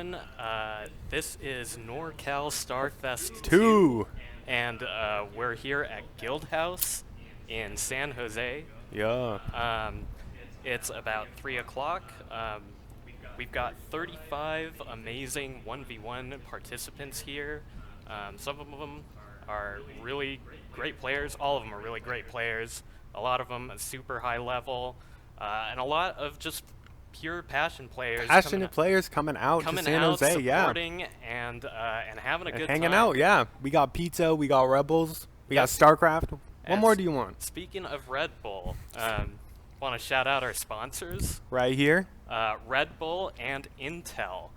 everyone. This is Norcal Starfest Two. 2, and we're here at Guildhouse in San Jose. Yeah. It's about 3 o'clock. We've got 35 amazing 1v1 participants here. Some of them are really great players. All of them are really great players. A lot of them super high level, and a lot of just pure passion players. Passionate players coming out to San Jose, supporting, and having a and good hanging time. out, yeah. We got pizza, we got Rebels, we got Starcraft. What more do you want? Speaking of Red Bull, want to shout out our sponsors. Right here. Red Bull and Intel.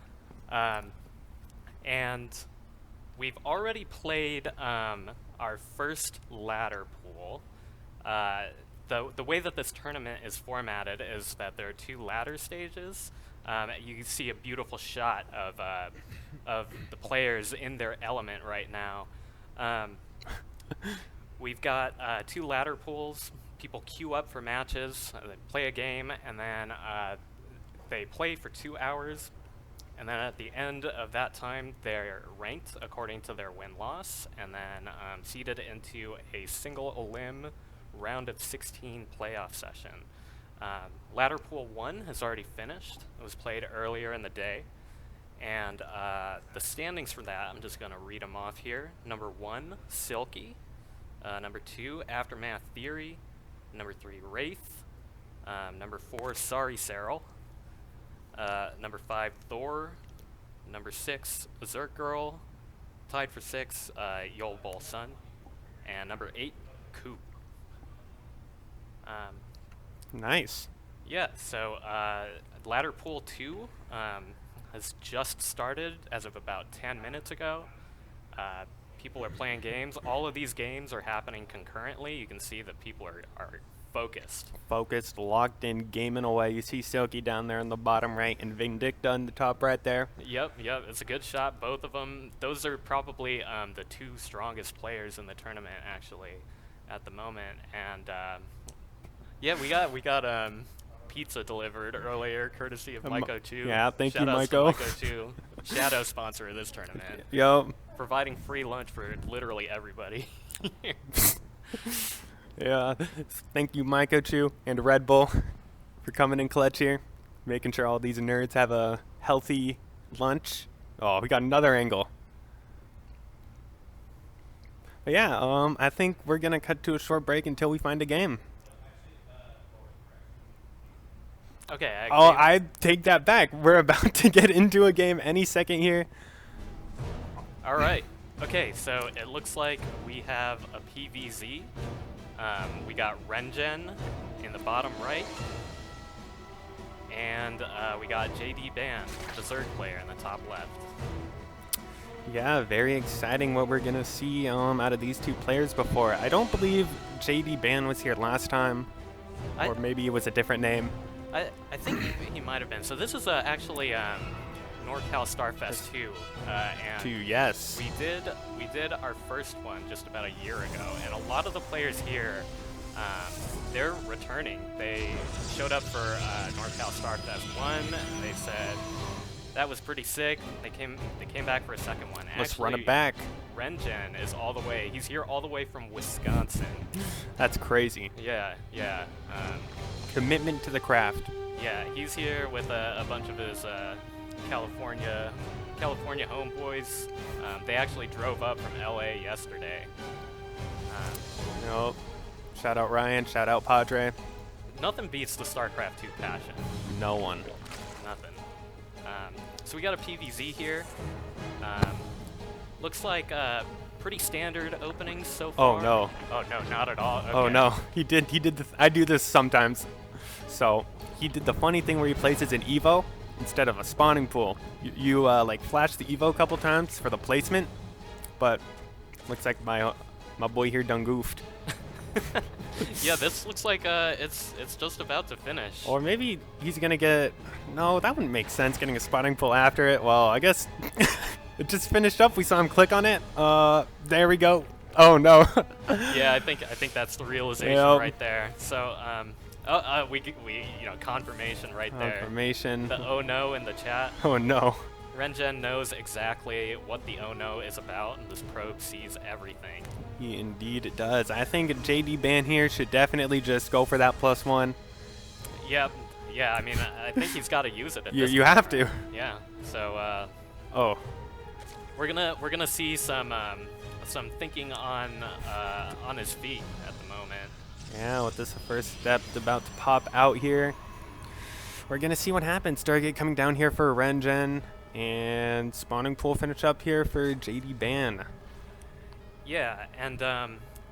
And we've already played our first ladder pool. The way that this tournament is formatted is that there are 2 ladder stages. You can see a beautiful shot of the players in their element right now. We've got 2 ladder pools. People queue up for matches, they play a game, and then they play for 2 hours. And then at the end of that time, they're ranked according to their win-loss, and then seeded into a single elim round of 16 playoff session. Ladder Pool 1 has already finished. It was played earlier in the day. And the standings for that, I'm just going to read them off here. Number 1, Silky. Number 2, Aftermath Theory. Number 3, Wraith. Number 4, Sorry Cyril. Number 5, Thor. Number 6, Berserk Girl. Tied for 6, Yol Bol Sun. And number 8, Coop. Nice. Yeah, so Ladder Pool 2 has just started as of about 10 minutes ago. People are playing games. All of these games are happening concurrently. You can see that people are focused. Focused, locked in, gaming away. You see Silky down there in the bottom right and Vindicta in the top right there. Yep, it's a good shot, both of them. Those are probably the 2 strongest players in the tournament, actually, at the moment. And yeah, we got pizza delivered earlier, courtesy of Myco 2. Yeah, thank you, Myco. Myco. 2, shadow sponsor of this tournament. Yup. Providing free lunch for literally everybody. Yeah. Thank you, Myco 2 and Red Bull for coming in clutch here, making sure all these nerds have a healthy lunch. Oh, we got another angle. But yeah, I think we're gonna cut to a short break until we find a game. Okay. I take that back. We're about to get into a game any second here. All right. Okay, so it looks like we have a PVZ. We got Rengen in the bottom right. And we got JD Ban, Berserk player, in the top left. Yeah, very exciting what we're going to see out of these 2 players before. I don't believe JD Ban was here last time. Or maybe it was a different name. I think he might have been. So this is actually Norcal Starfest 2. And 2, yes. We did our first one just about a year ago, and a lot of the players here, they're returning. They showed up for Norcal Starfest 1, and they said that was pretty sick. They came back for a second one. Let's run it back. Rengen is all the way. He's here all the way from Wisconsin. That's crazy. Yeah. Commitment to the craft. Yeah, he's here with a bunch of his California homeboys. They actually drove up from LA yesterday. Nope. Shout out Ryan, shout out Padre. Nothing beats the StarCraft 2 passion. No one. Nothing. So we got a PVZ here. Looks like pretty standard openings so far. Oh no. Oh no, not at all. Okay. Oh no. He did I do this sometimes. So he did the funny thing where he places an Evo instead of a spawning pool. You like flash the Evo a couple times for the placement, but looks like my boy here done goofed. Yeah, this looks like it's just about to finish. Or maybe he's gonna get. No, that wouldn't make sense. Getting a spawning pool after it. Well, I guess it just finished up. We saw him click on it. There we go. Oh no. Yeah, I think that's the realization right there. So we confirmation right there. Confirmation. The oh no in the chat. Oh no. Rengen knows exactly what the Oh No is about, and this probe sees everything. He indeed does. I think JD Ban here should definitely just go for that +1. Yep. Yeah, I mean, I think he's got to use it at this You point, have to. right? Yeah. So Oh. we're gonna see some thinking on his feet at the moment. Yeah, with this first step about to pop out here. We're going to see what happens. Stargate coming down here for Rengen. And spawning pool finish up here for JD Ban. Yeah, and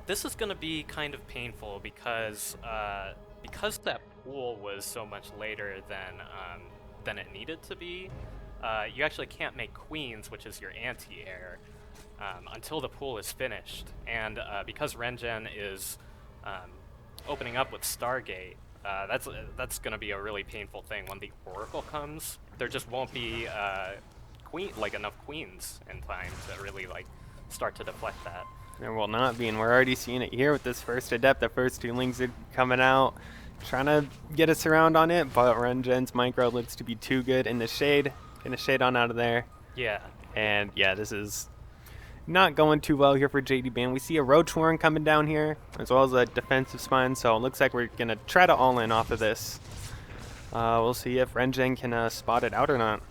this is gonna be kind of painful because that pool was so much later than it needed to be. You actually can't make queens, which is your anti-air, until the pool is finished. And because Rengen is opening up with Stargate, that's going to be a really painful thing. When the Oracle comes, there just won't be enough queens in time to really start to deflect that. There will not be, and we're already seeing it here with this first Adept. The first two Lings are coming out, trying to get us around on it, but Rengen's micro looks to be too good in the shade. Getting a shade on out of there. Yeah. And yeah, this is not going too well here for JD Ban. We see a Roach Warren coming down here, as well as a defensive spine, so it looks like we're going to try to all-in off of this. We'll see if Rengen can spot it out or not.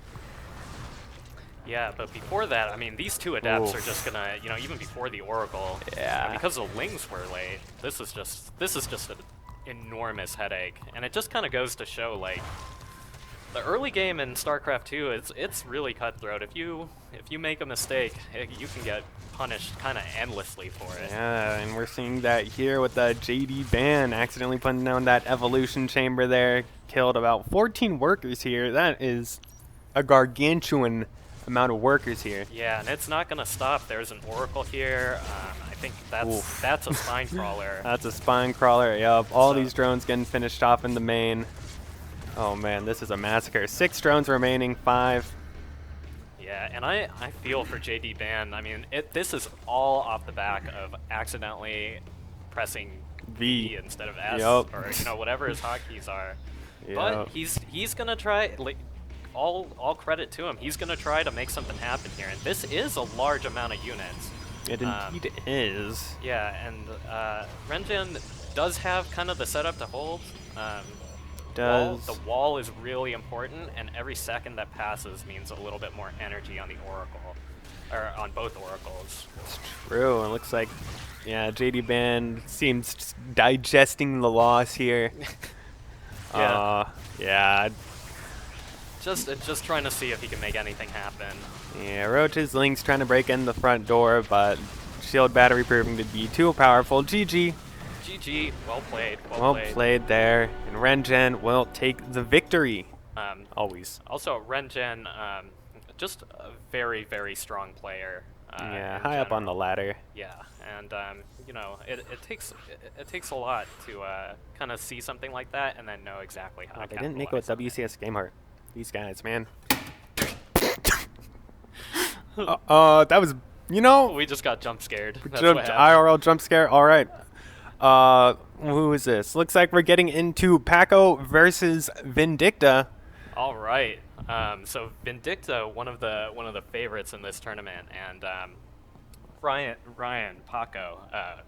Yeah, but before that, I mean, these two Adepts are just gonna, even before the Oracle, because the Lings were late, this is just an enormous headache. And it just kind of goes to show, the early game in Starcraft 2, it's really cutthroat. If you make a mistake, you can get punished kind of endlessly for it. Yeah, and we're seeing that here with the JD Ban accidentally putting down that evolution chamber there. Killed about 14 workers here. That is a gargantuan amount of workers here. Yeah, and it's not gonna stop. There's an Oracle here. I think that's a spine crawler. That's a spine crawler. Yep. All these drones getting finished off in the main. Oh man, this is a massacre. 6 drones remaining, 5. Yeah, and I feel for JD Ban. I mean, this is all off the back of accidentally pressing V instead of S, or whatever his hotkeys are. Yep. But he's gonna try. All credit to him. He's gonna try to make something happen here, and this is a large amount of units. It indeed is. Yeah, and Rengen does have kind of the setup to hold. The wall is really important, and every second that passes means a little bit more energy on the Oracle, or on both Oracles. It's true. It looks like, yeah, JD Ban seems just digesting the loss here. Yeah. Just trying to see if he can make anything happen. Yeah, Roach's Link's trying to break in the front door, but shield battery proving to be too powerful. GG. GG. Well played. Well played there. And Rengen will take the victory. Always. Also, Rengen, just a very, very strong player. Yeah, high up on the ladder. Yeah, and it takes a lot to kind of see something like that and then know exactly how to They didn't make it with WCS Game Heart. These guys, man. That was, we just got jump scared. IRL jump scare. All right. Who is this? Looks like we're getting into Paco versus Vindicta. All right. So Vindicta, one of the favorites in this tournament, and Ryan Paco.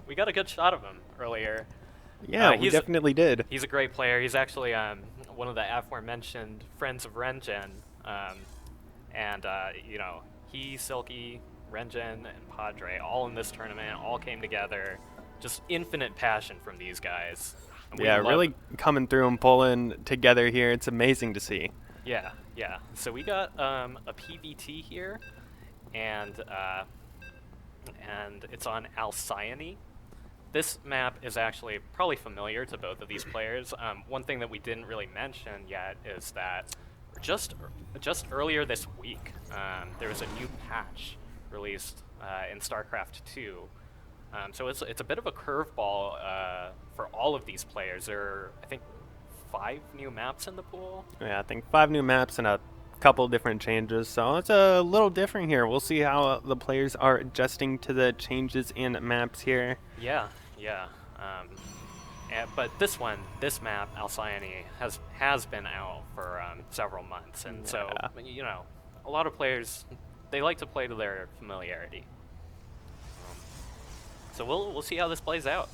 We got a good shot of him earlier. Yeah, we definitely did. He's a great player. He's actually one of the aforementioned friends of Rengen, and he, Silky, Rengen, and Padre, all in this tournament, all came together. Just infinite passion from these guys. Yeah, really coming through and pulling together here. It's amazing to see. Yeah. So we got a PVT here, and it's on Alcyone. This map is actually probably familiar to both of these players. One thing that we didn't really mention yet is that just earlier this week, there was a new patch released in Starcraft 2. So it's a bit of a curveball for all of these players. There are, I think, 5 new maps in the pool. Yeah, I think 5 new maps and a couple different changes. So it's a little different here. We'll see how the players are adjusting to the changes in maps here. Yeah. But this map, Alcyone, has been out for several months, and so a lot of players, they like to play to their familiarity. So we'll see how this plays out.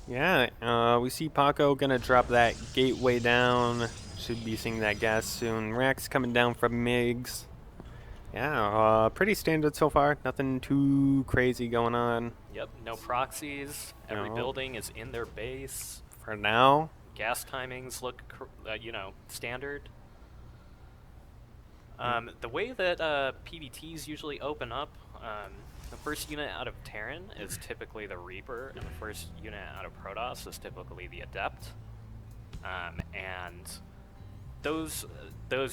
Yeah, we see Paco gonna drop that gateway down. Should be seeing that gas soon. Rax coming down from Migs. Yeah, pretty standard so far. Nothing too crazy going on. Yep, no proxies. Every No. building is in their base. For now. Gas timings look, standard. The way that PBTs usually open up, the first unit out of Terran is typically the Reaper, and the first unit out of Protoss is typically the Adept. And those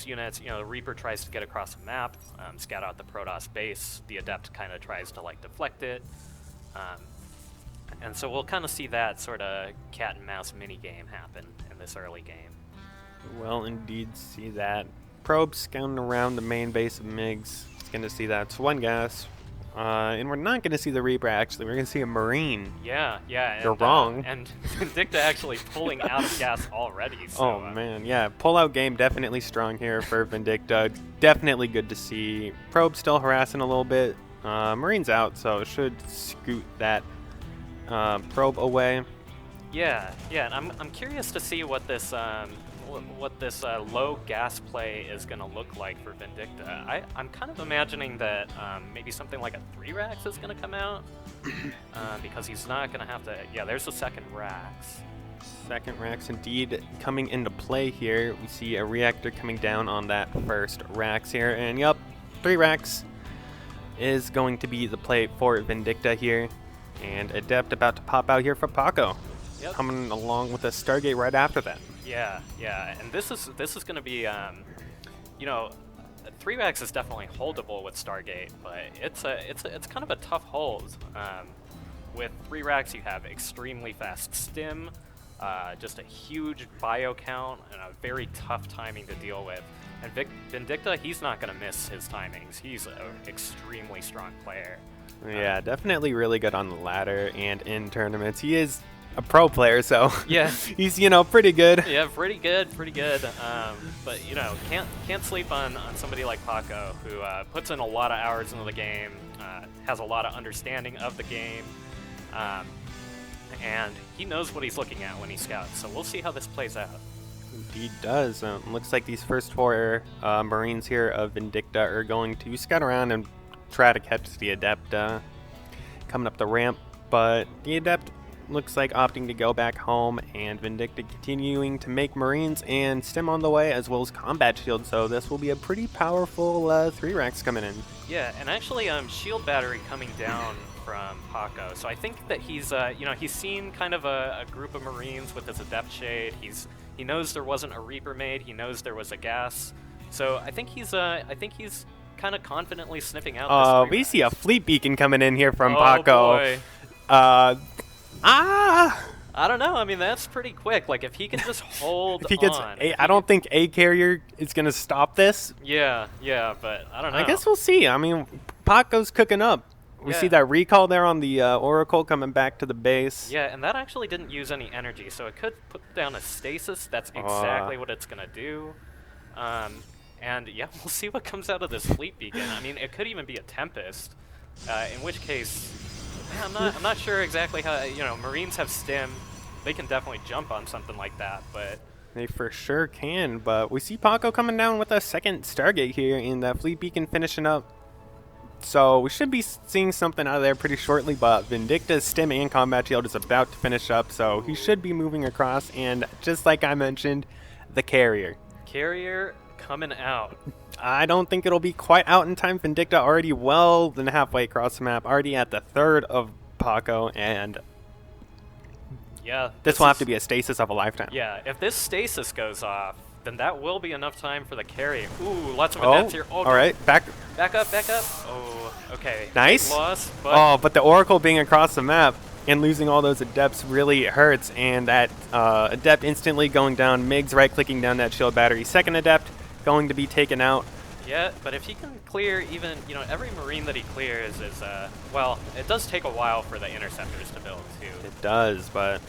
units, the Reaper tries to get across the map, scout out the Protoss base. The Adept kind of tries to deflect it. And so we'll kind of see that sort of cat and mouse mini game happen in this early game. We'll indeed see that. Probe scouting around the main base of MiGs. It's going to see that. It's one gas. And we're not going to see the Reaper, actually. We're going to see a Marine. Yeah. You're wrong. And Vindicta actually pulling out of gas already. So, Oh, man. Yeah, pull-out game definitely strong here for Vindicta. Definitely good to see. Probe still harassing a little bit. Marine's out, so it should scoot that probe away. Yeah, and I'm curious to see what this low gas play is going to look like for Vindicta. I'm kind of imagining that maybe something like a 3 Rax is going to come out because he's not going to have to. Yeah, there's the second Rax. Second Rax indeed coming into play here. We see a reactor coming down on that first Rax here, and yep, 3 Rax is going to be the play for Vindicta here, and Adept about to pop out here for Paco. Yep. Coming along with a Stargate right after that. Yeah, and this is going to be 3 Rax is definitely holdable with Stargate, but it's kind of a tough hold. With 3 Rax, you have extremely fast stim, just a huge bio count, and a very tough timing to deal with. And Vindicta, he's not going to miss his timings. He's an extremely strong player. Yeah, definitely really good on the ladder and in tournaments. He is a pro player, so yeah, he's pretty good. Yeah, pretty good. But can't sleep on somebody like Paco, who puts in a lot of hours into the game, has a lot of understanding of the game, and he knows what he's looking at when he scouts. So we'll see how this plays out. Indeed does. Looks like these first 4 Marines here of Vindicta are going to scout around and try to catch the Adept coming up the ramp, but the Adept looks like opting to go back home, and Vindicta continuing to make Marines and stim on the way, as well as combat shield, so this will be a pretty powerful 3 Rax coming in. Yeah, and actually shield battery coming down from Paco, so I think that he's he's seen kind of a group of Marines with his Adept shade. He knows there wasn't a Reaper made, he knows there was a gas, so I think he's kind of confidently sniffing out this 3 we Rax. see a fleet beacon coming in here from Oh, Paco. boy. I don't know. I mean, that's pretty quick. Like, if he can just hold If he gets on. I don't think A carrier is going to stop this. Yeah, but I don't know. I guess we'll see. I mean, Paco's cooking up. We see that recall there on the Oracle coming back to the base. Yeah, and that actually didn't use any energy, so it could put down a stasis. That's exactly what it's going to do. And yeah, we'll see what comes out of this fleet beacon. I mean, it could even be a Tempest, in which case, yeah, I'm not sure exactly how. Marines have stim. They can definitely jump on something like that, but They for sure can, but we see Paco coming down with a second Stargate here, and that fleet beacon finishing up. So we should be seeing something out of there pretty shortly, but Vindicta's stim and combat shield is about to finish up, so he should be moving across, and just like I mentioned, the carrier. Carrier coming out. I don't think it'll be quite out in time. Vindicta already well than halfway across the map, already at the third of Paco, and Yeah. this will have to be a stasis of a lifetime. Yeah, if this stasis goes off, then that will be enough time for the carry. Ooh, lots of adepts here. Oh, all right, back. Back up. Oh, okay. Nice. Big loss, but But the Oracle being across the map and losing all those adepts really hurts, and that adept instantly going down. Migs right-clicking down that shield battery. Second adept going to be taken out. yeah, but if he can clear even, every Marine that he clears is, well, it does take a while for the interceptors to build too. It does, but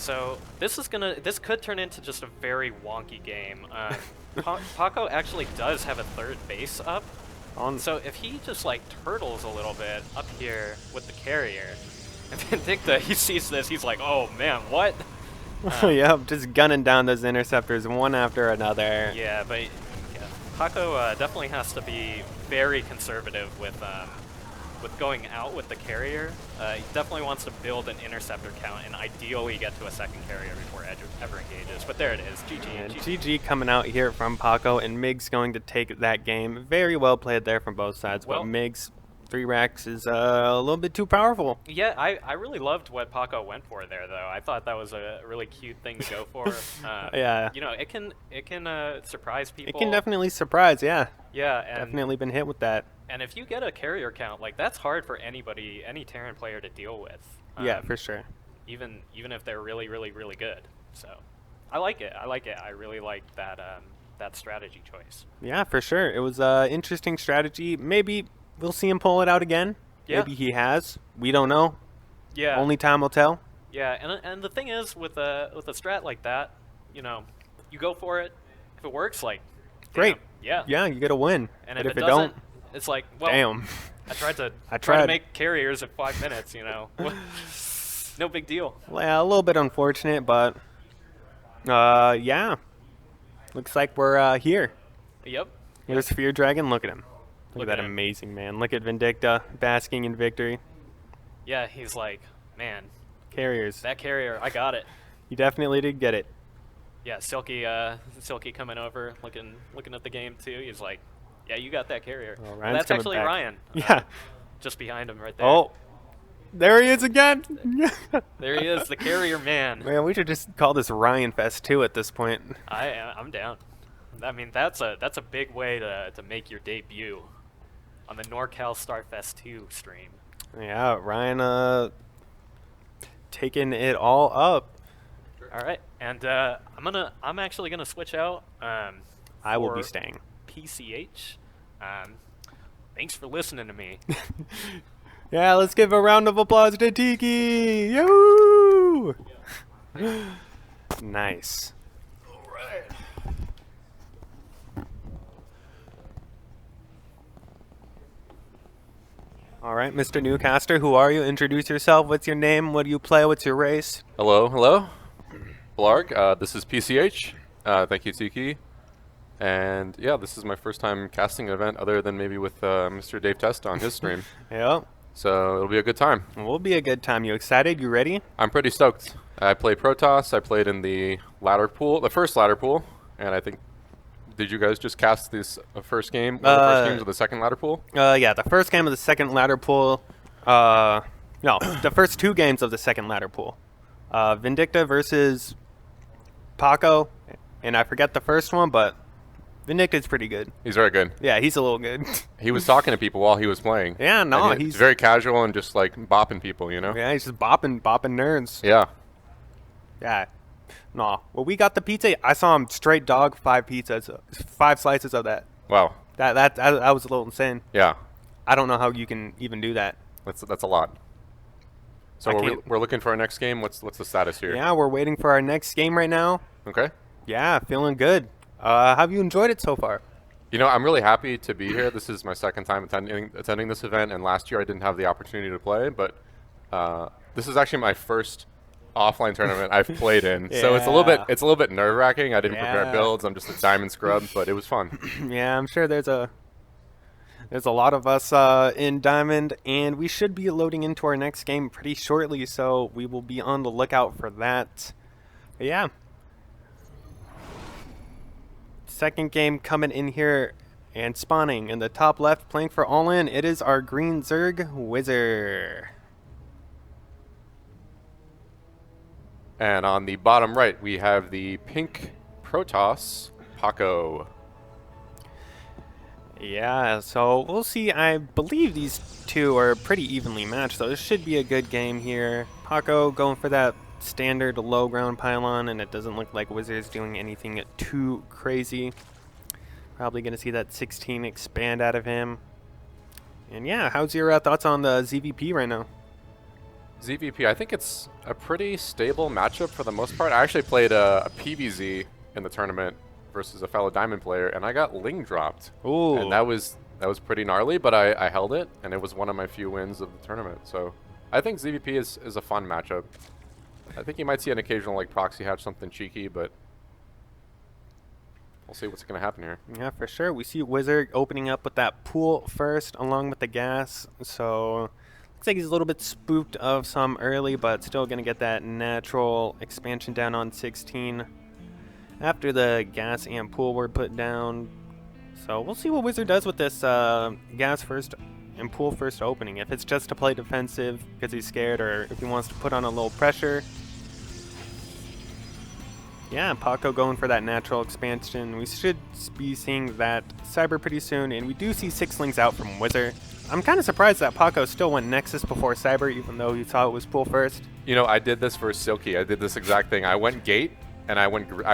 So this could turn into just a very wonky game. Paco actually does have a third base up. On So if he just like turtles a little bit up here with the carrier, and Vindicta, he sees this, he's like, oh man, what? Yep, just gunning down those interceptors one after another. Yeah, but yeah, Paco definitely has to be very conservative with going out with the carrier. He definitely wants to build an interceptor count and ideally get to a second carrier before ever engages. But there it is, GG. And GG coming out here from Paco, and Mig's going to take that game. Very well played there from both sides, Well, but Mig's 3 racks is a little bit too powerful. Yeah, I really loved what Paco went for there, though. I thought that was a really cute thing to go for. Yeah. You know, it can surprise people. It can definitely surprise, yeah. Yeah, and Definitely been hit with that. and if you get a carrier count, like that's hard for anybody, any Terran player to deal with. Yeah, for sure. Even if they're really really good. So, I like it. I really like that that strategy choice. Yeah, for sure. It was an interesting strategy. Maybe we'll see him pull it out again. Yeah. Maybe he has. We don't know. Yeah. Only time will tell. Yeah, and the thing is with a strat like that, you know, you go for it. If it works, like, Great. damn, yeah. Yeah, you get a win. And but if it don't, doesn't, it's like, well, damn. I tried to tried. make carriers in 5 minutes, you know. No big deal. Well, a little bit unfortunate, but yeah. Looks like we're here. Yep. Here's Fear Dragon. Look at him. Look at that him. amazing man. Look at Vindicta basking in victory. Yeah, he's like, man, Carriers. that carrier, I got it. You definitely did get it. Yeah, Silky coming over, looking at the game too. He's like, yeah, you got that carrier. Oh, Well, Ryan's that's coming actually back. Ryan. Yeah. Just behind him right there. Oh, there he is again. There he is, the carrier man. Man, we should just call this Ryan Fest 2 at this point. I'm down. I mean, that's a big way to make your debut on the Norcal Starfest II stream. Yeah, Ryan taking it all up. All right, and I'm actually gonna switch out. I will be for staying. PCH. Thanks for listening to me. Yeah, let's give a round of applause to Tiki. Yoo! Nice. All right. All right, Mr. Newcaster, who are you? Introduce yourself. What's your name? What do you play? What's your race? Hello. Blarg, this is PCH. Thank you, Tiki. And yeah, this is my first time casting an event other than maybe with Mr. Dave Test on his stream. Yep. So it'll be a good time. It will be a good time. You excited? You ready? I'm pretty stoked. I play Protoss. I played in the ladder pool, the first ladder pool, and I think, did you guys just cast this first game, or the first games of the second ladder pool? Yeah, the first game of the second ladder pool. No, the first 2 games of the second ladder pool. Vindicta versus Paco, and I forget the first one, but Vindicta's pretty good. He's very good. Yeah, he's a little good. He was talking to people while he was playing. Yeah, no, And he's very casual and just like bopping people, you know? yeah, he's just bopping nerds. Yeah. Yeah. No, well, we got the pizza. I saw him straight dog 5 pizzas, 5 slices of that. Wow. That was a little insane. Yeah. I don't know how you can even do that. That's a lot. So I can't- we're looking for our next game. What's the status here? Yeah, we're waiting for our next game right now. Okay. Yeah, feeling good. Have you enjoyed it so far? You know, I'm really happy to be here. This is my second time attending this event, and last year I didn't have the opportunity to play, but this is actually my first offline tournament I've played in. So it's a little bit nerve-wracking. I didn't prepare Yeah. builds. I'm just a diamond scrub, but it was fun. Yeah, I'm sure there's a lot of us in Diamond, and we should be loading into our next game pretty shortly, so we will be on the lookout for that. But yeah. Second game coming in here and spawning in the top left, playing for All In. It is our green Zerg Wizard. And on the bottom right, we have the pink Protoss Paco. Yeah, so we'll see. I believe these two are pretty evenly matched, so this should be a good game here. Paco going for that standard low ground pylon, and it doesn't look like Wizard's doing anything too crazy. Probably going to see that 16 expand out of him. And yeah, how's your thoughts on the ZVP right now? ZVP, I think it's a pretty stable matchup for the most part. I actually played a PVZ in the tournament versus a fellow Diamond player, and I got Ling dropped. Ooh. And that was pretty gnarly, but I held it, and it was one of my few wins of the tournament. So I think ZVP is a fun matchup. I think you might see an occasional like proxy hatch, something cheeky, but we'll see what's going to happen here. Yeah, for sure. We see Wizard opening up with that pool first along with the gas. So looks like he's a little bit spooked of some early, but still going to get that natural expansion down on 16 after the gas and pool were put down. So we'll see what Wizard does with this gas first and pool first opening. If it's just to play defensive because he's scared, or if he wants to put on a little pressure. Yeah, Paco going for that natural expansion. We should be seeing that Cyber pretty soon, and we do see 6 Lings out from Wizard. I'm kind of surprised that Paco still went Nexus before Cyber, even though he thought it was pool first. You know, I did this for Silky. I did this exact thing. I went gate, and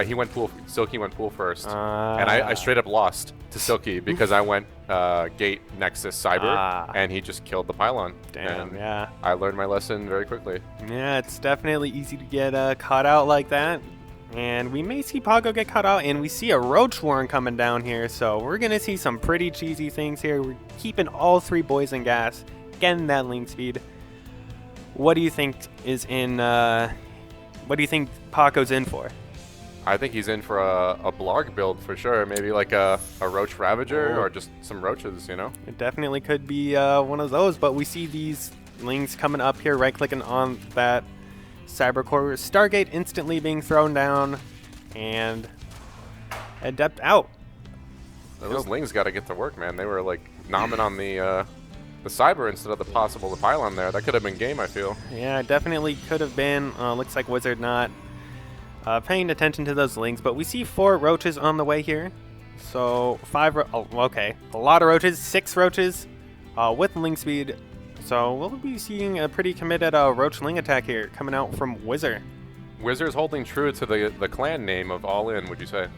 he went pool. Silky went pool first, and I straight up lost to Silky because I went gate Nexus Cyber, and he just killed the pylon. Damn, and yeah. I learned my lesson very quickly. Yeah, it's definitely easy to get caught out like that. And we may see Paco get caught out, and we see a Roach Warren coming down here, so we're going to see some pretty cheesy things here. We're keeping all 3 boys in gas, getting that link speed. What do you think is in, what do you think Paco's in for? I think he's in for a blog build for sure. Maybe like a Roach Ravager or just some Roaches, you know? It definitely could be one of those, but we see these Lings coming up here, right-clicking on that Cybercore. Stargate instantly being thrown down, and Adept out. Those Lings got to get to work, man. They were like nomming on the Cyber instead of the pylon there. That could have been game, I feel. Yeah, it definitely could have been. Looks like Wizard not paying attention to those Lings, but we see 4 Roaches on the way here. So 5, okay, a lot of Roaches, 6 Roaches with Ling speed. So we'll be seeing a pretty committed Roach Ling attack here coming out from Wizard. Wizard's holding true to the clan name of All In, would you say?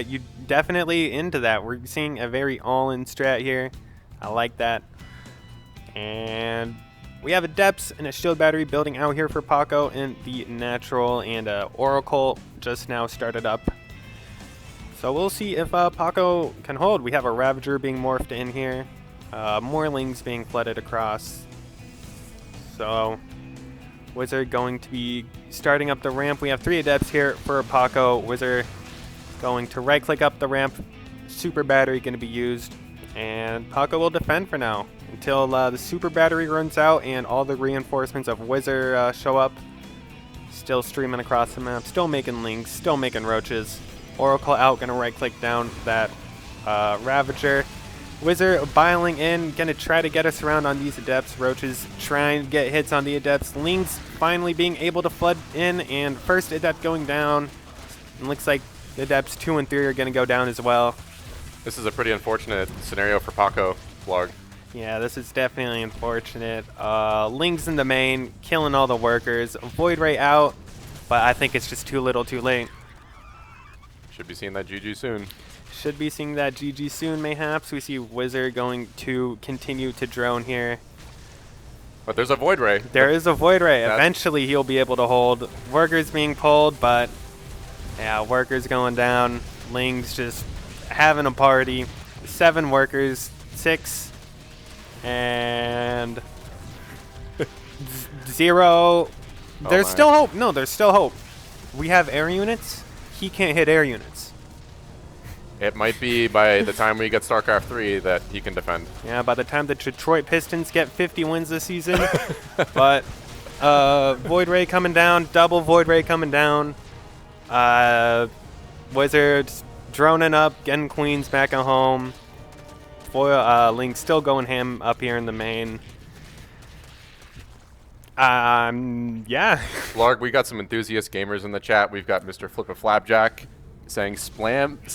You definitely into that. We're seeing a very all-in strat here. I like that. And we have a Depths and a Shield Battery building out here for Paco, and the Natural and Oracle just now started up. So we'll see if Paco can hold. We have a Ravager being morphed in here. More Lings being flooded across. So Wizard going to be starting up the ramp. We have 3 Adepts here for Paco. Wizard going to right-click up the ramp. Super Battery going to be used. And Paco will defend for now until the Super Battery runs out and all the reinforcements of Wizard show up. Still streaming across the map. Still making Lings. Still making Roaches. Oracle out. Going to right-click down that Ravager. Wizard biling in, gonna try to get us around on these Adepts. Roaches trying to get hits on the Adepts. Lings finally being able to flood in, and first Adept going down. And looks like the Adepts 2 and 3 are gonna go down as well. This is a pretty unfortunate scenario for Paco, Vlog. Yeah, this is definitely unfortunate. Lings in the main, killing all the workers. Void Ray out, but I think it's just too little too late. Should be seeing that GG soon. Should be seeing that GG soon, mayhaps. We see Wizard going to continue to drone here. But there's a Void Ray. There is a Void Ray. Eventually, he'll be able to hold. Workers being pulled, but yeah, Workers going down. Lings just having a party. 7 Workers, 6, and 0. There's still hope. No, there's still hope. We have air units. He can't hit air units. It might be by the time we get Starcraft 3 that he can defend. Yeah, by the time the Detroit Pistons get 50 wins this season. But Void Ray coming down, double Void Ray coming down. Wizards droning up, getting Queens back at home. Link still going ham up here in the main. Yeah. Larg, we got some enthusiast gamers in the chat. We've got Mr. Flip a Flapjack saying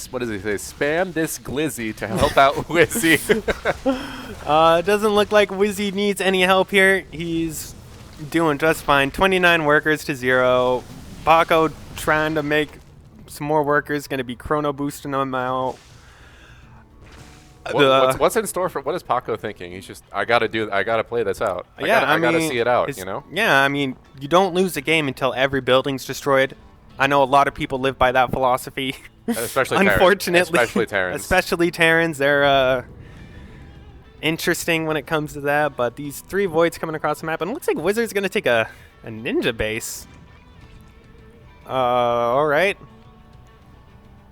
what does he say? Spam this glizzy to help out Wizzy. It doesn't look like Wizzy needs any help here. He's doing just fine. 29 workers to 0. Paco trying to make some more workers. Going to be chrono boosting them out. What's in store for? What is Paco thinking? He's just, I gotta play this out. I gotta see it out. You know? Yeah, I mean, you don't lose a game until every building's destroyed. I know a lot of people live by that philosophy. Especially Terrans. Unfortunately. Especially Terrans. Especially Terrans. They're interesting when it comes to that, but these 3 voids coming across the map, and it looks like Wizard's going to take a ninja base. Alright.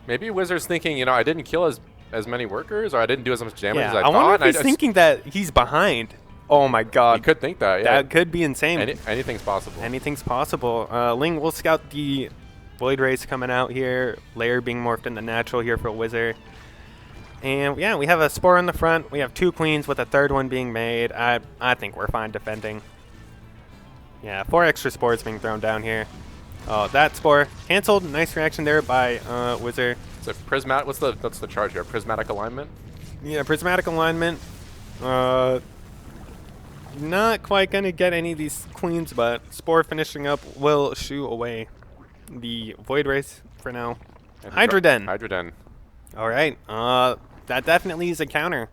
Maybe Wizard's thinking, you know, I didn't kill as many workers, or I didn't do as much damage as I I thought. wonder if he's thinking that he's behind. Oh my god. You could think that, yeah. That could be insane. Anything's possible. Anything's possible. Ling will scout the Void Race coming out here. Lair being morphed into natural here for Wizard. And yeah, we have a Spore in the front. We have 2 Queens with a 3rd one being made. I think we're fine defending. Yeah, 4 extra Spores being thrown down here. Oh, that Spore canceled. Nice reaction there by Wizard. It's a prismatic. What's the charge here? Prismatic alignment? Yeah, prismatic alignment. Not quite gonna get any of these Queens, but Spore finishing up will shoo away the Void Race for now. Hydroden. Hydroden. All right. That definitely is a counter.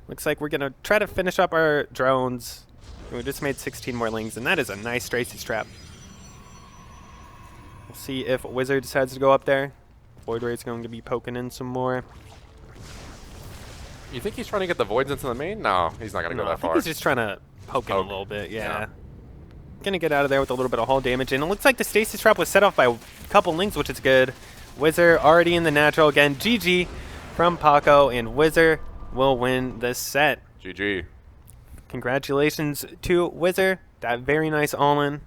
Looks like we're gonna try to finish up our drones. We just made 16 more Lings, and that is a nice Tracy's trap. We'll see if Wizard decides to go up there. Void Race going to be poking in some more. You think he's trying to get the Voids into the main? No, he's not going to go that far. He's just trying to poke in a little bit, yeah. Gonna get out of there with a little bit of hull damage, and it looks like the Stasis Trap was set off by a couple Lings, which is good. Wizard already in the natural again. GG from Paco, and Wizard will win this set. GG. Congratulations to Wizard. That very nice all-in.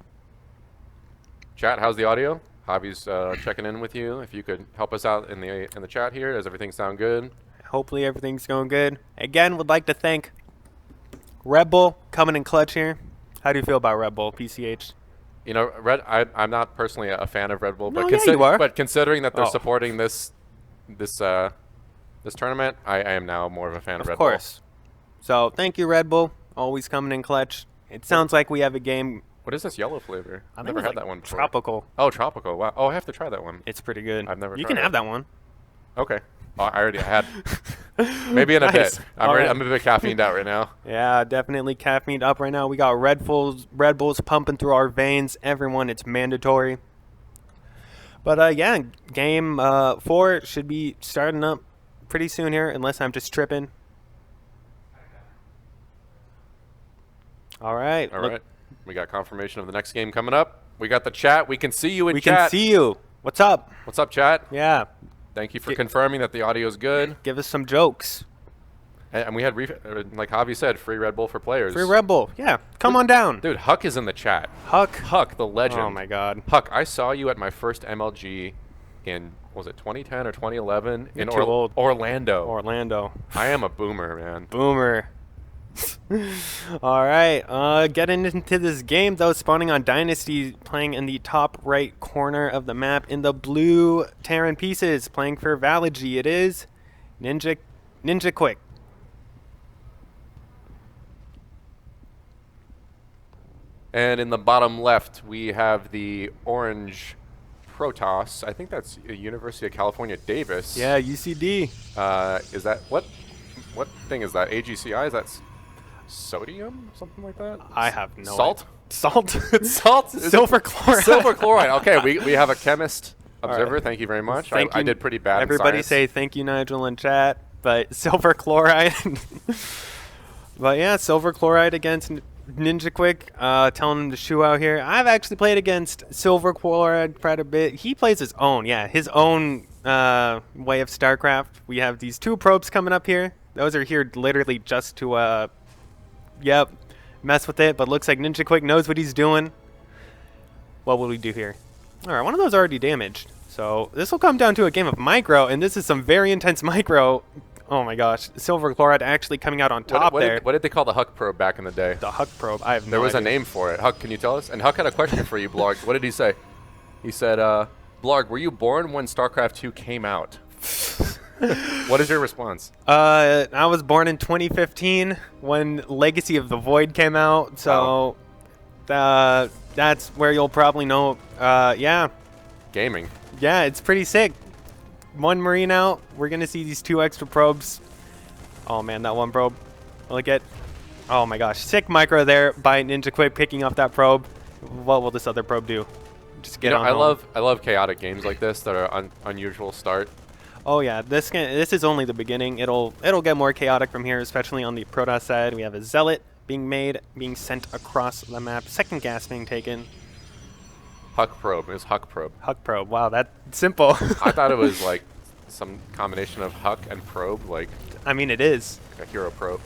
Chat, how's the audio? Javi's checking in with you. If you could help us out in the chat here. Does everything sound good? Hopefully everything's going good. Again, would like to thank Red Bull coming in clutch here. How do you feel about Red Bull, PCH? You know, I'm not personally a fan of Red Bull, No, but, yeah, you are. but considering that they're supporting this tournament, I am now more of a fan of Red Bull. Of course. So thank you, Red Bull. Always coming in clutch. It sounds like we have a game. What is this yellow flavor? I've never had that one before. Tropical. Oh, tropical. Wow. Oh, I have to try that one. It's pretty good. I've never You tried can it. have that one. Okay. Oh, I already had. Maybe in a Nice. bit. Alright. I'm a bit caffeined out right now. Yeah, definitely caffeined up right now. We got Red Bulls pumping through our veins. Everyone, it's mandatory. But yeah, game 4 should be starting up pretty soon here, unless I'm just tripping. All right. All right. We got confirmation of the next game coming up. We got the chat. We can see you in We chat. can see you. What's up? What's up, chat? Yeah. Thank you for confirming that the audio is good. Give us some jokes. And we had, like Javi said, free Red Bull for players. Free Red Bull. Yeah. Come on down. Dude, Huck is in the chat. Huck. Huck, the legend. Oh, my God. Huck, I saw you at my first MLG in, was it 2010 or 2011? You're in too old. Orlando. Orlando. I am a boomer, man. Boomer. All right, getting into this game though, spawning on Dynasty, playing in the top right corner of the map in the blue Terran pieces, playing for Valigy. It is Ninja Quick. And in the bottom left, we have the orange Protoss. I think that's University of California, Davis. Yeah, UCD. Is that what thing is that? AGCI? Is that sodium? Something like that? I have no salt. idea. Salt. Salt. Silver chloride. Silver chloride. Okay, we have a chemist observer. right. Thank you very much. Thank I you. did pretty bad. Everybody in science. say thank you, Nigel, in chat. But silver chloride. But yeah, silver chloride against Ninja Quick, telling him to shoo out here. I've actually played against silver chloride quite a bit. He plays his own, his own way of StarCraft. We have these 2 probes coming up here. Those are here literally just to, mess with it. But looks like Ninja Quick knows what he's doing. What will we do here? All right, one of those already damaged. So this will come down to a game of micro, and this is some very intense micro. Oh my gosh, silver chloride actually coming out on top there. What did they call the Huck probe back in the day? The Huck probe. I have no idea. There was a name for it. Huck, can you tell us? And Huck had a question for you, Blarg. What did he say? He said, Blarg, were you born when StarCraft 2 came out? What is your response? I was born in 2015 when Legacy of the Void came out, so that's where you'll probably know. Yeah. Gaming. Yeah, it's pretty sick. 1 Marine out. We're going to see these 2 extra probes. Oh, man, that one probe. Look at. Oh, my gosh. Sick micro there by Ninja Quick picking up that probe. What will this other probe do? Just You get know, on I home. love chaotic games like this that are unusual start. Oh yeah, this is only the beginning. It'll get more chaotic from here, especially on the Protoss side. We have a Zealot being made, being sent across the map. Second gas being taken. Huck probe. It was Huck probe. Huck probe. Wow, that's simple. I thought it was like some combination of Huck and probe, like I mean, it is. a hero probe.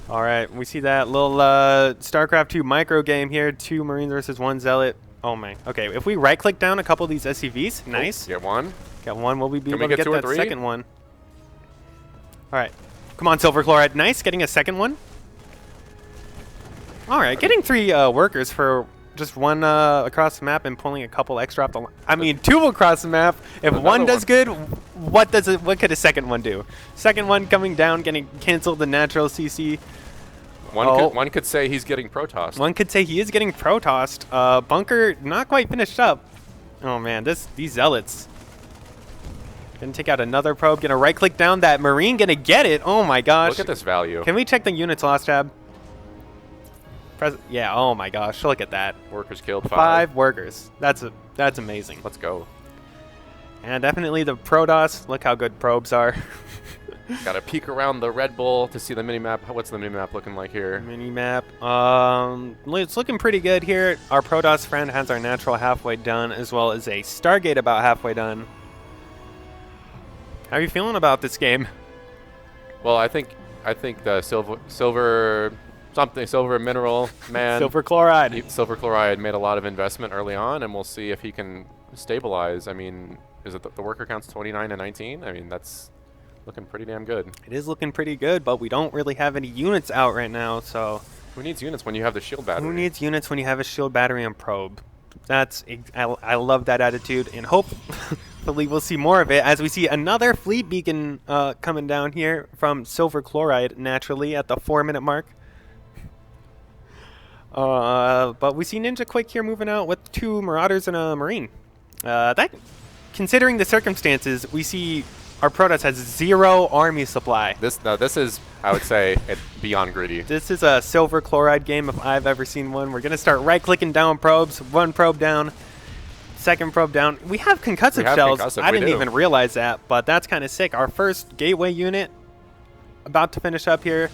All right, we see that little Starcraft 2 micro game here. 2 Marines versus 1 Zealot. Oh my. Okay, if we right-click down a couple of these SCVs, nice. Get one. Got one. Will we be Can we able to get get 2 or that 3? second one? All right. Come on, Silver Chloride. Nice, getting a second one. All right, getting 3 workers for just 1 across the map and pulling a couple extra off the line. I mean, 2 across the map. If Another one does one. good, what could a second one do? Second one coming down, getting canceled the natural CC. One could say he's getting Protossed. One could say he is getting Protossed. Bunker not quite finished up. Oh man, these Zealots. Gonna take out another probe. Gonna right click down that Marine. Gonna get it. Oh my gosh. Look at this value. Can we check the units lost tab? Yeah. Oh my gosh. Look at that. Workers killed 5 workers. That's amazing. Let's go. And definitely the Protoss. Look how good probes are. Got to peek around the Red Bull to see the minimap. What's the minimap looking like here? Minimap. It's looking pretty good here. Our Protoss friend has our natural halfway done, as well as a Stargate about halfway done. How are you feeling about this game? Well, I think the silver mineral man. Silver Chloride. Silver Chloride made a lot of investment early on, and we'll see if he can stabilize. I mean, is it the worker count's 29 and 19? I mean, that's looking pretty damn good. It is looking pretty good, but we don't really have any units out right now, so... Who needs units when you have the shield battery? Who needs units when you have a shield battery and probe? I love that attitude, and hopefully we'll see more of it as we see another fleet beacon coming down here from Silver Chloride, naturally, at the 4-minute mark. But we see Ninja Quick here moving out with 2 Marauders and a Marine. Considering the circumstances, we see our Protoss has 0 army supply. This is, I would say, beyond greedy. This is a Silver Chloride game if I've ever seen one. We're going to start right-clicking down probes. 1 probe down. 2nd probe down. We have concussive shells. I didn't even realize that, but that's kind of sick. Our first gateway unit about to finish up here.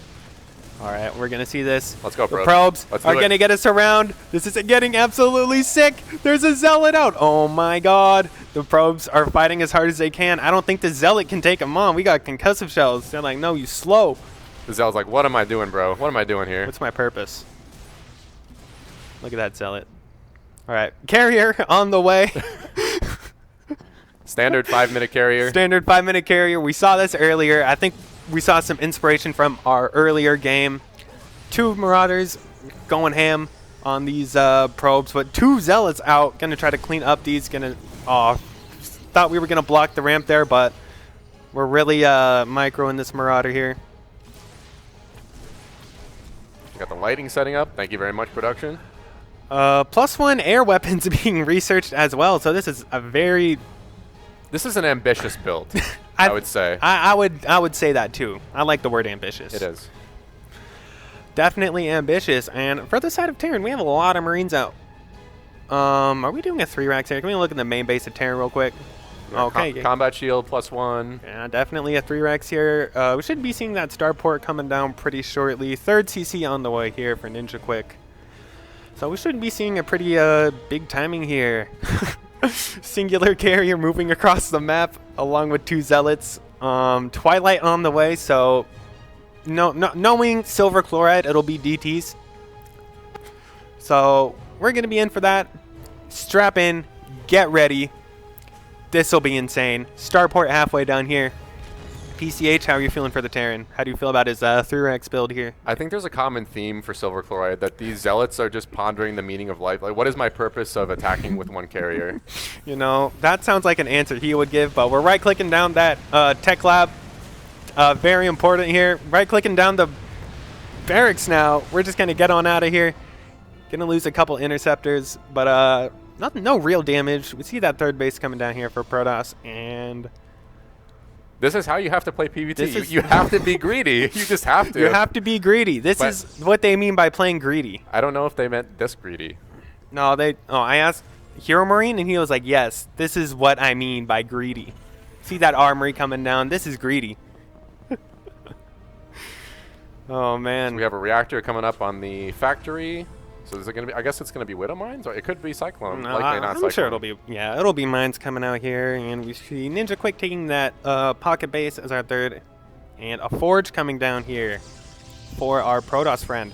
All right, we're going to see this. Let's go, The probes. probes are going to get us around. This is getting absolutely sick. There's a Zealot out. Oh, my God. The probes are fighting as hard as they can. I don't think the Zealot can take them on. We got concussive shells. They're like, no, you slow. The Zealot's like, what am I doing, bro? What am I doing here? What's my purpose? Look at that Zealot. All right, carrier on the way. Standard 5-minute carrier. Standard 5-minute carrier. We saw this earlier. I think we saw some inspiration from our earlier game. 2 Marauders going ham on these probes, but 2 Zealots out. Gonna try to clean up these. Thought we were gonna block the ramp there, but we're really microing this Marauder here. Got the lighting setting up. Thank you very much, production. +1 air weapons being researched as well. So this is a very... This is an ambitious build, I would say. I would say that too. I like the word ambitious. It is. Definitely ambitious. And for the side of Terran, we have a lot of Marines out. Are we doing a 3 racks here? Can we look at the main base of Terran real quick? Okay. Combat shield +1. Yeah, definitely a 3 racks here. We should be seeing that starport coming down pretty shortly. 3rd CC on the way here for Ninja Quick. So we should be seeing a pretty big timing here. Singular carrier moving across the map along with 2 Zealots. Twilight on the way, so knowing Silver Chloride, it'll be DTs. So we're going to be in for that. Strap in, get ready. This will be insane. Starport halfway down here. PCH, how are you feeling for the Terran? How do you feel about his 3-Rex build here? I think there's a common theme for Silver Chloride that these Zealots are just pondering the meaning of life. Like, what is my purpose of attacking with 1 carrier? You know, that sounds like an answer he would give, but we're right-clicking down that tech lab. Very important here. Right-clicking down the barracks now. We're just going to get on out of here. Going to lose a couple interceptors, but no real damage. We see that 3rd base coming down here for Protoss, and... This is how you have to play PvT. You have to be greedy. You just have to. You have to be greedy. This is what they mean by playing greedy. I don't know if they meant this greedy. No, they. Oh, I asked Hero Marine, and he was like, "Yes, this is what I mean by greedy. See that armory coming down? This is greedy." Oh man. So we have a reactor coming up on the factory. So is it going to be? I guess it's going to be Widow Mines, or it could be Cyclone. Likely not I'm Cyclone. sure it'll be. Yeah, it'll be mines coming out here, and we see Ninja Quick taking that pocket base as our third, and a forge coming down here for our Protoss friend.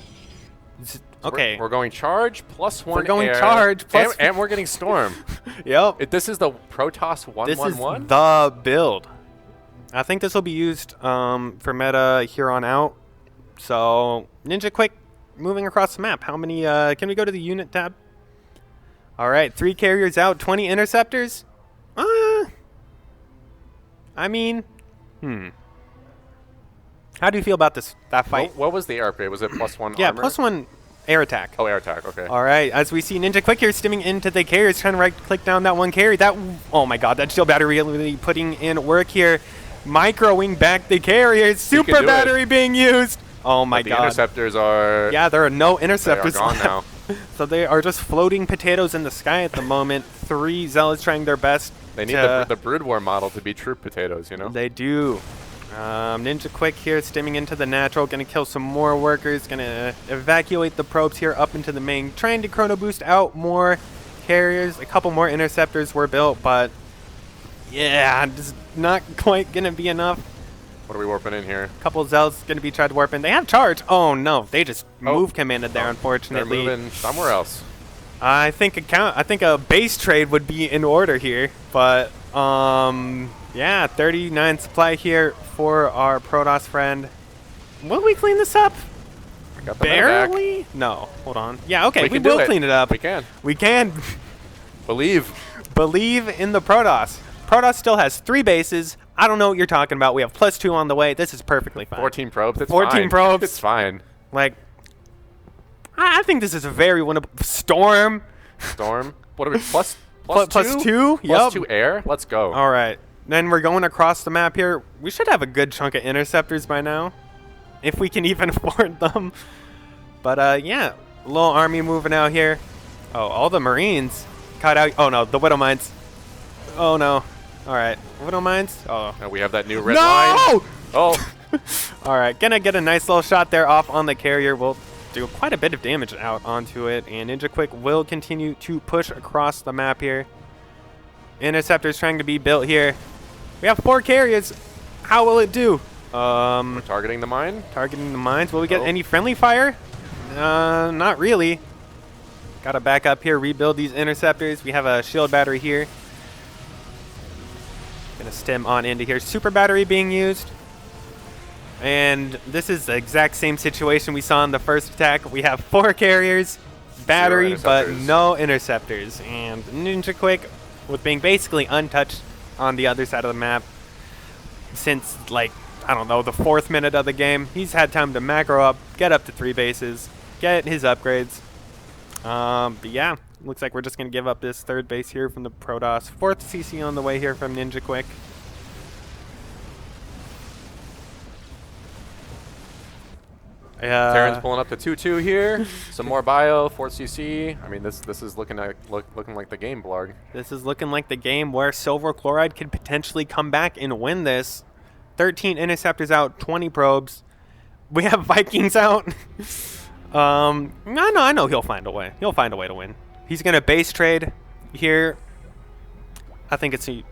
Okay. We're going charge plus one. We're going air, charge plus. and we're getting storm. Yep. This is the Protoss 111. This is the build. I think this will be used for meta here on out. So Ninja Quick moving across the map. How many? Can we go to the unit tab? All right, 3 carriers out, 20 interceptors. I mean, How do you feel about that fight? What was the air upgrade? Was it +1 Yeah, armor? +1 air attack. Oh, air attack. Okay. All right, as we see Ninja Quick here stimming into the carriers, trying to right-click down that one carry. Oh my God, that shield battery really putting in work here. Microing back the carriers. Super battery being used. Oh my God. The interceptors are. Yeah, there are no interceptors. They are gone now. So they are just floating potatoes in the sky at the moment. 3 Zealots trying their best. They need the Brood War model to be troop potatoes, you know? They do. Ninja Quick here stimming into the natural. Going to kill some more workers. Going to evacuate the probes here up into the main. Trying to chrono boost out more carriers. A couple more interceptors were built, but yeah, just not quite going to be enough. What are we warping in here? A couple of Zealots going to be tried to warp in. They have charge. Oh no, they just move commanded there, unfortunately. They're moving somewhere else. I think a base trade would be in order here, but yeah, 39 supply here for our Protoss friend. Will we clean this up? Got the Barely? No, hold on. Yeah, okay, we will clean it up. We can. We can. Believe in the Protoss. Protoss still has 3 bases. I don't know what you're talking about. We have +2 on the way. This is perfectly fine. 14 probes. It's 14 fine. probes. It's fine. Like, I think this is a very winnable. Storm. What are we? Plus +2? Plus Yep. 2 air? Let's go. All right. Then we're going across the map here. We should have a good chunk of interceptors by now, if we can even afford them. But yeah, a little army moving out here. Oh, all the Marines cut out. Oh no, the Widow Mines. Oh no. All right, Widow Mines. Oh. Now we have that new red line. Oh. All right, gonna get a nice little shot there off on the carrier. We'll do quite a bit of damage out onto it, and Ninja Quick will continue to push across the map here. Interceptors trying to be built here. We have 4 carriers. How will it do? We're targeting the mine. Targeting the mines. Will we get any friendly fire? Not really. Gotta back up here, rebuild these interceptors. We have a shield battery here. Gonna stem on into here. Super battery being used. And this is the exact same situation we saw in the first attack. We have 4 carriers, battery, but no interceptors. And Ninja Quick, with being basically untouched on the other side of the map since, like, I don't know, the 4th minute of the game. He's had time to macro up, get up to 3 bases, get his upgrades. But yeah, looks like we're just going to give up this 3rd base here from the Protoss. 4th CC on the way here from Ninja Quick. Terran's pulling up to 2-2 here. Some more bio, 4th CC. I mean, this is looking like the game, Blarg. This is looking like the game where Silver Chloride could potentially come back and win this. 13 interceptors out, 20 probes. We have Vikings out. I know he'll find a way. He'll find a way to win. He's gonna base trade here. I think this is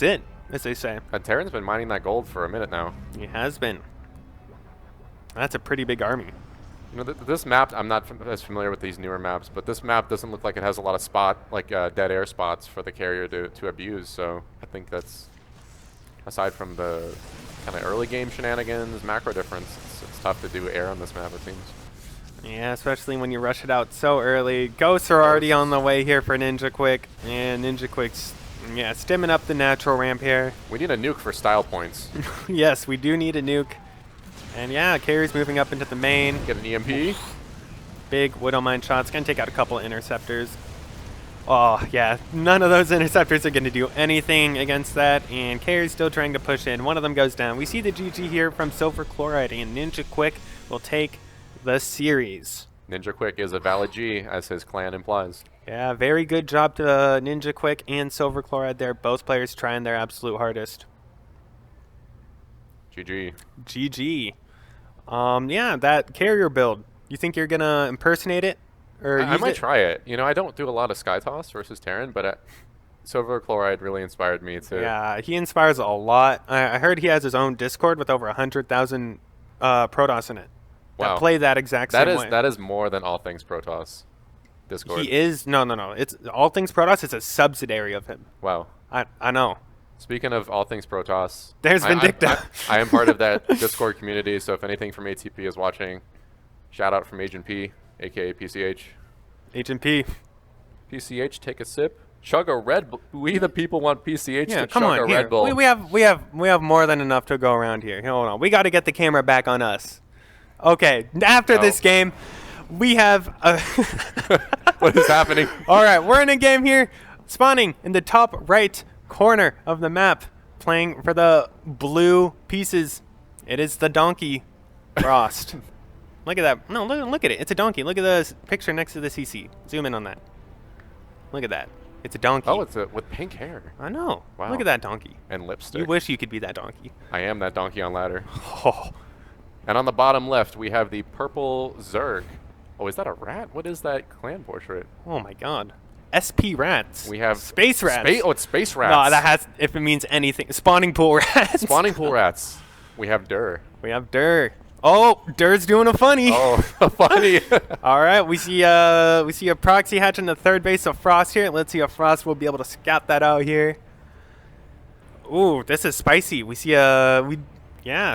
it, as they say. Terran's been mining that gold for a minute now. He has been. That's a pretty big army. You know, this map, I'm not as familiar with these newer maps, but this map doesn't look like it has a lot of dead air spots for the carrier to abuse. So I think that's, aside from the kind of early game shenanigans, macro difference, it's tough to do air on this map, it seems. Yeah, especially when you rush it out so early. Ghosts are already on the way here for Ninja Quick, and Ninja Quick's, yeah, stemming up the natural ramp here. We need a nuke for style points. Yes, we do need a nuke. And yeah, carrier's moving up into the main. Get an EMP. Big Widow Mine shots. Gonna take out a couple interceptors. Oh, yeah. None of those interceptors are gonna do anything against that. And carrier's still trying to push in. One of them goes down. We see the GG here from Silver Chloride, and Ninja Quick will take the series. Ninja Quick is a valid G, as his clan implies. Yeah, very good job to Ninja Quick and Silver Chloride there. Both players trying their absolute hardest. GG. GG. Yeah, that carrier build. You think you're going to impersonate it? Or I use might it? try it. You know, I don't do a lot of Sky Toss versus Terran, but Silver Chloride really inspired me to. Yeah, he inspires a lot. I heard he has his own Discord with over 100,000 Protoss in it. Wow. That play that exact same way. That is more than All Things Protoss. Discord. He is no. It's All Things Protoss. It's a subsidiary of him. Wow. I know. Speaking of All Things Protoss, There's Vindicta. I am part of that Discord community, so if anything from ATP is watching, shout out from Agent P, aka PCH. Agent P. PCH, take a sip. Chug a Red Bull. We the people want PCH Yeah, to come chug on. a Here. Red Bull. We have more than enough to go around here. Hold on. We got to get the camera back on us. Okay. After this game, we have. What is happening? All right, we're in a game here, spawning in the top right corner of the map, playing for the blue pieces. It is the donkey, Frost. Look at that. No, look at it. It's a donkey. Look at the picture next to the CC. Zoom in on that. Look at that. It's a donkey. Oh, it's with pink hair. I know. Wow. Look at that donkey. And lipstick. You wish you could be that donkey. I am that donkey on ladder. Oh. And on the bottom left, we have the purple Zerg. Oh, is that a rat? What is that clan portrait? Oh my God. SP rats. We have space rats. Oh, it's space rats. No, that has, if it means anything, spawning pool rats. Spawning pool rats. We have Dur. We have Dur. Oh, Dur's doing a funny. Oh, funny. All right, we see a proxy hatch in the third base of Frost here. Let's see if Frost will be able to scout that out here. Ooh, this is spicy. We see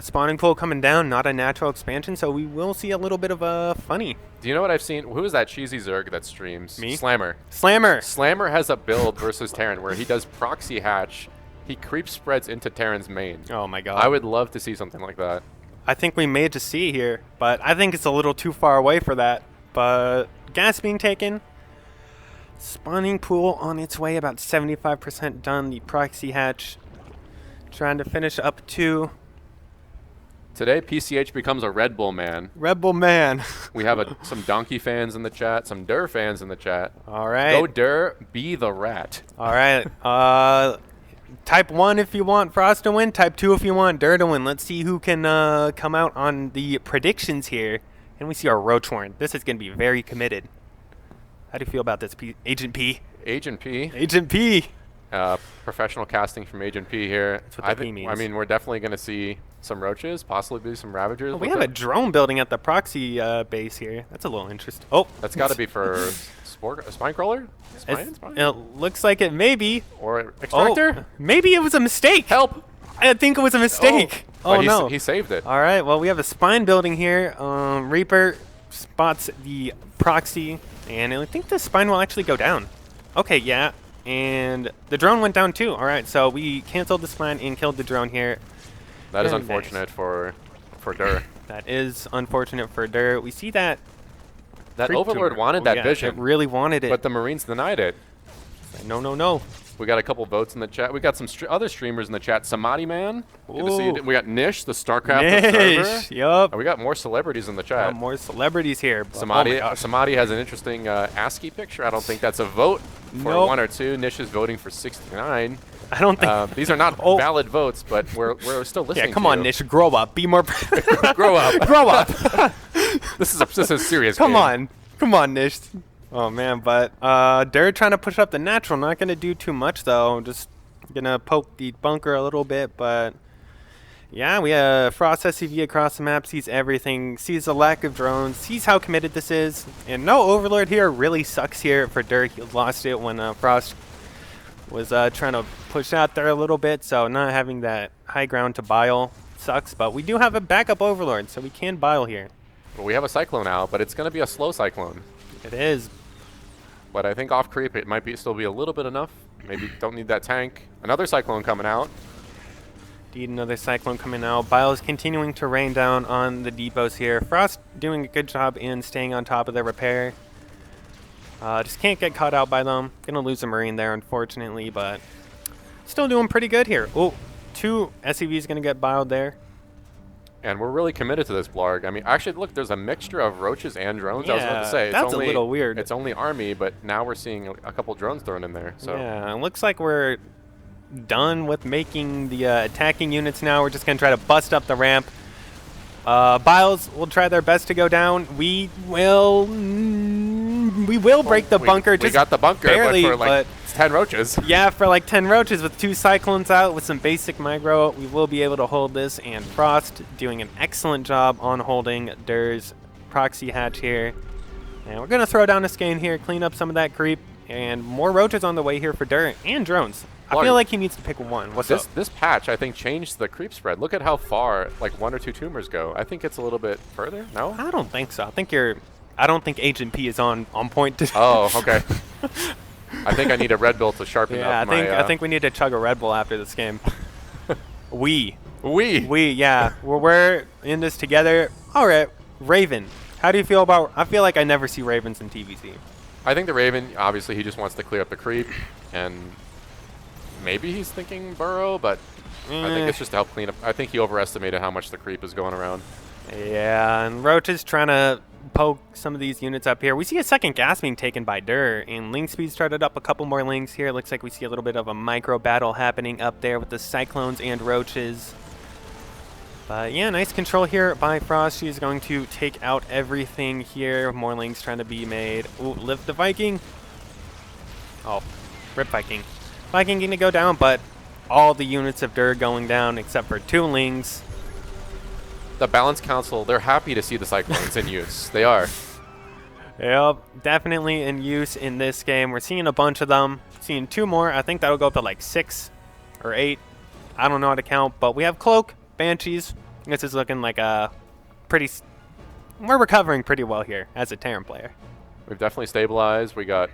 spawning pool coming down, not a natural expansion, so we will see a little bit of a funny. Do you know what I've seen? Who is that cheesy Zerg that streams? Me? Slammer. Slammer Has a build versus Terran where he does proxy hatch. He creep spreads into Terran's main. Oh my God. I would love to see something like that. I think we may just see here, but I think it's a little too far away for that. But gas being taken. Spawning pool on its way, about 75% done. The proxy hatch trying to finish up to Today, PCH becomes a Red Bull man. Red Bull man. We have some Donkey fans in the chat, some Dur fans in the chat. All right. Go Dur, be the rat. All right. Type 1 if you want Frost to win. Type 2 if you want Dur to win. Let's see who can come out on the predictions here. And we see our Roachhorn. This is going to be very committed. How do you feel about this, Agent P? Agent P. Agent P. Professional casting from Agent P here. That's what the P means. I mean, we're definitely going to see some Roaches, possibly some Ravagers. Oh, we have a drone building at the proxy base here. That's a little interesting. Oh. That's got to be for a Spine Crawler? Spine? It looks like it may be. Or Extractor? Oh, maybe it was a mistake. Help! I think it was a mistake. Oh, no. He saved it. All right. Well, we have a spine building here. Reaper spots the proxy, and I think the spine will actually go down. Okay, yeah. And the drone went down too. All right. So we canceled the spine and killed the drone here. That is Very unfortunate for Dur. That is unfortunate for Dur. We see that. That Freak Overlord tumor. wanted that vision. It really wanted it. But the Marines denied it. No. We got a couple votes in the chat. We got some other streamers in the chat. Samadhi Man. Good to see you. We got Nish, the Starcraft observer. Yup. We got more celebrities in the chat. More celebrities here. Samadhi has an interesting ASCII picture. I don't think that's a vote for 1 or 2. Nish is voting for 69. I don't think these are not valid votes, but we're still listening. Yeah, come on, Nish, grow up. Be more. Grow up. Grow up. This is a serious. Come game. on, Nish. Oh man, but they're trying to push up the natural. Not gonna do too much though. Just gonna poke the bunker a little bit, but yeah, we have Frost SCV across the map, sees everything, sees the lack of drones, sees how committed this is, and no Overlord here really sucks here for Dirk. He lost it when Frost was trying to push out there a little bit, so not having that high ground to bile sucks, but we do have a backup Overlord, so we can bile here. Well, we have a Cyclone now, but it's going to be a slow Cyclone. It is. But I think off creep, it might still be a little bit enough. Maybe don't need that tank. Another Cyclone coming out. Indeed, another Cyclone coming out. Bile is continuing to rain down on the depots here. Frost doing a good job in staying on top of the repair. Just can't get caught out by them. Gonna lose a Marine there, unfortunately, but still doing pretty good here. Oh, 2 SCVs gonna get biled there. And we're really committed to this blarg. I mean, actually, look, there's a mixture of roaches and drones. I was about to say. That's a little weird. It's only army, but now we're seeing a couple drones thrown in there. So yeah, it looks like we're done with making the attacking units now. We're just going to try to bust up the ramp. Biles will try their best to go down. We will break the bunker. We got the bunker, barely, but for like 10 roaches. Yeah, for like 10 roaches with 2 cyclones out with some basic micro, we will be able to hold this. And Frost doing an excellent job on holding Dur's proxy hatch here. And we're going to throw down a scan here, clean up some of that creep. And more roaches on the way here for Dur and drones. I feel like he needs to pick one. What's up? This patch, I think, changed the creep spread. Look at how far, like, 1 or 2 tumors go. I think it's a little bit further. No? I don't think so. I don't think Agent P is on point today. Oh, okay. I think I need a Red Bull to sharpen up I think we need to chug a Red Bull after this game. We, yeah. We're in this together. All right, Raven. How do you feel about... I feel like I never see Ravens in TVC. I think the Raven, obviously, he just wants to clear up the creep, and maybe he's thinking burrow, but I think it's just to help clean up. I think he overestimated how much the creep is going around. Yeah, and Roach is trying to poke some of these units up here. We see a second gas being taken by Dur, and link speed started up a couple more links here. It looks like we see a little bit of a micro battle happening up there with the Cyclones and Roaches. But yeah, nice control here by Frost. She's going to take out everything here. More links trying to be made. Ooh, lift the Viking. Oh, rip Viking. Viking going to go down, but all the units of Dur going down except for 2 lings. The Balance Council, they're happy to see the Cyclones in use. They are. Yep, definitely in use in this game. We're seeing a bunch of them. Seeing 2 more. I think that'll go up to like 6 or 8. I don't know how to count, but we have Cloak, Banshees. This is looking like a pretty... We're recovering pretty well here as a Terran player. We've definitely stabilized. We got...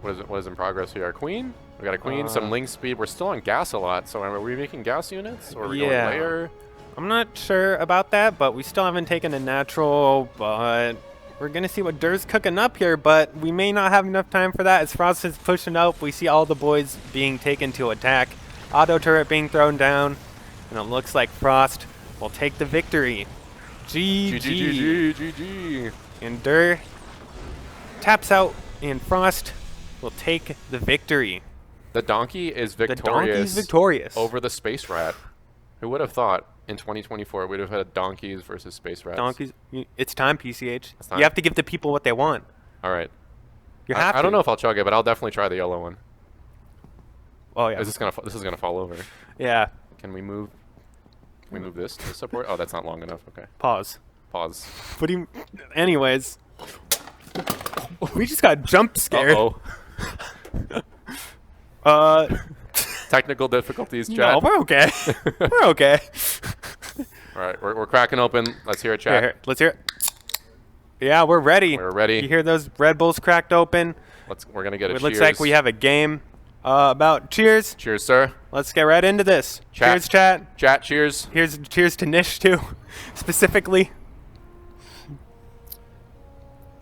What is in progress here? Our Queen? We got a Queen, some link speed. We're still on gas a lot, so are we making gas units? Or are we going layer? I'm not sure about that, but we still haven't taken a natural, but we're going to see what Dur's cooking up here, but we may not have enough time for that. As Frost is pushing up, we see all the boys being taken to attack. Auto turret being thrown down, and it looks like Frost will take the victory. GG. And Dur taps out, and Frost will take the victory. The donkey is victorious. The donkey's victorious over the space rat. Who would have thought in 2024 we'd have had donkeys versus space rats? Donkeys. It's time, PCH. It's time. You have to give the people what they want. All right. You have to. I don't know if I'll chug it, but I'll definitely try the yellow one. Oh yeah. This is gonna fall over. Yeah. Can we move? Can we move this to support? Oh, that's not long enough. Okay. Pause. What do you? Anyways, we just got jump scared. Technical difficulties, chat. No, we're okay. We're okay. All right, we're cracking open. Let's hear it, chat. Here, let's hear it. Yeah, we're ready. We're ready. You hear those Red Bulls cracked open? We're gonna get a It cheers. looks like we have a game about cheers. Cheers, sir. Let's get right into this. Chat. Cheers, chat. Chat, cheers. Here's cheers to Nish too, specifically.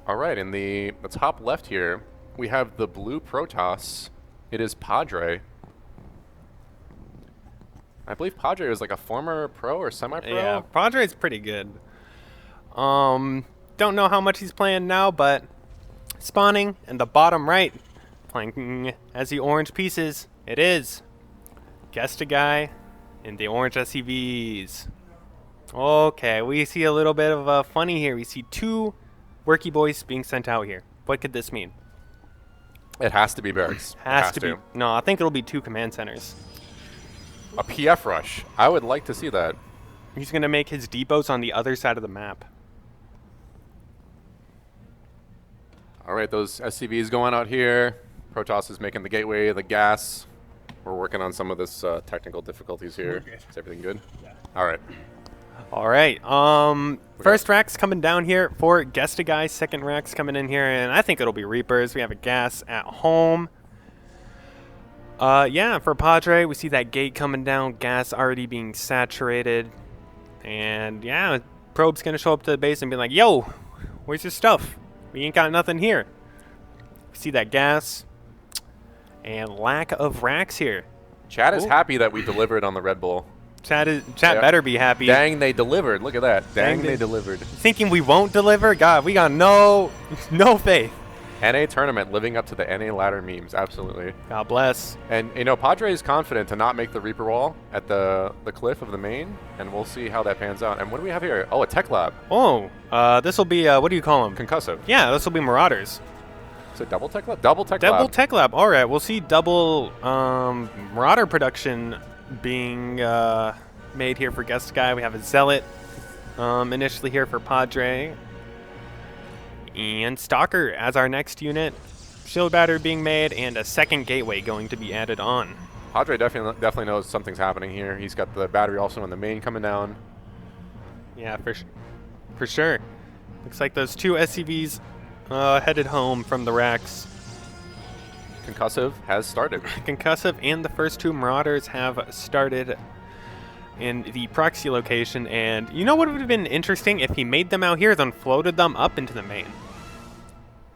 All right, in the top left here, we have the blue Protoss. It is Padre. I believe Padre was like a former pro or semi-pro. Yeah, Padre's pretty good. Don't know how much he's playing now, but spawning in the bottom right, playing as the orange pieces, it is Guest a Guy in the orange SCVs. Okay, we see a little bit of a funny here. We see 2 worky boys being sent out here. What could this mean? It has to be barracks. Has to be. No, I think it'll be 2 command centers. A PF rush. I would like to see that. He's going to make his depots on the other side of the map. All right, those SCVs going out here. Protoss is making the gateway, the gas. We're working on some of this technical difficulties here. Is everything good? Yeah. All right. All right. First rack's coming down here for Guest a Guy. Second rack's coming in here, and I think it'll be Reapers. We have a gas at home. Yeah, for Padre, we see that gate coming down, gas already being saturated. And yeah, Probe's going to show up to the base and be like, yo, where's your stuff? We ain't got nothing here. We see that gas and lack of racks here. Chad is happy that we delivered on the Red Bull. Chat Yeah. better be happy. Dang, they delivered. Look at that. Dang, Dang, they delivered. Thinking we won't deliver? God, we got no faith. NA tournament living up to the NA ladder memes. Absolutely. God bless. And, you know, Padre is confident to not make the Reaper wall at the cliff of the main, and we'll see how that pans out. And what do we have here? Oh, a tech lab. Oh, this will be, what do you call them? Concussive. Yeah, this will be Marauders. Is it double tech lab? Double tech lab. Double tech lab. All right, we'll see double Marauder production being made here for Guest Guy. We have a Zealot initially here for Padre. And Stalker as our next unit. Shield Battery being made, and a second gateway going to be added on. Padre definitely knows something's happening here. He's got the battery also on the main coming down. Yeah, for sure. Looks like those two SCVs headed home from the racks. Concussive has started. Concussive and the first two Marauders have started in the proxy location, and you know what would have been interesting if he made them out here, then floated them up into the main.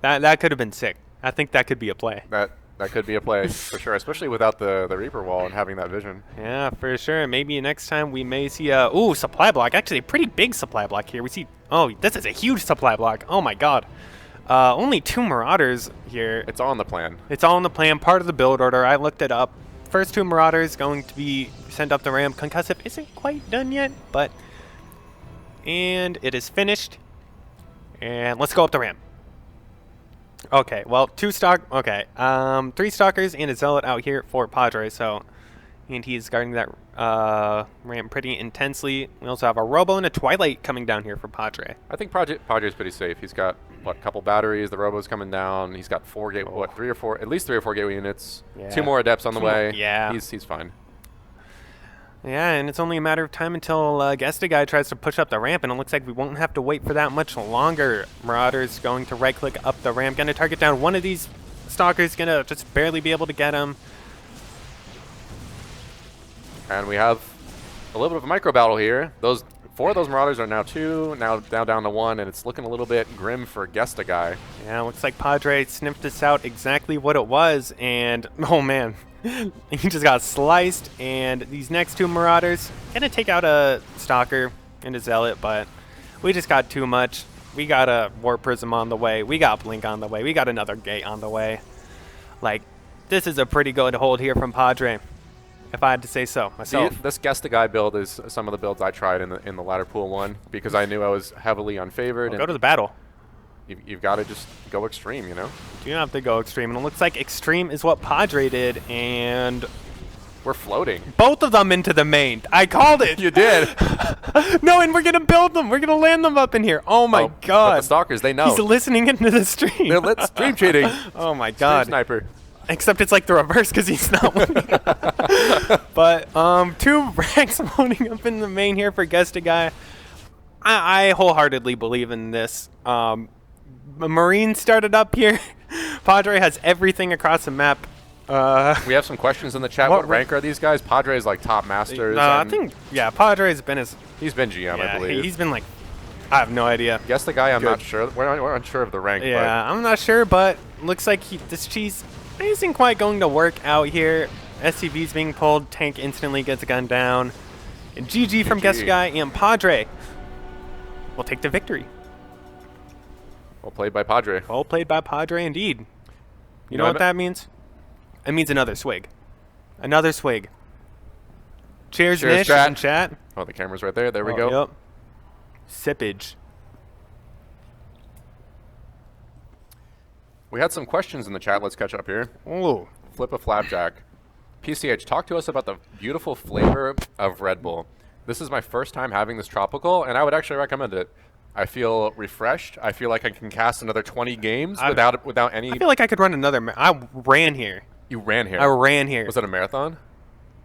That could have been sick. I think that could be a play. That could be a play for sure, especially without the Reaper wall and having that vision. Yeah, for sure. Maybe next time we may see a supply block. Actually, a pretty big supply block here. We see this is a huge supply block. Oh my god. Only two Marauders here. It's all in the plan. It's all in the plan. Part of the build order. I looked it up. First two Marauders going to be sent up the ramp. Concussive isn't quite done yet, and it is finished. And let's go up the ramp. Okay, well, three Stalkers and a Zealot out here for Padre, and he's guarding that ramp pretty intensely. We also have a Robo and a Twilight coming down here for Padre. I think Padre's pretty safe. He's got a couple batteries. The Robo's coming down. He's got at least three or four gateway units. Yeah. Two more Adepts on the way. Yeah. He's fine. Yeah, and it's only a matter of time until Guy tries to push up the ramp, and it looks like we won't have to wait for that much longer. Marauder's going to right-click up the ramp, going to target down one of these Stalkers, going to just barely be able to get him. And we have a little bit of a micro battle here. Four of those Marauders are now now down to one, and it's looking a little bit grim for Guy. Yeah, looks like Padre sniffed this out exactly what it was, and oh man. He just got sliced, and these next two Marauders gonna take out a Stalker and a Zealot, but we just got too much. We got a War Prism on the way. We got Blink on the way. We got another Gate on the way. Like, this is a pretty good hold here from Padre, if I had to say so myself. See, this Guy build is some of the builds I tried in the ladder pool one because I knew I was heavily unfavored. Well, go to the battle. You've got to just go extreme, you know? You don't have to go extreme, and it looks like extreme is what Padre did, and we're floating. Both of them into the main. I called it. You did. No, and we're going to build them. We're going to land them up in here. Oh, my God. But the Stalkers, they know. He's listening into the stream. They're stream cheating. Oh, my God. Stream sniper. Except it's like the reverse because he's not winning. But two racks loading up in the main here for Guy. I wholeheartedly believe in this. Marine started up here. Padre has everything across the map. We have some questions in the chat. What rank are these guys? Padre is like top masters. I think, yeah, Padre's been he's been GM, I believe. He's been like, I have no idea. Guy, I'm not sure. We're unsure of the rank. Yeah, but I'm not sure, but looks like this cheese isn't quite going to work out here. SCV's being pulled. Tank instantly gets a gun down. And GG from Guy, and Padre will take the victory. Well played by Padre. Well played by Padre, indeed. You know what that means? It means another swig. Another swig. Cheers, Nish, chat. and chat. Oh, the camera's right there. There we go. Yep. Sippage. We had some questions in the chat. Let's catch up here. Oh. Flip a Flapjack. PCH, talk to us about the beautiful flavor of Red Bull. This is my first time having this tropical, and I would actually recommend it. I feel refreshed. I feel like I can cast another 20 games without any... I feel like I could run another... I ran here. You ran here? I ran here. Was it a marathon?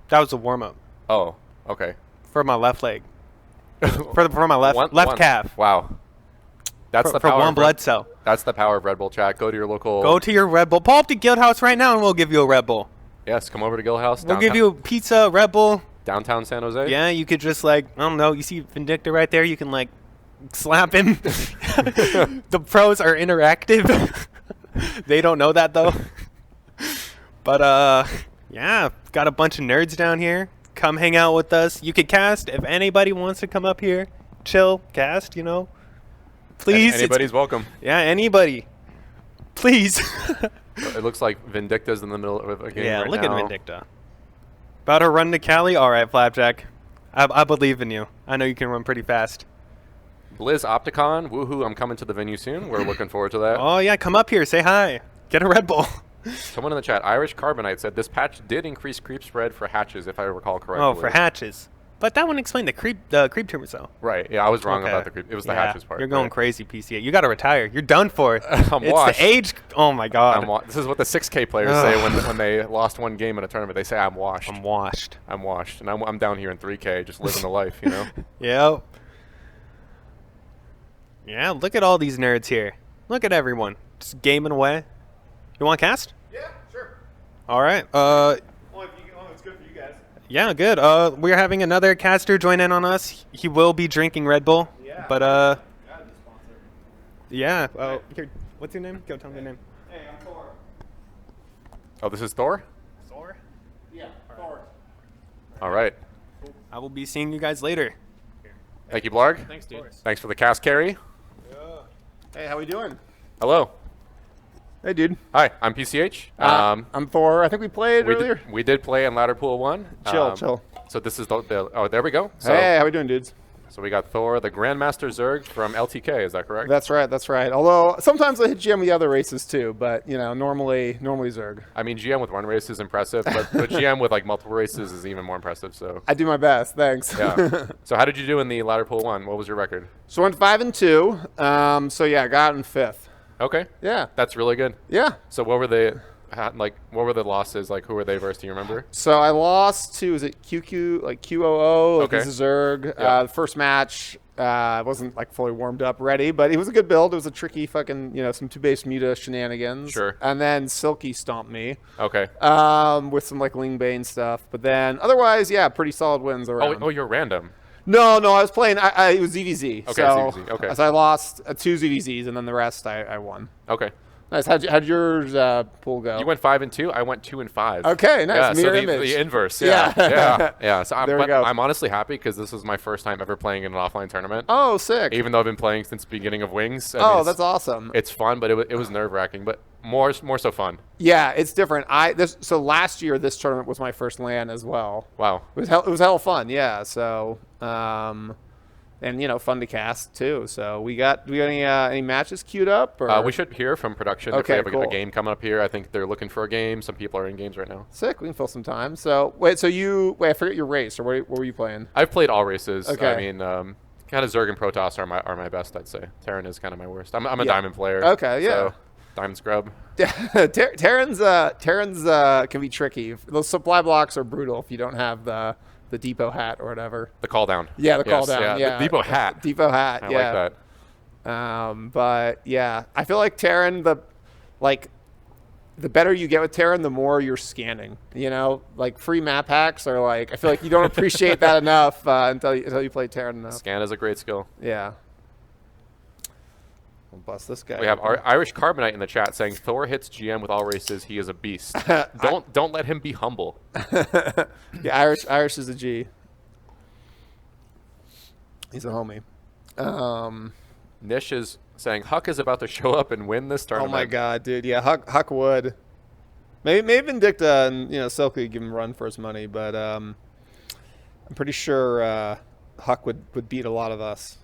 That was a warm-up. Oh, okay. For my left leg. for my left calf. Wow. That's the for power one blood cell. That's the power of Red Bull, chat. Go to your local... Go to your Red Bull. Pull up to Guildhouse right now, and we'll give you a Red Bull. Yes, come over to Guildhouse. We'll give you a pizza, Red Bull. Downtown San Jose? Yeah, you could just, like, I don't know, you see Vindicta right there, you can, like, slap him. The pros are interactive. They don't know that, though. But, yeah, got a bunch of nerds down here. Come hang out with us. You can cast if anybody wants to come up here, chill, cast. You know, please. Anybody's welcome. Yeah, anybody. Please. It looks like Vindicta's in the middle of a game Yeah, right look now. at Vindicta. About to run to Cali? All right, Flapjack. I believe in you. I know you can run pretty fast. Blizz Opticon, woohoo, I'm coming to the venue soon. We're looking forward to that. Oh, yeah, come up here. Say hi. Get a Red Bull. Someone in the chat, Irish Carbonite, said this patch did increase creep spread for hatches, if I recall correctly. Oh, for hatches. But that wouldn't explain the creep tumors, though. Right, yeah, I was wrong Okay. about the creep. It was the Yeah, hatches part. You're going right. crazy, PCA. You got to retire. You're done for. I'm it's washed. the age. Oh, my God. This is what the 6K players say when they lost one game in a tournament. They say, I'm washed. I'm washed. I'm washed. And I'm down here in 3K just living the life, you know? Yep. Yeah, look at all these nerds here. Look at everyone. Just gaming away. You want to cast? Yeah, sure. All right. Only it's good for you guys. Yeah, good. We're having another caster join in on us. He will be drinking Red Bull. Yeah. But, Gotta be sponsored. yeah. Here, what's your name? Go tell me your name. Hey, I'm Thor. Oh, this is Thor? Thor. Yeah, Thor. All right. I will be seeing you guys later. Thank you, Blarg. Thanks, dude. Thanks for the cast carry. Hey, how we doing? Hello. Hey, dude. Hi, I'm PCH. I'm Thor. I think we played we earlier. we did play in Ladder Pool 1. Chill. So this is oh, there we go. So, Hey, how we doing, dudes? so we got Thor, the Grandmaster Zerg from LTK, is that correct? That's right. Although sometimes I hit GM with the other races too, but you know, normally Zerg. I mean, GM with one race is impressive, but GM with like multiple races is even more impressive, so. I do my best. Thanks. Yeah. So how did you do in the Ladder Pool 1? What was your record? So I went 5-2. So yeah, I got in 5th. Okay. Yeah. That's really good. Yeah. So what were the losses? Like, who were they versus? Do you remember? So I lost to, is it QQ, like QOO, like Okay. this is Zerg. Yeah. The first match, I wasn't like fully warmed up ready, but it was a good build. It was a tricky fucking, you know, some 2-base Muta shenanigans. Sure. And then Silky stomped me Okay. with some like Ling Bane stuff. But then otherwise, yeah, pretty solid wins around. Oh, you're random. No, I was playing, it was ZVZ. Okay, so, ZVZ, okay. So I lost 2 ZVZs, and then the rest I won. Okay. Nice. How'd yours pool go? You went 5-2. I went 2-5. Okay, nice. Yeah, so Mirror the image. inverse. Yeah. Yeah. So There we go. I'm honestly happy because this is my first time ever playing in an offline tournament. Oh, sick. Even though I've been playing since the beginning of Wings. I mean, Oh, it's- that's awesome. It's fun, but it was nerve wracking, but more so fun. Yeah, it's different. So last year this tournament was my first LAN as well. Wow. It was hell fun. Yeah. So and you know, fun to cast too. So we got any matches queued up? Or? We should hear from production if Okay, they have a cool. game coming up here. I think they're looking for a game. Some people are in games right now. Sick. We can fill some time. So wait. I forget your race or what were you playing? I've played all races. Okay. I mean, kind of Zerg and Protoss are my best, I'd say. Terran is kind of my worst. I'm a Yeah. diamond player. Okay, yeah. So, diamond scrub. Terrans can be tricky. Those supply blocks are brutal if you don't have the depot hat or whatever. The call down. Yeah, the call Yes, down. Yeah, The depot hat. Depot hat. I yeah. like that. But yeah, I feel like Terran, the better you get with Terran, the more you're scanning. You know, like free map hacks are like, I feel like you don't appreciate that enough until you play Terran enough. Scan is a great skill. Yeah. We'll bust this guy. We have Irish Carbonite in the chat saying Thor hits GM with all races. He is a beast. Don't let him be humble. Yeah, Irish is a G. He's a homie. Nish is saying Huck is about to show up and win this Oh tournament. my god, dude. Yeah, Huck would. Maybe Vindicta and Silky give him a run for his money, but I'm pretty sure Huck would beat a lot of us.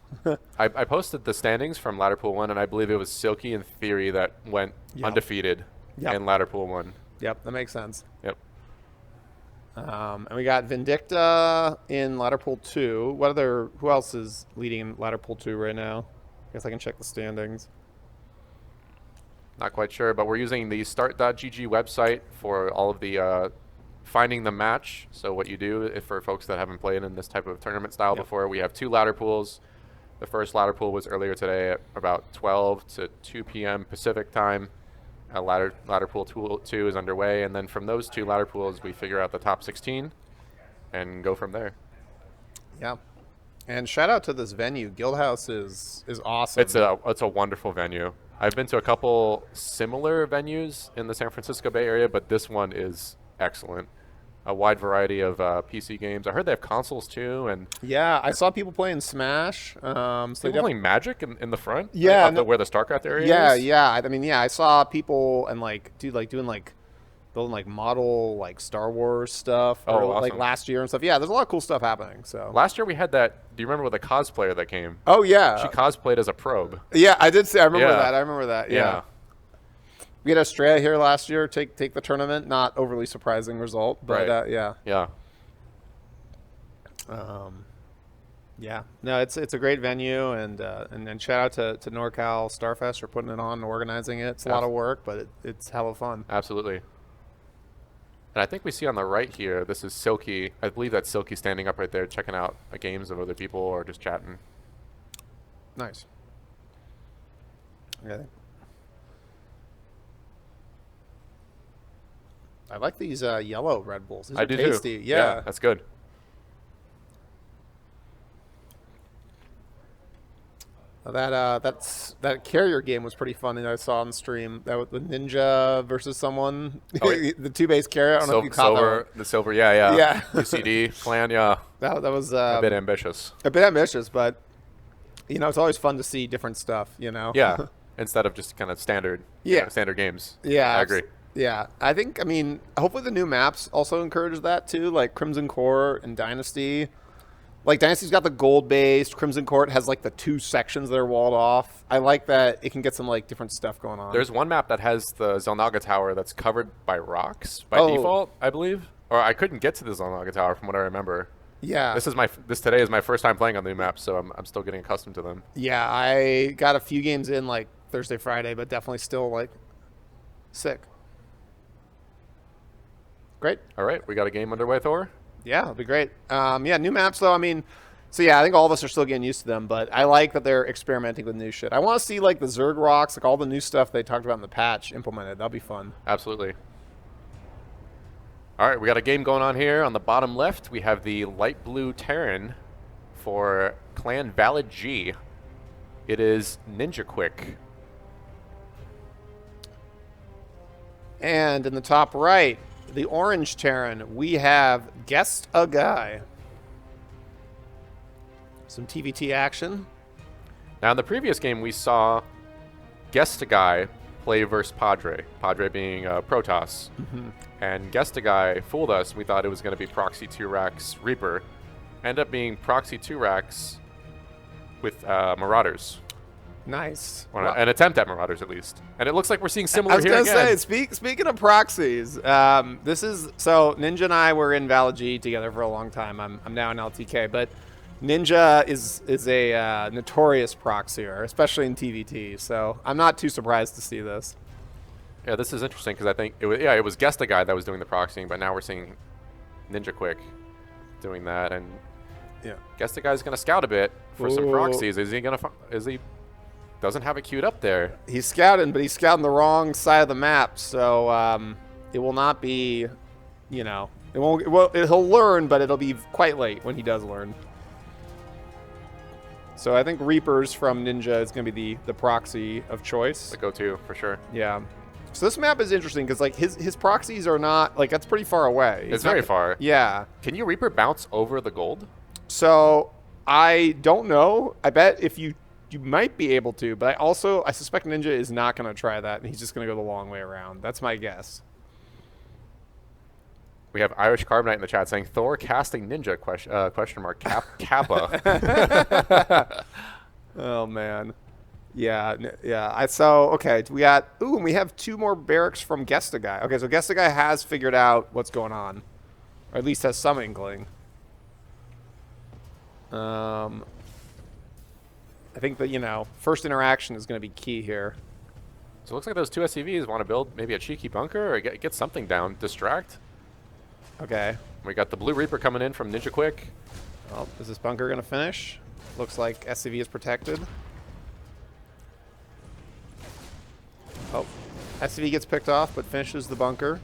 I posted the standings from Ladder Pool 1, and I believe it was Silky in theory that went undefeated in Ladder Pool 1. Yep, that makes sense. Yep. And we got Vindicta in Ladder Pool 2. Who else is leading in Ladder Pool 2 right now? I guess I can check the standings. Not quite sure, but we're using the start.gg website for all of the finding the match. So what you do, if for folks that haven't played in this type of tournament style before, we have 2 ladder pools. The first ladder pool was earlier today at about 12 to 2 p.m. Pacific time. Ladder pool 2 is underway, and then from those 2 ladder pools, we figure out the top 16 and go from there. Yeah. And shout out to this venue. Guildhouse is awesome. It's a wonderful venue. I've been to a couple similar venues in the San Francisco Bay Area, but this one is excellent. a wide variety of PC games. I heard they have consoles too, and Yeah, I saw people playing Smash. So they people playing Magic in the front. Yeah, up where the StarCraft area yeah, is. yeah. I mean, yeah, I saw people and like, dude, like doing like building like model like Star Wars stuff. Oh, like awesome. last year and stuff. Yeah, there's a lot of cool stuff happening. So Last year we had that. Do you remember the cosplayer that came? oh yeah, She cosplayed as a probe. yeah, I did see. I remember Yeah. that. I remember that. Yeah. Yeah. We had Australia here last year. Take the tournament. Not overly surprising result, but Right. yeah. Yeah. Yeah, no, it's a great venue, and then shout out to NorCal Starfest for putting it on and organizing it. It's a lot of work, but it's hella fun. Absolutely. And I think we see on the right here, this is Silky. I believe that's Silky standing up right there, checking out games of other people or just chatting. Nice. Yeah. I like these yellow Red Bulls. These I are do tasty. too. Yeah. That's good. That carrier game was pretty fun that I saw on the stream. That was the Ninja versus someone. Oh, yeah. The 2-base carrier. I don't know if you caught that one. The silver, yeah. Yeah. UCD clan, yeah. That was A bit ambitious. a bit ambitious, but it's always fun to see different stuff. Yeah. Instead of just kind of standard, Yeah. standard games. Yeah, I agree. Yeah, I mean, hopefully the new maps also encourage that too, like Crimson Court and Dynasty. Like Dynasty's got the gold based. Crimson Court has like the 2 sections that are walled off. I like that it can get some like different stuff going on. There's one map that has the Zelnaga Tower that's covered by rocks by Oh. default, I believe. Or I couldn't get to the Zelnaga Tower from what I remember. Yeah. This today is my first time playing on the new map, so I'm still getting accustomed to them. Yeah, I got a few games in like Thursday, Friday, but definitely still like sick. Great. All right, we got a game underway, Thor. Yeah, it'll be great. Yeah, new maps though. I mean, so yeah, I think all of us are still getting used to them, but I like that they're experimenting with new shit. I want to see like the Zerg rocks, like all the new stuff they talked about in the patch implemented. That'll be fun. Absolutely. All right, we got a game going on here. On the bottom left, we have the light blue Terran for Clan Valid G. It is Ninja Quick. And in the top right, the orange Terran, we have Guest a Guy. Some TVT action. Now, in the previous game, we saw Guest a Guy play versus Padre. Padre being Protoss. And Guest a Guy fooled us. We thought it was going to be Proxy 2-Rax Reaper. Ended up being Proxy 2-Rax with Marauders. Nice. Or an attempt at Marauders, at least. And it looks like we're seeing similar I was here gonna again. say, speaking of proxies, this is so Ninja and I were in Valid G together for a long time. I'm now in LTK, but Ninja is a notorious proxier, especially in TVT. So I'm not too surprised to see this. Yeah, this is interesting because I think it was Guest a Guy that was doing the proxying, but now we're seeing Ninja Quick doing that, and Yeah. Guest a Guy's gonna scout a bit for some Ooh. proxies. Is he doesn't have it queued up there? He's scouting, but he's scouting the wrong side of the map, so it will not be, it won't. Well, he'll learn, but it'll be quite late when he does learn. So I think Reapers from Ninja is going to be the proxy of choice. The go-to for sure. Yeah. So this map is interesting because like his proxies are not like that's pretty far away. It's very far. Yeah. Can you Reaper bounce over the gold? So I don't know. I bet if you might be able to, but I suspect Ninja is not going to try that, and he's just going to go the long way around. That's my guess. We have Irish Carbonite in the chat saying Thor casting Ninja question mark Kappa. Oh man. Yeah. Okay. We got. Ooh, and we have 2 more barracks from Guest a Guy. Okay, so Guest a Guy has figured out what's going on, or at least has some inkling. I think that first interaction is going to be key here. So it looks like those 2 SCVs want to build maybe a cheeky bunker or get something down, distract. Okay. We got the Blue Reaper coming in from Ninja Quick. Well, is this bunker going to finish? Looks like SCV is protected. Oh, SCV gets picked off, but finishes the bunker.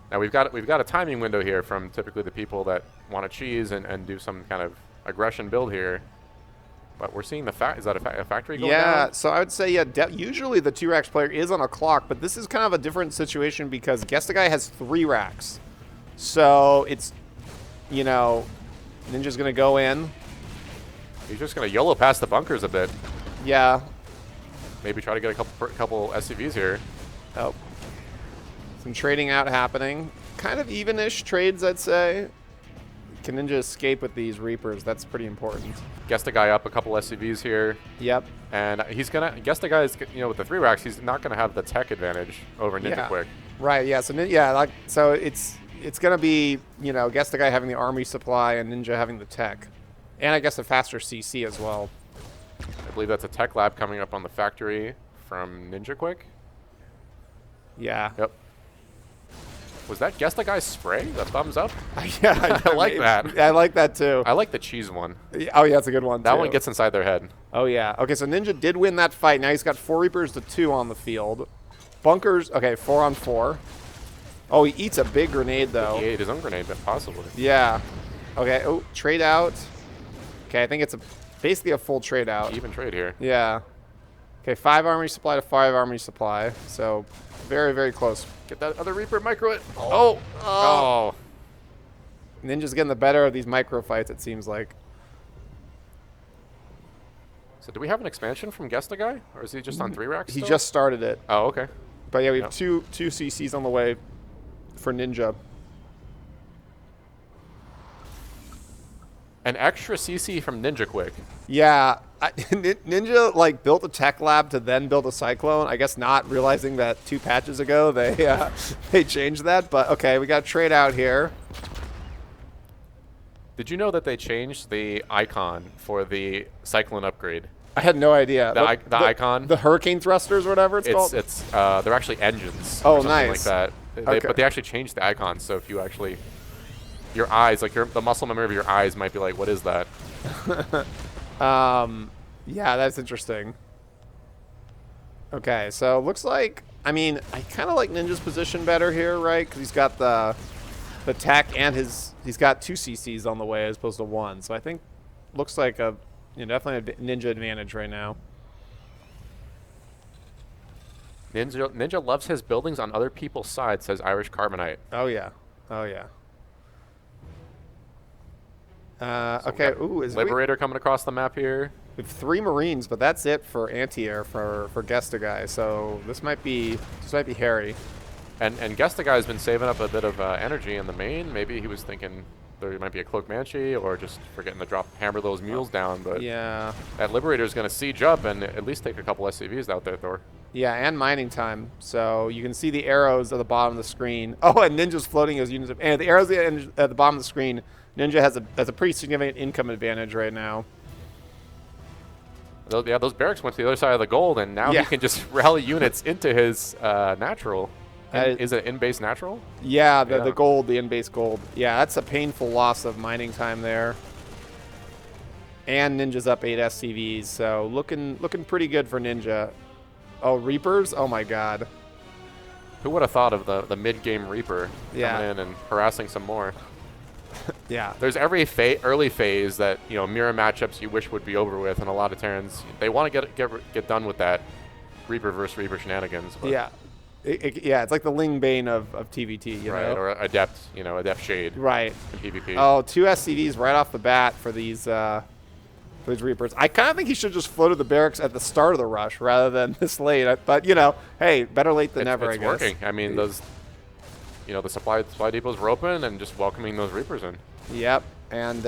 Now we've got a timing window here from typically the people that want to cheese and do some kind of aggression build here. But we're seeing the is that a factory going Yeah, down? so I would say, yeah, usually the 2 racks player is on a clock, but this is kind of a different situation because Guess the Guy has 3 racks. So it's, you know, Ninja's going to go in. He's just going to YOLO past the bunkers a bit. Yeah. Maybe try to get a couple SCVs here. Oh. Some trading out happening. Kind of even-ish trades, I'd say. Can Ninja escape with these Reapers? That's pretty important. Guess the guy up a couple SCVs here. Yep. And he's going to, guess the guy is, you know, with the 3 racks, he's not going to have the tech advantage over Ninja Yeah. Quick. Right, yeah. So, yeah, like, so it's going to be, you know, Guess the Guy having the army supply and Ninja having the tech. And I guess a faster CC as well. I believe that's a tech lab coming up on the factory from Ninja Quick. Yeah. Yep. Was that Guess the Guy's spray? The thumbs up? Yeah, I like that. Yeah, I like that too. I like the cheese one. Oh, yeah, that's a good one, That too. one gets inside their head. Oh, yeah. Okay, so Ninja did win that fight. Now he's got 4 Reapers to 2 on the field. Bunkers, okay, 4 on 4. Oh, he eats a big grenade, though. He ate his own grenade, but possibly. Yeah. Okay, oh, trade out. Okay, I think it's basically a full trade out. Even trade here. Yeah. Okay, 5 army supply to 5 army supply. So, very, very close. Get that other Reaper, micro it. Oh. Ninja's getting the better of these micro fights, it seems like. So do we have an expansion from Guess the Guy? Or is he just on 3 racks He still? just started it. Oh, okay. But yeah, we have Yep. two CCs on the way for Ninja. An extra CC from Ninja Quick. Yeah, Ninja like built a tech lab to then build a Cyclone. I guess not realizing that 2 patches ago they changed that. But okay, we got a trade out here. Did you know that they changed the icon for the Cyclone upgrade? I had no idea. The icon? the Hurricane thrusters, or whatever it's called. They're actually engines. Oh, or something nice. like that. Okay. But they actually changed the icon, so if you actually, your eyes, like the muscle memory of your eyes might be like, what is that? Yeah, that's interesting. Okay, so looks like, I mean, I kind of like Ninja's position better here, right? Because he's got the tech and he's got 2 CCs on the way as opposed to 1. So I think looks like a definitely a Ninja advantage right now. Ninja loves his buildings on other people's sides, says Irish Carbonite. Oh yeah, oh yeah. So Okay, we got ooh, Liberator coming across the map here. we have 3 Marines, but that's it for anti-air for Guess the Guy. So this might be hairy. And Guess the Guy's been saving up a bit of energy in the main. Maybe he was thinking there might be a Cloak Banshee or just forgetting to hammer those mules down. But Yeah, that Liberator is going to siege up and at least take a couple SCVs out there, Thor. yeah, and mining time. So you can see the arrows at the bottom of the screen. Oh, and Ninja's floating his units. And the arrows at the bottom of the screen. Ninja has a pretty significant income advantage right now. Those barracks went to the other side of the gold, and now Yeah. he can just rally units into his natural. Uh, Is it in-base natural? Yeah, the Yeah. gold, the in-base gold. Yeah, that's a painful loss of mining time there. And Ninja's up 8 SCVs, so looking pretty good for Ninja. Oh, Reapers? Oh my god. Who would have thought of the mid-game Reaper Yeah. coming in and harassing some more? Yeah. There's every early phase that mirror matchups you wish would be over with, and a lot of Terrans they want to get done with that Reaper versus Reaper shenanigans. But Yeah. Yeah, it's like the Ling Bane of TVT, you right, know? or Adept, Adept Shade Right. in PvP. Oh, 2 SCVs right off the bat for these Reapers. I kind of think he should just floated the barracks at the start of the rush rather than this late. But, hey, better late than never, it's I guess. working. I mean, those, the supply depots were open and just welcoming those Reapers in. Yep, and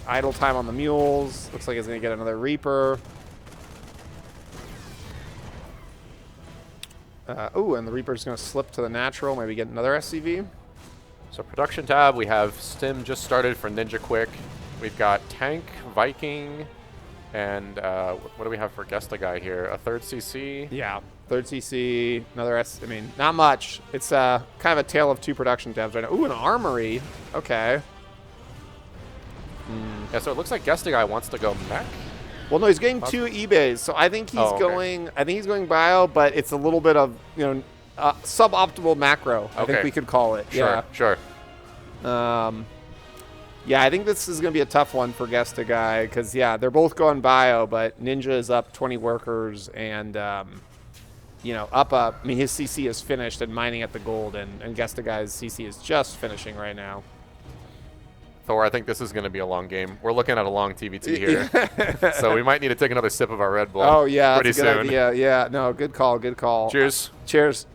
idle time on the mules. Looks like he's going to get another Reaper. Ooh, and the Reaper's going to slip to the natural, maybe get another SCV. So production tab, we have Stim just started for Ninja Quick. We've got Tank, Viking, and what do we have for Guess the Guy here? A 3rd CC. Yeah, 3rd CC, another I mean, not much. It's kind of a tale of 2 production tabs right now. Ooh, an armory. Okay. Yeah, so it looks like Guess the Guy wants to go mech. Well, no, he's getting 2 eBays, so I think he's going. I think he's going bio, but it's a little bit of suboptimal macro. I think Okay. we could call it. Sure, Yeah. sure. Yeah, I think this is going to be a tough one for Gesta Guy because, yeah, they're both going bio, but Ninja is up 20 workers and, you know, up. I mean, his CC is finished and mining at the gold, and Gesta Guy's CC is just finishing right now. Thor, I think this is going to be a long game. We're looking at a long TVT here. So we might need to take another sip of our Red Bull. Oh, yeah, pretty that's a good soon. idea. Yeah, no, good call, good call. Cheers. Cheers.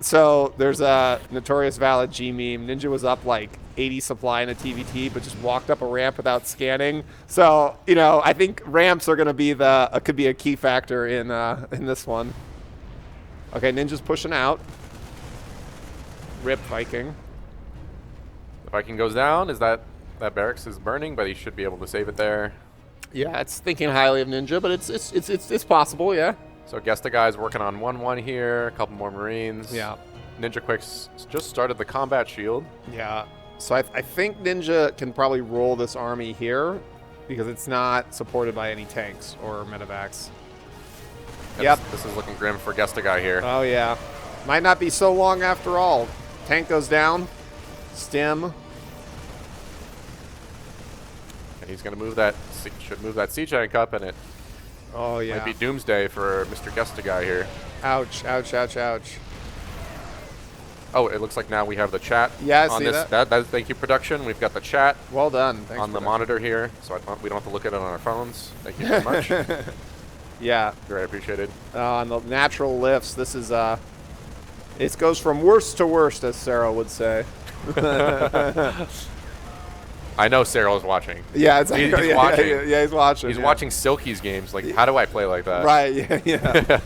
So there's a Notorious Valid G meme. Ninja was up like 80 supply in a TVT, but just walked up a ramp without scanning. So, you know, I think ramps are going to be could be a key factor in this one. Okay, Ninja's pushing out. Rip Viking. The Viking goes down. Is that barracks is burning, but he should be able to save it there. Yeah, it's thinking highly of Ninja, but it's possible, yeah. So Gesta Guy's working on 1-1 here. A couple more Marines. Yeah. Ninja Quick's just started the combat shield. Yeah. So I think Ninja can probably roll this army here because it's not supported by any tanks or medevacs. Yep. This is looking grim for Gesta Guy here. Oh, yeah. Might not be so long after all. Tank goes down. Stim. And he's going to move that. Should move that siege tank up, and it Oh, yeah. might be doomsday for Mr. Gesta Guy here. Ouch, ouch, ouch, ouch. Oh, it looks like now we have the chat. Yeah, I on see this. that. Thank you, production. We've got the chat Well done. Thanks on for the that. monitor here, so we don't have to look at it on our phones. Thank you very much. Yeah. Very appreciated. On the natural lifts, this is, it goes from worst to worst, as Sarah would say. I know Cyril is watching. Yeah, it's He's yeah, watching. Yeah, he's watching. He's yeah. watching Silky's games. Like, how do I play like that? Right, yeah, yeah.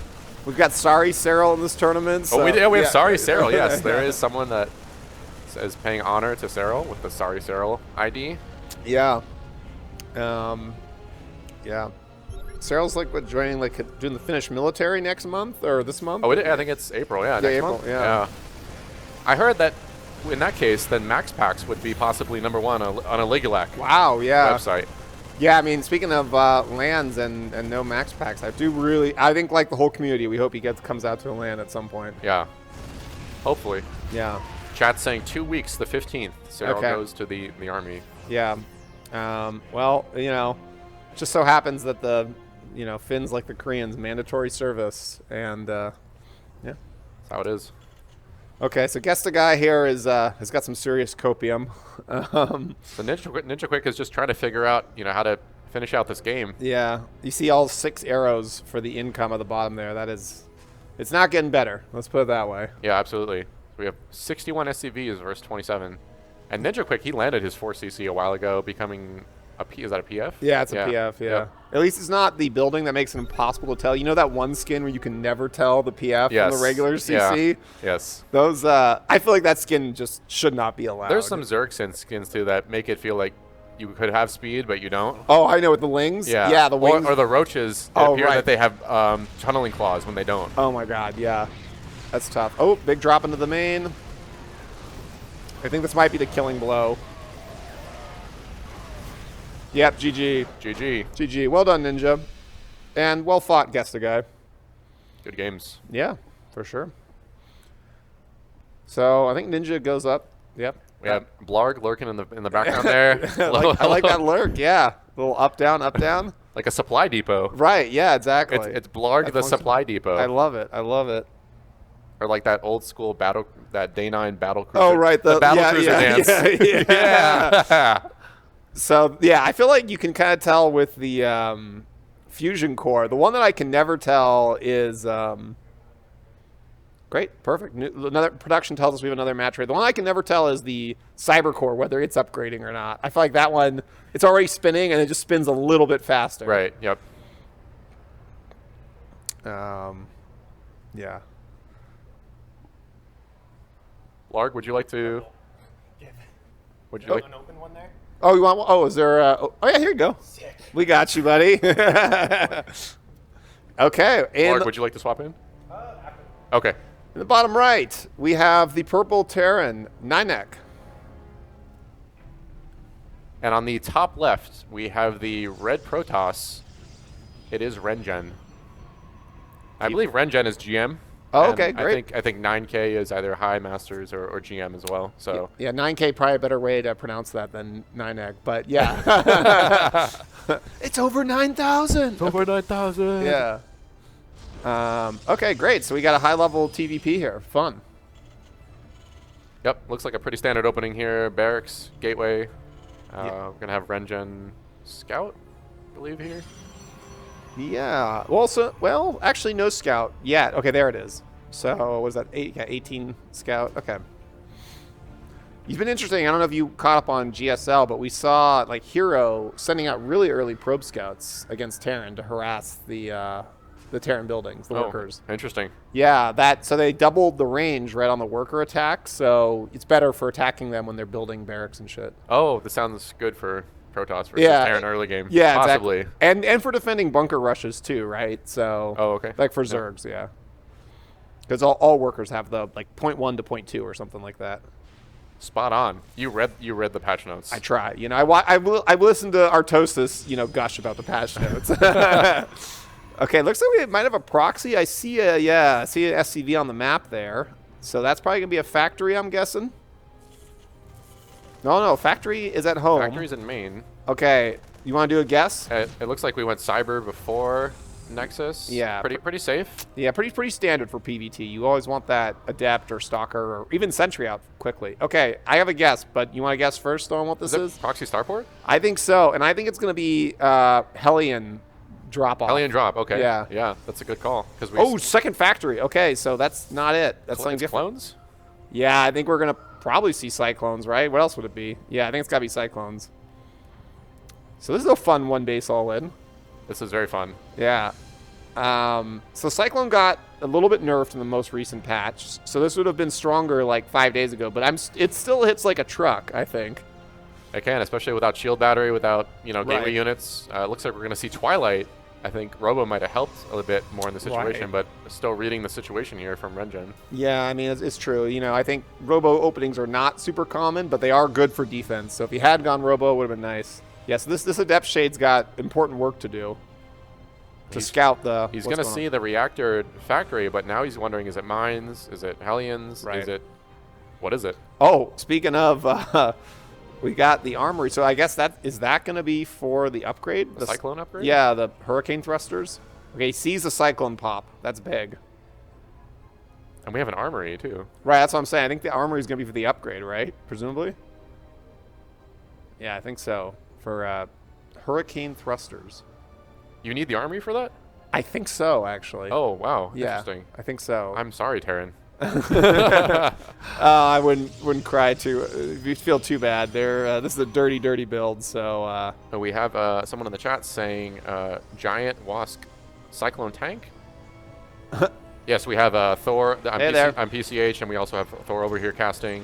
We've got Sorry Cyril in this tournament. So, Oh, we have yeah. Sorry Cyril. Yes, there is someone that is paying honor to Cyril with the Sorry Cyril ID. Yeah. Yeah. Cyril's like joining, like doing the Finnish military next month or this month. Oh, I think it's April. Yeah, next April, month. yeah. I heard that in that case, then Max Packs would be possibly #1 on a Legulac Wow, yeah. website. Yeah, I mean, speaking of lands and no max packs, I think like the whole community, we hope he comes out to a land at some point. Yeah, hopefully. Yeah. Chat's saying 2 weeks, the 15th. Cyril Okay. goes to the army. Yeah. Well, you know, just so happens that the, you know, Finns like the Koreans, mandatory service, and yeah. That's how it is. Okay, so guess the guy here is has got some serious copium. So Ninja Quick is just trying to figure out, you know, how to finish out this game. Yeah, you see all 6 arrows for the income at the bottom there. That is, it's not getting better. Let's put it that way. Yeah, absolutely. We have 61 SCVs versus 27. And Ninja Quick, he landed his 4CC a while ago, becoming a P. Is that a PF? Yeah, it's a PF, yeah. Yep. At least it's not the building that makes it impossible to tell. You know that one skin where you can never tell the PF Yes. from the regular CC? Yeah. Yes. Those, I feel like that skin just should not be allowed. There's some Xerxin skins, too, that make it feel like you could have speed, but you don't. Oh, I know, with the wings? Yeah. Yeah, the wings. Or the roaches that Oh, appear right. that they have tunneling claws when they don't. Oh, my God, yeah. That's tough. Oh, big drop into the main. I think this might be the killing blow. Yep, GG. GG. GG. Well done, Ninja. And well fought, Gesta Guy. Good games. Yeah, for sure. So I think Ninja goes up. Yep. We have Blarg lurking in the background there. I like that lurk, yeah. Little up, down, up, down. Like a supply depot. Right, yeah, exactly. It's Blarg That the function- supply depot. I love it. I love it. Or like that old school that Day 9 battle cruiser. Oh, right. The battle cruiser dance. Yeah. Yeah. So, yeah, I feel like you can kind of tell with the fusion core. The one that I can never tell is... Great, perfect. Another production tells us we have another match rate. The one I can never tell is the cyber core, whether it's upgrading or not. I feel like that one, it's already spinning, and it just spins a little bit faster. Right, yep. Yeah. Blarg, would you like to... Would you like... An open one there? Oh, you want one? Oh, is there... oh, yeah, here you go. Sick. We got you, buddy. Okay. And Blarg, would you like to swap in? Okay. in the bottom right, we have the purple Terran, Ninek. And on the top left, we have the red Protoss. It is Rengen. I believe Rengen is GM. Oh, And okay, great. I think 9K is either high masters or GM as well. So Yeah, 9K probably a better way to pronounce that than 9egg, but yeah. It's over 9,000. over 9,000. Yeah. Okay, great. So we got a high-level TVP here. Fun. Yep, looks like a pretty standard opening here. Barracks, gateway. Yeah. We're gonna have Rengen Scout, I believe here. Yeah. Well, actually, no scout yet. Okay, there it is. So what was that? 18 scout. Okay. He's been interesting. I don't know if you caught up on GSL, but we saw like Hero sending out really early probe scouts against Terran to harass the Terran buildings, the workers. Interesting. Yeah, so they doubled the range right on the worker attack, so it's better for attacking them when they're building barracks and shit. Oh, this sounds good for Protoss versus Terran early game. Yeah, possibly. Exactly. And for defending bunker rushes too, right? So okay. like for Zergs, yeah. Because all workers have the like 0.1 to 0.2 or something like that. Spot on. You read the patch notes. I try. You know, I listened to Artosis, gush about the patch notes. Okay, looks like we might have a proxy. I see a SCV on the map there. So that's probably gonna be a factory, I'm guessing. No, factory is at home. Factory's in Maine. Okay, you want to do a guess? It looks like we went cyber before Nexus. Yeah. Pretty safe. Yeah, pretty standard for PvT. You always want that Adept or Stalker or even Sentry out quickly. Okay, I have a guess, but you want to guess first on what this is? Proxy Starport? I think so, and I think it's going to be Hellion drop-off. Hellion drop, okay. Yeah. Yeah, that's a good call. Oh, second factory. Okay, so that's not it. That's something different. Clones? Yeah, I think we're going to probably see Cyclones, right? What else would it be? Yeah, I think it's got to be Cyclones. So this is a fun one base all-in. This is very fun. Yeah. So Cyclone got a little bit nerfed in the most recent patch. So this would have been stronger like 5 days ago, but it still hits like a truck, I think. It can, especially without shield battery, without, gateway units. It looks like we're going to see Twilight. I think Robo might have helped a little bit more in the situation, but still reading the situation here from Rengen. Yeah, I mean, it's true. I think Robo openings are not super common, but they are good for defense. So if he had gone Robo, it would have been nice. Yes, this Adept Shade's got important work to do. To scout the... He's going to see the reactor factory, but now he's wondering, is it mines? Is it Hellions? Right. What is it? Oh, speaking of... we got the armory. So I guess is that going to be for the upgrade? The Cyclone upgrade? Yeah, the Hurricane Thrusters. Okay, he sees the Cyclone pop. That's big. And we have an armory, too. Right, that's what I'm saying. I think the armory is going to be for the upgrade, right? Presumably? Yeah, I think so. For Hurricane Thrusters. You need the armory for that? I think so, actually. Oh, wow. Yeah, interesting. I think so. I'm sorry, Terran. I wouldn't cry too. You feel too bad. This is a dirty build. So we have someone in the chat saying giant Wask Cyclone tank. Yes, we have Thor. I'm PCH, and we also have Thor over here casting.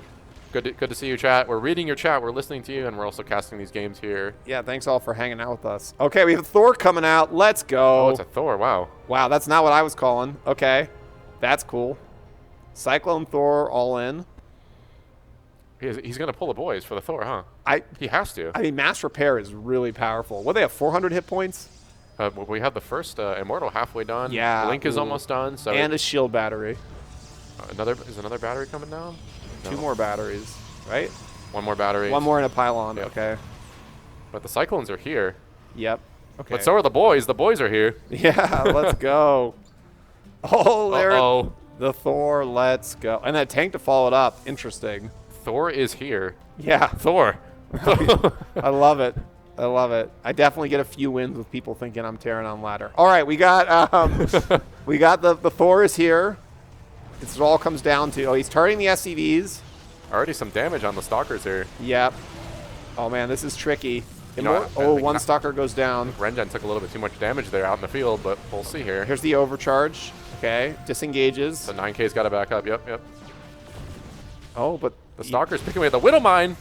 Good to see you, chat. We're reading your chat. We're listening to you, and we're also casting these games here. Yeah, thanks all for hanging out with us. Okay, we have Thor coming out. Let's go. Oh, it's a Thor. Wow. Wow, that's not what I was calling. Okay, that's cool. Cyclone Thor all in. He's going to pull the boys for the Thor, huh? He has to. I mean, mass repair is really powerful. What, they have 400 hit points? We have the first Immortal halfway done. Yeah. Blink is almost done. So and a shield battery. Is another battery coming down? No. 2 more batteries, right? 1 more battery. 1 more in a pylon. Yep. Okay. But the Cyclones are here. Yep. Okay. But so are the boys. The boys are here. Yeah, let's go. Oh, there. The Thor, let's go. And that tank to follow it up. Interesting. Thor is here. Yeah. Thor. I love it. I love it. I definitely get a few wins with people thinking I'm tearing on ladder. All right, we got the Thor is here. It all comes down to, he's targeting the SCVs. Already some damage on the Stalkers here. Yep. Oh, man, this is tricky. One Stalker goes down. Rengen took a little bit too much damage there out in the field, but we'll see here. Here's the overcharge. Okay, disengages. The 9K's got to back up. Yep. Oh, but the Stalker's picking away. The Widowmine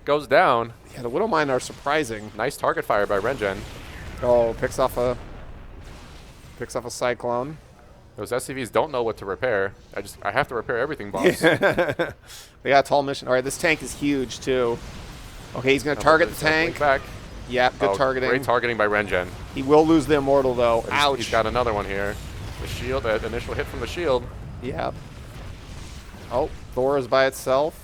goes down. Yeah, the Widowmine are surprising. Nice target fire by Rengen. Oh, picks off a Cyclone. Those SCVs don't know what to repair. I have to repair everything, boss. They got a tall mission. All right, this tank is huge too. Okay, he's going to target the tank. Back. Yep, good targeting. Great targeting by Rengen. He will lose the Immortal though. Ouch. He's got another one here. The shield, that initial hit from the shield. Yeah. Oh, Thor is by itself.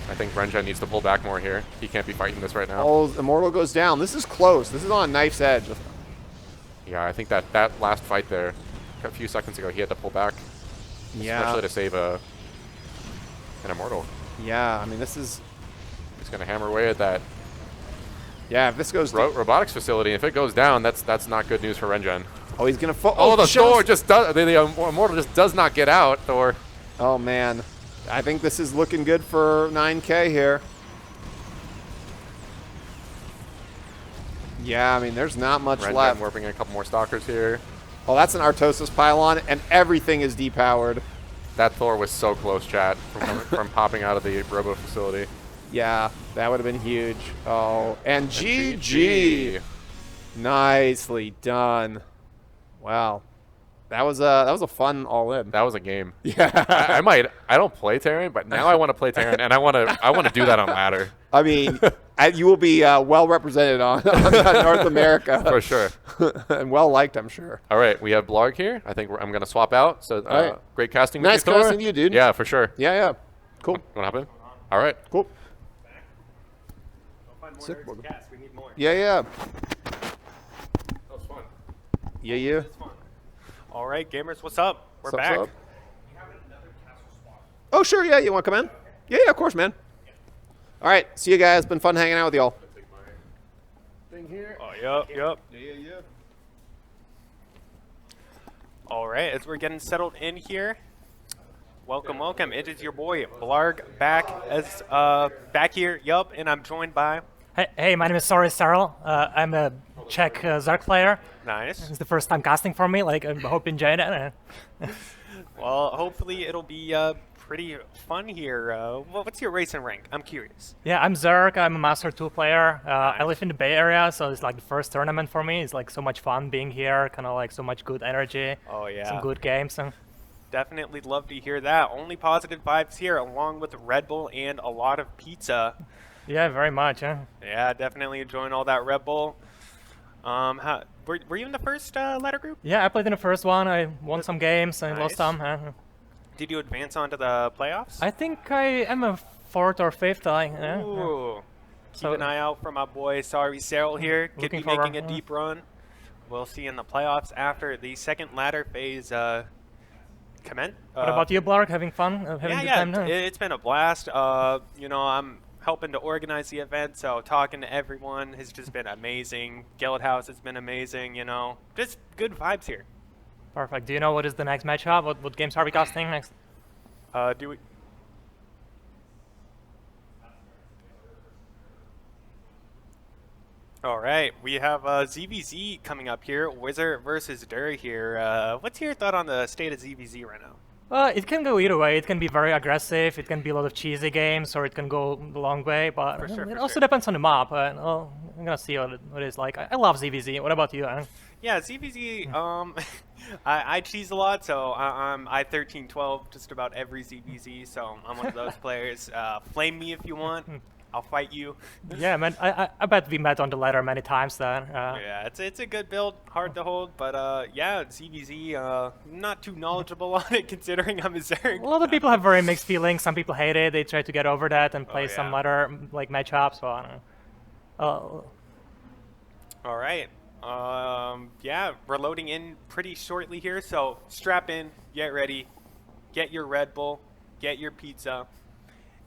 I think Renja needs to pull back more here. He can't be fighting this right now. Oh, Immortal goes down. This is close. This is on a knife's edge. Yeah, I think that last fight there, a few seconds ago, he had to pull back. Yeah. Especially to save an Immortal. Yeah, I mean, this is... He's going to hammer away at that Yeah, if this goes... robotics facility. If it goes down, that's not good news for Rengen. Oh, he's going to... Oh, the Thor just does... The Immortal just does not get out, Thor. Oh, man. I think this is looking good for 9K here. Yeah, I mean, there's not much left. Warping in a couple more Stalkers here. Oh, that's an Artosis pylon, and everything is depowered. That Thor was so close, chat, from popping out of the Robo facility. Yeah, that would have been huge. Oh, and GG. Nicely done. Wow. That was a fun all-in. That was a game. Yeah. I don't play Terran, but now I want to play Terran, and I want to do that on ladder. I mean, you will be well represented on North America. For sure. And well liked, I'm sure. All right, we have Blarg here. I think I'm going to swap out. So right. Great casting. Nice with you, casting you, dude. Yeah, for sure. Yeah. Cool. What happened? All right. Cool. Sick. We need more. Yeah. That was fun. Yeah. All right, gamers, what's up? We're What's back. up? Oh, sure. Yeah, you want to come in? Yeah, of course, man. All right. See you guys. Been fun hanging out with y'all. Thing here. Oh, yep. Yeah. All right, as we're getting settled in here, welcome. It is your boy Blarg back here. Yup, and I'm joined by. Hey, my name is Sorry Sarl. I'm a Czech Zerg player. Nice. It's the first time casting for me. Like, I hope you enjoyed it. Well, hopefully it'll be pretty fun here. What's your race and rank? I'm curious. Yeah, I'm Zerg. I'm a Master 2 player. I live in the Bay Area, so it's like the first tournament for me. It's like so much fun being here. Kind of like so much good energy. Oh yeah. Some good games. Definitely love to hear that. Only positive vibes here, along with Red Bull and a lot of pizza. Yeah, very much. Yeah, definitely enjoying all that Red Bull. Were you in the first ladder group? Yeah, I played in the first one. I won some games. I lost some. Did you advance on to the playoffs? I think I am a 4th or 5th. Ooh. Keep So- an eye out for my boy Sorry Cyril here. Could Looking be forward, making a deep run. We'll see in the playoffs after the second ladder phase commence. What about you, Blarg? Having fun? Having a good time? It's been a blast. I'm helping to organize the event, so talking to everyone has just been amazing. Guildhouse has been amazing, Just good vibes here. Perfect. Do you know what is the next matchup? What games are we casting next? Do we... All right, we have ZVZ coming up here. Wizard versus Dur here. What's your thought on the state of ZVZ right now? It can go either way. It can be very aggressive. It can be a lot of cheesy games, or it can go the long way. But it also depends on the map. I'm gonna see what it is like. I love ZVZ. What about you, Aaron? Yeah, ZVZ. I cheese a lot, so I 13-12 just about every ZVZ. So I'm one of those players. Flame me if you want. I'll fight you. Yeah, man. I bet we met on the ladder many times then. Yeah, it's a good build, hard to hold, but yeah, ZVZ, not too knowledgeable on it considering I'm a Zerg. A lot of people have very mixed feelings. Some people hate it. They try to get over that and play some yeah. other like matchups. So I don't know. All right. Yeah, we're loading in pretty shortly here, so strap in, get ready, get your Red Bull, get your pizza.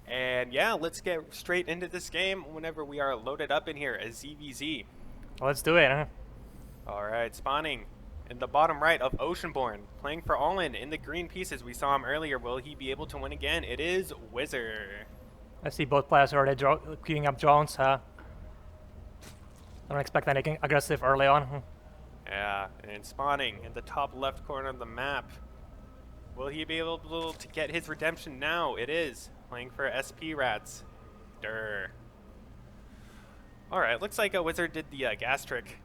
And yeah, let's get straight into this game whenever we are loaded up in here as ZVZ. Let's do it. All right, spawning in the bottom right of Oceanborn, playing for All-In in the green pieces. We saw him earlier. Will he be able to win again? It is Wizard. I see both players already queuing up drones. I don't expect anything aggressive early on. Yeah, and spawning in the top left corner of the map. Will he be able to get his redemption now? It is. Playing for SP Rats. Durr. Alright, looks like a Wizard did the gas trick.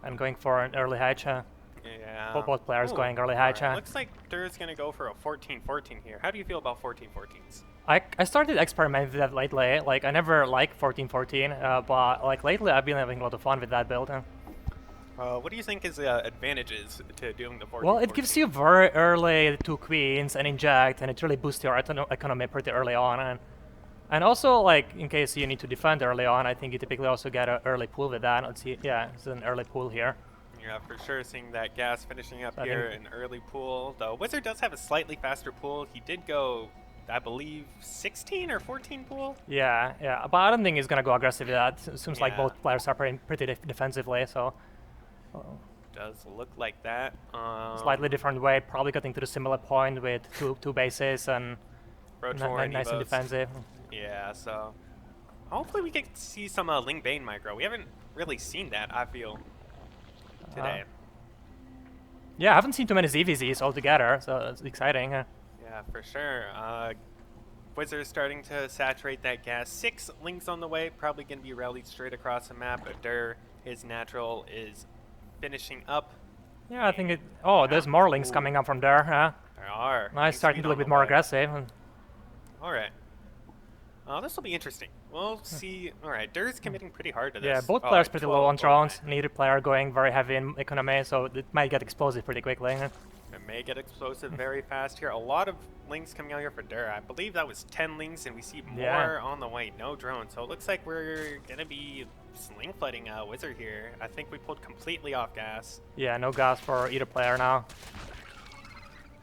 I'm going for an early hatch. Yeah. Both players Ooh, going early hatch. alright, looks like Durr's going to go for a 14-14 here. How do you feel about 14-14s? I started experimenting with that lately. Like, I never liked 14-14, but like lately I've been having a lot of fun with that build. What do you think is the advantages to doing the 14? Well, it gives you very early 2 queens and inject, and it really boosts your economy pretty early on. And also, like, in case you need to defend early on, I think you typically also get an early pool with that. Let's see, yeah, it's an early pool here. Yeah, for sure, seeing that gas finishing up I here, think- an early pool. The Wizard does have a slightly faster pool. He did go, I believe, 16 or 14 pool? Yeah, yeah, but I don't think he's gonna go aggressive with that. It seems like Yeah. both players are pretty defensively, so Does look like that. slightly different way, probably getting to the similar point with two bases and Roach nice and defensive. Yeah, so hopefully we get to see some Ling Bane micro. We haven't really seen that, I feel, today. Yeah, I haven't seen too many ZVZs altogether, so it's exciting. Yeah, for sure. Wizard's starting to saturate that gas. 6 links on the way, probably going to be rallied straight across the map. Dur, his natural, is finishing up. Yeah, I think it. Oh, there's more links coming up from there. There are. Nice, Ling starting speed to look a on bit the more way. aggressive. All right. This will be interesting. We'll see. All right, Dur's committing pretty hard to this. Yeah, both Oh, players pretty low on 12, drones. Neither player going very heavy in economy, so it might get explosive pretty quickly. It may get explosive very fast here. A lot of links coming out here for Dur. I believe that was 10 links, and we see more Yeah. on the way. No drones. So it looks like we're going to be sling flooding Wizard here. I think we pulled completely off gas. Yeah, no gas for either player now.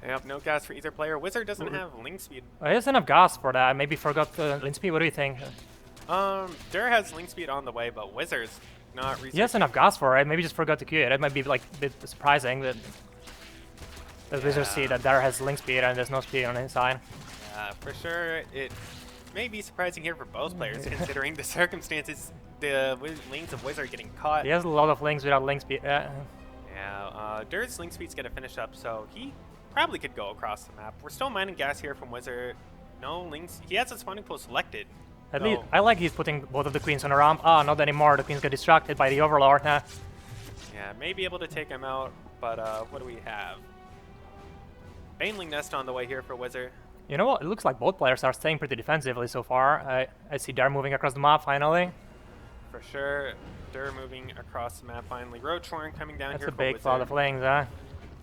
Yep, no gas for either player. Wizard doesn't have link speed. He has enough gas for that. Maybe forgot link speed. What do you think? Dur has link speed on the way, but Wizard's not He has enough gas for it. Maybe just forgot to queue it. It might be like a bit surprising that the Wizards see that Dara has link speed and there's no speed on his side. For sure, it may be surprising here for both players, considering the circumstances. The links of Wizard getting caught. He has a lot of links without link speed. Yeah, Dur's link speed's gonna finish up, so he probably could go across the map. We're still mining gas here from Wizard. No links. He has a spawning pool selected. At least I like he's putting both of the queens on a ramp. Ah, not anymore. The queens get distracted by the Overlord. Yeah, may be able to take him out, but what do we have? Baneling Nest on the way here for Wizard. You know what? It looks like both players are staying pretty defensively so far. I see Dara moving across the map finally. For sure. Dur moving across the map finally. Roachhorn coming down That's here a for big Wizard. flood of links, huh?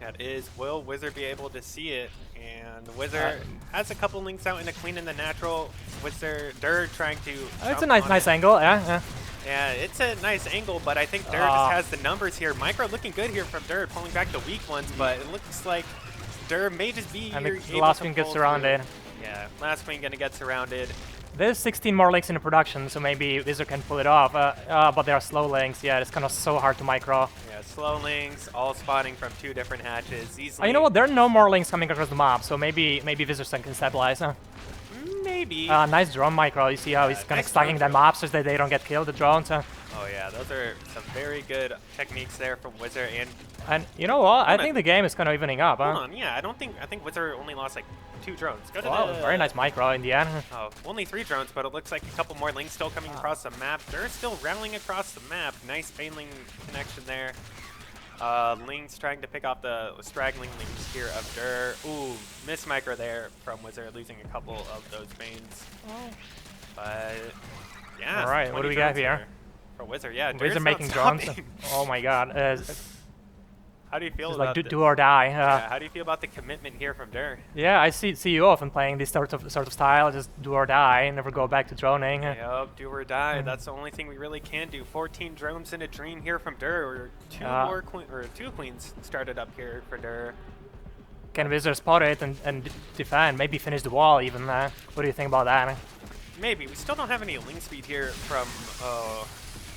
That is. Will Wizard be able to see it? And Wizard has a couple links out in the queen and the natural. Wizard, Dur trying to. It's a jump on nice it. angle, yeah. Yeah, it's a nice angle, but I think Dur just has the numbers here. Micro looking good here from Dur, pulling back the weak ones, but it looks like Dur may just be And here the able last to queen gets pull surrounded. through. Yeah, last queen gonna get surrounded. There's 16 more links in the production, so maybe Wizard can pull it off. But they are slow links. Yeah, it's kind of so hard to micro. Yeah, slow links, all spawning from 2 different hatches. Easily. You know what? There are no more links coming across the map, so maybe Wizard can stabilize. Maybe. Nice drone micro. You see how he's kind of nice stacking drone them up so that they don't get killed, the drones. Oh yeah, those are some very good techniques there from Wizard. And And you know what? I Hold on. think the game is kind of evening up, hold huh? on, yeah, I think Wizard only lost like 2 drones. Go to Wow, the very nice micro in the end. Oh, only 3 drones, but it looks like a couple more links still coming across the map. They're still rallying across the map. Nice Baneling connection there. Links trying to pick off the straggling links here of Dur. Ooh, miss micro there from Wizard, losing a couple of those Banes. But yeah. All right, what 20 do we got drones here? For Wizard, yeah. Dur's Wizard not making drones. stopping. Oh my god. How do you feel It's about like this? do or die. Yeah, how do you feel about the commitment here from Dur? Yeah, I see you often playing this sort of style, just do or die, never go back to droning. Yep, do or die. That's the only thing we really can do. 14 drones in a dream here from Dur. Or 2 queens started up here for Dur. Can Wizard spot it and defend? Maybe finish the wall even. What do you think about that? Maybe. We still don't have any link speed here from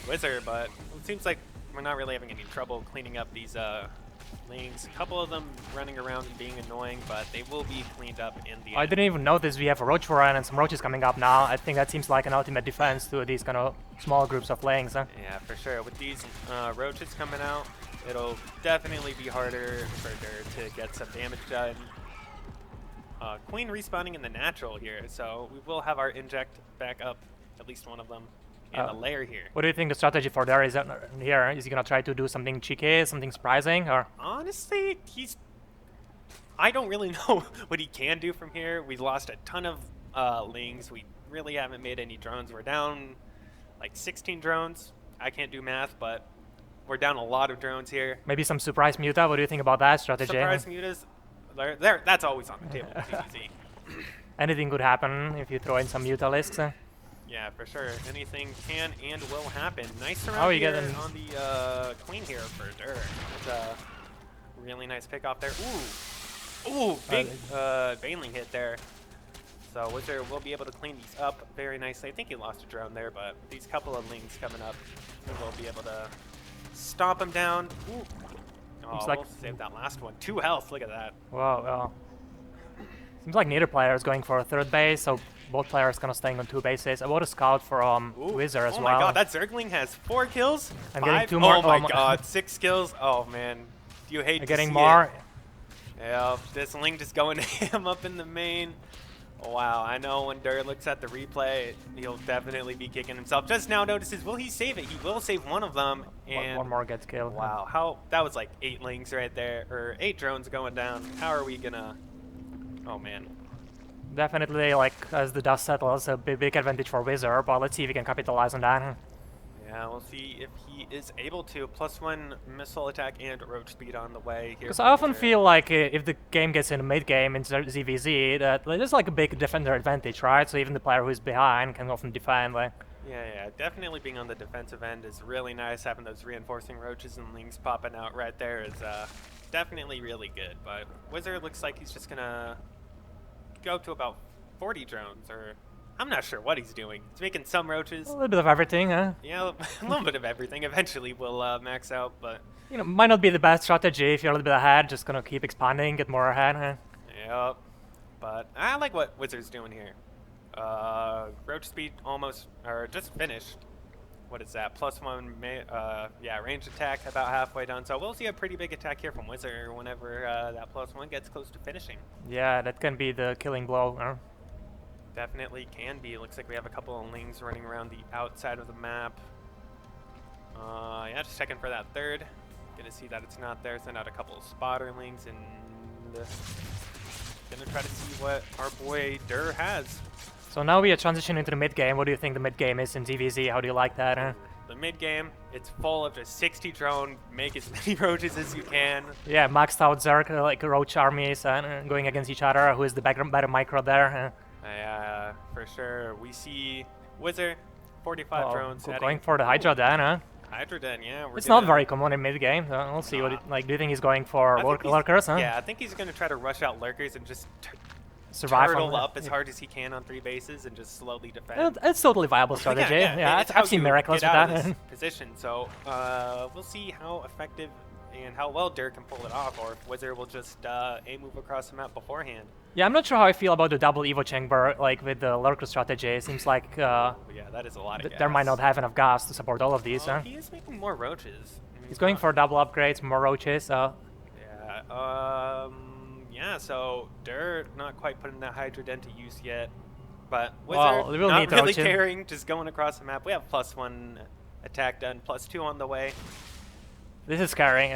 Wizard, but it seems like we're not really having any trouble cleaning up these links. A couple of them running around and being annoying, but they will be cleaned up in the end. I didn't even notice we have a roach run and some roaches coming up now. I think that seems like an ultimate defense to these kind of small groups of links. Yeah, for sure. With these roaches coming out, it'll definitely be harder for Dur to get some damage done. Queen respawning in the natural here, so we will have our inject back up, at least one of them, and a layer here. What do you think the strategy for there is here? Is he gonna try to do something cheeky, something surprising, or? Honestly, I don't really know what he can do from here. We lost a ton of lings. We really haven't made any drones. We're down like 16 drones. I can't do math, but we're down a lot of drones here. Maybe some surprise muta. What do you think about that strategy? Surprise mutas, that's always on the table. Easy. Anything could happen if you throw in some muta lists. Yeah, for sure. Anything can and will happen. Nice surround you here get an- on the queen here for Dur. It's a really nice pick off there. Ooh, big Baneling hit there. So Wizard will be able to clean these up very nicely. I think he lost a drone there, but these couple of lings coming up, we'll be able to stomp him down. Ooh. Oh, Seems like- we'll save that last one. 2 health, look at that. Wow, well. Seems like neither player is going for a third base, so both players kind of staying on 2 bases. I want to scout for Ooh. Wizard as oh well. my god, that Zergling has 4 kills. I'm 5? getting 2 more. Oh my my- god, 6 kills. Oh man, do you hate I'm to getting see more. it? Yeah, this Ling just going ham up in the main. Wow, I know when Dur looks at the replay, he'll definitely be kicking himself. Just now notices, will he save it? He will save one of them. And One more gets killed. wow, that was like 8 Lings right there, or 8 drones going down. How are we gonna? Oh man. Definitely, like, as the dust settles, a big advantage for Wizard, but let's see if we can capitalize on that. Yeah, we'll see if he is able to. +1 missile attack and roach speed on the way here. Because I often feel like if the game gets in the mid-game in ZVZ, that there's like a big defender advantage, right? So even the player who's behind can often defend. Like, Yeah, definitely being on the defensive end is really nice. Having those reinforcing roaches and lings popping out right there is definitely really good. But Wizard looks like he's just gonna go to about 40 drones, or I'm not sure what he's doing. He's making some roaches. a little bit of everything, huh? Yeah, a little bit of everything. Eventually we'll max out, but You know, might not be the best strategy if you're a little bit ahead, just gonna keep expanding, get more ahead, huh? yep. But I like what Wizard's doing here. Roach speed almost, or just finished. What is that? +1, yeah, range attack about halfway done. So we'll see a pretty big attack here from Wizard whenever that +1 gets close to finishing. Yeah, that can be the killing blow, huh? Definitely can be. Looks like we have a couple of lings running around the outside of the map. Yeah, just checking for that third. Gonna see that it's not there. Send out a couple of spotter lings and gonna try to see what our boy Dur has. So now we are transitioning to the mid-game. What do you think the mid-game is in ZVZ? How do you like that, huh? The mid game, it's full of just 60 drone. Make as many roaches as you can. Yeah, maxed out Zerg, like roach armies, going against each other. Who is the better micro there? Huh? For sure. We see Wizard, 45 drones. Going for the Hydra then, huh? Hydra Den, yeah. It's not very common in mid-game, so we'll see what it, like, do you think he's going for lurkers, huh? Yeah, I think he's going to try to rush out lurkers and just Survive turtle on up as hard as he can on 3 bases and just slowly defend. It's totally viable strategy. Yeah, it's how I've seen you miracles get with out that. of this position. So we'll see how effective and how well Dur can pull it off, or if Wizard will just move across the map beforehand. Yeah, I'm not sure how I feel about the double Evo chamber, like with the lurker strategy. It seems like Yeah, that is a lot of gas. there might not have enough gas to support all of these. Oh, Huh? he is making more roaches. I mean, He's going for double upgrades, more roaches. Yeah, so Dur not quite putting that Hydra Den to use yet, but Well, Wizard we'll not need really roaches. caring, just going across the map. We have +1 attack done, +2 on the way. This is scary.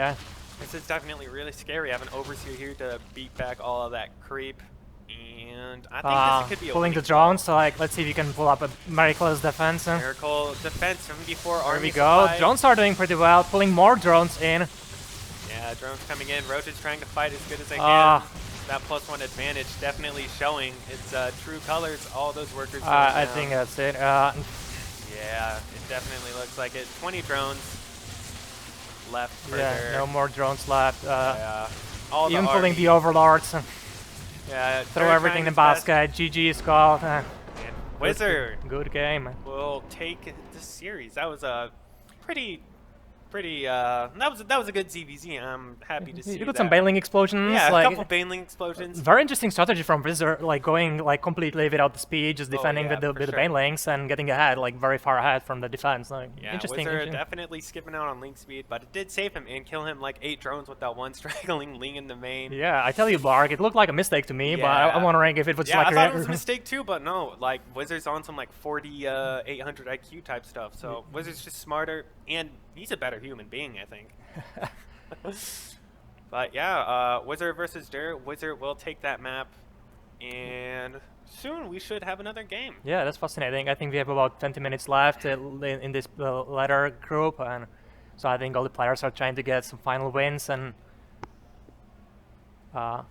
This is definitely really scary. I have an Overseer here to beat back all of that creep, and I think this could be a Pulling the winning drones, so like, let's see if we can pull up a miraculous defense. miracle defense from before There army we go. supply. Drones are doing pretty well, pulling more drones in. Yeah, drones coming in. Roach is trying to fight as good as they can. Ah. That +1 advantage definitely showing its true colors. All those workers. going I down. think that's it. Yeah, it definitely looks like it. 20 drones left for Yeah, Dur. no more drones left. All Even the pulling army. the overlords. Yeah, Throw Dur everything trying in the his best. basket. GG is called. And Wizard Good game. will take this series. That was a pretty that was a good ZVZ. I'm happy to see You got that. some bailing explosions. Yeah, a like, couple Baneling explosions. very interesting strategy from Wizard, like going like completely without the speed, just defending yeah, with the for with the sure. banelings and getting ahead, like very far ahead from the defense. Like Yeah, interesting. Wizard interesting. definitely skipping out on link speed, but it did save him and kill him like 8 drones with that one straggling ling in the main. Yeah, I tell you, Bark, it looked like a mistake to me, but Yeah. I'm wondering if it was Yeah, like I thought it was a mistake too, but no. Like Wizard's on some like 40, 800 IQ type stuff. So Wizard's just smarter, and he's a better human being, I think. But yeah, Wizard versus Dur. Wizard will take that map, and soon we should have another game. Yeah, that's fascinating. I think we have about 20 minutes left in this ladder group, and So I think all the players are trying to get some final wins and. Yeah,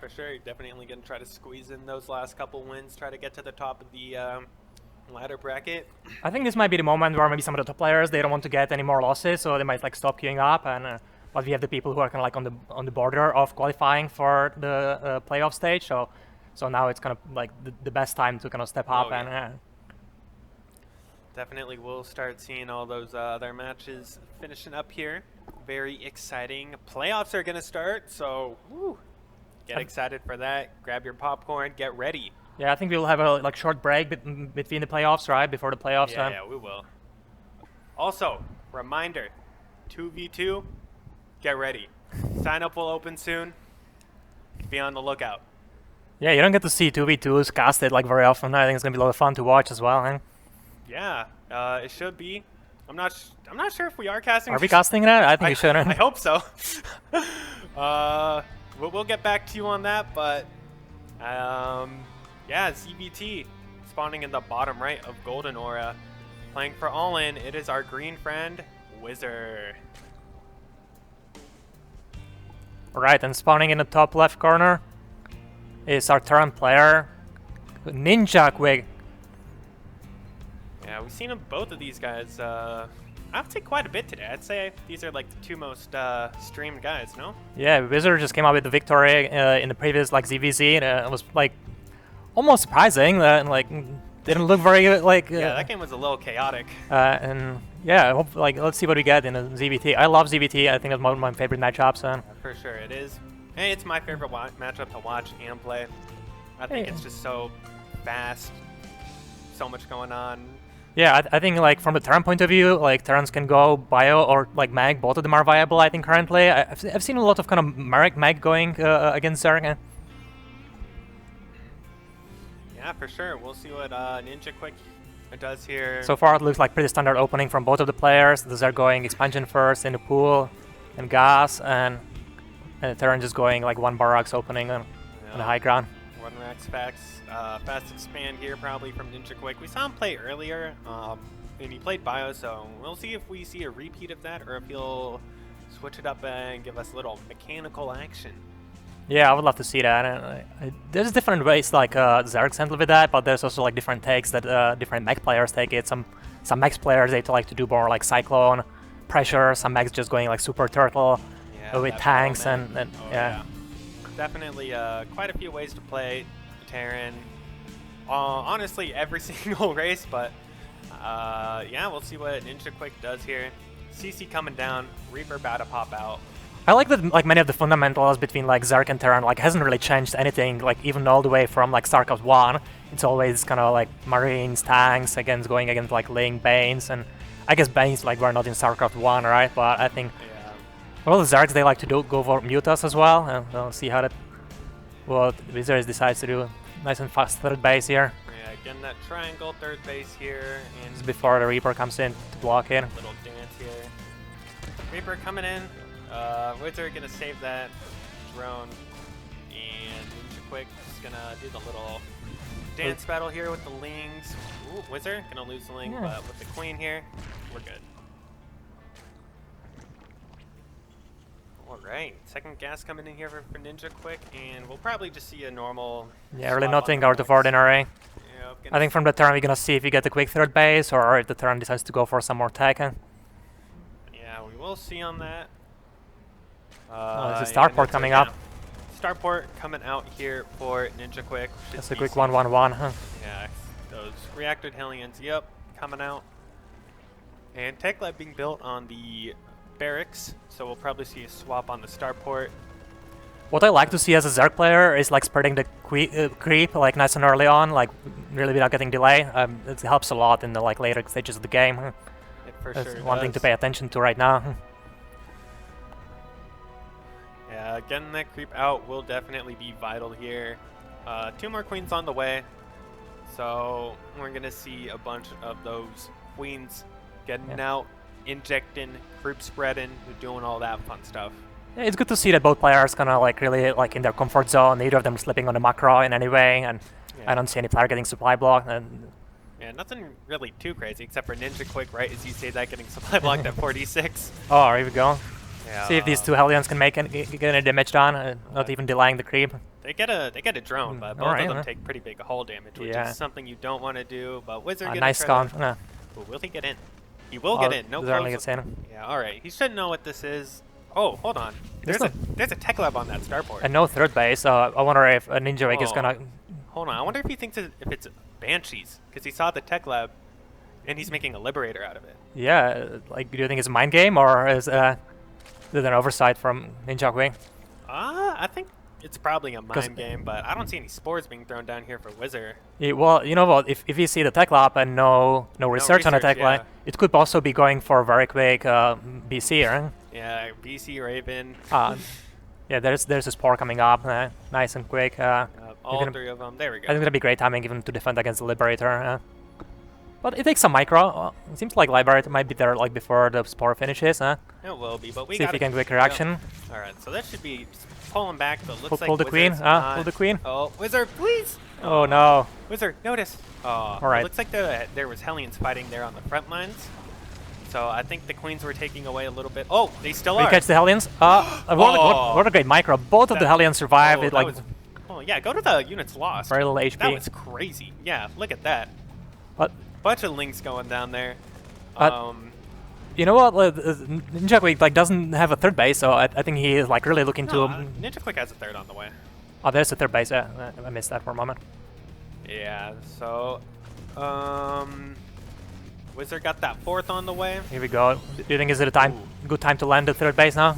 for sure. You're definitely going to try to squeeze in those last couple wins, try to get to the top of the ladder bracket. I think this might be the moment where maybe some of the top players, they don't want to get any more losses, so they might like stop queuing up. And but we have the people who are kind of like on the border of qualifying for the playoff stage. So now it's kind of like the best time to kind of step up. Oh, yeah. And Definitely we'll start seeing all those other matches finishing up here. Very exciting. Playoffs are going to start, so woo, get excited for that. Grab your popcorn, get ready. yeah, I think we'll have a like short break between the playoffs, right? Before the playoffs. Yeah, we will. Also, reminder, 2v2, get ready. Sign up will open soon. Be on the lookout. Yeah, you don't get to see 2v2s casted like very often. I think it's gonna be a lot of fun to watch as well. Huh? Yeah, it should be. I'm not sure if we are casting. Are we casting that? I think we should. I hope so. We'll get back to you on that, but yeah, ZBT spawning in the bottom right of Golden Aura, playing for All In. It is our green friend Wizard. Right, and spawning in the top left corner is our Terran player, Ninja Quick. Yeah, we've seen both of these guys. I would say quite a bit today. I'd say these are like the two most streamed guys, no? Yeah, Wizard just came out with the victory in the previous like ZVZ, and it was like almost surprising that like didn't look very like. Yeah, that game was a little chaotic. And yeah, I hope, like let's see what we get in the ZVT. I love ZVT. I think it's one of my favorite matchups. For sure, it is. Hey, it's my favorite matchup to watch and play. I think it's just so fast, so much going on. Yeah, I think like from the Terran point of view, like Terrans can go bio or like mag. Both of them are viable. I think currently. I've seen a lot of kind of mag going against Zerg. Yeah, for sure. We'll see what Ninja Quick does here. So far, it looks like pretty standard opening from both of the players. The Zerg going expansion first in the pool and gas, and the Terran just going like one barracks opening on the high ground. One Rax fast expand here probably from Ninja Quick. We saw him play earlier, and he played bio, so we'll see if we see a repeat of that or if he'll switch it up and give us a little mechanical action. Yeah, I would love to see that. There's different ways like Zergs handle with that, but there's also like different takes that different mech players take it. Some mech players they like to do more like Cyclone pressure. Some mechs just going like Super Turtle with tanks and yeah. Definitely quite a few ways to play Terran. Honestly, every single race, but yeah, we'll see what Ninja Quick does here. CC coming down, Reaper about to pop out. I like that like many of the fundamentals between like Zerg and Terran like hasn't really changed anything, like even all the way from like Starcraft 1. It's always kind of like Marines, tanks going against like Ling, Banes, and I guess Banes like were not in Starcraft 1, right? But I think well, the Zergs they like to go for Mutas as well, and we'll see how what Wizards decides to do. Nice and fast third base here. Yeah, again that triangle third base here. And just before the Reaper comes in to block it. Little dance here. Reaper coming in. Wizard gonna save that drone, and Ninja Quick is gonna do the little dance battle here with the Lings. Ooh, Wizard gonna lose the Ling, but with the Queen here, we're good. Alright, second gas coming in here for Ninja Quick, and we'll probably just see a normal... Yeah, really nothing out of ordinary. Yep, I think from the turn we're gonna see if we get the quick third base, or if the turn decides to go for some more tech. Yeah, we will see on that. There's a starport coming up. Starport coming out here for Ninja Quick. That's a quick 1-1-1, huh? Yeah, those reactor Hellions, yep, coming out. And Tech Lab being built on the barracks, so we'll probably see a swap on the starport. What I like to see as a Zerg player is like spreading the creep like nice and early on, like really without getting delay. It helps a lot in the like later stages of the game. It for That's sure one thing to pay attention to right now. Yeah, getting that creep out will definitely be vital here. 2 more queens on the way, so we're gonna see a bunch of those queens getting out, injecting, group spreading, doing all that fun stuff. Yeah, it's good to see that both players kind of like really like in their comfort zone. Neither of them slipping on the macro in any way, and I don't see any player getting supply blocked. And Yeah, nothing really too crazy except for Ninja Quick, right? As you say that, getting supply blocked at 46. Oh, here we go. Yeah, See if these two Hellions can make get any damage done, not even delaying the creep. They get a drone, but both alright, of them take pretty big hull damage, which Yeah. is something you don't want to do. But Wizard A gonna nice try con. to- Ooh, will he get in? He will get in. No Certainly close. gets in. Yeah, all right. He should know what this is. Oh, hold on. There's There's a tech lab on that starport. And no third base, so I wonder if a Ninja Wake is Oh. gonna... Hold on. I wonder if he thinks if it's Banshees, because he saw the tech lab, and he's making a Liberator out of it. Yeah, like, do you think it's a mind game, or is it an oversight from Ninja Wing? I think it's probably a mind game, but I don't see any spores being thrown down here for Wizard. Yeah, well, you know what, if you see the tech lab and no research on the research, tech lab, yeah. it could also be going for a very quick BC, right? Yeah, BC Raven. Yeah, there's a spore coming up, nice and quick. All gonna- three of them. There we I think go. it's gonna be great timing even to defend against the Liberator. But it takes some micro. It seems like Liberator might be there like before the spore finishes. It will be, but we See if got he can quick reaction. All right, so that should be just pulling back, but looks like Pull the queen. Wizard's not- Pull the queen. Oh, Wizard, please! Oh no. Wizard, notice. Oh, All right. It looks like there was Hellions fighting there on the front lines. So I think the queens were taking away a little bit. Oh, they still We are. catch the Hellions. What a great micro. Both of the That- Hellions survived. Oh, It that like was- oh yeah, go to the units lost. very little HP. That was crazy. Yeah, look at that. But Bunch of links going down there. Uh, you know what? Ninja Quick like doesn't have a third base, so I think he is like really looking no, to. Ninja Quick has a third on the way. Oh, there's a third base. I missed that for a moment. Yeah, so Wizard got that fourth on the way. Here we go. Do you think is it a good time to land the third base now?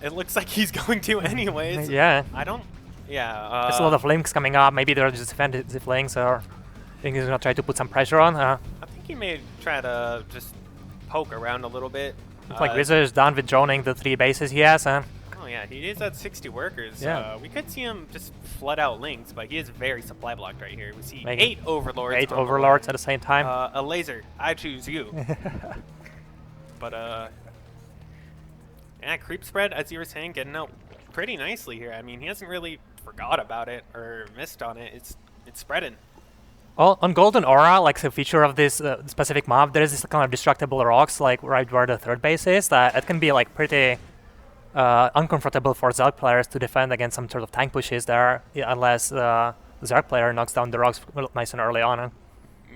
It looks like he's going to anyways. Yeah. I don't. Yeah. There's a lot of links coming up. Maybe they're just defensive links, or I think he's gonna try to put some pressure on. I think he may try to just poke around a little bit. Looks like Wizard is done with droning the 3 bases he has. Oh yeah, he is at 60 workers. Yeah. We could see him just flood out links, but he is very supply blocked right here. We see Making 8 overlords. 8 on the overlords way. at the same time. A laser. I choose you. But yeah, creep spread, as you were saying, getting out pretty nicely here. I mean, he hasn't really forgot about it or missed on it. It's spreading. Well, on Golden Aura, like a feature of this specific mob, there is this kind of destructible rocks, like right where the third base is. That it can be like pretty uncomfortable for Zerg players to defend against some sort of tank pushes there, unless the Zerg player knocks down the rocks nice and early on.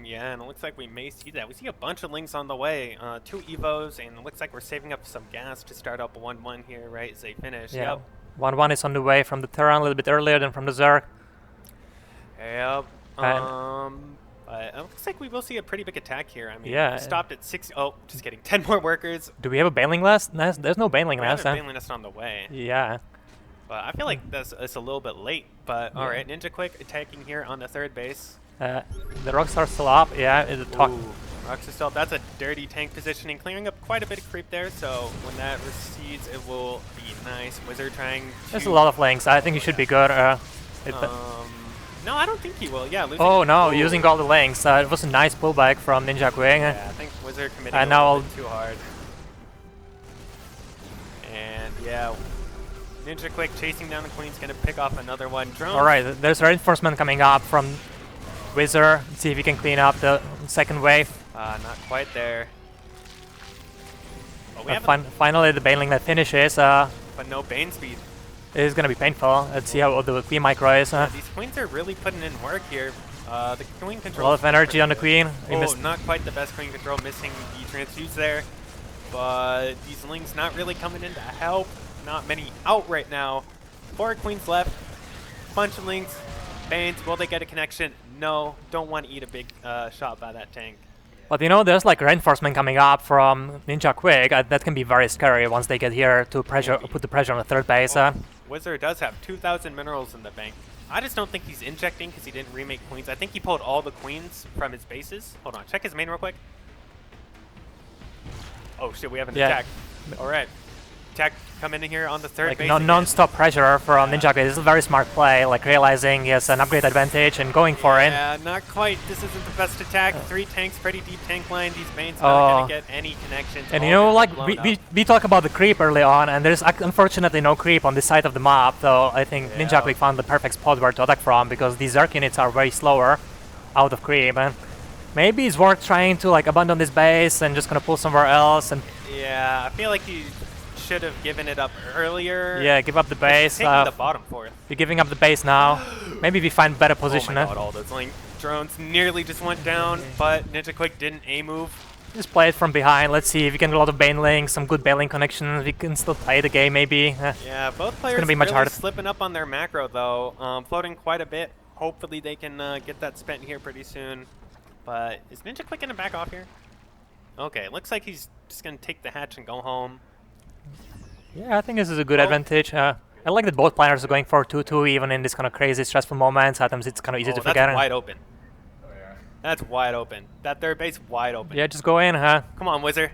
Yeah, and it looks like we may see that. We see a bunch of links on the way. 2 Evos, and it looks like we're saving up some gas to start up 1-1 here, right, as they finish. Yeah. Yep. 1-1 is on the way from the Terran a little bit earlier than from the Zerg. Yep. And- But it looks like we will see a pretty big attack here. I mean, Yeah. we stopped at 6. Oh, just kidding. 10 more workers. Do we have a Bailing Nest? There's no Bailing We have Nest. a Bailing Nest on the way. Yeah. But I feel like it's a little bit late. But all right, Ninja Quick attacking here on the third base. The rocks are still up. Yeah. Rocks are still. That's a dirty tank positioning, clearing up quite a bit of creep there. So when that recedes, it will be nice. Wizard trying to. There's a lot of links. I think he should be good. No, I don't think he will. Yeah. Losing Oh no, using all the links. It was a nice pullback from Ninja Queen. Yeah, I think Wizard committing And a now little bit too hard. And yeah, Ninja Quick chasing down the Queen's gonna pick off another one. Drone. Alright, there's reinforcement coming up from Wizard. See if he can clean up the second wave. Not quite there. But we have Finally, the Bailing that finishes. but no Bane speed. It is going to be painful. Let's see how the Queen micro is. These Queens are really putting in work here. The Queen A control. lot of energy on the Queen. We Oh, missed. not quite the best Queen control, missing the transfuse there. But these links not really coming in to help. Not many out right now. 4 Queens left. Bunch of links. Banes, will they get a connection? No. Don't want to eat a big shot by that tank. But you know, there's like reinforcement coming up from Ninja Quick. That can be very scary once they get here to put the pressure on the third base. Wizard does have 2,000 minerals in the bank. I just don't think he's injecting because he didn't remake Queens. I think he pulled all the Queens from his bases. Hold on, check his main real quick. Oh shit, we have an attack. All right. Attack coming in here on the third Like base. non-stop pressure from Ninja Quick. This is a very smart play, like realizing he has an upgrade advantage and going for it. Yeah, not quite. This isn't the best attack. 3 tanks, pretty deep tank line. These Banes not going to get any connections. And All you know, gonna like, be blown up. we talk about the creep early on, and there's unfortunately no creep on this side of the map, so I think Ninja Quick found the perfect spot where to attack from, because these Zerg units are very slower. out of creep, and maybe it's worth trying to like abandon this base and just gonna pull somewhere else and Yeah, I feel like he should have given it up earlier. yeah, give up the base. Taking the bottom fourth. You're giving up the base now. Maybe we find better position. Oh my god, all those link drones nearly just went down, but Ninja Quick didn't A-move. Just play it from behind. Let's see if we can get a lot of Baneling, some good Baneling connections. We can still play the game maybe. Yeah, both players gonna be much really harder. slipping up on their macro though, floating quite a bit. Hopefully they can get that spent here pretty soon. But is Ninja Quick gonna back off here? Okay, looks like he's just gonna take the hatch and go home. Yeah, I think this is a good Oh. advantage. I like that both players are going for 2-2 even in this kind of crazy, stressful moments. Sometimes it's kind of easy to forget. That's wide open. That's wide open. That third base wide open. Yeah, just go in, huh? Come on, Wizard.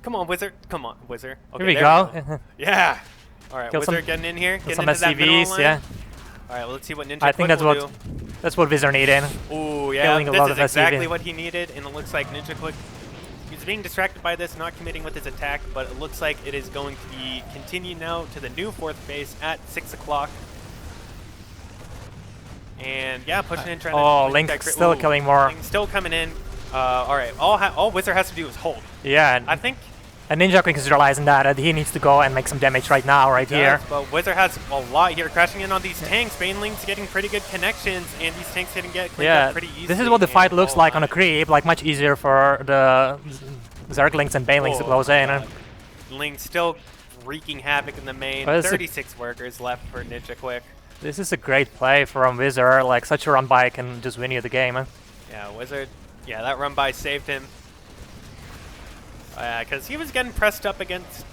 Come on, Wizard. Come on, Wizard. Okay, Here we there go. Yeah. All right, Kill Wizard some- getting in here. Kill Getting some into that mineral SCVs, line. yeah. All right, well, let's see what Ninja I think Quick will that's what Wizard needed. do. Ooh, yeah. killing a This lot is of exactly SCV. what he needed, and it looks like Ninja Quick. He's being distracted by this, not committing with his attack, but it looks like it is going to be continued now to the new fourth base at 6 o'clock. And yeah, pushing in, trying Oh, to. Link that still killing more. Link still coming in. All right, all Wizard has to do is hold. Yeah, I think. and Ninja Quick is realizing that he needs to go and make some damage right now, right here. Does, but Wizard has a lot here, crashing in on these tanks. Baneling's getting pretty good connections, and these tanks can get cleaned Yeah, up pretty easily. this is what the fight and- looks oh like on a my. creep, like much easier for the Zerglings and Banelings to Oh close my in. God. Link still wreaking havoc in the main. Well, it's a- 36 workers left for Ninja Quick. This is a great play from Wizard, like such a run by can just win you the game. Huh? Yeah, Wizard. Yeah, that run by saved him. Because he was getting pressed up against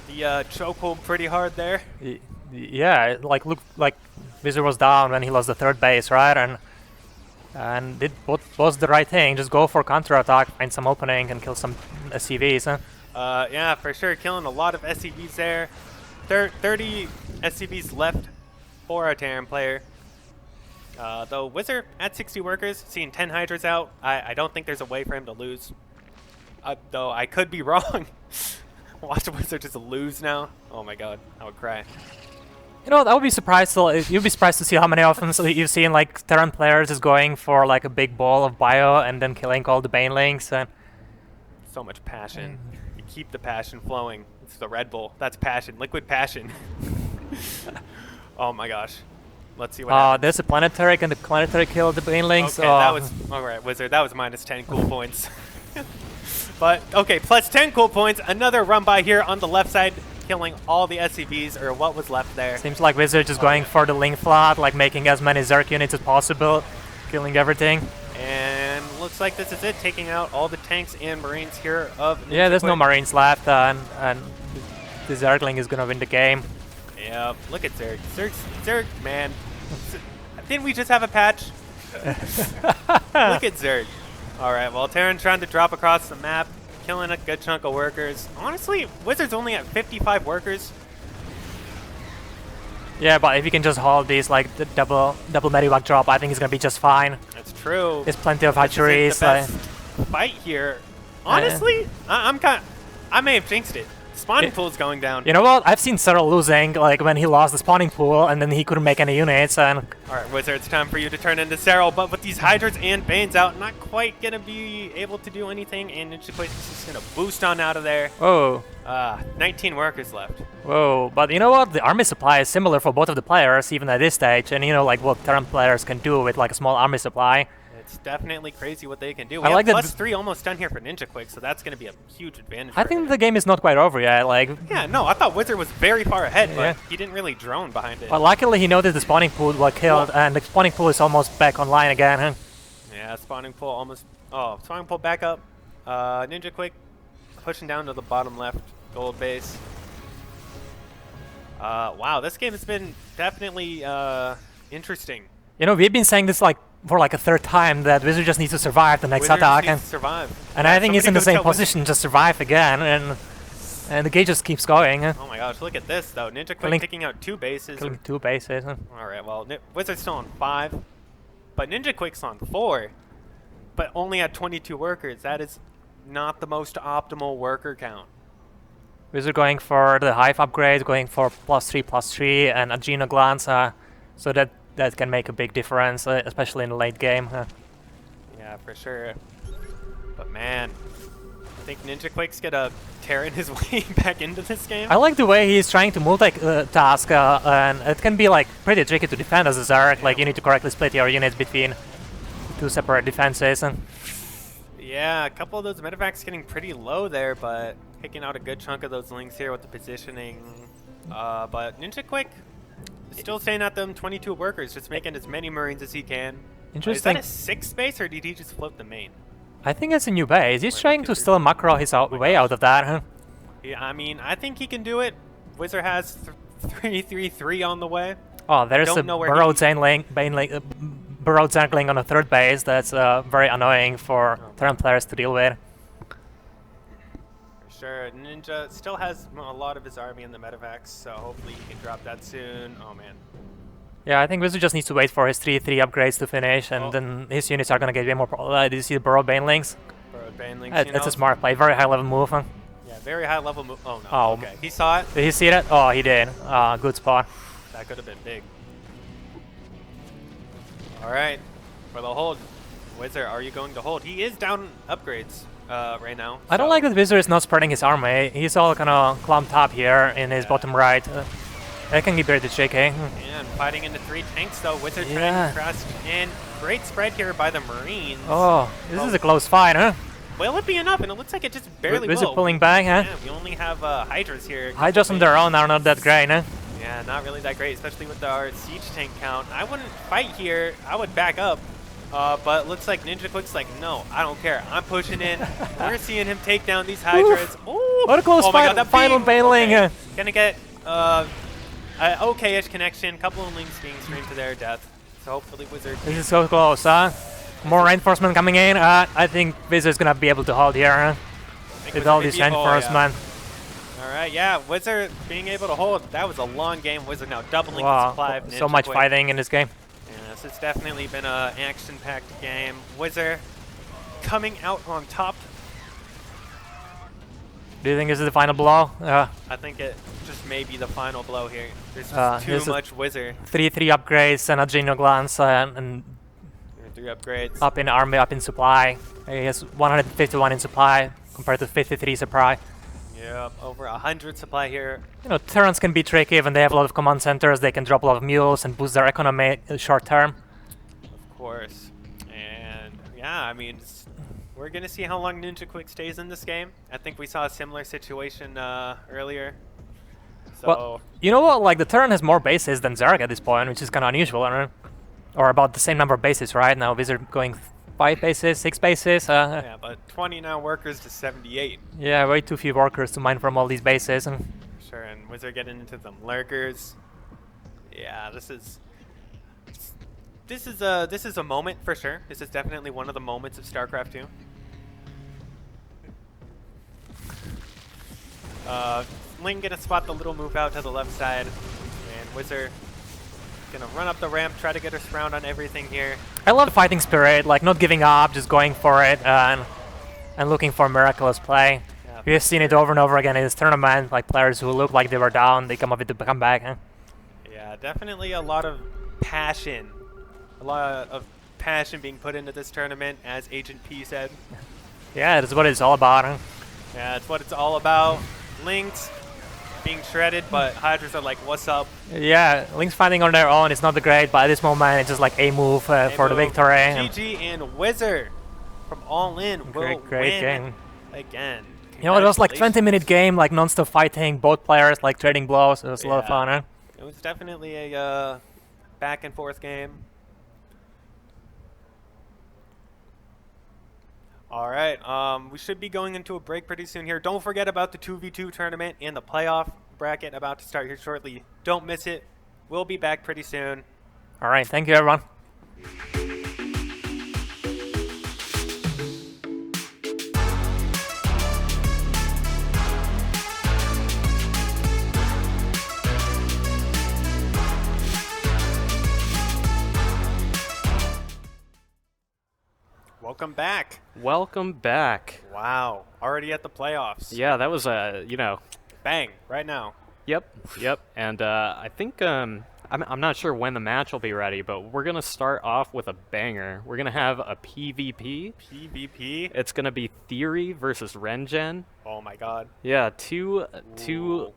the chokehold pretty hard there. Yeah, like look, like Wizard was down when he lost the third base, right? And did was the right thing. Just go for counter attack, find some opening, and kill some SCVs. Huh? Yeah, for sure, killing a lot of SCVs there. 30 SCVs left for our Terran player. Though Wizard at 60 workers, seeing 10 Hydras out, I don't think there's a way for him to lose. Though I could be wrong. Watch Wizard just lose now. Oh my god, I would cry. You know, I would be surprised. You'd be surprised to see how many offense you've seen like Terran players is going for like a big ball of bio and then killing all the Banelings. And So much passion. You keep the passion flowing. It's the Red Bull. That's passion. Liquid passion. Oh my gosh. Let's see what happens. there's a planetary. Can the planetary kill the Banelings? Okay, that was alright, Wizard. That was minus 10 cool points. But okay, plus 10 cool points. Another run by here on the left side, killing all the SCVs or what was left there. Seems like Wizard is going for the Link flat, like making as many Zerg units as possible, killing everything. And looks like this is it, taking out all the tanks and marines here of Ninja Yeah, there's no Quick. Marines left, and the Zergling is gonna win the game. Yeah, look at Zerg. Zerg, man. Didn't we just have a patch? Look at Zerg. Alright, well, Terran trying to drop across the map, killing a good chunk of workers. Honestly, Wizard's only at 55 workers. Yeah, but if you can just hold these like the double medivac drop, I think it's gonna be just fine. That's true. There's plenty of This isn't hatcheries. the best fight here. Honestly, I may have jinxed it. Spawning It- pool's going down. You know what? I've seen Cyril losing, like when he lost the spawning pool and then he couldn't make any units. And Alright, Wizard, it's time for you to turn into Cyril, but with these Hydras and Banes out, not quite gonna be able to do anything, and Ninja Quick is just gonna boost on out of there. whoa, 19 workers left. whoa! But you know what? The army supply is similar for both of the players, even at this stage. And you know, like what Terran players can do with like a small army supply. It's definitely crazy what they can do. I We like have that plus 3 almost done here for Ninja Quick, so that's gonna be a huge advantage. I for think him. the game is not quite over yet. Like, Yeah, no, I thought Wizard was very far ahead, Yeah. but he didn't really drone behind it. but luckily he noticed the spawning pool was killed, and the spawning pool is almost back online again. Huh? Yeah, spawning pool almost. Oh, spawning pool back up. Ninja Quick pushing down to the bottom left gold base. Wow, this game has been definitely interesting. You know, we've been saying this like for like a third time that Wizard just needs to survive the next Wizard attack, needs and to survive. I think he's in the somebody same go tell position, just survive again, and the game just keeps going. Huh? Oh my gosh, look at this though. Ninja Quick Killing- taking out 2 bases. Killing 2 bases. Huh? Alright, well, Wizard's still on 5, but Ninja Quick's on 4, but only at 22 workers. That is not the most optimal worker count. Wizard going for the Hive upgrade, going for +3/+3 and Agena glance, so that can make a big difference, especially in the late game. Yeah, for sure. But man, I think Ninja Quick's gonna tear in his way back into this game. I like the way he's trying to multitask, and it can be like pretty tricky to defend as a Zarek. Like you need to correctly split your units between two separate defenses. And Yeah, a couple of those medevacs getting pretty low there, but picking out a good chunk of those links here with the positioning. But Ninja Quick is still staying at them 22 workers, just making as many Marines as he can. Interesting. Is that a 6th base, or did he just float the main? I think it's a new base. He's trying to still macro his way out of that. Huh? Yeah, I mean, I think he can do it. Wizard has 3-3-3 on the way. Oh, there's a Don't know where burrowed Zangling on a 3rd base. That's very annoying for Terran players to deal with. For sure. Ninja still has a lot of his army in the medevacs, so hopefully he can drop that soon. Oh, man. Yeah, I think Wizard just needs to wait for his 3-3 upgrades to finish, and then his units are gonna get way more. Did you see the burrowed Banelings? Burrowed Banelings, That's a smart play. Very high level move. Huh? Yeah, very high level move. Oh, no. Oh. Okay. He saw it. Did he see that? Oh, he did. Good spot. That could have been big. All right. For the hold. Wizard, are you going to hold? He is down upgrades right now. I don't so- like that Wizard is not spreading his army. He's all kind of clumped up here in his bottom right. That can be pretty tricky. And fighting into 3 tanks, though. Wizard trying Yeah. to cross in. Great spread here by the Marines. Oh, this is a close fight, huh? Will it be enough? And it looks like it just barely Wizard will. pulling back, huh? Yeah, we only have Hydras here. Hydras on their own are not that great, huh? Yeah, not really that great, especially with our siege tank count. I wouldn't fight here. I would back up. But looks like Ninja Quick's like, no, I don't care. I'm pushing in. We're seeing him take down these Hydras. Ooh. What a close Oh my fight! God, that Final beam. Baneling. Okay. Gonna get an okay-ish connection. Couple of links being streamed to their death. So hopefully Wizard. This is so close, huh? More reinforcement coming in. I think Wizard's gonna be able to hold here, huh? With all these reinforcement. All right, yeah, Wizard being able to hold. That was a long game. Wizard now doubling his supply of So Ninja much Quick. fighting in this game. Yes, it's definitely been an action-packed game. Wizard coming out on top. Do you think this is the final blow? I think it just may be the final blow here. There's just too much Wizard. 3-3 upgrades and Adrenal Glance and 3 upgrades. up in army, up in supply. He has 151 in supply compared to 53 supply. Yep, over 100 supply here. You know, Terrans can be tricky when they have a lot of command centers. They can drop a lot of mules and boost their economy short term. Of course. And yeah, I mean, we're going to see how long Ninja Quick stays in this game. I think we saw a similar situation earlier. So, Well, you know what? Like, the Terran has more bases than Zarek at this point, which is kind of unusual. Or about the same number of bases, right? Now, Wizard going 5 bases, 6 bases. yeah, but 20 now workers to 78. Yeah, way too few workers to mine from all these bases. And Sure, and Wizard getting into them lurkers. Yeah, this is a moment for sure. This is definitely one of the moments of StarCraft 2. Ling gonna spot the little move out to the left side, and Wizard gonna run up the ramp, try to get her surround on everything here. I love fighting spirit, like not giving up, just going for it and looking for miraculous play. Yeah, We have seen it over and over again in this tournament, like players who look like they were down, they come up with the comeback. Huh? Yeah, definitely a lot of passion. A lot of passion being put into this tournament, as Agent P said. Yeah, that's what it's all about. Huh? Yeah, that's what it's all about. Links being shredded, but Hydras are like, what's up? Yeah, Link's fighting on their own, it's not the great, but at this moment it's just like a move for the victory. GG and Wizard from All In will Great win game. again. You know, it was like Congratulations. 20-minute game, like non-stop fighting, both players like trading blows. It was a lot of Yeah. fun, huh? It was definitely a back and forth game. All right, we should be going into a break pretty soon here. Don't forget about the 2v2 tournament and the playoff bracket about to start here shortly. Don't miss it. We'll be back pretty soon. All right, thank you, everyone. Welcome back. Welcome back. Wow, already at the playoffs. Yeah, that was Bang, right now. Yep. And I think I I'm not sure when the match will be ready, but we're gonna start off with a banger. We're gonna have a PvP. PvP. It's gonna be Theory versus Rengen. Oh my God. Yeah, two Ooh.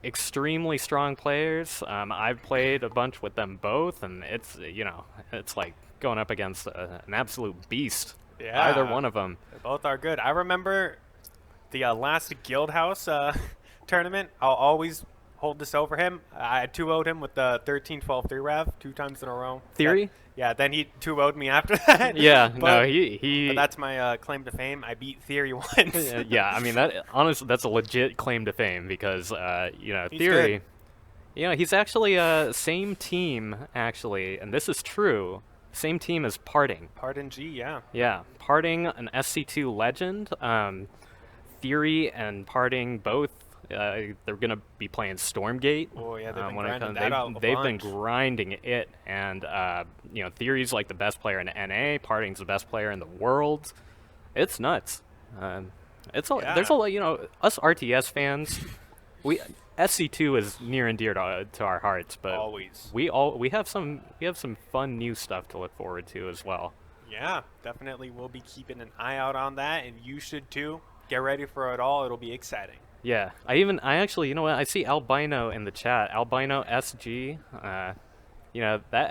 extremely strong players. I've played a bunch with them both, and it's it's like going up against an absolute beast. Yeah. Either one of them. They both are good. I remember the last Guildhouse tournament. I'll always hold this over him. I 2-0'd him with the 13-12 3-rev 2 times in a row. Theory? Yeah, then he 2-0'd me after that. Yeah, but, no, he But that's my claim to fame. I beat Theory once. yeah, I mean that honestly, that's a legit claim to fame because He's Theory, good. he's actually same team actually, and this is true. Same team as Parting. Pardon G, yeah. Yeah, Parting, an SC2 legend. Theory and Parting both. They're gonna be playing Stormgate. Oh yeah, they've been when it grinding comes- that out a they've been bunch. grinding it, and Theory's like the best player in NA. Parting's the best player in the world. It's nuts. There's a lot. Us RTS fans, SC2 is near and dear to our hearts, but Always. we have some fun new stuff to look forward to as well. Yeah, definitely we'll be keeping an eye out on that, and you should too. Get ready for it all. It'll be exciting. Yeah, I actually, you know what? I see Albino in the chat. Albino SG. That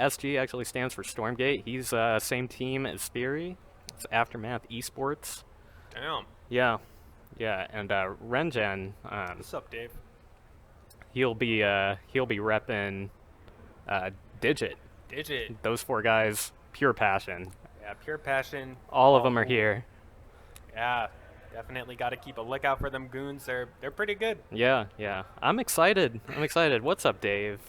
SG actually stands for Stormgate. He's same team as Theory. It's Aftermath Esports. Damn. Yeah, and Rengen. What's up, Dave? He'll be repping Digit. Digit. Those 4 guys, pure passion. Yeah, pure passion. All of them are here. Yeah, definitely got to keep a lookout for them goons. They're pretty good. Yeah. I'm excited. What's up, Dave?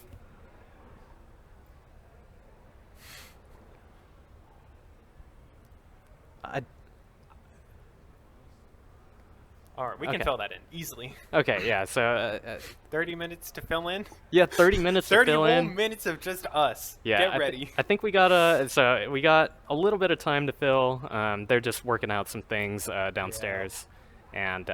All right, we can Okay. fill that in easily. Okay, yeah. So 30 minutes to fill in. 30 minutes to 30 fill whole in. minutes of just us. Yeah, Get ready. I think we got we got a little bit of time to fill. They're just working out some things downstairs, and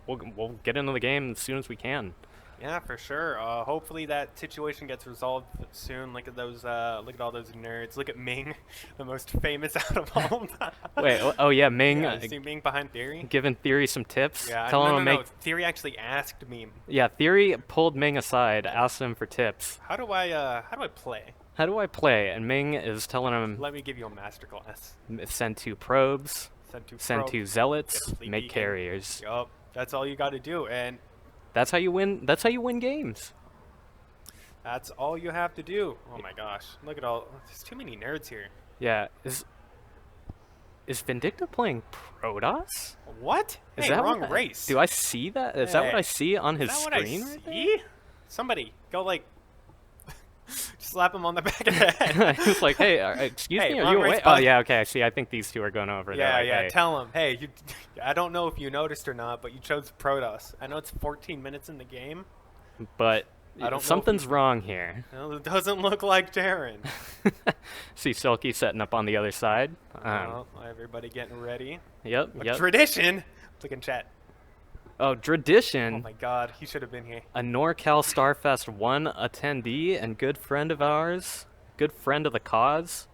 we'll get into the game as soon as we can. Yeah, for sure. Hopefully that situation gets resolved soon. Look at those. Look at all those nerds. Look at Ming, the most famous out of all time. Wait, oh yeah, Ming, Yeah, you see Ming behind Theory. giving Theory some tips. Yeah, telling him to no. make. Theory actually asked me, Yeah, Theory pulled Ming aside, asked him for tips. how do I play? How do I play? And Ming is telling him Let me give you a masterclass. send 2 probes, send 2 zealots, Get a fleet make beacon. carriers. Yup, that's all you got to do, and That's how you win. That's how you win games. that's all you have to do. Oh my gosh, look at all. There's too many nerds here. Yeah. Is Vindicta playing Protoss? What? Is Hey, that wrong what race. Do I see that? Is that what Hey, I see on his Is that screen what I right there? see? Somebody go like slap him on the back of the head. It's like, hey, excuse Hey, me, are wrong you race, awake? Oh bud. yeah, okay. I see. I think these 2 are going over. They're Yeah, like, yeah. hey. Tell him, hey, I don't know if you noticed or not, but you chose Protoss. I know it's 14 minutes in the game. But I don't know if something's wrong here. Well, it doesn't look like Darren. See Silky setting up on the other side. Well, everybody getting ready. Yep. A Yep. tradition. Look in chat. Oh, Tradition. Oh my God, he should have been here. A Norcal Starfest 1 attendee and good friend of ours, good friend of the cause.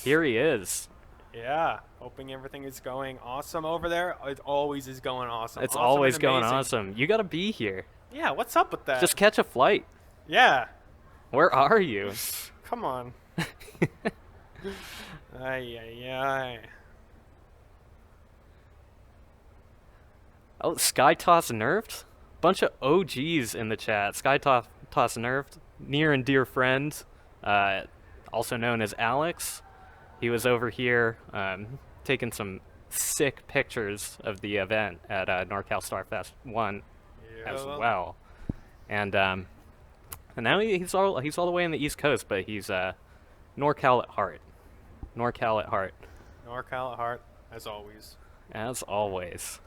Here he is. Yeah, hoping everything is going awesome over there. It always is going awesome. It's Awesome always and going amazing. awesome. You gotta be here. Yeah, what's up with that? Just catch a flight. Yeah, Where are you? come on. Ay, ay, ay. Oh, Sky Toss nerfed? Bunch of OGs in the chat. Sky Toss nerfed. Near and dear friend, also known as Alex. He was over here taking some sick pictures of the event at Norcal Starfest 1 as Yeah. well. And now he's all the way on the East Coast, but he's NorCal at heart. NorCal at heart, NorCal at heart, as always. as always.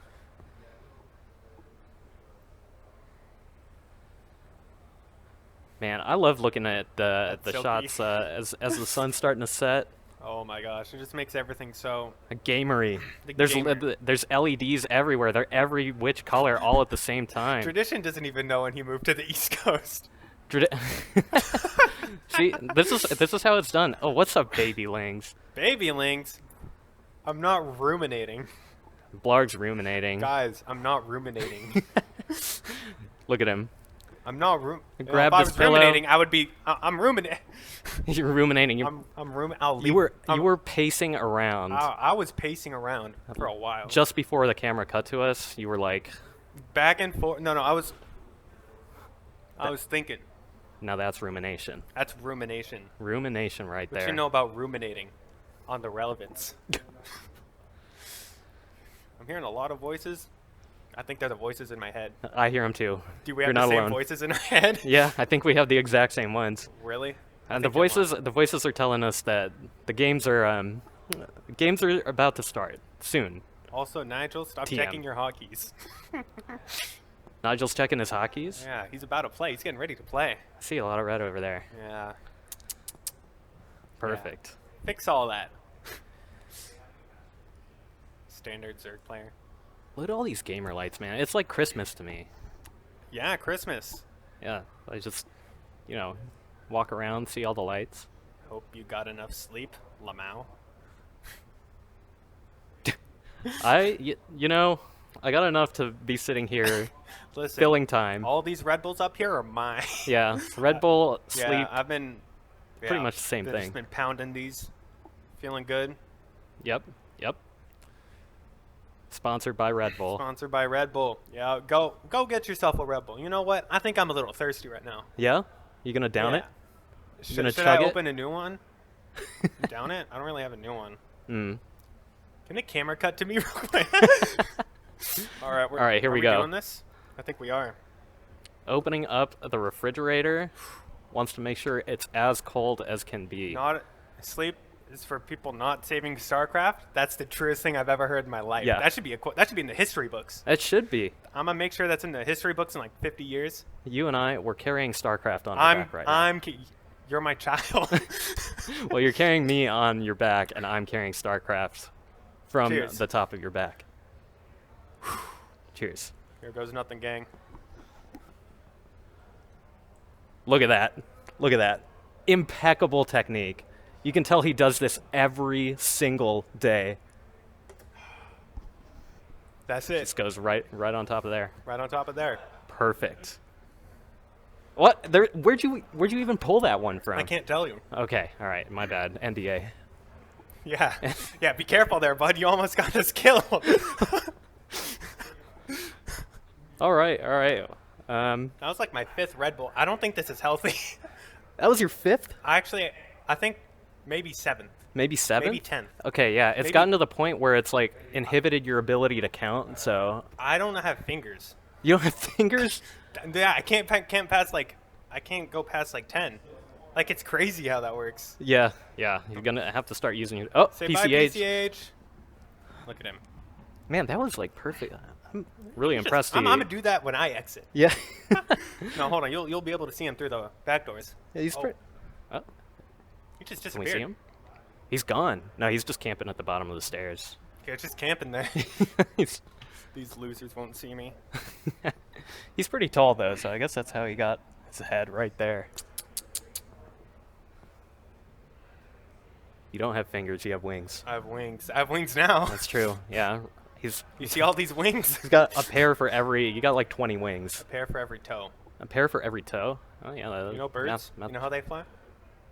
Man, I love looking at the Silky. shots as the sun's starting to set. Oh my gosh, it just makes everything so. A gamery. The There's gamer. there's LEDs everywhere. They're every which color all at the same time. Tradition doesn't even know when he moved to the East Coast. See, this is how it's done. Oh, what's up, babylings? Babylings? I'm not ruminating. Blarg's ruminating. Guys, I'm not ruminating. Look at him. I'm not Grab if I this was pillow. ruminating, I would be. I'm ruminating. You're ruminating. I'll leave. You were pacing around. I was pacing around for a while. Just before the camera cut to us, you were like, Back and forth. No, I was thinking. now that's rumination. That's rumination. Rumination right What there. you know about ruminating on the relevance? I'm hearing a lot of voices. I think they're the voices in my head. I hear him too. Do we You're have the not same alone. voices in our head? Yeah, I think we have the exact same ones. Really? I And the think you're lying. voices are telling us that the games are about to start soon. Also, Nigel, stop TM. checking your hotkeys. Nigel's checking his hotkeys. Yeah, he's about to play. He's getting ready to play. I see a lot of red over there. Yeah. Perfect. Fix all that. Standard Zerg player. Look at all these gamer lights, man. It's like Christmas to me. Yeah, Christmas. Yeah, I just, walk around, see all the lights. Hope you got enough sleep, Lamau. I got enough to be sitting here Listen, filling time. all these Red Bulls up here are mine. Yeah, Red Bull, Yeah, sleep. I've been Pretty much the same I've thing. Just been pounding these, feeling good. Yep. Sponsored by Red Bull. Sponsored by Red Bull. Yeah, go get yourself a Red Bull. You know what? I think I'm a little thirsty right now. Yeah? You gonna down it? Should, gonna should I chug it? open a new one? Down it? I don't really have a new one. Mm. Can the camera cut to me real quick? All right. All right, here are we we go. doing this? I think we are. Opening up the refrigerator. Wants to make sure it's as cold as can be. Not sleep is for people not saving StarCraft. That's the truest thing I've ever heard in my life. Yeah. That should be that should be in the history books. It should be. I'm gonna make sure that's in the history books in like 50 years. You and I, we're carrying StarCraft on our back right now. You're my child. Well, you're carrying me on your back, and I'm carrying StarCraft from Cheers. the top of your back. Cheers. Here goes nothing, gang. Look at that. Look at that. Impeccable technique. You can tell he does this every single day. That's it. Just goes right on top of there. Right on top of there. Perfect. What? Where'd you even pull that one from? I can't tell you. Okay. All right. My bad. NDA. Yeah. Yeah, be careful there, bud. You almost got us killed. All right. That was like my 5th Red Bull. I don't think this is healthy. That was your 5th? I think maybe 7th. Maybe 7th? Maybe 10th. Okay, yeah. It's Maybe- gotten to the point where it's like inhibited your ability to count. So I don't have fingers. you don't have fingers. Yeah, I can't pass I can't go past like 10. Like it's crazy how that works. Yeah. You're gonna have to start using your. Oh, Say PCH. bye, PCH. Look at him. Man, that was like perfect. I'm really impressed. I'm you. gonna do that when I exit. Yeah. No, hold on. You'll be able to see him through the back doors. Yeah, he's Oh. pretty. Oh, He just can we disappeared. see him? He's gone. No, he's just camping at the bottom of the stairs. Yeah, just camping there. he's, These losers won't see me. he's pretty tall though, so I guess that's how he got his head right there. You don't have fingers, you have wings. I have wings. I have wings now. That's true. Yeah. You see all these wings? He's got a pair for every. You got like 20 wings. A pair for every toe. A pair for every toe. Oh yeah. You know birds? You know how they fly?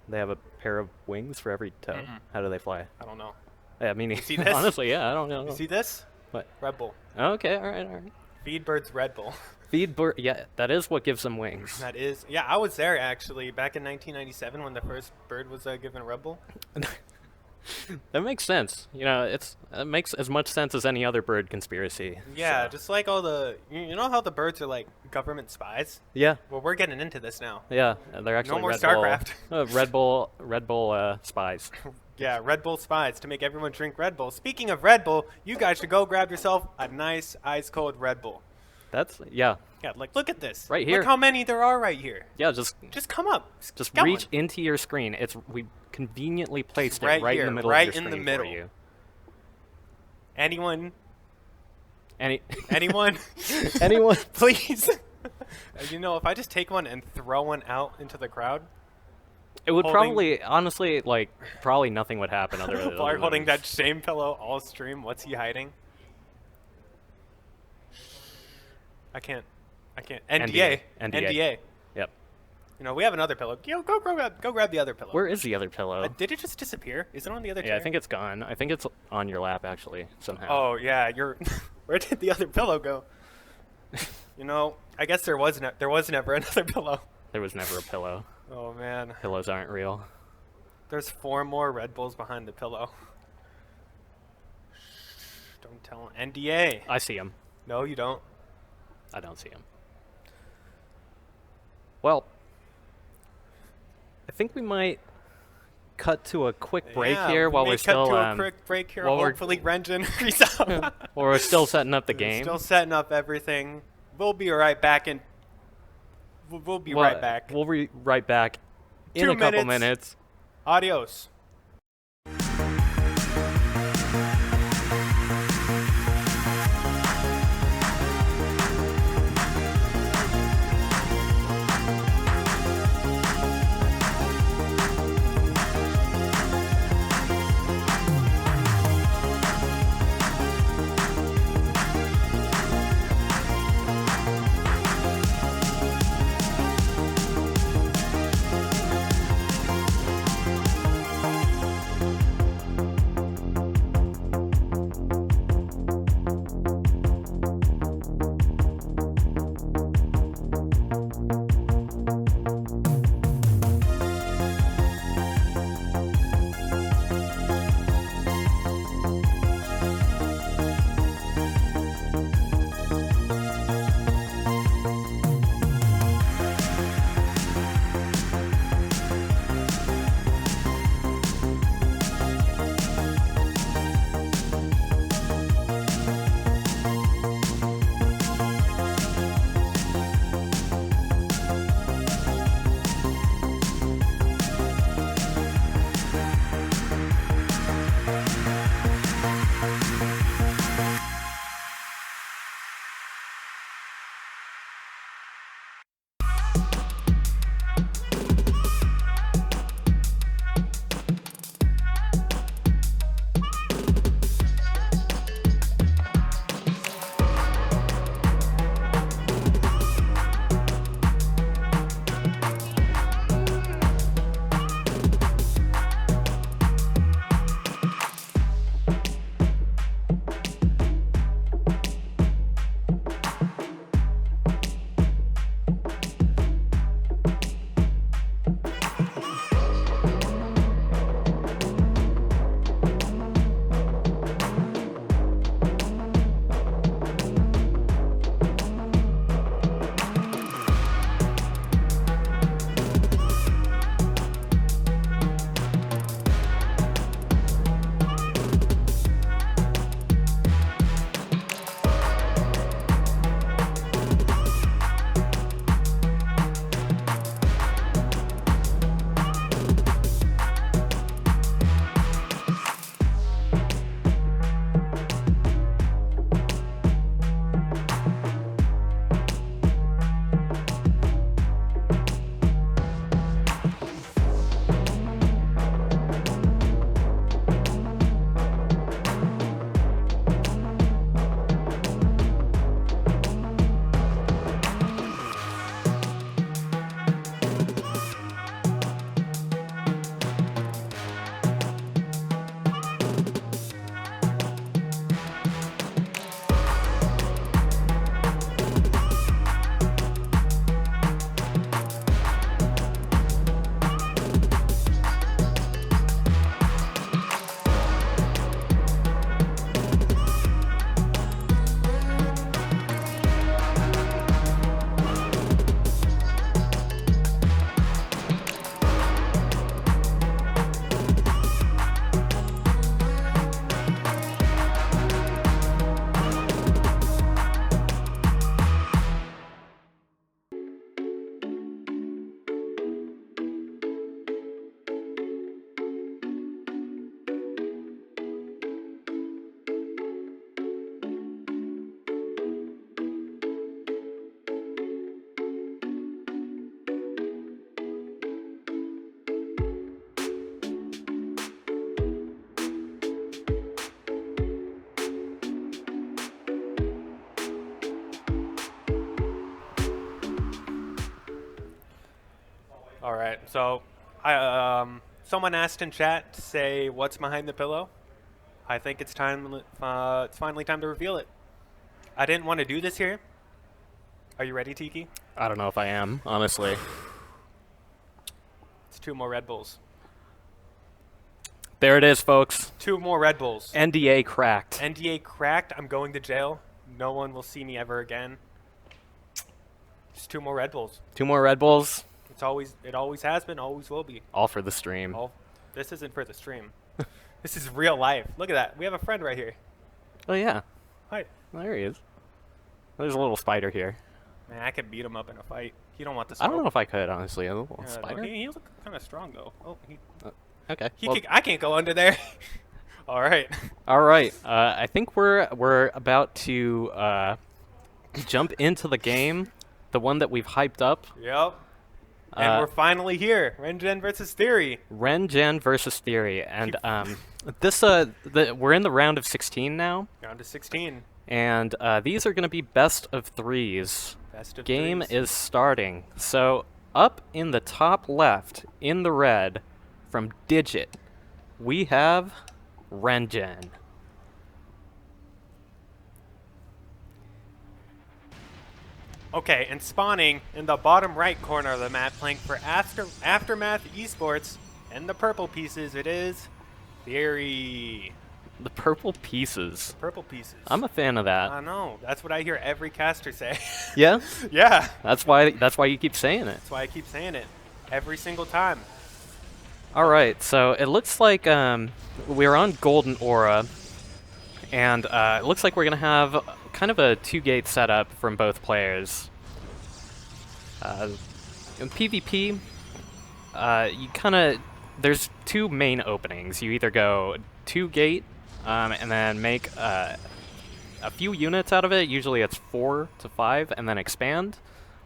They have a pair of wings for every toe. How do they fly? I don't know. Yeah, I mean, see this? honestly, yeah, I don't know. You see this? What? Red Bull. Okay, all right. Feed birds Red Bull. Feed bird. Yeah, that is what gives them wings. That is. Yeah, I was there actually back in 1997 when the first bird was given Red Bull. That makes sense. It makes as much sense as any other bird conspiracy. Yeah, so. just like all the. You know how the birds are like government spies? Yeah. Well, we're getting into this now. Yeah, they're actually more Red StarCraft. Bull, Red Bull spies. Yeah, Red Bull spies to make everyone drink Red Bull. Speaking of Red Bull, you guys should go grab yourself a nice ice cold Red Bull. Yeah, Like look at this. Right here. Look how many there are right here. yeah. Just Just come up. Come reach on. into your screen. We conveniently placed right it right here, in the middle right of your in screen the middle. for you. Anyone? Anyone? Anyone? Anyone? Please. You know, if I just take one and throw one out into the crowd, It would holding- probably, honestly, like, probably nothing would happen other than Blarg holding that same pillow all stream. What's he hiding? I can't. NDA. NDA. Yep. You know, we have another pillow. Go grab the other pillow. Where is the other pillow? Did it just disappear? Is it on the other chair? Yeah, I think it's gone. I think it's on your lap, actually, somehow. Oh, yeah, you're... Where did the other pillow go? You know, I guess there was never another pillow. There was never a pillow. Oh, man. Pillows aren't real. There's 4 more Red Bulls behind the pillow. Shh, don't tell him. NDA. I see him. No, you don't. I don't see him. Well, I think we might cut to a quick break Yeah, here while we may we're cut still to a quick break here. while we're- Hopefully, Renjin agrees out. while we're still setting up the game. Still setting up everything. We'll be right back in. We'll be right back. We'll be right back in 2 a couple minutes. minutes. Adios. All right. So, someone asked in chat to say what's behind the pillow. I think it's time. It's finally time to reveal it. I didn't want to do this here. Are you ready, Tiki? I don't know if I am, honestly. It's 2 more Red Bulls. There it is, folks. 2 more Red Bulls. NDA cracked. NDA cracked. I'm going to jail. No one will see me ever again. Just 2 more Red Bulls. 2 more Red Bulls, It always has been, always will be. all for the stream. This isn't for the stream. This is real life. Look at that. We have a friend right here. Oh, yeah. Hi. There he is. There's a little spider here. Man, I could beat him up in a fight. You don't want this. I don't know if I could, honestly. A little No, spider? he looks kind of strong though. Oh, Okay. well, I can't go under there. All right. all right. I think we're about to jump into the game, the one that we've hyped up. Yep. And we're finally here. Rengen versus Theory. Rengen versus Theory, and we're in the round of 16 now, Down to 16. and these are going to be best of 3s. Best of Game threes. is starting. So up in the top left, in the red, from Digit, we have Rengen. Okay, and spawning in the bottom right corner of the map, playing for Aftermath Esports, and the purple pieces, it is Theory. The purple pieces. Purple pieces. I'm a fan of that. I know. That's what I hear every caster say. Yeah, Yeah. that's why you keep saying it. That's why I keep saying it every single time. All right, so it looks like we're on Golden Aura, and it looks like we're gonna have kind of a 2-gate setup from both players. In PvP, there's 2 main openings. You either go 2-gate and then make a few units out of it. Usually it's 4 to 5, and then expand.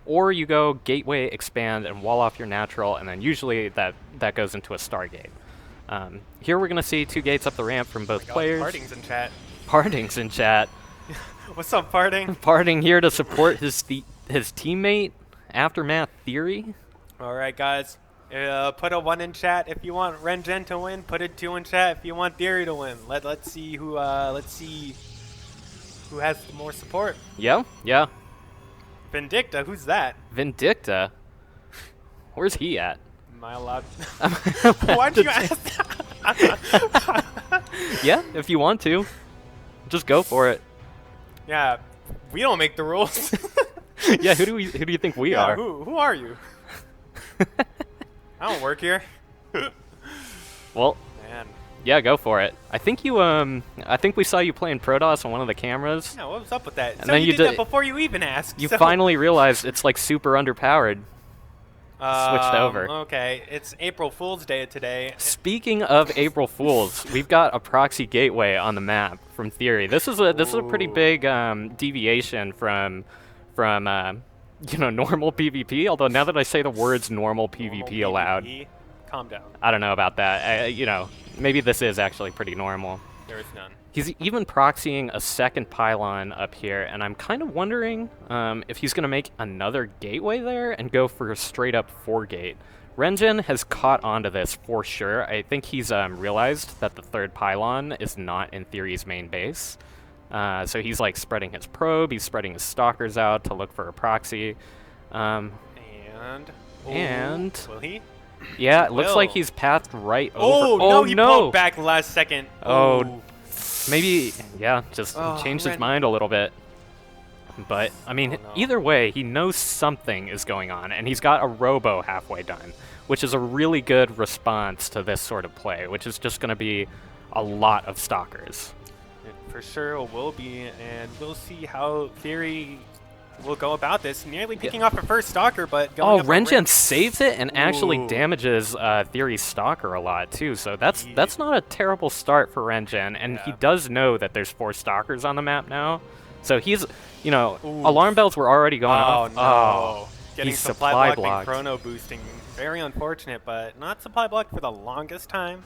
Or you go gateway, expand, and wall off your natural, and then usually that goes into a Stargate. Here we're going to see 2 gates up the ramp from both players. Parting's in chat. Parting's in chat. What's up, Parting? Parting here to support his teammate, Aftermath Theory. All right, guys. Put a 1 in chat if you want Rengen to win. Put a 2 in chat if you want Theory to win. Let's see who has more support. Yeah. Vindicta, who's that? Vindicta. Where's he at? Am I allowed? Why'd you ask that? Yeah, if you want to, just go for it. Yeah, we don't make the rules. Yeah, who do you think we Yeah, are? Who are you? I don't work here. Well, Man. yeah, go for it. I think we saw you playing Protoss on one of the cameras. Yeah, what was up with that? And So then you you did did- that before you even asked. You so. finally realized it's like super underpowered. Switched over. Okay, it's April Fool's Day today. Speaking of April Fools, we've got a proxy gateway on the map from Theory. This is a pretty big deviation from normal PvP. Although now that I say the words normal PvP aloud, Calm down. I don't know about that. Maybe this is actually pretty normal. There is none. He's even proxying a second pylon up here, and I'm kind of wondering if he's going to make another gateway there and go for a straight-up 4-gate. Rengen has caught onto this for sure. I think he's realized that the third pylon is not in Theory's main base. So he's like spreading his probe, he's spreading his stalkers out to look for a proxy. And will he? Yeah, it looks like will. he's pathed right Oh, over. no, he pulled back last second. Oh. Maybe, yeah, just changed his Ren- mind a little bit. But, I mean, Oh, no. either way, he knows something is going on, and he's got a robo halfway done, which is a really good response to this sort of play, which is just going to be a lot of stalkers. It for sure will be, and we'll see how Theory will go about this. Nearly picking off a first stalker, but going Oh, up a Rengen ramp. saves it and actually Ooh. damages Theory's stalker a lot, too, so that's not a terrible start for Rengen, and he Yeah. does know that there's 4 stalkers on the map now, so he's, Ooh. alarm bells were already going Oh, off. no. Getting he's supply supply blocked and blocked. chrono boosting. Very unfortunate, but not supply blocked for the longest time.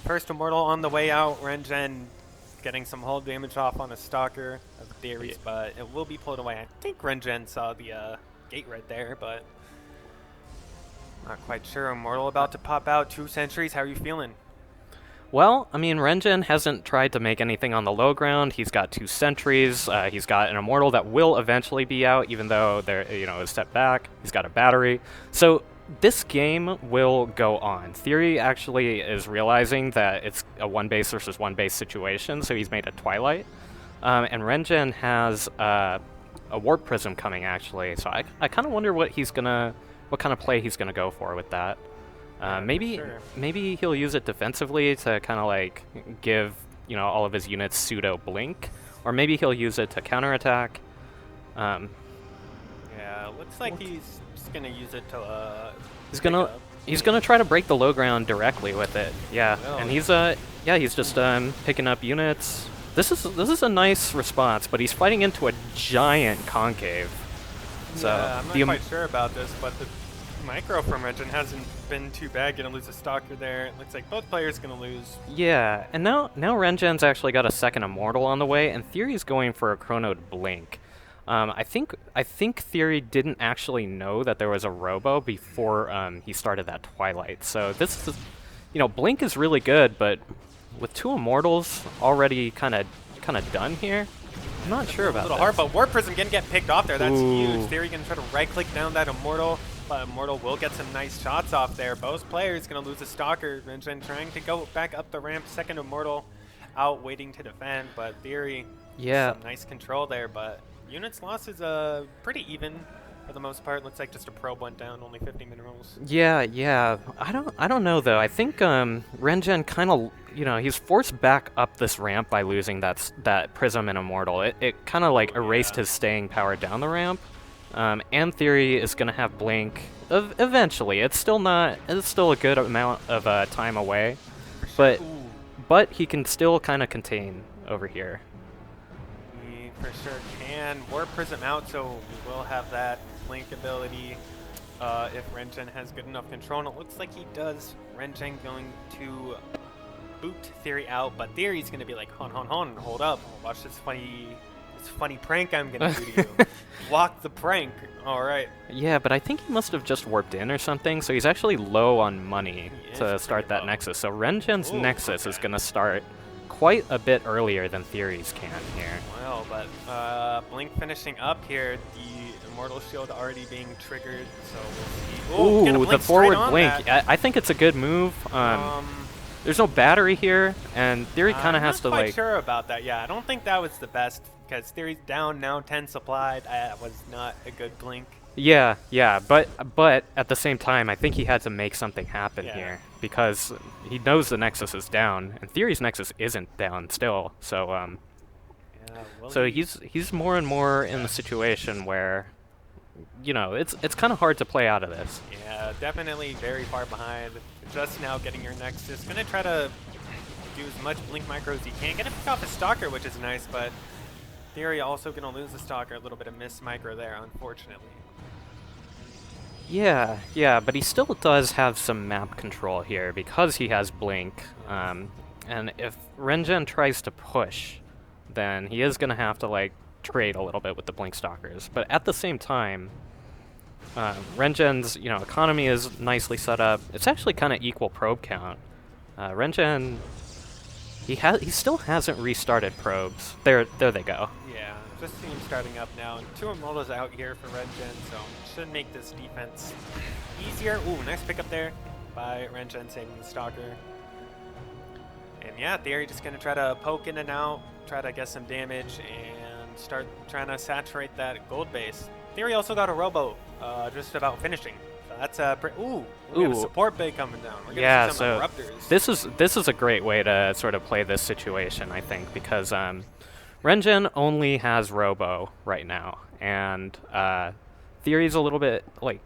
First Immortal on the way out. Rengen getting some hull damage off on a stalker of Theories, but it will be pulled away. I think Rengen saw the gate right there, but Not quite sure. Immortal about to pop out. 2 centuries. How are you feeling? Well, I mean, Renjin hasn't tried to make anything on the low ground. He's got 2 sentries. He's got an immortal that will eventually be out, even though they're a step back. He's got a battery. So this game will go on. Theory actually is realizing that it's a 1 base versus 1 base situation, so he's made a Twilight. And Renjin has a Warp Prism coming, actually. So I kind of wonder what kind of play he's gonna go for with that. Maybe he'll use it defensively to kind of like give all of his units pseudo blink, or maybe he'll use it to counterattack. Yeah, looks like he's just gonna use it to. He's gonna try to break the low ground directly with it. Yeah, and he's just picking up units. This is a nice response, but he's fighting into a giant concave. So yeah, I'm not quite sure about this, but the micro from Renjin hasn't been too bad. Gonna lose a stalker there. It looks like both players gonna lose. Yeah, and now Renjin's actually got a second immortal on the way, and Theory's going for a chronoed blink. I think Theory didn't actually know that there was a robo before he started that Twilight. So this is, blink is really good, but with 2 immortals already kind of done here, I'm not sure about that. A little hard, but Warp Prism gonna get picked off there. That's huge. Theory gonna try to right-click down that immortal. But Immortal will get some nice shots off there. Both players going to lose a Stalker. Renjin trying to go back up the ramp. Second Immortal out waiting to defend. But Theory, some nice control there. But units lost is pretty even for the most part. Looks like just a probe went down, only 50 minerals. Yeah. I don't know, though. I think Renjin kind of, he's forced back up this ramp by losing that Prism and Immortal. It kind of like erased his staying power down the ramp. And Theory is going to have Blink eventually. It's still a good amount of time away, but he can still kind of contain over here. He for sure can. Warp Prism out, so we will have that Blink ability if Renjin has good enough control. And it looks like he does. Renjin going to boot Theory out, but Theory's going to be like, hold up. Watch this funny prank I'm gonna do to you. Block the prank. All right. Yeah, but I think he must have just warped in or something, so he's actually low on money to start that Nexus. So Renjin's Nexus is gonna start quite a bit earlier than Theory's can here. Well, but Blink finishing up here, the Immortal Shield already being triggered, so we'll see. Ooh, the forward blink. I think it's a good move. There's no battery here, and Theory kind of has to I'm not like. quite sure about that. Yeah, I don't think that was the best because Theory's down now, 10 supplied. That was not a good blink. Yeah, but at the same time, I think he had to make something happen here because he knows the Nexus is down, and Theory's Nexus isn't down still. So so he's more and more in the situation where, it's kind of hard to play out of this. Yeah, definitely very far behind. Just now getting your Nexus. Gonna try to do as much Blink Micro as he can. Gonna pick off a Stalker, which is nice, but Theory also gonna lose the Stalker. A little bit of missed Micro there, unfortunately. Yeah, but he still does have some map control here because he has Blink. And if Renjin tries to push, then he is gonna have to like trade a little bit with the Blink Stalkers. But at the same time, Renjin's economy is nicely set up. It's actually kind of equal probe count. Renjin, he still hasn't restarted probes. There they go. Yeah, just see him starting up now. And 2 Immortals out here for Renjin, so should make this defense easier. Ooh, nice pickup there by Renjin saving the Stalker. And yeah, Theory just gonna try to poke in and out, try to get some damage, and start trying to saturate that gold base. Theory also got a robo just about finishing. So that's ooh, we got a support bay coming down. We're gonna see some Eruptors. This is a great way to sort of play this situation, I think, because Renjin only has robo right now, and Theory's a little bit like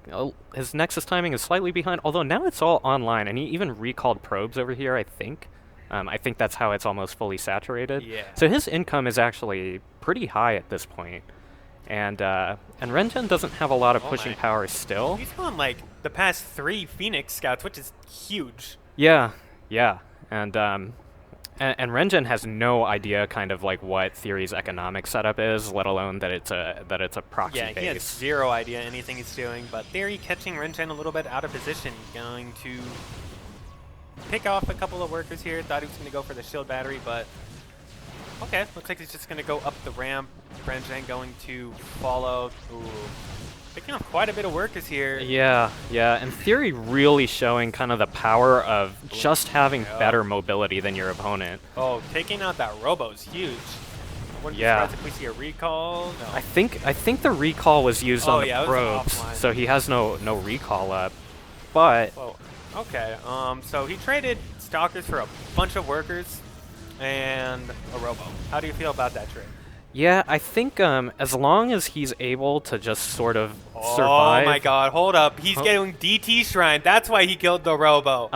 his Nexus timing is slightly behind. Although now it's all online, and he even recalled probes over here. I think that's how it's almost fully saturated. Yeah. So his income is actually pretty high at this point. And Renjin doesn't have a lot of pushing power still. He's on like the past 3 Phoenix Scouts, which is huge. Yeah, and And Rengen has no idea kind of like what Theory's economic setup is, let alone that it's a proxy Yeah, base. he has zero idea anything he's doing, but Theory catching Rengen a little bit out of position, going to pick off a couple of workers here. Thought he was going to go for the shield battery, but okay, looks like he's just going to go up the ramp. Rengen going to follow. Ooh. Picking up quite a bit of workers here. Yeah, and Theory really showing kind of the power of just having better mobility than your opponent. Oh, taking out that Robo is huge. I wouldn't be Yeah. surprised if we see a recall. No. I think the recall was used on yeah, the it was an probes, offline. so he has no recall up. But Whoa. Okay, so he traded Stalkers for a bunch of workers and a Robo. How do you feel about that trade? yeah, I think as long as he's able to just sort of Oh survive. my god, hold up. He's getting DT Shrine. That's why he killed the Robo.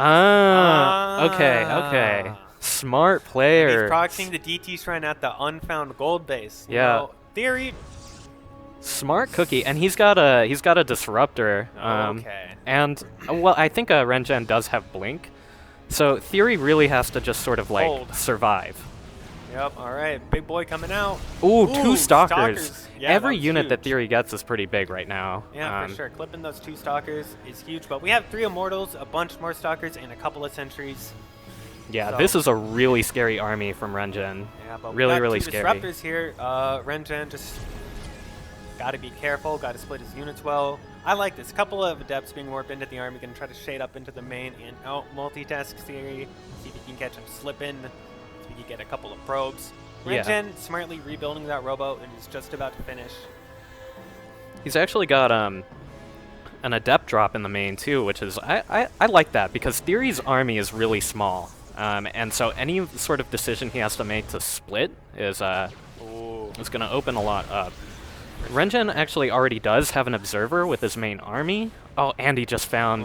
Okay. Smart player. He's proxying the DT Shrine at the unfound gold base. You Yeah. know, Theory. Smart cookie, and he's got a disruptor. Okay. And well, I think Rengen does have blink, so Theory really has to just sort of like Hold. survive. Yep, alright. Big boy coming out. Ooh, Ooh, two stalkers. Yeah, Every that was unit that huge. Theory gets is pretty big right now. Yeah, for sure. Clipping those 2 Stalkers is huge. But we have 3 Immortals, a bunch more Stalkers, and a couple of Sentries. Yeah, So- this is a really scary army from Rengen. Yeah, but Really, we got really 2 scary. Disruptors here. Rengen just got to be careful, got to split his units well. I like this. Couple of Adepts being warped into the army, going to try to shade up into the main and out multitask Theory. See if he can catch him slipping. See if he can get a couple of probes. Yeah. Rengen smartly rebuilding that Robo and is just about to finish. He's actually got an adept drop in the main too, which is I like that because Theory's army is really small, and so any sort of decision he has to make to split is going to open a lot up. Rengen actually already does have an observer with his main army. Oh, and he just found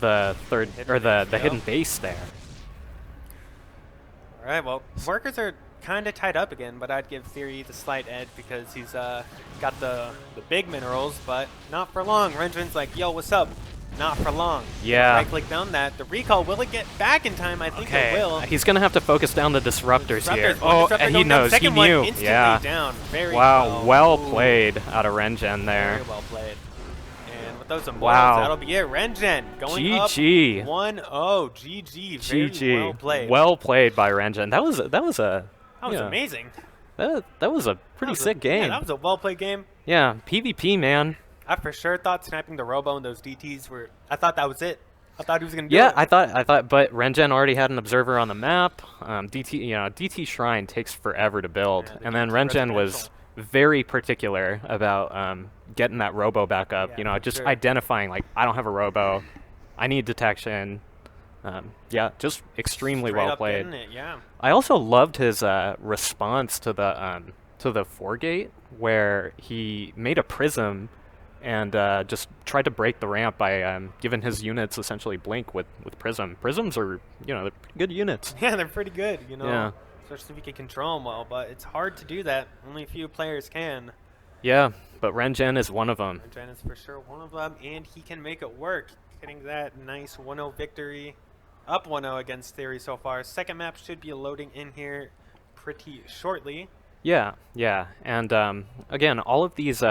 the third or the hidden base there. All right, well, workers are kind of tied up again, but I'd give Theory the slight edge because he's got the big minerals, but not for long. Rengen's like, yo, what's up? Not for long. Yeah. Right-click down that. The recall, will it get back in time? I think it will. He's going to have to focus down the disruptors here. One Oh, disruptor and he going down, knows. He second one knew. instantly Yeah. down. Very Wow, well Ooh, played out of Rengen there. Very well played. And with those immortals, Wow. that'll be it. Rengen going GG. up 1-0. GG. Very GG. well played. Well played by Rengen. That was yeah. amazing. That was a pretty sick Yeah, game. that was a well-played game. Yeah, PvP, man. I for sure thought sniping the Robo and those DTs were. I thought that was it. I thought he was gonna do Yeah, it. I thought, but Rengen already had an observer on the map. DT Shrine takes forever to build, Yeah, the and then DT Rengen was residential. very particular about getting that Robo back up. Yeah, for Just sure. identifying like I don't have a Robo, I need detection. Yeah, just extremely Straight well up played. getting it, yeah. I also loved his response to the 4-gate where he made a prism and just tried to break the ramp by giving his units essentially blink with prism. Prisms are they're pretty good units. Yeah, they're pretty good, you know. Yeah. Especially if you can control them well, but it's hard to do that. Only a few players can. Yeah, but Rengen is one of them. Rengen is for sure one of them, and he can make it work. Getting that nice 1-0 victory. Up 1-0 against Theory so far. Second map should be loading in here pretty shortly. Yeah, and again, all of these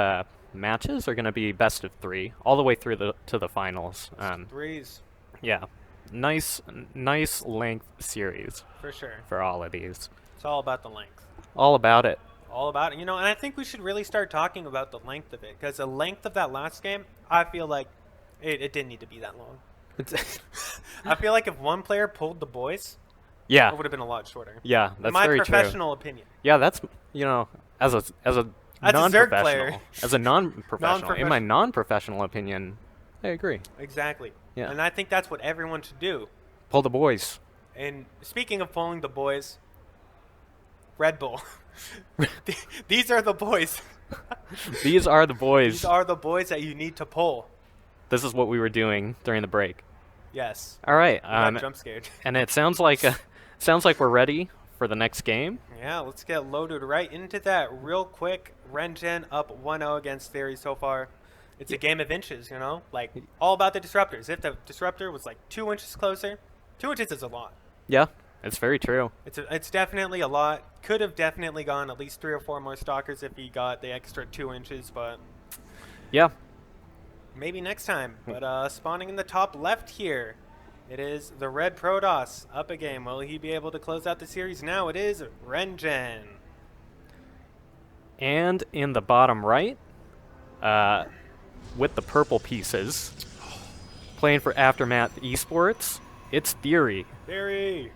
matches are going to be best of 3, all the way through to the finals. Threes, Yeah, nice length series for sure. for all of these. It's all about the length. All about it. All about it. You know, and I think we should really start talking about the length of it, because the length of that last game, I feel like it didn't need to be that long. I feel like if one player pulled the boys, Yeah, it would have been a lot shorter. yeah, that's My very true. professional opinion. Yeah, that's as a As a Zerg non-professional, player. as a non-professional. In my Non-professional. non-professional opinion, I agree. Exactly. Yeah. And I think that's what everyone should do. Pull the boys. And speaking of pulling the boys, Red Bull. These are the boys. These are the boys. These are the boys that you need to pull. This is what we were doing during the break. Yes. All right, I got jump scared. and it sounds like we're ready for the next game. Yeah, let's get loaded right into that real quick. Rengen up 1-0 against Theory so far. It's a game of inches, like all about the disruptors. If the disruptor was like 2 inches closer, 2 inches is a lot. Yeah, it's very true. It's definitely a lot. Could have definitely gone at least 3 or 4 more stalkers if he got the extra 2 inches, but Yeah. maybe next time. But spawning in the top left here, it is the red Protoss up a game. Will he be able to close out the series? Now it is Rengen. And in the bottom right, with the purple pieces, playing for Aftermath Esports, it's Theory. Theory.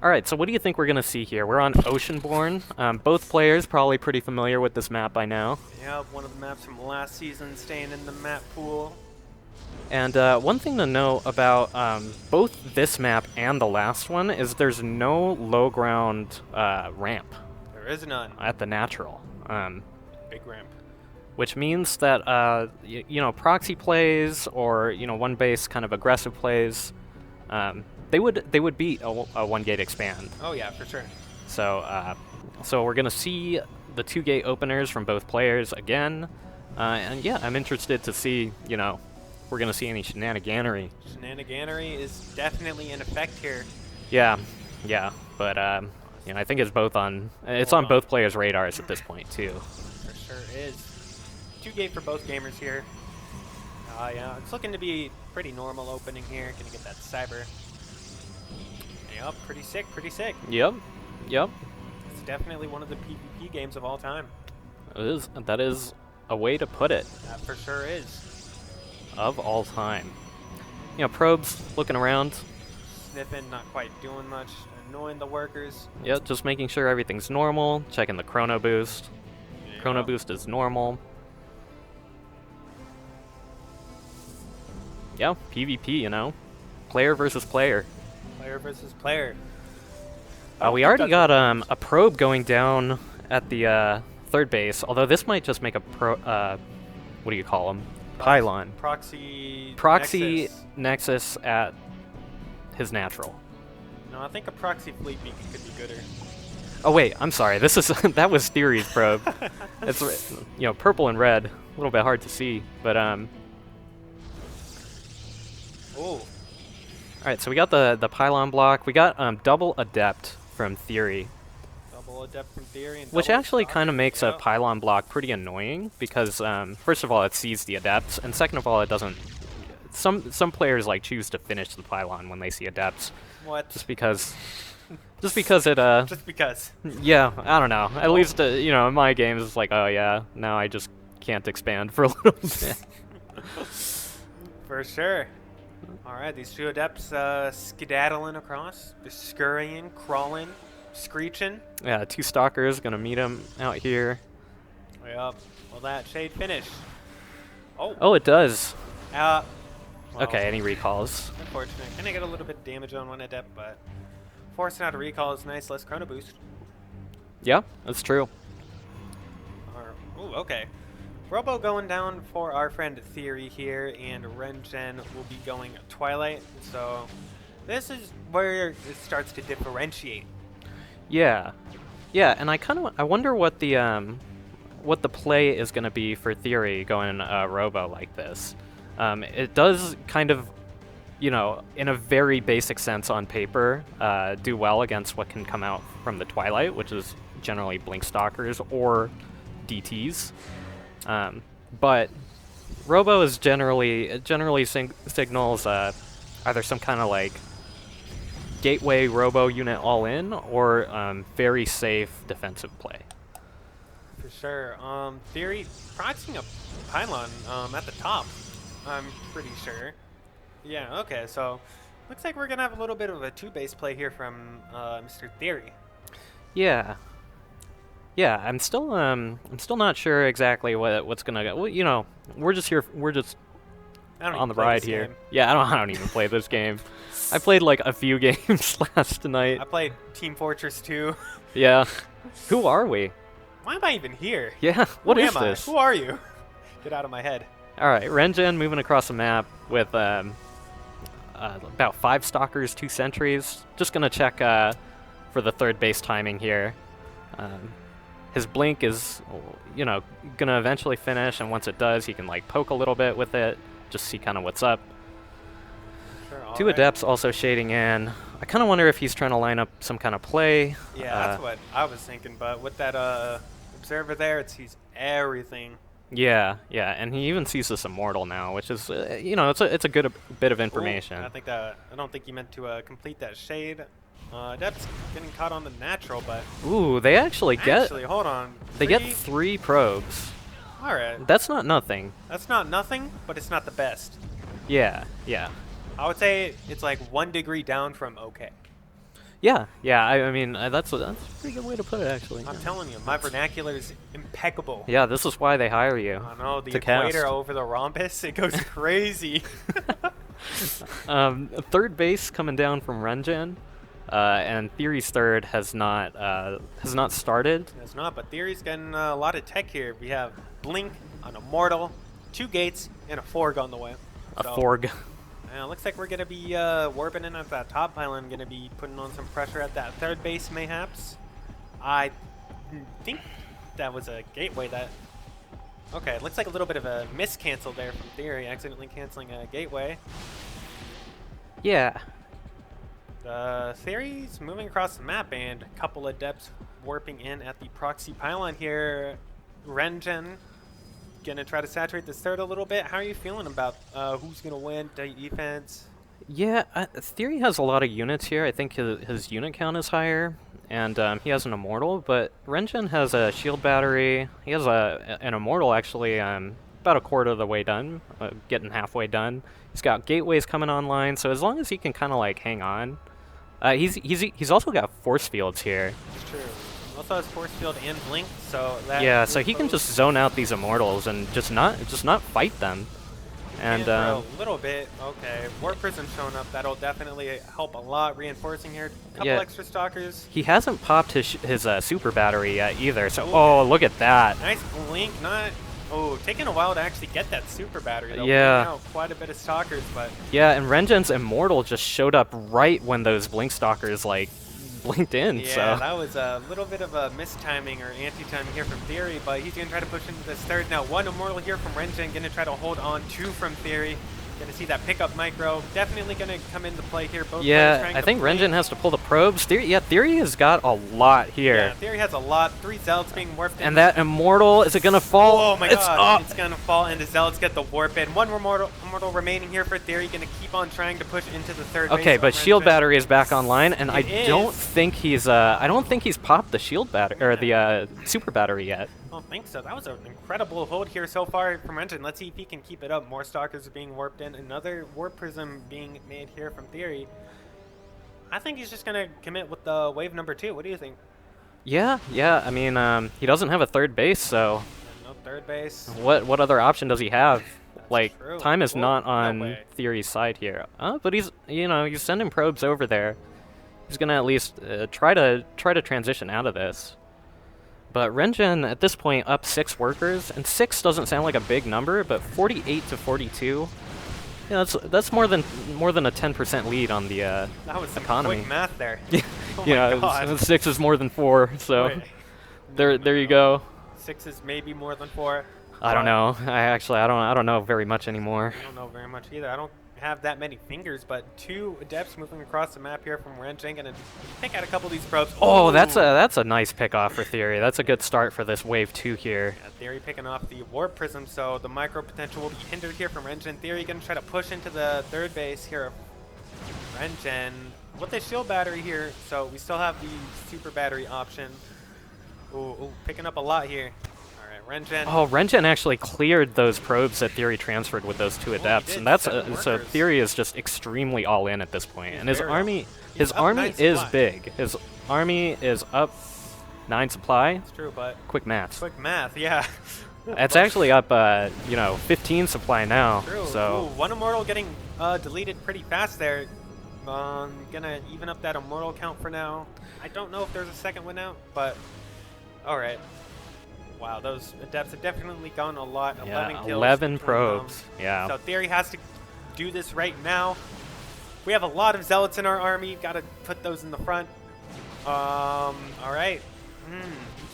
All right, so what do you think we're going to see here? We're on Oceanborn. Both players probably pretty familiar with this map by now. Yeah, one of the maps from last season staying in the map pool. And one thing to know about both this map and the last one is there's no low ground ramp There is none. at the natural. Big ramp. Which means that you know, proxy plays or one base kind of aggressive plays, they would beat a 1 gate expand. Oh yeah, for sure. So so we're gonna see the 2 gate openers from both players again, and yeah, I'm interested to see we're gonna see any shenaniganery. Shenaniganery is definitely in effect here. Yeah, but I think it's on both players' radars at this point too. For sure is. 2 gate for both gamers here. Yeah, it's looking to be pretty normal opening here. Gonna get that cyber. Yep, pretty sick, pretty sick. Yep. It's definitely one of the PvP games of all time. That is a way to put it. That for sure is. Of all time. Probes looking around. Sniffing, not quite doing much. Annoying the workers. Yep, just making sure everything's normal. Checking the chrono boost. Yeah. Chrono boost is normal. Yeah, PvP, player versus player. Player versus player. We already got a probe going down at the third base, although this might just make a what do you call them? Pylon. Proxy Nexus at his natural. No, I think a proxy fleet beacon could be gooder. Oh wait, I'm sorry. This is that was Theory's probe. It's purple and red, a little bit hard to see, but Oh. All right, so we got the pylon block. We got double adept from Theory, Double adept from Theory and which double actually Stalker. kind of makes a Yep. pylon block pretty annoying because first of all it sees the adepts, and second of all it doesn't. Some players choose to finish the pylon when they see adepts, What? just because it Just because. yeah, I don't know. At least in my games it's like, oh yeah, now I just can't expand for a little bit. For sure. Alright, these 2 adepts skedaddling across. They're scurrying, crawling, screeching. Yeah, 2 stalkers gonna meet him out here. Yep. Will that shade finish? Oh. Oh, it does. Well, Okay, any recalls? Unfortunate. Gonna get a little bit of damage on 1 adept, but forcing out a recall is nice, less chrono boost. Yeah, that's true. Ooh, okay. Robo going down for our friend Theory here, and Rengen will be going Twilight. So this is where it starts to differentiate. Yeah, and I wonder what the play is gonna be for Theory going Robo like this. It does kind of, in a very basic sense on paper, do well against what can come out from the Twilight, which is generally Blink Stalkers or DTs. But Robo is generally signals either some kind of gateway Robo unit all in or very safe defensive play. For sure. Theory proxying a pylon at the top, I'm pretty sure. Yeah, okay, so looks like we're going to have a little bit of a 2-base play here from Mr. Theory. Yeah, I'm still not sure exactly what's gonna go. Well, we're just I don't on even the play ride this here. game. Yeah, I don't even play this game. I played a few games last night. I played Team Fortress 2. Yeah. Who are we? Why am I even here? Yeah, what Who is am I? this? Who are you? Get out of my head. All right, Rengen moving across the map with about 5 stalkers, 2 sentries. Just gonna check for the third base timing here. His blink is, gonna eventually finish, and once it does, he can poke a little bit with it, just see kind of what's up. Sure. Two alright. Adepts also shading in. I kind of wonder if he's trying to line up some kind of play. Yeah, that's what I was thinking. But with that observer there, it sees everything. Yeah, and he even sees this Immortal now, which is, you know, it's a good bit of information. Ooh, I don't think he meant to complete that shade. Adepts getting caught on the natural, but Ooh, they actually hold on. They get 3 probes. All right. That's not nothing. That's not nothing, but it's not the best. Yeah. I would say it's like 1 degree down from okay. Yeah. I mean, that's a pretty good way to put it, actually. I'm telling you, my vernacular is impeccable. Yeah, this is why they hire you. I know, the to cast. equator over the rhombus, it goes crazy. Third base coming down from Renjin, and Theory's third has not started. It's not, but Theory's getting a lot of tech here. We have Blink, an Immortal, 2 gates, and a Forg on the way. A Forg. Looks like we're going to be warping in at that top pylon, going to be putting on some pressure at that third base, mayhaps. I think that was a gateway that... Okay, it looks like a little bit of a miscancel there from Theory, accidentally canceling a gateway. Yeah. Theory's moving across the map, and a couple Adepts warping in at the proxy pylon here. Renjin gonna try to saturate this third a little bit. How are you feeling about who's gonna win defense? Yeah, Theory has a lot of units here. I think his unit count is higher, and he has an Immortal, but Renjin has a shield battery. He has an Immortal, actually, about a quarter of the way done, getting halfway done. He's got gateways coming online, so as long as he can kind of like hang on. He's also got force fields here. It's true. Also has force field and blink, so that... Yeah, so he can just zone out these Immortals and just not fight them. And for a little bit, okay. Warp Prism showing up. That'll definitely help a lot. Reinforcing here. Couple extra stalkers. He hasn't popped his super battery yet either. So oh, look at that. Nice blink. Not... Oh, taking a while to actually get that super battery, though. Yeah. Out quite a bit of stalkers, but... Yeah, and Renjin's Immortal just showed up right when those blink stalkers, like, blinked in, yeah, so... that was a little bit of a mistiming or anti-timing here from Theory, but he's going to try to push into this third. Now, 1 Immortal here from Renjin, going to try to hold on 2 from Theory. Going to see that pickup micro. Definitely going to come into play here. Both yeah, I think Renjin has to pull the probes. Theory has got a lot here. Yeah, Theory has a lot. 3 Zealots being warped in. And that Immortal, is it going to fall? Oh my god, it's going to fall, and the Zealots get the warp in. 1 Immortal remaining here for Theory. Going to keep on trying to push into the third base. Okay, but shield battery is back online, and I don't think he's popped the shield battery or the super battery yet. I don't think so. That was an incredible hold here so far from Renjin. Let's see if he can keep it up. More stalkers are being warped in. Another warp prism being made here from Theory. I think he's just going to commit with the wave number 2. What do you think? Yeah. I mean, he doesn't have a third base, so... No third base. What other option does he have? That's like, true. time is not on no Theory's side here. But he's sending probes over there. He's going to at least try to transition out of this. But Renjin, at this point, up 6 workers, and 6 doesn't sound like a big number, but 48 to 42, yeah, that's more than a 10% lead on the that was some economy. Quick math there. Oh yeah, my God. 6 is more than 4, so Wait. there you go. 6 is maybe more than 4. I don't know. I don't know very much anymore. I don't know very much either. I don't have that many fingers, but 2 Adepts moving across the map here from Renjin, gonna pick out a couple of these probes. Oh, that's a nice pick off for Theory. That's a good start for this wave 2 here. Yeah, Theory picking off the warp prism, so the micro potential will be hindered here from Renjin. Theory gonna try to push into the third base here. Renjin with the shield battery here, so we still have the super battery option. Ooh, picking up a lot here. Renjin. Oh, Renjin actually cleared those probes that Theory transferred with those 2 Adepts, and that's so Theory is just extremely all in at this point. And his army is big. His army is up 9 supply. That's true, but quick math. Quick math, yeah. It's actually up 15 supply now. True. So Ooh, 1 Immortal getting deleted pretty fast there. Gonna even up that Immortal count for now. I don't know if there's a second one out, but all right. Wow, those Adepts have definitely gone a lot. 11 kills. 11 probes. Yeah. So Theory has to do this right now. We have a lot of Zealots in our army. Got to put those in the front. All right. We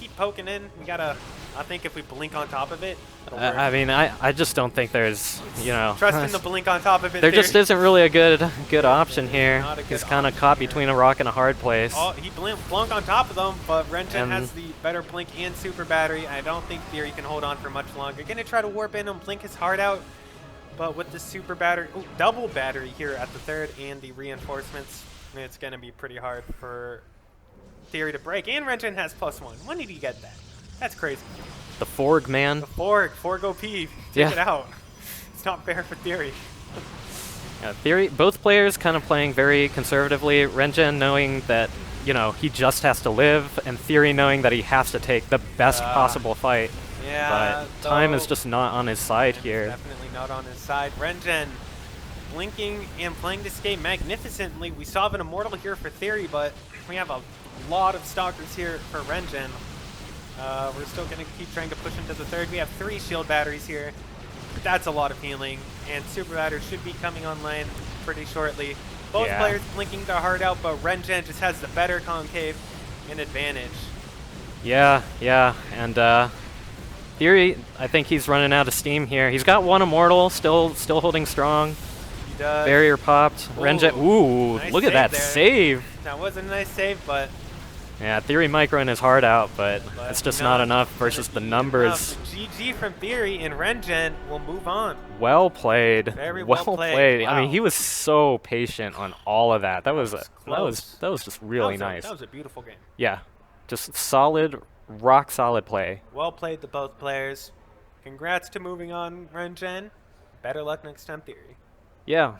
keep poking in. We got to I think if we blink on top of it, it'll work. I mean, I just don't think there's, you know, Trust in the blink on top of it. there just isn't really a good option here. Not a good He's kind of option caught here. between a rock and a hard place. Oh, he blunk on top of them, but Renton And- has the better blink and super battery. I don't think Theory can hold on for much longer. Gonna try to warp in and blink his heart out, but with the super battery, double battery here at the third and the reinforcements, it's gonna be pretty hard for Theory to break. And Renton has +1. When did he get that? That's crazy. The Forg, man. The Forg OP. Take Yeah. it out. It's not fair for Theory. Theory, both players kind of playing very conservatively. Renjin knowing that, you know, he just has to live, and Theory knowing that he has to take the best possible fight. Yeah, But time is though- just not on his side here. Definitely not on his side. Renjen blinking and playing this game magnificently. We still have an Immortal here for Theory, but we have a lot of Stalkers here for Renjen. We're still going to keep trying to push into the third. We have 3 shield batteries here. That's a lot of healing, and super battery should be coming online pretty shortly. Both Yeah. players blinking their heart out, but Renjen just has the better concave and advantage. Yeah, and Theory, I think he's running out of steam here. He's got 1 Immortal, still holding strong. He does. Barrier popped. Renjin, ooh, nice look at save that there. save. That was a nice save, but Yeah, Theory microing his heart out, but it's just not enough gonna versus the be numbers. enough. GG from Theory, and Renjen will move on. Well played. Very well played. I mean, Wow. he was so patient on all of that. That was close. just really That was nice. that was a beautiful game. Yeah, just solid, rock solid play. Well played to both players. Congrats to moving on, Renjen. Better luck next time, Theory. Yeah,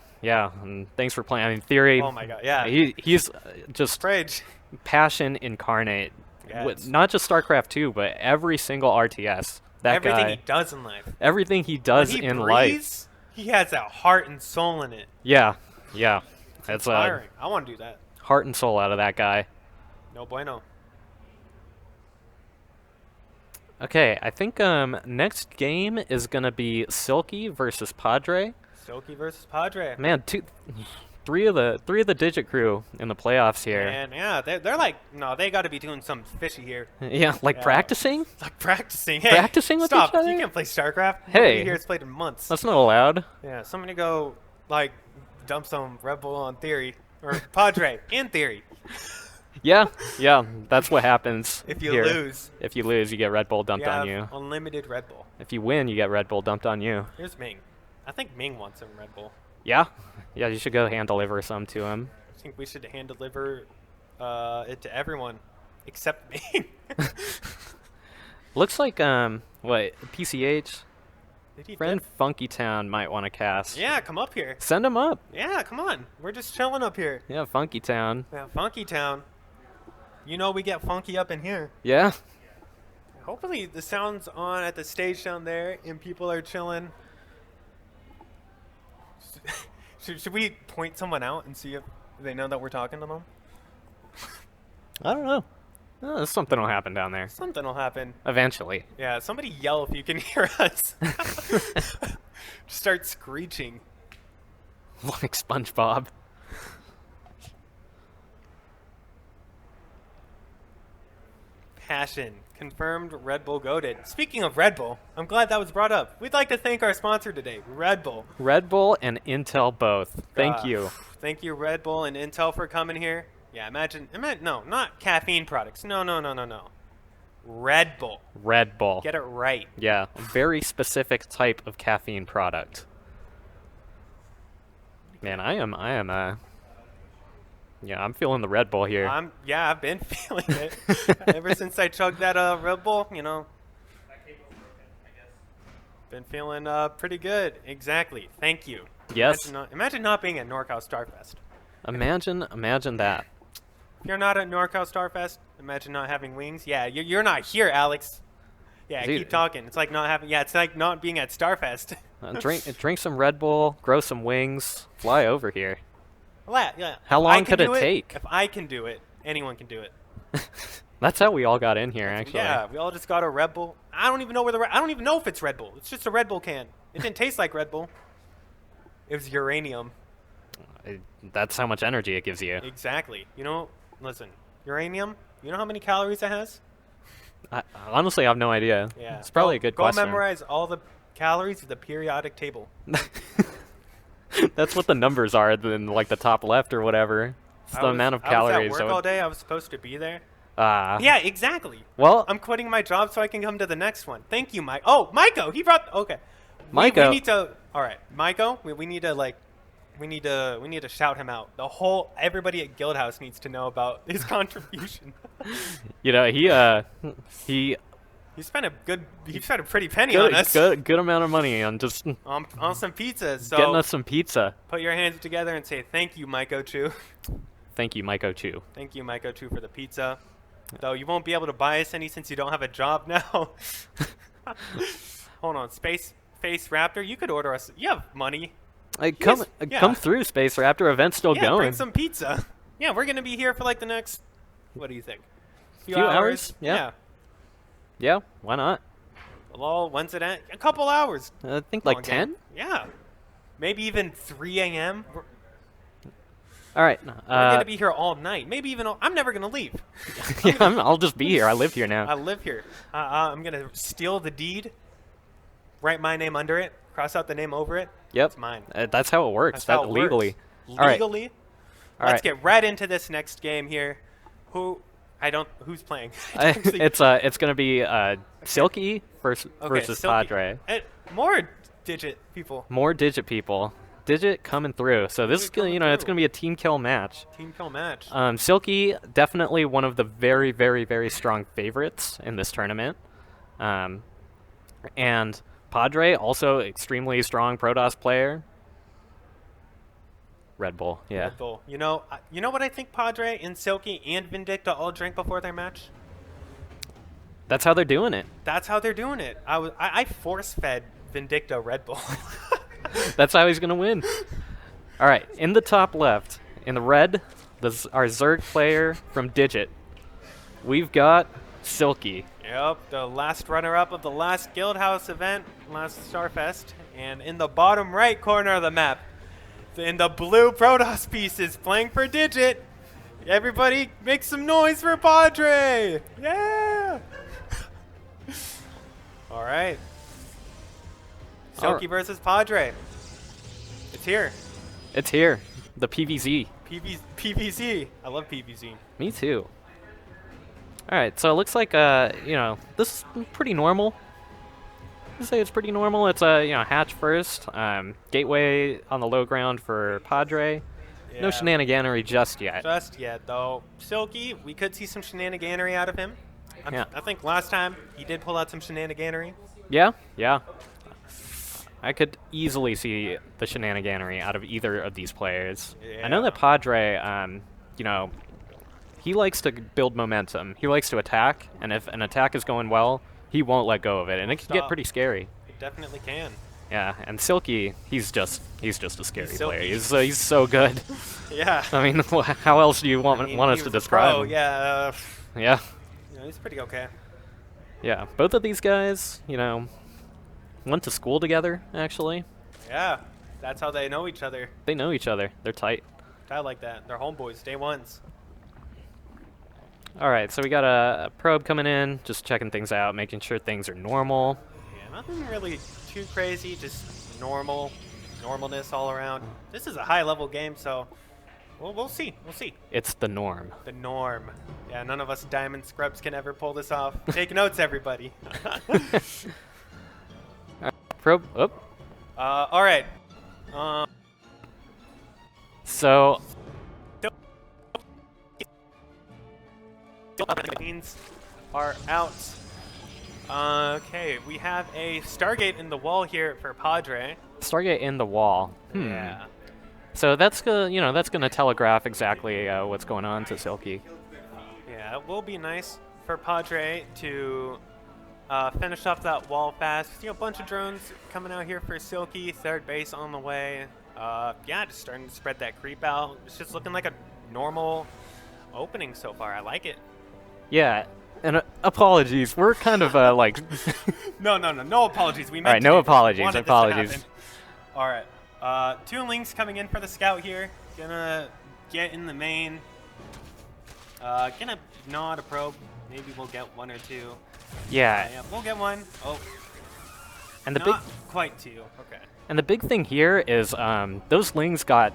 and thanks for playing. I mean, Theory. Oh my god, yeah. He's just Rage. passion incarnate. Yeah, With it's- not just Starcraft 2, but every single RTS. That Everything guy, he does in life. everything he does When he in life. breathes, he has that heart and soul in it. Yeah. It's It's inspiring. I want to do that. heart and soul out of that guy. No bueno. Okay, I think next game is gonna be Silky versus Padre. Silky versus Padre. Man, three of the Digit crew in the playoffs here. And yeah, they're like, no, they got to be doing something fishy here. Yeah, like Yeah. practicing. Like practicing. Hey, Practicing with stop. each other? You can't play StarCraft. Hey. Nobody here has played in months. That's not allowed. Yeah, somebody go like dump some Red Bull on Theory or Padre in Theory. Yeah, that's what happens. If you here. lose, If you lose, you get Red Bull dumped you on have you. unlimited Red Bull. If you win, you get Red Bull dumped on you. Here's Ming. I think Ming wants some Red Bull. Yeah, you should go hand deliver some to him. I think we should hand deliver it to everyone except Ming. Looks like what PCH Did he friend dip? Funky Town might want to cast. Yeah, come up here. Send him up. Yeah, come on. We're just chilling up here. Yeah, Funky Town. Yeah, Funky Town. You know we get funky up in here. Yeah. Hopefully the sound's on at the stage down there and people are chilling. Should we point someone out and see if they know that we're talking to them? I don't know. Something will happen down there Something will happen. eventually. Yeah, somebody yell if you can hear us. Just start screeching. Like SpongeBob. Passion. Confirmed Red Bull goated. Speaking of Red Bull, I'm glad that was brought up. We'd like to thank our sponsor today, Red Bull. Red Bull and Intel both. Thank Uh, you. Thank you, Red Bull and Intel, for coming here. Yeah, imagine no, not caffeine products. No. Red Bull. Red Bull. Get it right. Yeah, very specific type of caffeine product. Man, I'm feeling the Red Bull here. I've been feeling it ever since I chugged that Red Bull. Been feeling pretty good. Exactly. Thank you. Yes. Imagine not being at Norcal Starfest. Imagine that. If you're not at Norcal Starfest, imagine not having wings. Yeah, you're not here, Alex. Yeah, Dude. keep talking. It's like not having. Yeah, it's like not being at Starfest. Drink some Red Bull, grow some wings, fly over here. Yeah. How If I long can could it do take? If I can do it, anyone can do it. That's how we all got in here, actually. Yeah, we all just got a Red Bull. I don't even know I don't even know if it's Red Bull. It's just a Red Bull can. It didn't taste like Red Bull. It was uranium. That's how much energy it gives you. Exactly. Listen, uranium. You know how many calories it has? Honestly, I have no idea. Yeah. It's probably a good Go question. memorize all the calories of the periodic table. That's what the numbers are in like the top left or whatever. It's the amount of calories. I was at work all day. I was supposed to be there. Yeah, exactly. Well, I'm quitting my job so I can come to the next one. Thank you, Mike. Oh, Maiko, he brought. Okay, Maiko. We need to. All right, Maiko. We need to like. We need to shout him out. Everybody at Guildhouse needs to know about his contribution. you know, he He spent a pretty penny on us. good amount of money on just on some pizza. So getting us some pizza. put your hands together and say thank you, Maiko Chu. Thank you, Maiko Chu. Thank you, Maiko Chu, for the pizza. Though you won't be able to buy us any since you don't have a job now. Hold on, Space Raptor, you could order us. You have money. Come through, Space Raptor. Event's still Yeah, going. bring some pizza. Yeah, we're gonna be here for like the next. What do you think? Few hours? Yeah. Yeah, why not? Well, when's it at? A couple hours. I think Long like game. 10. Yeah. Maybe even 3 a.m. We're All right. gonna be here all night. Maybe even. I'm never gonna leave. Yeah, I'll just be here. I live here now. I live here. I'm gonna steal the deed. Write my name under it. Cross out the name over it. Yep. It's mine. That's how it works. That's how it legally. works. All right. Legally. All Let's right. get right into this next game here. Who's playing? It's gonna be Silky versus Silky. Padre. More digit people. More Digit people. Digit coming through. So this is Digit coming it's through. gonna be a team kill match. Team kill match. Silky definitely one of the very, very, very strong favorites in this tournament. And Padre also extremely strong Protoss player. Red Bull, yeah. Red Bull. You know what I think Padre and Silky and Vindicta all drank before their match? That's how they're doing it. That's how they're doing it. I force-fed Vindicta Red Bull. That's how he's gonna win. All right, in the top left, in the red, this is our Zerg player from Digit. We've got Silky. Yep, the last runner-up of the last Guildhouse event, last Starfest. And in the bottom right corner of the map, in the blue Protoss pieces, playing for Digit. Everybody make some noise for Padre! Yeah! All right. Silky versus Padre. It's here. It's here. The PVZ. PVZ. I love PVZ. Me too. All right, so it looks like this is pretty normal. I'd say it's pretty normal. It's a hatch first, gateway on the low ground for Padre. No Yeah. shenaniganery just yet. Just yet, though. Silky, we could see some shenaniganery out of him. Yeah. I think last time he did pull out some shenaniganery. Yeah. I could easily see the shenaniganery out of either of these players. I know that Padre, he likes to build momentum. He likes to attack, and if an attack is going well, he won't let go of it, and it can get pretty scary. It definitely can. Yeah, and Silky, he's just a scary He's player. Silky. He's so good. Yeah. I mean, how else do you want I mean, us he to was a describe pro, him? Yeah. Yeah. He's pretty okay. Yeah. Both of these guys, went to school together, actually. Yeah. That's how they know each other. They know each other. They're tight. I like that. They're homeboys, day ones. All right, so we got a probe coming in, just checking things out, making sure things are normal. Yeah, nothing really too crazy, just normalness all around. This is a high-level game, so we'll see. We'll see. It's the norm. The norm. Yeah, none of us diamond scrubs can ever pull this off. Take notes, everybody. Probe. Oh. All right. So Beans are out. Okay, we have a Stargate in the wall here for Padre. Stargate in the wall. Yeah. So that's gonna telegraph exactly what's going on to Silky. Yeah, it will be nice for Padre to finish off that wall fast. A bunch of drones coming out here for Silky. Third base on the way. Yeah, just starting to spread that creep out. It's just looking like a normal opening so far. I like it. Yeah, and apologies. We're kind of like. No apologies. We meant All right, to. no We apologies. wanted this to Apologies. happen. All right. Two links coming in for the scout here. Gonna get in the main. Gonna nod a probe. Maybe we'll get one or two. Yeah, Yeah, we'll get one. Oh, and the not big quite two. Okay. and the big thing here is those Lings got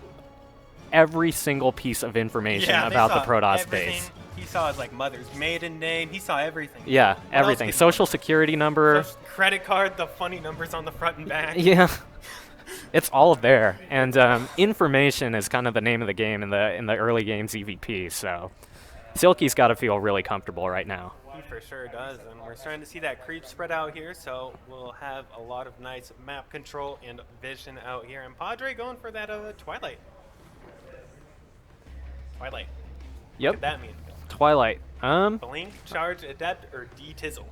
every single piece of information Yeah, they about the saw Protoss everything. base. He saw his like mother's maiden name. He saw everything. Yeah, What else everything. could you Social want? security number. Credit card, the funny numbers on the front and back. Yeah, it's all there, and information is kind of the name of the game in the early games EVP. So, Silky's got to feel really comfortable right now. He for sure does, and we're starting to see that creep spread out here, so we'll have a lot of nice map control and vision out here. And Padre going for that Twilight. Twilight. What Yep, could that mean? Twilight. Blink, Charge, Adept, or D-Tizzle?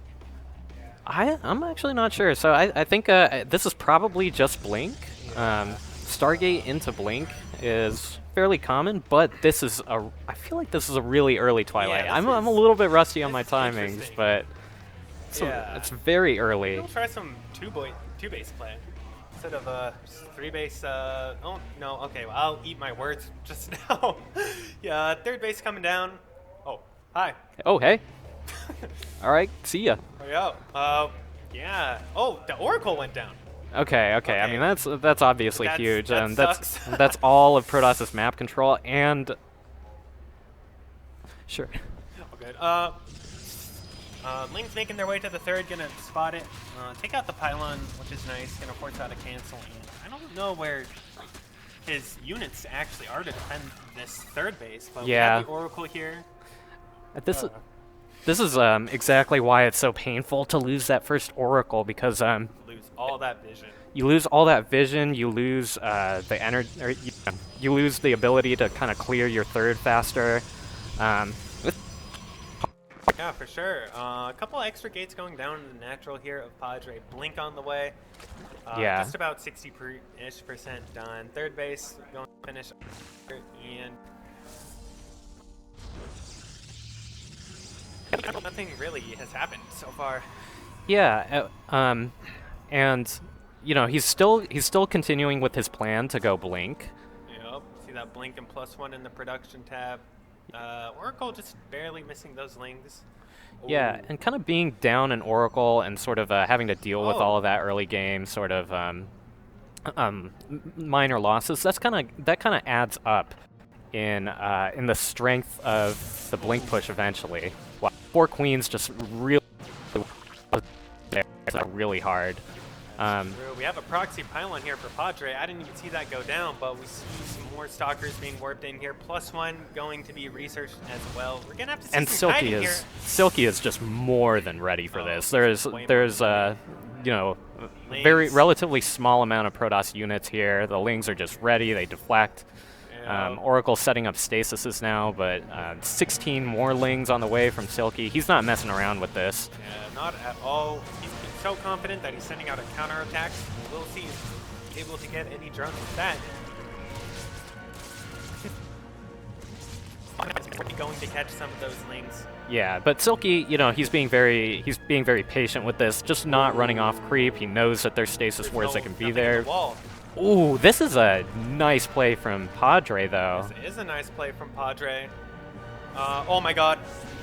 I'm actually not sure. So I think this is probably just Blink. Stargate into Blink is fairly common, but I feel like this is a really early Twilight. this I'm a is- little bit rusty on my this is timings, interesting. but Yeah. it's very early. We'll try some two-base play instead of three base. Oh no, okay. Well, I'll eat my words just now. Yeah, third base coming down. Oh, hi. Oh hey. All right, see ya. Oh yeah. Yeah. Oh, the Oracle went down. Okay. I Okay. mean that's obviously That's- huge, that and that's sucks. that's all of Protoss's map control and. Sure. Oh, good. Ling's making their way to the third, gonna spot it. Take out the pylon, which is nice. Gonna force out a cancel. And I don't know where his units actually are to defend this third base, but we Yeah. have the Oracle here. This is exactly why it's so painful to lose that first Oracle, because Lose all that vision. you lose all that vision, you lose the energy, or you lose the ability to kind of clear your third faster. Yeah, for sure. A couple extra gates going down in the natural here of Padre. Blink on the way. Yeah. Just about 60-ish% done. Third base going to finish. And nothing really has happened so far. Yeah, and you know he's still continuing with his plan to go Blink. Yep. See that blink and +1 in the production tab. Oracle just barely missing those lings. Yeah, Ooh. and kind of being down an Oracle and sort of having to deal with Oh. all of that early game sort of minor losses. That kind of adds up in the strength of the Blink push eventually. Wow. 4 queens just really hard. True. We have a proxy pylon here for Padre. I didn't even see that go down, but we see some more stalkers being warped in here. +1 going to be researched as well. We're gonna have to see And some Silky hiding here. Silky is just more than ready for Oh, this. way There's more. you know, very Lings. relatively small amount of Protoss units here. The Lings are just ready. They deflect. Yeah. Oracle setting up stasises now, but 16 more Lings on the way from Silky. He's not messing around with this. Yeah, not at all. He's so confident that he's sending out a counterattack. We'll see if he's able to get any drones with that. Going to catch some of those lings. Yeah, but Silky, you know, he's being very patient with this, just not running off creep. He knows that there's stasis wards that can be Nothing in there. the wall. Ooh, this is a nice play from Padre, though. This is a nice play from Padre. Oh my god.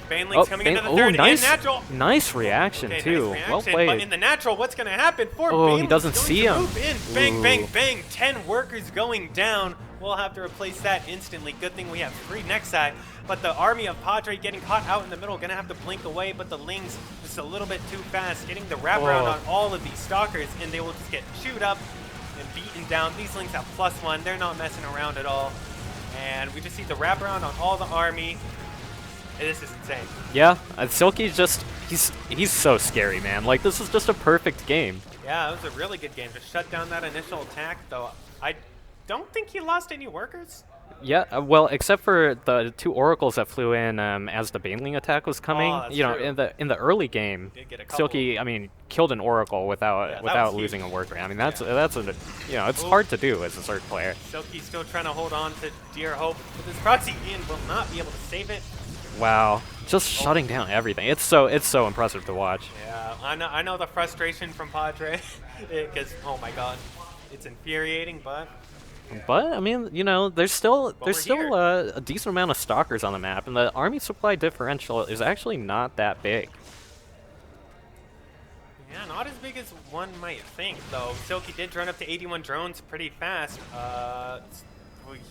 Baneling's coming into the oh, third nice, in natural. nice reaction Okay, too. nice Well reaction, played. But in the natural, what's going to happen for Oh, he Baneling's doesn't going see to him. move in. Bang, bang, Ooh. bang. 10 workers going down. We'll have to replace that instantly. Good thing we have 3 next side. But the army of Padre getting caught out in the middle, going to have to blink away. But the Lings just a little bit too fast, getting the wraparound Oh. on all of these stalkers, and they will just get chewed up and beaten down. These Lings have +1. They're not messing around at all. And we just see the wraparound on all the army. This is insane. Yeah, Silky's just he's so scary, man. Like this is just a perfect game. Yeah, it was a really good game to shut down that initial attack, though. I don't think he lost any workers. Yeah, well, except for the 2 oracles that flew in as the Baneling attack was coming. Oh, that's You know, true. in the early game, Did get a couple. Silky, I mean, killed an oracle Yeah, that without was losing huge. a worker. I mean, it's Ooh. hard to do as a Zerg player. Silky's still trying to hold on to Dear Hope with his proxy. Ian will not be able to save it. Wow, just shutting down everything. It's so impressive to watch. Yeah, I know the frustration from Padre, because oh my god, it's infuriating, but But I mean, you know, there's still we're here. a decent amount of stalkers on the map, and the army supply differential is actually not that big. Yeah, not as big as one might think, though. Silky did run up to 81 drones pretty fast.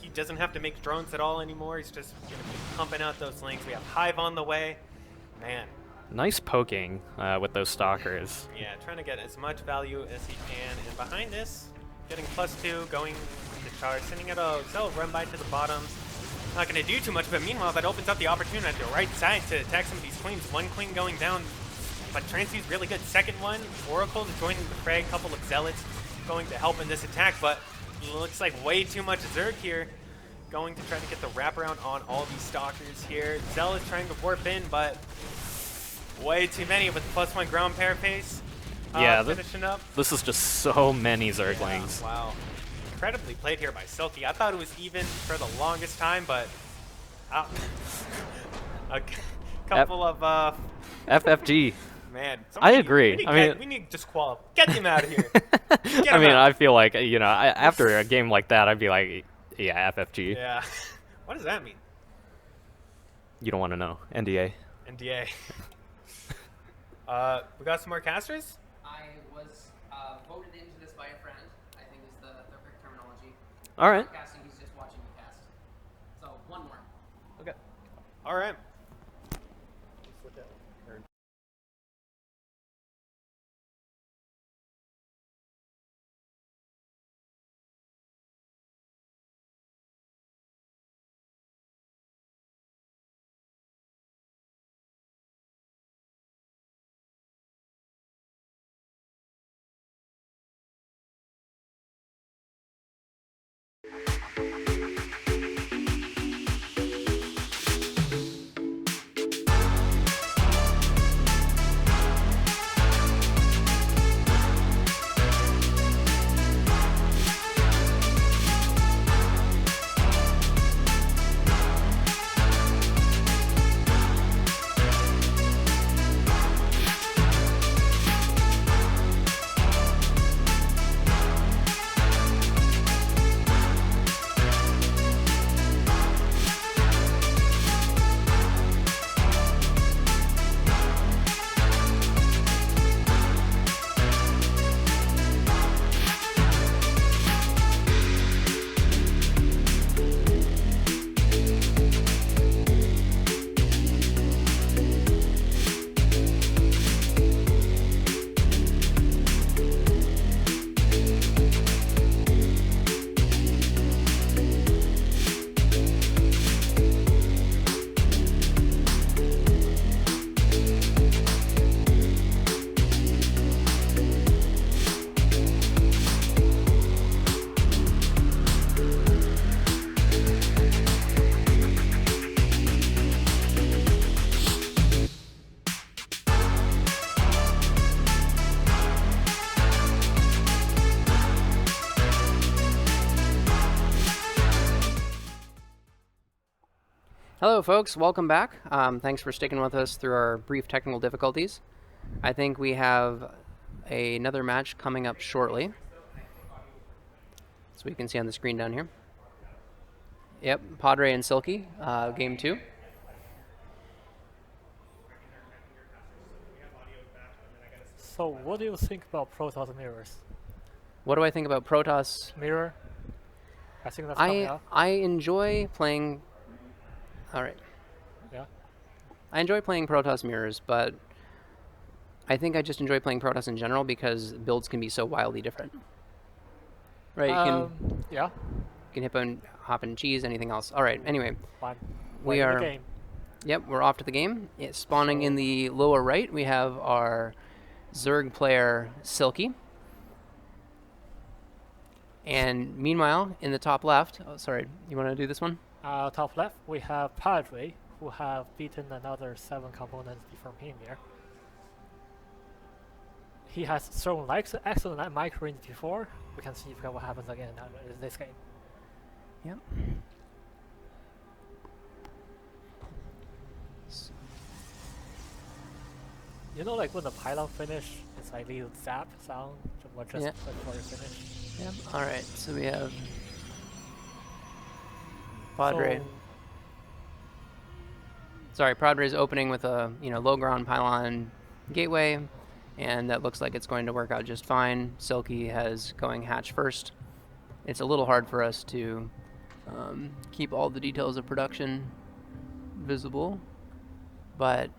He doesn't have to make drones at all anymore. He's just going to be pumping out those links. We have Hive on the way. Man. Nice poking with those stalkers. Yeah, trying to get as much value as he can. And behind this, getting +2, going to charge, sending out a Zell run by to the bottom. Not going to do too much, but meanwhile, that opens up the opportunity at the right side to attack some of these queens. One queen going down, but Transy's really good. Second one, Oracle joining the fray. A couple of Zealots going to help in this attack, but looks like way too much Zerg here. Going to try to get the wraparound on all these stalkers here. Zealot trying to warp in, but way too many with the +1 ground parapace. Yeah, finishing up. This is just so many Zerglings. Yeah, wow. Incredibly played here by Silky. I thought it was even for the longest time, but a couple of FFG. man. I agree. We need to just qualify. Get him out of here. I mean, I feel like, you know, after a game like that, I'd be like, yeah, FFG. Yeah. What does that mean? You don't want to know. NDA. NDA. We got some more casters? I was voted into this by a friend, I think is the correct terminology. All right. Casting, he's just watching me cast. So, one more. Okay. All right. Hello, folks. Welcome back. Thanks for sticking with us through our brief technical difficulties. I think we have another match coming up shortly. So we can see on the screen down here. Yep, Padre and Silky, game 2. So what do you think about Protoss mirrors? What do I think about Protoss? Mirror? I think that's coming up. I enjoy playing... Alright. Yeah. I enjoy playing Protoss mirrors, but I think I just enjoy playing Protoss in general because builds can be so wildly different. Right, you yeah. can hip and hop and cheese, anything else. Alright, anyway. Fine. We in are... the game. Yep, we're off to the game. It's spawning in the lower right, we have our Zerg player, Silky. And meanwhile, in the top left... Oh, sorry, you want to do this one? Top left, we have Padre, who have beaten another 7 components from him here. He has thrown excellent micro range before. We can see what happens again in this game. Yep. You know, like when the pylon finish, it's like little zap sound just before you finish. Yep. All right. So we have Padre. So, Sorry, Padre's opening with a low ground pylon gateway. and that looks like it's going to work out just fine. Silky has going hatch first. It's a little hard for us to keep all the details of production visible, but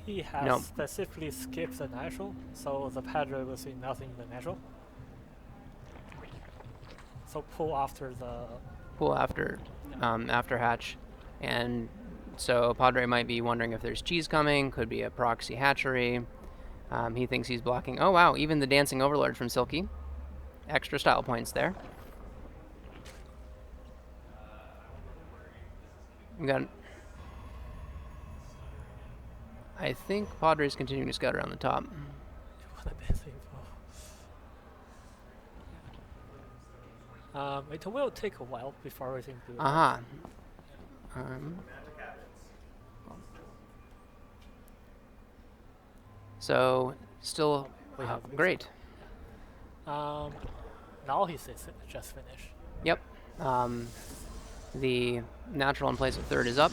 He has nope. specifically skipped the natural, so the Padre will see nothing in the natural. So pull after the pull after hatch, and so Padre might be wondering if there's cheese coming. Could be a proxy hatchery. He thinks he's blocking. Oh wow! Even the dancing overlord from Silky, extra style points there. We got. I think Padre's continuing to scout around the top. it will take a while before everything builds. Aha. So still We have this. great. Now he says it just finished. Yep. The natural in place of third is up.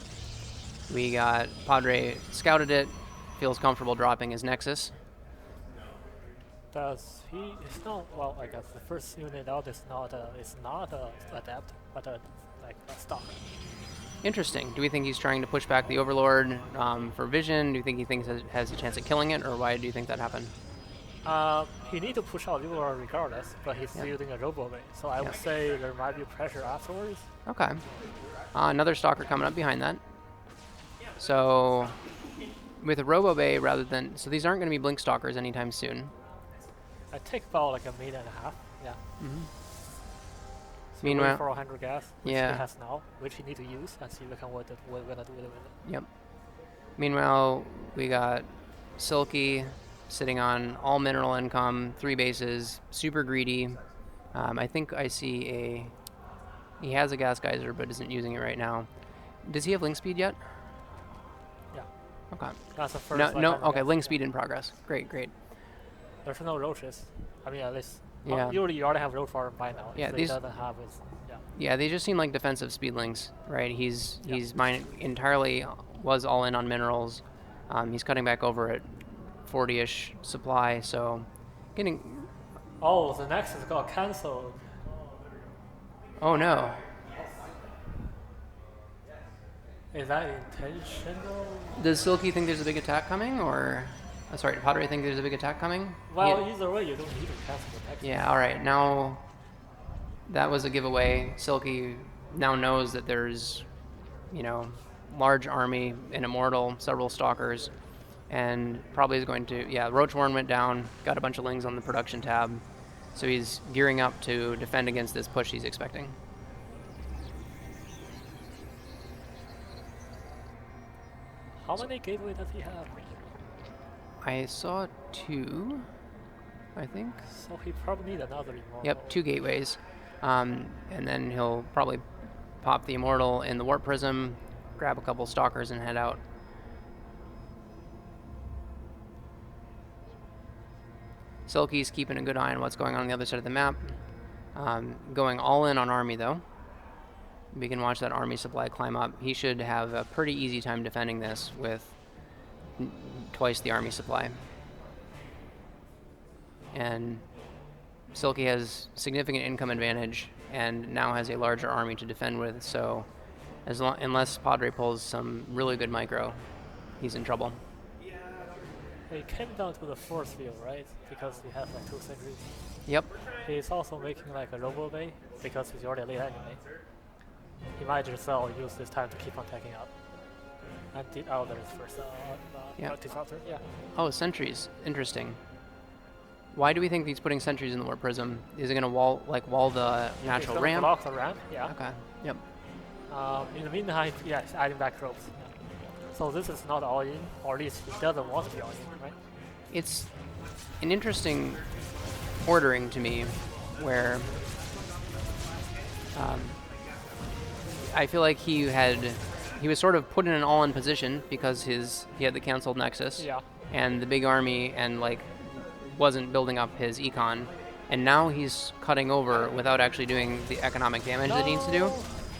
We got Padre scouted it, feels comfortable dropping his Nexus. Does he? It's not. Well, I guess the first unit out is not. It's not adapt, but like a stock. Interesting. Do we think he's trying to push back the Overlord for vision? Do you think he thinks has a chance at killing it, or why do you think that happened? He need to push out Euro regardless, but he's using a robo way. So I would say there might be pressure afterwards. Okay. Another Stalker coming up behind that. So with a Robo Bay rather than... So these aren't going to be Blink Stalkers anytime soon. I take about like a minute and a half. Yeah. Mm-hmm. So Meanwhile- wait for 100 gas, which Yeah. he has now, which he need to use and see what we're gonna do with it. Yep. Meanwhile, we got Silky sitting on all mineral income, 3 bases, super greedy. I think I see he has a gas geyser but isn't using it right now. Does he have link speed yet? Yeah. Okay. That's the first. No, like, no. 100 Okay, gas. link speed in progress. Great, great. There's no roaches. I mean, at least. Yeah. Usually you already have road farm by now. Yeah, If these- he doesn't have it. Yeah. Yeah, they just seem like defensive speed links, right? He's entirely was all in on minerals. He's cutting back over at 40-ish supply, so getting. Oh, the Nexus got cancelled. Oh no. Is that intentional? Does Silky think there's a big attack coming, or sorry, Padre think there's a big attack coming? Well, He- either way, you don't need to cancel the Nexus. yeah. All right. Now that was a giveaway. Silky now knows that there's, large army, an immortal, several stalkers, and probably is going to. Yeah, Roachworn went down, got a bunch of lings on the production tab, so he's gearing up to defend against this push he's expecting. How many gateway does he have? I saw 2, I think. So he probably need another immortal. Yep, 2 gateways. And then he'll probably pop the Immortal in the Warp Prism, grab a couple Stalkers, and head out. Silky's keeping a good eye on what's going on the other side of the map. Going all in on army, though. We can watch that army supply climb up. He should have a pretty easy time defending this with twice the army supply. And Silky has significant income advantage and now has a larger army to defend with, so unless Padre pulls some really good micro, he's in trouble. He came down to the fourth field, right? Because he has like 2 sentries. Yep. He's also making like a robo bay because he's already late anyway. He might just use this time to keep on taking up. And there's first Yeah. disruptor. Yeah. Oh, sentries. Interesting. Why do we think he's putting sentries in the Warp Prism? Is it going to wall the He's natural gonna ramp? block the ramp. Yeah. Okay. Yep. In the meantime, yeah, he's adding back ropes. So this is not all in, or at least he doesn't want to be all in, right? It's an interesting ordering to me where I feel like he was sort of put in an all-in position because he had the canceled Nexus Yeah. and the big army and wasn't building up his econ, and now he's cutting over without actually doing the economic damage that he needs to do.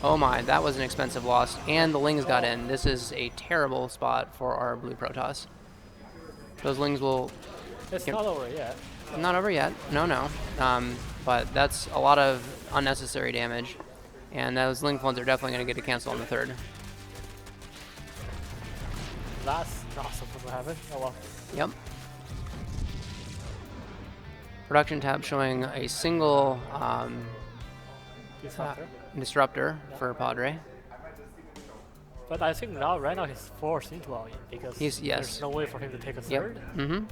Oh my, that was an expensive loss. And the Lings got in. This is a terrible spot for our blue Protoss. Those Lings will... It's not over yet. Not over yet. No. But that's a lot of unnecessary damage. And those Ling Floons are definitely going to get a cancel on the third. That's not supposed to happen. Oh well. Yep. Production tab showing a single disruptor for Padre. But I think now, right now, he's forced into all in because Yes. there's no way for him to take a third. Mm-hmm.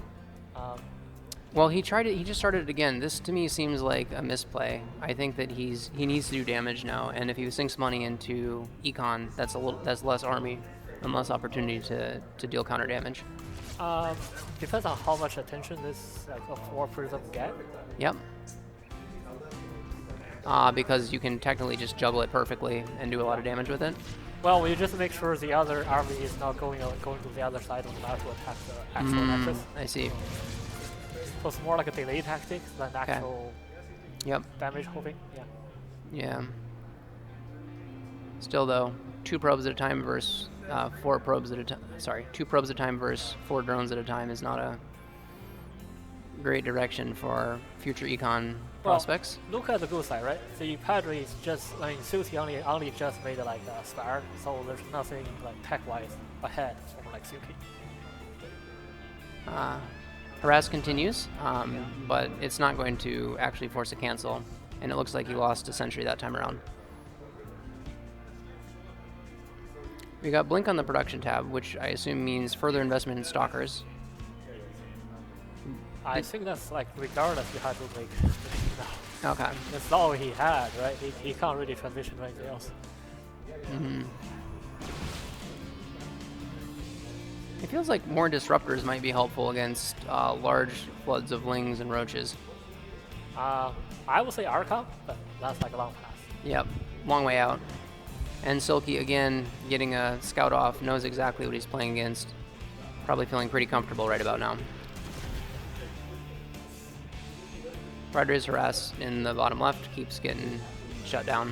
Well, he tried it. He just started it again. This to me seems like a misplay. I think that he needs to do damage now, and if he sinks money into econ, that's less army and less opportunity to deal counter damage. Depends on how much attention this like a 4 prism get. Yep. Because you can technically just juggle it perfectly and do a lot of damage with it. Well, we just make sure the other army is not going to the other side of the map to attack the actual nexus. I see. So it's more like a delay tactic than actual Yep. damage hoping. Yeah. Yeah. Still though, 2 probes at a time versus 4 probes at a time. Sorry, 2 probes at a time versus 4 drones at a time is not a great direction for future econ prospects. Look at the good side, right? The Padre is just, I mean, Silky only just made like a star, so there's nothing like tech-wise ahead for like Silky. Harass continues, but it's not going to actually force a cancel, and it looks like he lost a sentry that time around. We got Blink on the production tab, which I assume means further investment in stalkers. I think that's like regardless you have to make now. Okay. That's all he had, right? He can't really transition to anything else. It feels like more disruptors might be helpful against large floods of Lings and Roaches. I would say Archon, but that's like a long pass. Yep, long way out. And Silky, again, getting a scout off, knows exactly what he's playing against. Probably feeling pretty comfortable right about now. Padre's harass in the bottom left keeps getting shut down.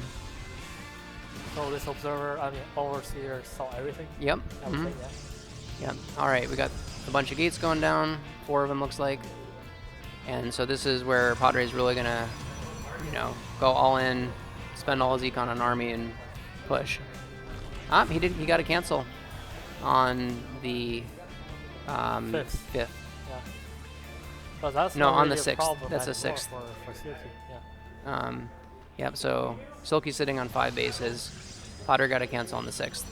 So this observer, I mean, overseer saw everything. Yep. I would say, yeah. Yep. All right, we got a bunch of gates going down. 4 of them looks like. And so this is where Padre's really gonna, go all in, spend all his econ on army and push. He got a cancel on the 5th. Yeah. But that's No, not on the really a 6th. problem That's the anymore 6th. For Silky, yeah. Yep, so Silky's sitting on 5 bases. Padre got a cancel on the 6th.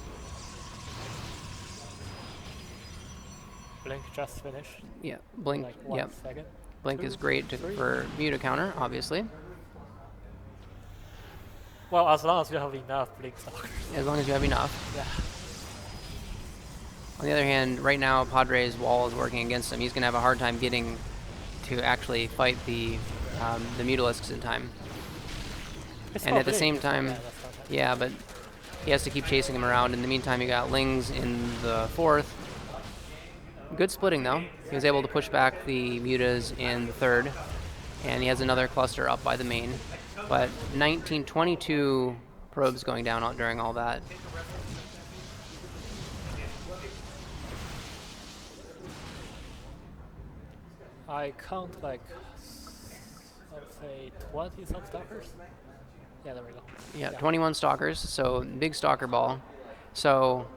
Blink just finished. Yeah, Blink. Like 1 Yep, second. Blink is great for Muta counter, obviously. Well, as long as you have enough Blink stalkers. As long as you have enough. Yeah. On the other hand, right now Padre's wall is working against him. He's going to have a hard time getting to actually fight the Mutalisks in time. It's And not at the Blink, same so time, yeah, that's not bad. yeah, but he has to keep chasing him around. In the meantime, you got Lings in the 4th. Good splitting though. He was able to push back the Mutas in the 3rd, and he has another cluster up by the main. But 22 probes going down during all that. I count like, let's say 20 sub-stalkers. Yeah, there we go. Yeah, 21 stalkers, so big stalker ball. So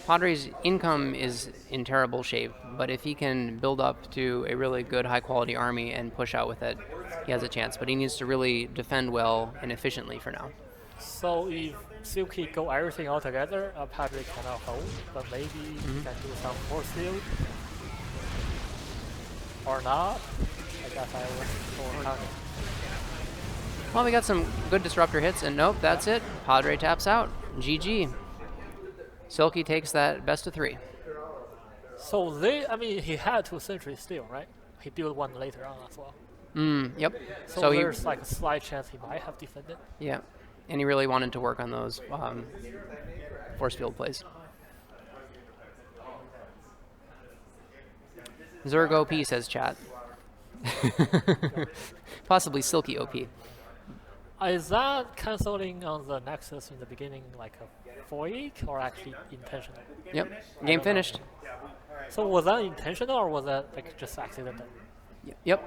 Padre's income is in terrible shape, but if he can build up to a really good high-quality army and push out with it, he has a chance. But he needs to really defend well and efficiently for now. So if Silky go everything all together, Padre cannot hold, but maybe he can do some force field. Or not. I guess I will count it. Well, we got some good disruptor hits, and nope, that's it. Padre taps out. GG. Silky takes that best of 3. So he had 2 sentries still, right? He built 1 later on as well. Yep. So there's like a slight chance he might have defended. Yeah, and he really wanted to work on those force field plays. Zerg OP, says chat. Possibly Silky OP. Is that canceling on the Nexus in the beginning like a fake or actually intentional? Yep. Game finished. So was that intentional or was that like just accidental? Yep.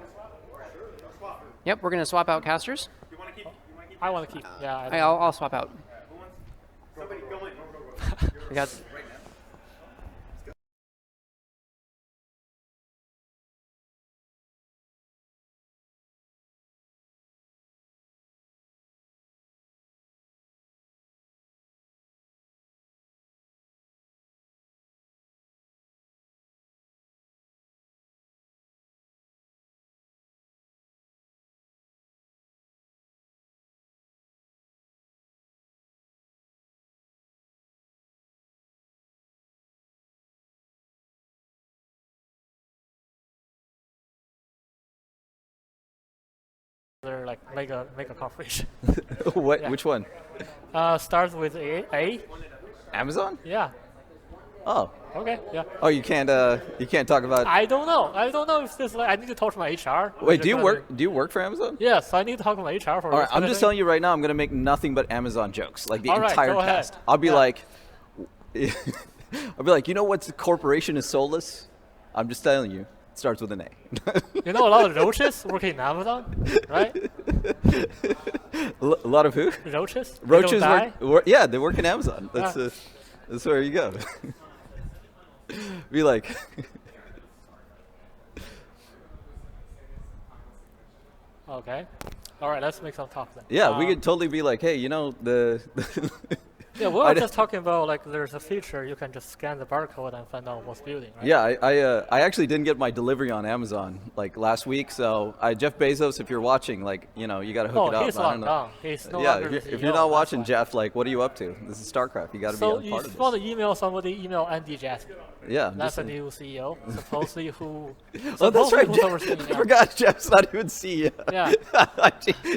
Yep. We're gonna swap out casters. I want to keep. Yeah. I'll swap out. We got. They're like make a corporation. What? Yeah. Which one? Starts with A. Amazon? Yeah. Oh. Okay. Yeah. Oh, you can't talk about. I don't know. I don't know if this. Like, I need to talk to my HR. Wait, do you work for Amazon? Yes, I need to talk to my HR for. All right, I'm just telling you right now. I'm gonna make nothing but Amazon jokes, like the All right, entire go ahead. cast. I'll be Yeah. like, I'll be like, you know what's corporation is soulless? I'm just telling you. It starts with an A. You know a lot of roaches working in Amazon, right? A lot of who? Roaches. They don't Roaches die? work. Yeah, they work in Amazon. That's where you go. Be like. Okay. All right. Let's make some talk then. Yeah, we could totally be like, hey, you know the. Yeah, we were just talking about like there's a feature you can just scan the barcode and find out what's building, right? Yeah, I actually didn't get my delivery on Amazon like last week, so Jeff Bezos, if you're watching, like, you know, you got to hook it up. He's I don't locked know. down. He's no Yeah, longer if the you're CEO, not that's watching, why. Jeff, like, what are you up to? This is StarCraft. You got to be So on if part you of want this. to email somebody, email Andy Jassy. Yeah, I'm That's just the new CEO, supposedly who. Oh, that's right. who's Jeff, overseeing I it. forgot Jeff's not even CEO. Yeah.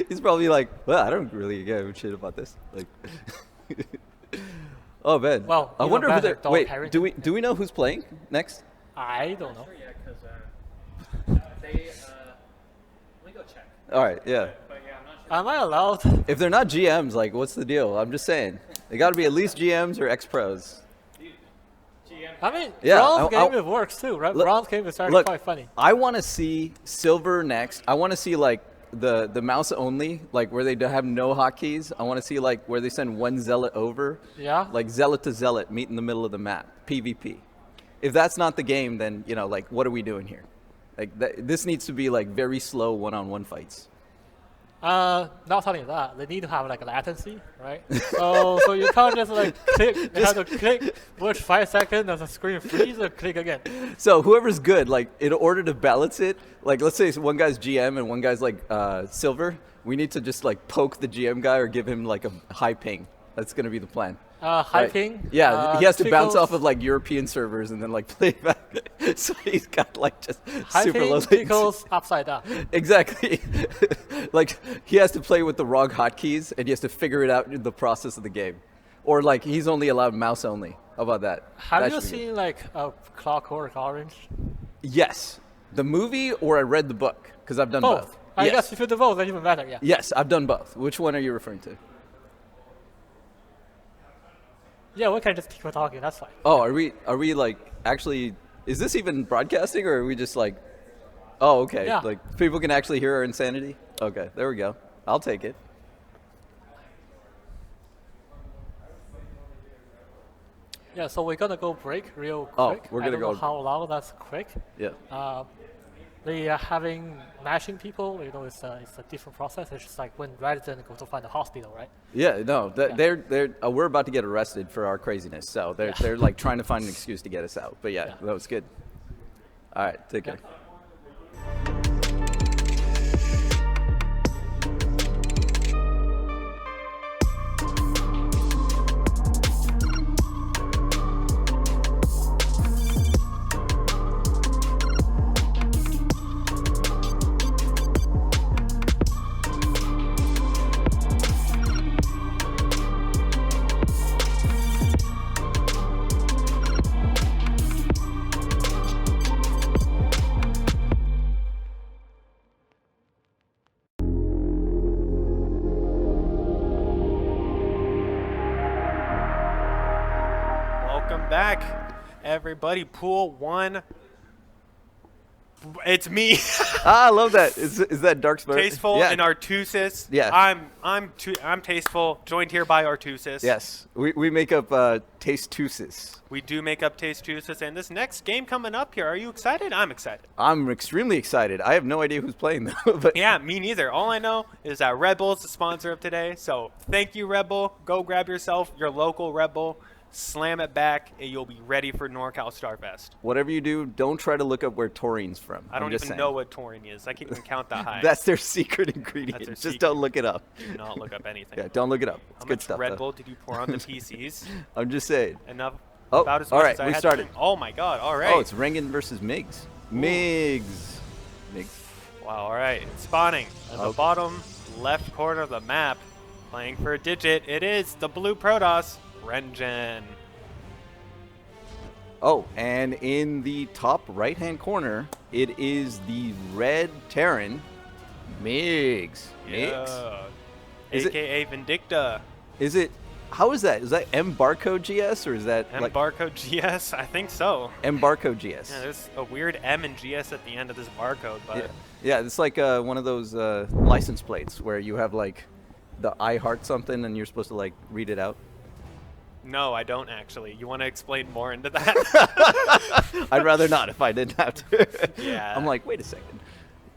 He's probably like, well, I don't really give a shit about this. Like, oh man. Well, I even wonder who better, they're. Don Wait, Harrington. do we know who's playing next? I don't know. Yeah, because they. Let me go check. All right, yeah. But yeah, I'm not sure. Am I allowed? If they're not GMs, like, what's the deal? I'm just saying, they got to be at least GMs or ex-pros. I mean, Yeah, bronze I- game it works too, right? Look- Bronze game is actually Look, quite funny. I want to see silver next. I want to see like the mouse only, like where they have no hotkeys. I want to see like where they send one zealot over, Yeah. like zealot to zealot, meet in the middle of the map, PvP. If that's not the game, then you know, like, what are we doing here? Like, this needs to be like very slow one-on-one fights. Not only that, they need to have like a latency, right? so you can't just like click. You have to click, watch 5 seconds, and the screen freeze, and click again. So whoever's good, like in order to balance it, like let's say one guy's GM and one guy's like silver, we need to just like poke the GM guy or give him like a high ping. That's gonna be the plan. High Right. ping. Yeah, he has to bounce pickles- off of like European servers and then like play back. So he's got like just high super ping low latency. pickles upside down. Exactly. Like he has to play with the wrong hotkeys and he has to figure it out in the process of the game. Or like he's only allowed mouse only. How about that? Have That you should be good. seen like a Clockwork Orange? Yes. The movie or I read the book because I've done both. Both. I Yes. guess if you do both, then even better. Yeah. Yes, I've done both. Which one are you referring to? Yeah, we can just keep on talking. That's fine. Oh, are we like actually? Is this even broadcasting, or are we just like? Oh, okay. Yeah. Like people can actually hear our insanity. Okay, there we go. I'll take it. Yeah. So we're gonna go break real quick. Oh, we're I gonna don't know go- how long that's quick. Yeah. They are having matching people. You know, it's a different process. It's just like when resident go to find a hospital, right? Yeah. No, Yeah. they're we're about to get arrested for our craziness. So they're like trying to find an excuse to get us out. But yeah, Yeah. that was good. All right, take Yeah. care. back. Everybody, pool 1. It's me. I love that. Is that Dark Spirit? Tasteful Yeah. and Artusis. Yeah. I'm Tasteful, joined here by Artusis. Yes. We make up Taste-Tusis. We do make up Taste-Tusis, and this next game coming up here, are you excited? I'm excited. I'm extremely excited. I have no idea who's playing though. But Yeah, me neither. All I know is that Red Bull is the sponsor of today, so thank you, Red Bull. Go grab yourself your local Red Bull, slam it back, and you'll be ready for Norcal Starfest. whatever you do, don't try to look up where taurine's from. I don't I'm just even saying. know what taurine is. I can't even count that high. That's their secret ingredient. That's their Just secret. don't look it up. Do not look up anything. Yeah, don't look it up. It's How good much stuff. Red though. Bull did you pour on the PCs? I'm just saying. Enough. Oh, about as all much right, as I we had to started. drink. Oh my God! All right. Oh, it's Rengen versus Migs. Migs. Wow. All right. Spawning at the Okay. bottom left corner of the map, playing for a digit. It is the blue Protoss, Rengen. Oh, and in the top right-hand corner, it is the red Terran, Migs. Migs. Yeah. Is it- AKA Vindicta. Is it? How is that? Is that M barcode GS or is that M like barcode GS? I think so. M barcode GS? Yeah, there's a weird M and GS at the end of this barcode, but Yeah, yeah, it's like one of those license plates where you have like the I heart something and you're supposed to like read it out. no, I don't actually. You want to explain more into that? I'd rather not if I didn't have to. Yeah. I'm like, wait a second.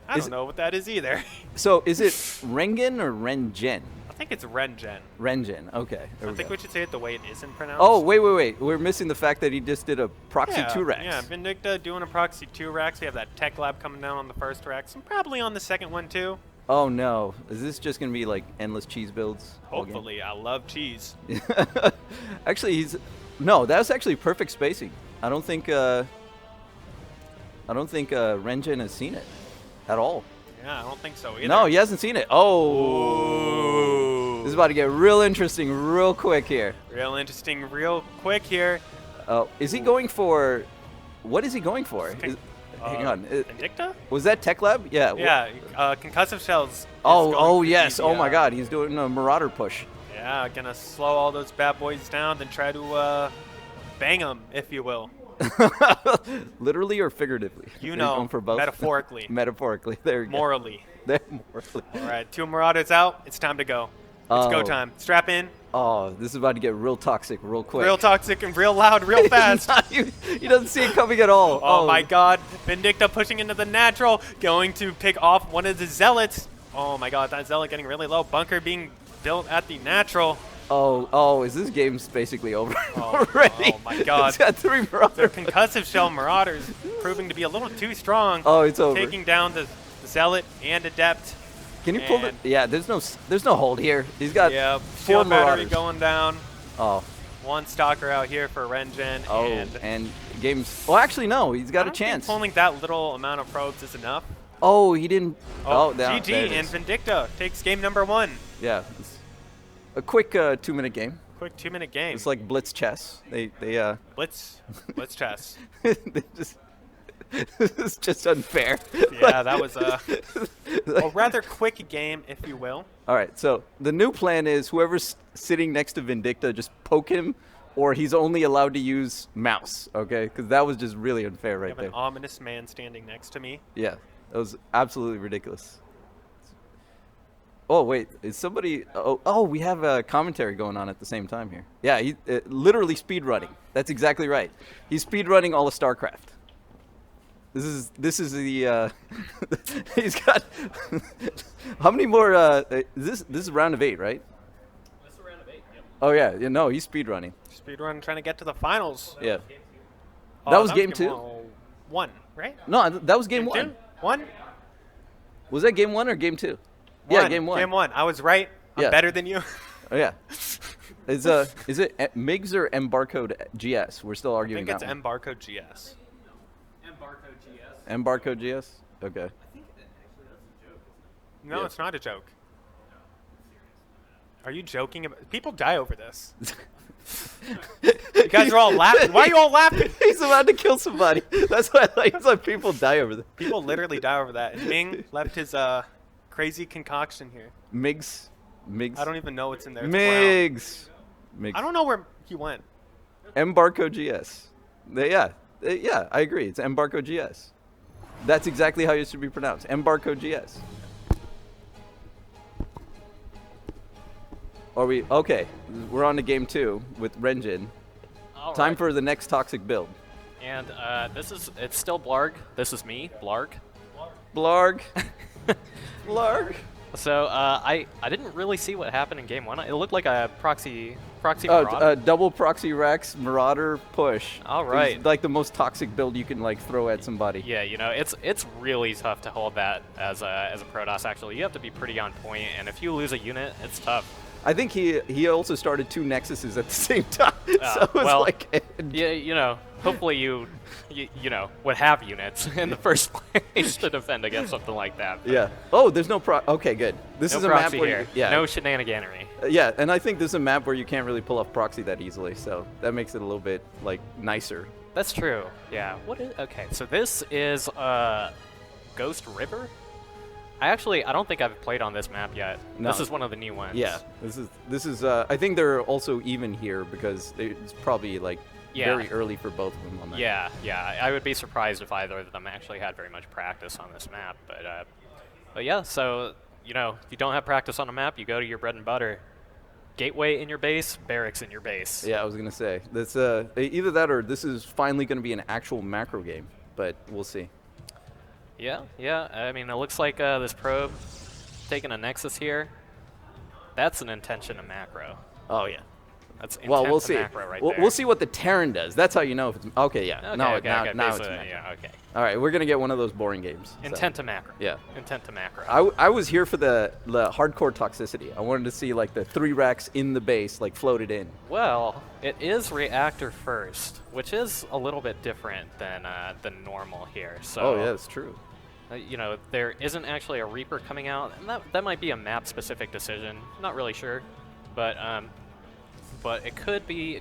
I Is don't know what that is either. So is it Rengen or Rengen? I think it's Rengen. Rengen. Okay. There I we think go. we should say it the way it isn't pronounced. Oh, wait. We're missing the fact that he just did a proxy yeah, 2 Rex. Yeah, Vindicta doing a proxy 2 Rex. We have that tech lab coming down on the first Rex, and probably on the second one too. Oh no. Is this just going to be like endless cheese builds? all game? Hopefully, I love cheese. Actually, no, that was actually perfect spacing. I don't think Rengen has seen it at all. Yeah, I don't think so either. No, he hasn't seen it. Oh. This is about to get real interesting real quick here. Real interesting, real quick here. Oh, is he going for? What is he going for? Hang on. Vindicta? Was that Tech Lab? Yeah. Yeah, concussive shells. is Oh, going for yes. the, Oh my God, he's doing a Marauder push. Yeah, gonna slow all those bad boys down, then try to bang them, if you will. Literally or figuratively? You Are know, going for both? metaphorically. Metaphorically. There you go. Morally. There, morally. All right, 2 Marauders out. It's time to go. It's go Oh. time. Strap in. Oh, this is about to get real toxic real quick. Real toxic and real loud, real fast. He doesn't see it coming at all. Oh my God. Vindicta pushing into the natural, going to pick off one of the zealots. Oh my God, that zealot getting really low. Bunker being built at the natural. Oh, is this game's basically over already? Oh my God. It's got 3 Their Marauders. concussive shell Marauders proving to be a little too strong. Oh, it's over. Taking down the zealot and adept. Can you pull it? and- Yeah, there's no hold here. He's got Yeah, 4 shield battery Marauders. going down. Oh, 1 stalker out here for Rengen. and game's. Well, actually, no. He's got I a don't think chance. pulling that little amount of probes is enough. Oh, he didn't. Oh, there GG, it and is. Vindicta takes game number 1. Yeah, it's a quick 2-minute game. Quick 2-minute game. It's like Blitz chess. They Blitz chess. they just. It's just unfair. Yeah, that was a rather quick game, if you will. All right, so the new plan is whoever's sitting next to Vindicta, just poke him, or he's only allowed to use mouse, okay? Because that was just really unfair I right have there. an ominous man standing next to me. Yeah, that was absolutely ridiculous. Oh, wait, is somebody... Oh, we have a commentary going on at the same time here. Yeah, he literally speed running. That's exactly right. He's speed running all of StarCraft. This is the he's got how many more this is round of 8, right? This is a round of 8. Yep. Oh yeah, no, he's speed running. Speedrun trying to get to the finals. Yeah. Oh, That was game 2? 1, right? No, that was game 1. 2? 1? Was that game 1 or game 2? Yeah, 1. game 1. Game 1. I was right. I'm Yeah. better than you. Oh yeah. Is it MIGS or M barcode GS? We're still I arguing think it's that one. M barcode GS. M barcode GS? Okay. No, Yeah. it's not a joke. Are you joking about? People die over this. You guys are all laughing. Why are you all laughing? He's about to kill somebody. That's why I like. It's like people die over that. People literally die over that. And Ming left his crazy concoction here. MIGS. I don't even know what's in there. It's brown. MIGS. I don't know where he went. Embarco GS. Yeah, I agree. It's Embarco GS. That's exactly how it should be pronounced. Embarco GS. Are we okay? We're on to game 2 with Renjin. All Time right. for the next toxic build. And it's still Blarg. This is me, Blarg. Blarg. Blarg. So I didn't really see what happened in game 1. It looked like a proxy marauder. Oh, double proxy Rex Marauder push. All right. It's like the most toxic build you can like throw at somebody. Yeah, you know, it's really tough to hold that as a Protoss. Actually, you have to be pretty on point, and if you lose a unit, it's tough. I think he also started 2 Nexuses at the same time. So it was well, like yeah, you know, hopefully you know would have units in the first place to defend against something like that. But yeah. Oh, there's no okay, good. This no is a map proxy where here. you, yeah. No shenaniganery. Yeah, and I think this is a map where you can't really pull off proxy that easily, so that makes it a little bit like nicer. That's true. Yeah. What is okay? So this is Ghost River. I don't think I've played on this map yet. No. This is one of the new ones. Yeah, this is. I think they're also even here because it's probably like very early for both of them on that. Yeah, yeah. I would be surprised if either of them actually had very much practice on this map. But yeah. So you know, if you don't have practice on a map, you go to your bread and butter. Gateway in your base, barracks in your base. Yeah, I was gonna say that's either that or this is finally gonna be an actual macro game, but we'll see. Yeah, yeah. I mean, it looks like this probe taking a Nexus here. That's an intention to macro. Oh yeah. That's intent Well, we'll to see. macro right there. We'll see what the Terran does. That's how you know if it's okay. Yeah. Okay, now okay, now, okay. now it's Basically, macro. yeah, okay. All right, we're gonna get one of those boring games. so. Intent to macro. Yeah. Intent to macro. I was here for the hardcore toxicity. I wanted to see like the 3 racks in the base like floated in. Well, it is reactor first, which is a little bit different than normal here. So, Oh yeah, that's true. You know, there isn't actually a Reaper coming out, and that might be a map-specific decision. Not really sure, but it could be.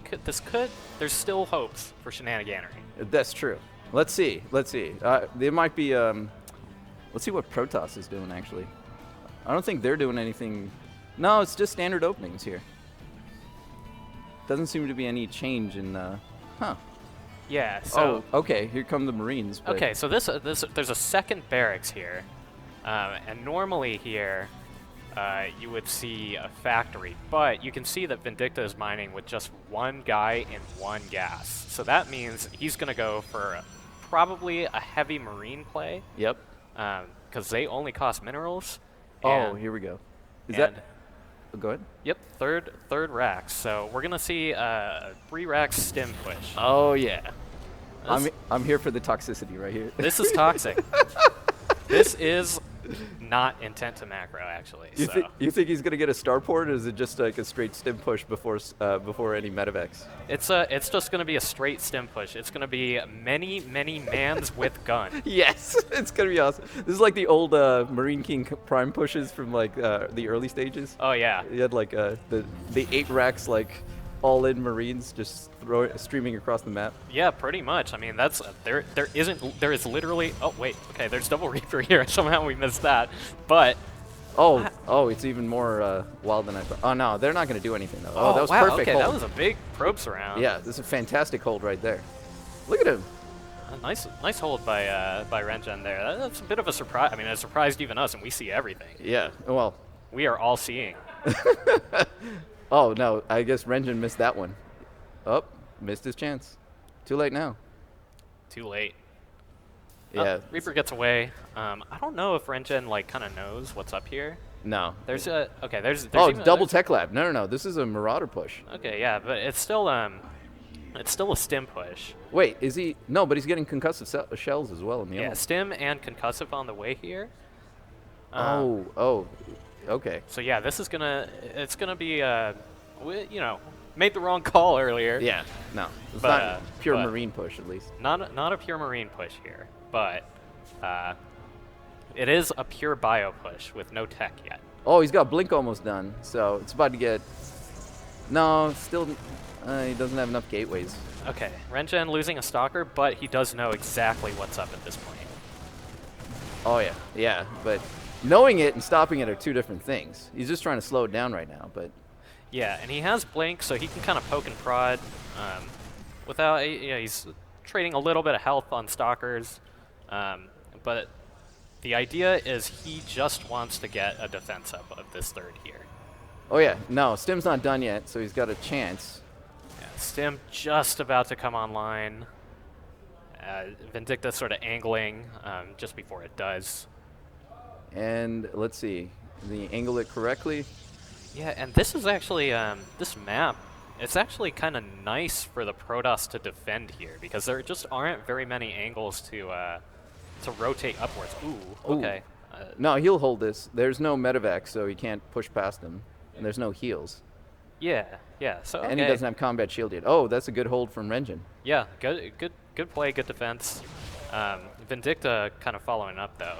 There's still hopes for shenaniganery. That's true. Let's see. There might be. Let's see what Protoss is doing actually. I don't think they're doing anything. No, it's just standard openings here. Doesn't seem to be any change in. Huh. Yeah. So. Oh, okay. Here come the Marines. but- Okay, so there's a second barracks here, and normally here you would see a factory, but you can see that Vindicta is mining with just one guy in one gas. So that means he's going to go for probably a heavy Marine play. Yep. Because they only cost minerals. Oh, and- here we go. Is and- that? Oh, go ahead. Yep, third racks. So we're gonna see 3 racks stim push. Oh yeah. This- I'm here for the toxicity right here. This is toxic. This is not intent to macro, actually. You think he's gonna get a starport, or is it just like a straight stim push before any medevacs? It's just gonna be a straight stim push. It's gonna be many mans with gun. Yes, it's gonna be awesome. This is like the old Marine King Prime pushes from like the early stages. Oh yeah. You had like the 8 racks like all in Marines just streaming across the map. Yeah, pretty much. I mean, that's there is literally. Oh wait, okay. There's double Reaper here. Somehow we missed that, but. Oh, it's even more wild than I thought. Oh no, they're not gonna do anything though. Oh, that was wow, perfect. Okay, hold. that was a big probe surround. Yeah, this is a fantastic hold right there. Look at him. Nice hold by Rengen there. That's a bit of a surprise. I mean, it surprised even us, and we see everything. Yeah. Well. We are all seeing. Oh no, I guess Rengen missed that one. Oh, missed his chance. Too late now. Too late. Yeah. Reaper gets away. I don't know if Rengen like kind of knows what's up here. No. There's a There's oh, even, double tech lab. No. This is a Marauder push. Okay, yeah, but it's still a stim push. Wait, is he? No, but he's getting concussive shells as well in the Yeah, other. stim and concussive on the way here. Oh, okay. So yeah, it's gonna be you know, made the wrong call earlier. Yeah, no, it's But, not pure but- Marine push at least. Not a pure Marine push here, but it is a pure bio push with no tech yet. Oh, he's got Blink almost done, so it's about to get. No, still, he doesn't have enough gateways. Okay, Rengen losing a stalker, but he does know exactly what's up at this point. Oh yeah, but knowing it and stopping it are 2 different things. He's just trying to slow it down right now, but. Yeah, and he has blink, so he can kind of poke and prod. without he's trading a little bit of health on stalkers, but the idea is he just wants to get a defense up of this third here. Oh yeah, no, Stim's not done yet, so he's got a chance. Yeah, Stim just about to come online. Vindicta sort of angling just before it does. And let's see, did he angle it correctly? Yeah, and this is actually, this map, it's actually kind of nice for the Protoss to defend here, because there just aren't very many angles to rotate upwards. Ooh, okay. No, he'll hold this. There's no medevac, so he can't push past him. And there's no heals. Yeah, so And he doesn't have combat shield yet. Oh, that's a good hold from Renjin. Yeah, good play, good defense. Vindicta kind of following up, though.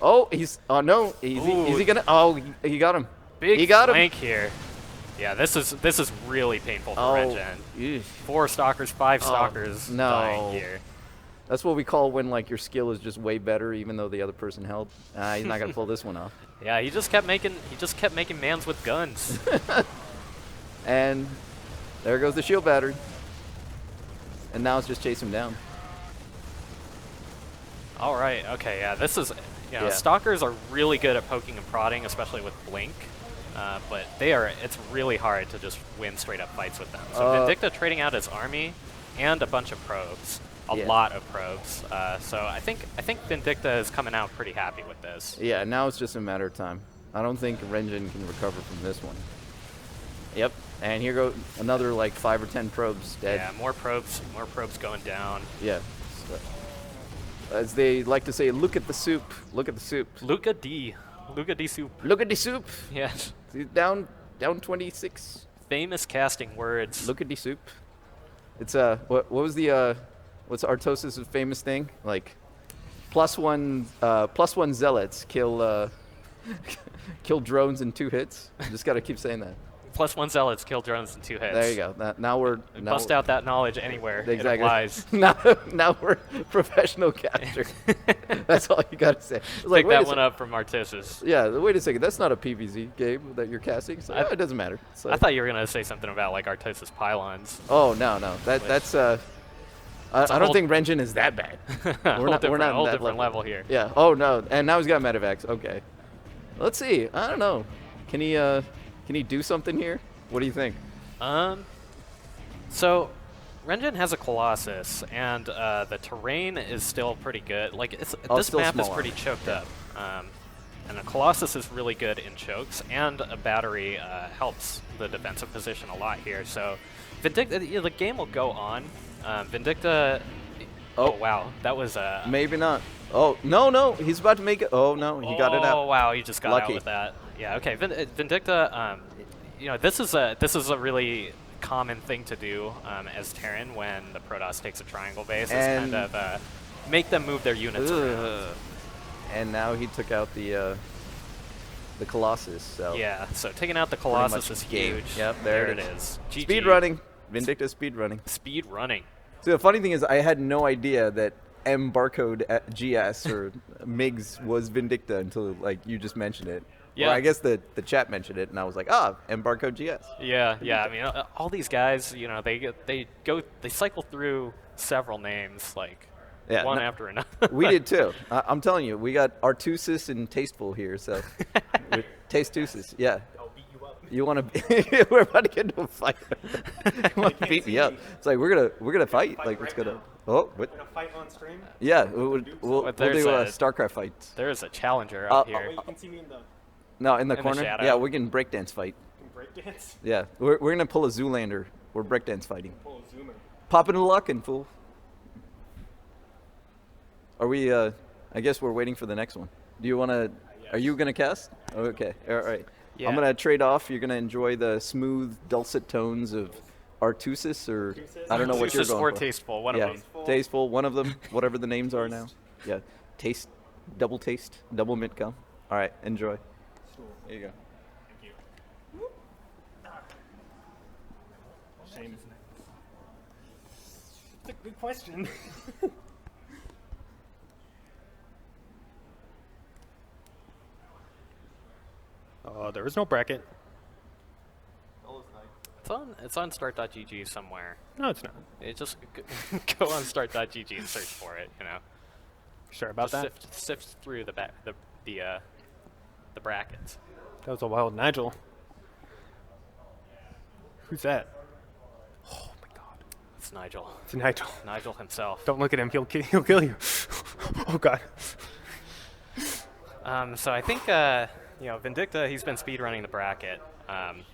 Oh, oh no, is he gonna, oh, he got him. Big he got flank him. here. Yeah, this is really painful for Renjin. Eesh. 4 stalkers, 5 stalkers no. dying here. That's what we call when like your skill is just way better, even though the other person helped. He's not gonna pull this one off. Yeah, he just kept making mans with guns. And there goes the shield battery. And now it's just chase him down. All right, okay, yeah, this is, Yeah. stalkers are really good at poking and prodding, especially with blink. But it's really hard to just win straight up fights with them. So Vindicta trading out his army and a bunch of probes. A lot of probes. So I think Vindicta is coming out pretty happy with this. Yeah, now it's just a matter of time. I don't think Renjin can recover from this one. Yep, and here go another like 5 or 10 probes dead. Yeah, more probes going down. Yeah. So, as they like to say, look at the soup. Look at the soup. Luca D soup. Look at the soup. Yes. He's down 26. Famous casting words. Look at the soup. It's what was the what's Artosis' famous thing? Like +1 zealots kill kill drones in 2 hits. Just gotta keep saying that. +1 zealots kill drones in 2 hits. There you go. Now we're bust out that knowledge anywhere. Exactly. It applies. now we're professional casters. That's all you gotta say. It's Pick that one up from Artosis. Yeah. Wait a second. That's not a PvZ game that you're casting. So it doesn't matter. So. I thought you were gonna say something about like Artosis pylons. Oh no. That's I don't think Renjin is that bad. We're not on that different level here. Yeah. Oh no. And now he's got medevacs. Okay. Let's see. I don't know. Can he do something here? What do you think? So Renjin has a Colossus, and the terrain is still pretty good. Like this map is pretty choked up, and a Colossus is really good in chokes, and a battery helps the defensive position a lot here. So Vindicta, the game will go on. Vindicta. Oh wow, that was maybe not. Oh no, he's about to make it. Oh no, he got it out. Oh wow, he just got Lucky. out with that. Yeah, okay. Vindicta, this is a really common thing to do as Terran when the Protoss takes a triangle base. Is kind of make them move their units around. And now he took out the Colossus. So yeah, so taking out the Colossus is huge. Yep, there it is. GG. Speed running. Vindicta speed running. Speed running. So the funny thing is, I had no idea that M barcode at GS or MiGs was Vindicta until like you just mentioned it. Yeah. Or I guess the chat mentioned it, and I was like, M barcode GS. Yeah. I mean, all these guys, they cycle through several names like one after another. We did too. I'm telling you, we got Artusis and Tasteful here, so Tastusis. Yeah. You want to? We're about to get into a fight. You want to beat me up? It's like we're gonna fight. Like what's gonna? Oh, what? We're gonna fight on stream. Yeah, we'll do Starcraft fights. There is a challenger up here. You can see me in the. No, in the In the corner. shadow. Yeah, we can breakdance fight. Breakdance. Yeah, we're gonna pull a Zoolander. We're breakdance fighting. Pull a zoomer. Pop into luck and fool. Are we? I guess we're waiting for the next one. Do you want to? Are you gonna cast? Okay. All right. Yeah. I'm gonna trade off. You're gonna enjoy the smooth, dulcet tones of Artusis, or I don't know what you're Artusis going or for. Tasteful, one yeah, of them. Tasteful, one of them, whatever the names are now. Yeah, taste, double mint gum. All right, enjoy. There you go. Thank you. Shame. It's a good question. There is no bracket. It's on start.gg somewhere. No, it's not. It just go on start.gg and search for it. You know. Sure about Just that. sift through the brackets. That was a wild Nigel. Who's that? Oh my God. It's Nigel. It's Nigel. Nigel himself. Don't look at him. He'll kill you. Oh God. So I think Vindicta, he's been speedrunning the bracket. I'm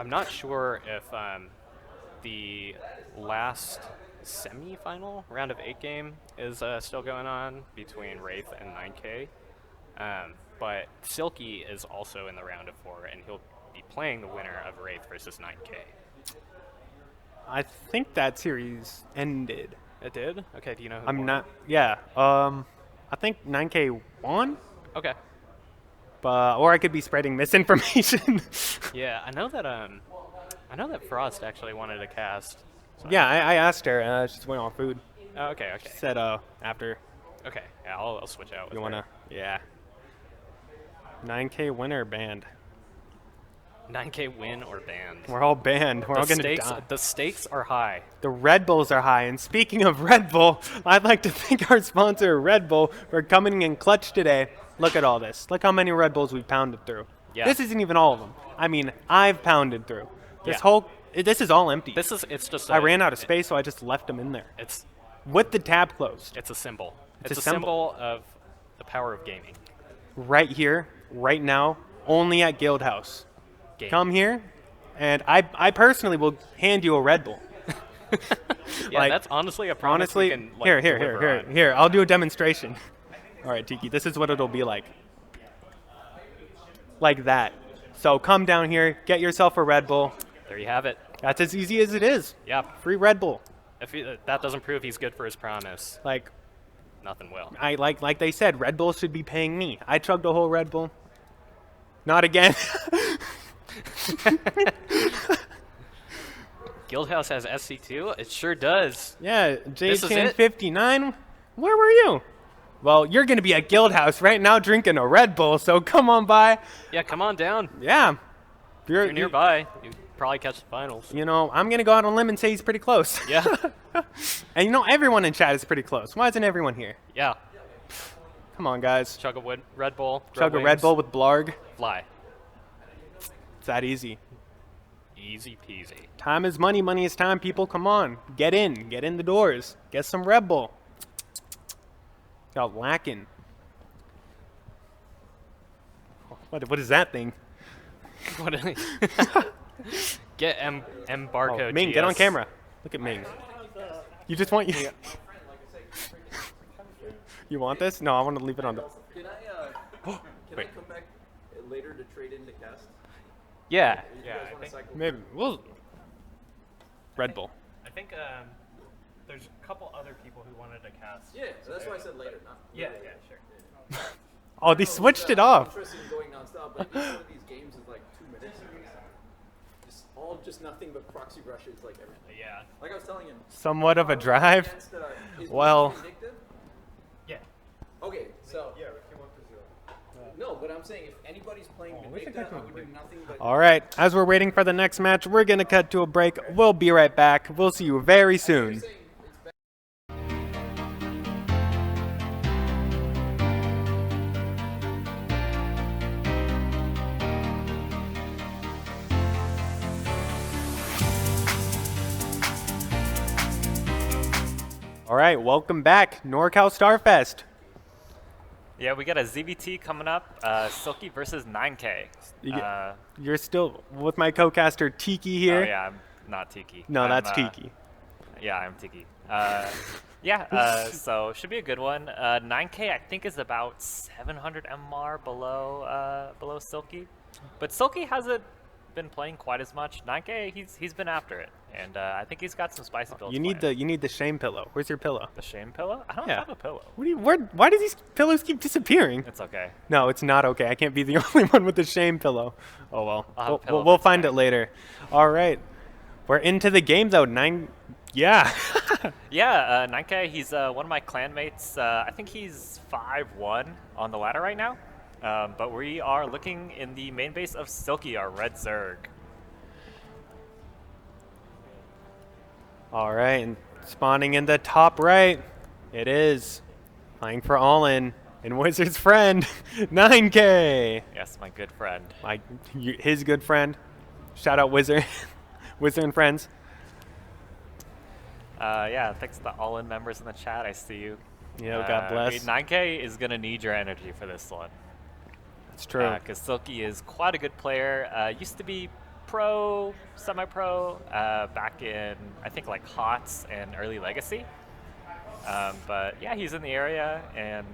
not sure if the last semi-final round of 8 game is still going on between Wraith and 9K. But Silky is also in the round of 4, and he'll be playing the winner of Wraith versus 9K. I think that series ended. It did? Okay, do you know who I'm won? not. Yeah. I think 9K won. Okay. Or I could be spreading misinformation. Yeah, I know that Frost actually wanted to cast. So Yeah, I asked her. She's went on food. Oh, okay. She said after Okay, yeah, I'll switch out with you her. wanna. Yeah. 9K winner banned. 9K win or banned. We're all banned. We're all gonna die. The stakes are high. The Red Bulls are high. And speaking of Red Bull, I'd like to thank our sponsor, Red Bull, for coming in clutch today. Look at all this. Look how many Red Bulls we've pounded through. Yeah. This isn't even all of them. I mean, I've pounded through. Yeah. This is all empty. It's just. I ran out of space, so I just left them in there It's with the tab closed. a symbol. It's It's a a symbol of the power of gaming. Right here, right now, only at Guildhouse. Game. Come here, and I personally will hand you a Red Bull. Yeah, like, that's honestly a promise we Honestly, can, like, here, deliver on. here. I'll do a demonstration. All right, Tiki, this is what it'll be like. Like that. So come down here, get yourself a Red Bull. There you have it. That's as easy as it is. Yeah. Free Red Bull. If that doesn't prove he's good for his promise, Like nothing will. I like they said, Red Bull should be paying me. I chugged a whole Red Bull. Not again. Guildhouse has SC2. It sure does. Yeah, This is it? J1059. Where were you? Well, you're gonna be at Guildhouse right now drinking a Red Bull, so come on by. Yeah, come on down. Yeah. If you're nearby, you probably catch the finals. You know, I'm gonna go out on a limb and say he's pretty close. Yeah. And you know, everyone in chat is pretty close. Why isn't everyone here? Yeah. Come on, guys. Chug a Red Bull. Chug a Red Bull with Blarg. Fly. It's that easy. Easy peasy. Time is money, money is time, people. Come on. Get in the doors. Get some Red Bull. Y'all lacking. What is that thing? What? Get M barcode. Oh, Ming, get on camera. Look at Ming. You just want you. You want this? No, I want to leave it on the. Can I Wait. come back later to trade into cast? Yeah. You Yeah. guys I wanna think, cycle? Maybe we'll. Red Bull. I think there's a couple other people who wanted to cast. Yeah, that's why I said later. Not Yeah. Sure. Oh, they switched it off. Interested in going nonstop, but each one of these games is like 2 minutes. Just nothing but proxy rushes, like everything. Yeah. Like I was telling him. Somewhat of a drive. Against, is Well. Vindicta? Yeah. Okay, so. Yeah, if you want to zero. No, but I'm saying if anybody's playing Vindicta, I would do nothing but. All right. As we're waiting for the next match, we're gonna cut to a break. We'll be right back. We'll see you very soon. All right, welcome back, Norcal Starfest. Yeah, we got a ZBT coming up, Silky versus 9K. You're still with my co-caster Tiki here. Oh yeah, I'm not Tiki. No, I'm, that's Tiki. Yeah, I'm Tiki. So should be a good one. 9K I think is about 700 MR below Silky, but Silky hasn't been playing quite as much. 9K he's been after it, and I think he's got some spicy builds. You need the shame pillow. Where's your pillow? the shame pillow. I don't Yeah. have a pillow. Why do these pillows keep disappearing? It's okay. No, it's not okay. I can't be the only one with the shame pillow. Oh well. I'll have a pillow We'll for find it tonight. later. All right. We're into the game though. Yeah. Yeah, 9K, he's one of my clanmates. I think he's 5-1 on the ladder right now. But we are looking in the main base of Silky, our red Zerg. All right, and spawning in the top right, it is playing for All-In and Wizard's friend, 9K. Yes, my good friend. His good friend. Shout out Wizard, Wizard and friends. Yeah, thanks to the all-in members in the chat. I see you. Yeah, God bless. 9K is gonna need your energy for this one. That's true. Because Silky is quite a good player. Used to be pro, semi-pro, back in I think like HOTS and early Legacy. But yeah, he's in the area and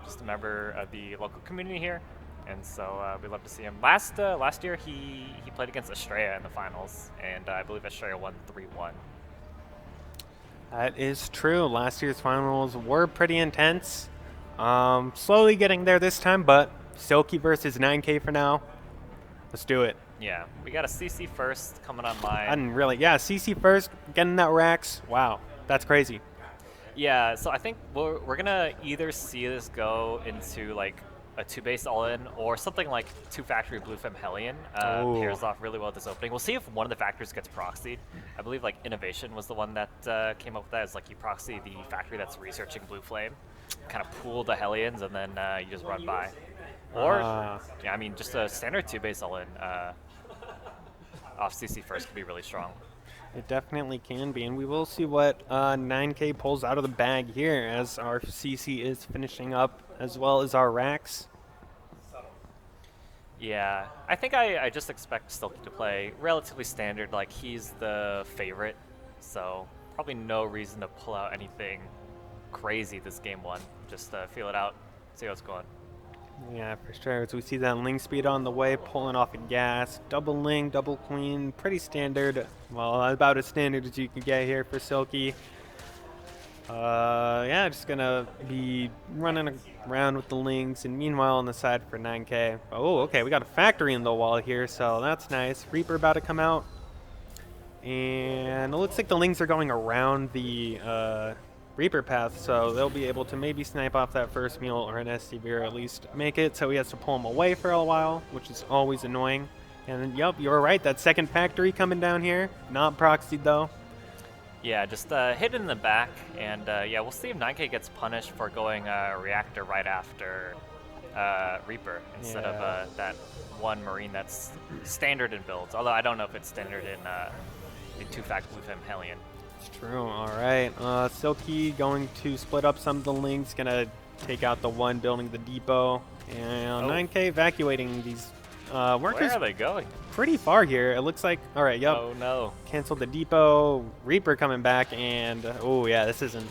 just a member of the local community here. And so we love to see him. Last year he played against Estrella in the finals, and I believe Estrella won 3-1. That is true. Last year's finals were pretty intense. Slowly getting there this time, but Silky versus 9K for now. Let's do it. Yeah, we got a CC first coming online. And really, yeah, CC first, getting that racks. Wow, that's crazy. Yeah, so I think we're gonna either see this go into like a 2-base all-in or something like 2-factory Bluefem Hellion pairs off really well with this opening. We'll see if one of the factories gets proxied. I believe like Innovation was the one that came up with that. It's like you proxy the factory that's researching Blue Flame, kind of pool the Hellions, and then you just run by. Or, yeah, I mean, just a standard 2-base all-in off CC first could be really strong. It definitely can be, and we will see what 9K pulls out of the bag here as our CC is finishing up, as well as our racks. Yeah, I think I just expect Silky to play relatively standard, like he's the favorite, so probably no reason to pull out anything crazy this game one. Just feel it out, see how it's going. Yeah, for sure. As we see that Ling speed on the way, pulling off a gas. Double Ling, double Queen, pretty standard. Well, about as standard as you can get here for Silky. Yeah, just gonna be running around with the Lings, and meanwhile on the side for 9K. Oh, okay, we got a factory in the wall here, so that's nice. Reaper about to come out. And it looks like the Lings are going around the Reaper path, so they'll be able to maybe snipe off that first meal or an SCV, or at least make it, so he has to pull him away for a while, which is always annoying. And yep, you're right, that second factory coming down here, not proxied though. Yeah, just hit in the back, and yeah, we'll see if 9K gets punished for going Reactor right after Reaper instead of that one Marine that's standard in builds, although I don't know if it's standard in 2-fact Bluefem Hellion. It's true. All right. Silky going to split up some of the Lings, gonna take out the one building the depot, and 9K evacuating these workers. Where are they going? Pretty far here. It looks like. All right. Yep. Oh no. Canceled the depot. Reaper coming back, and oh yeah, this isn't.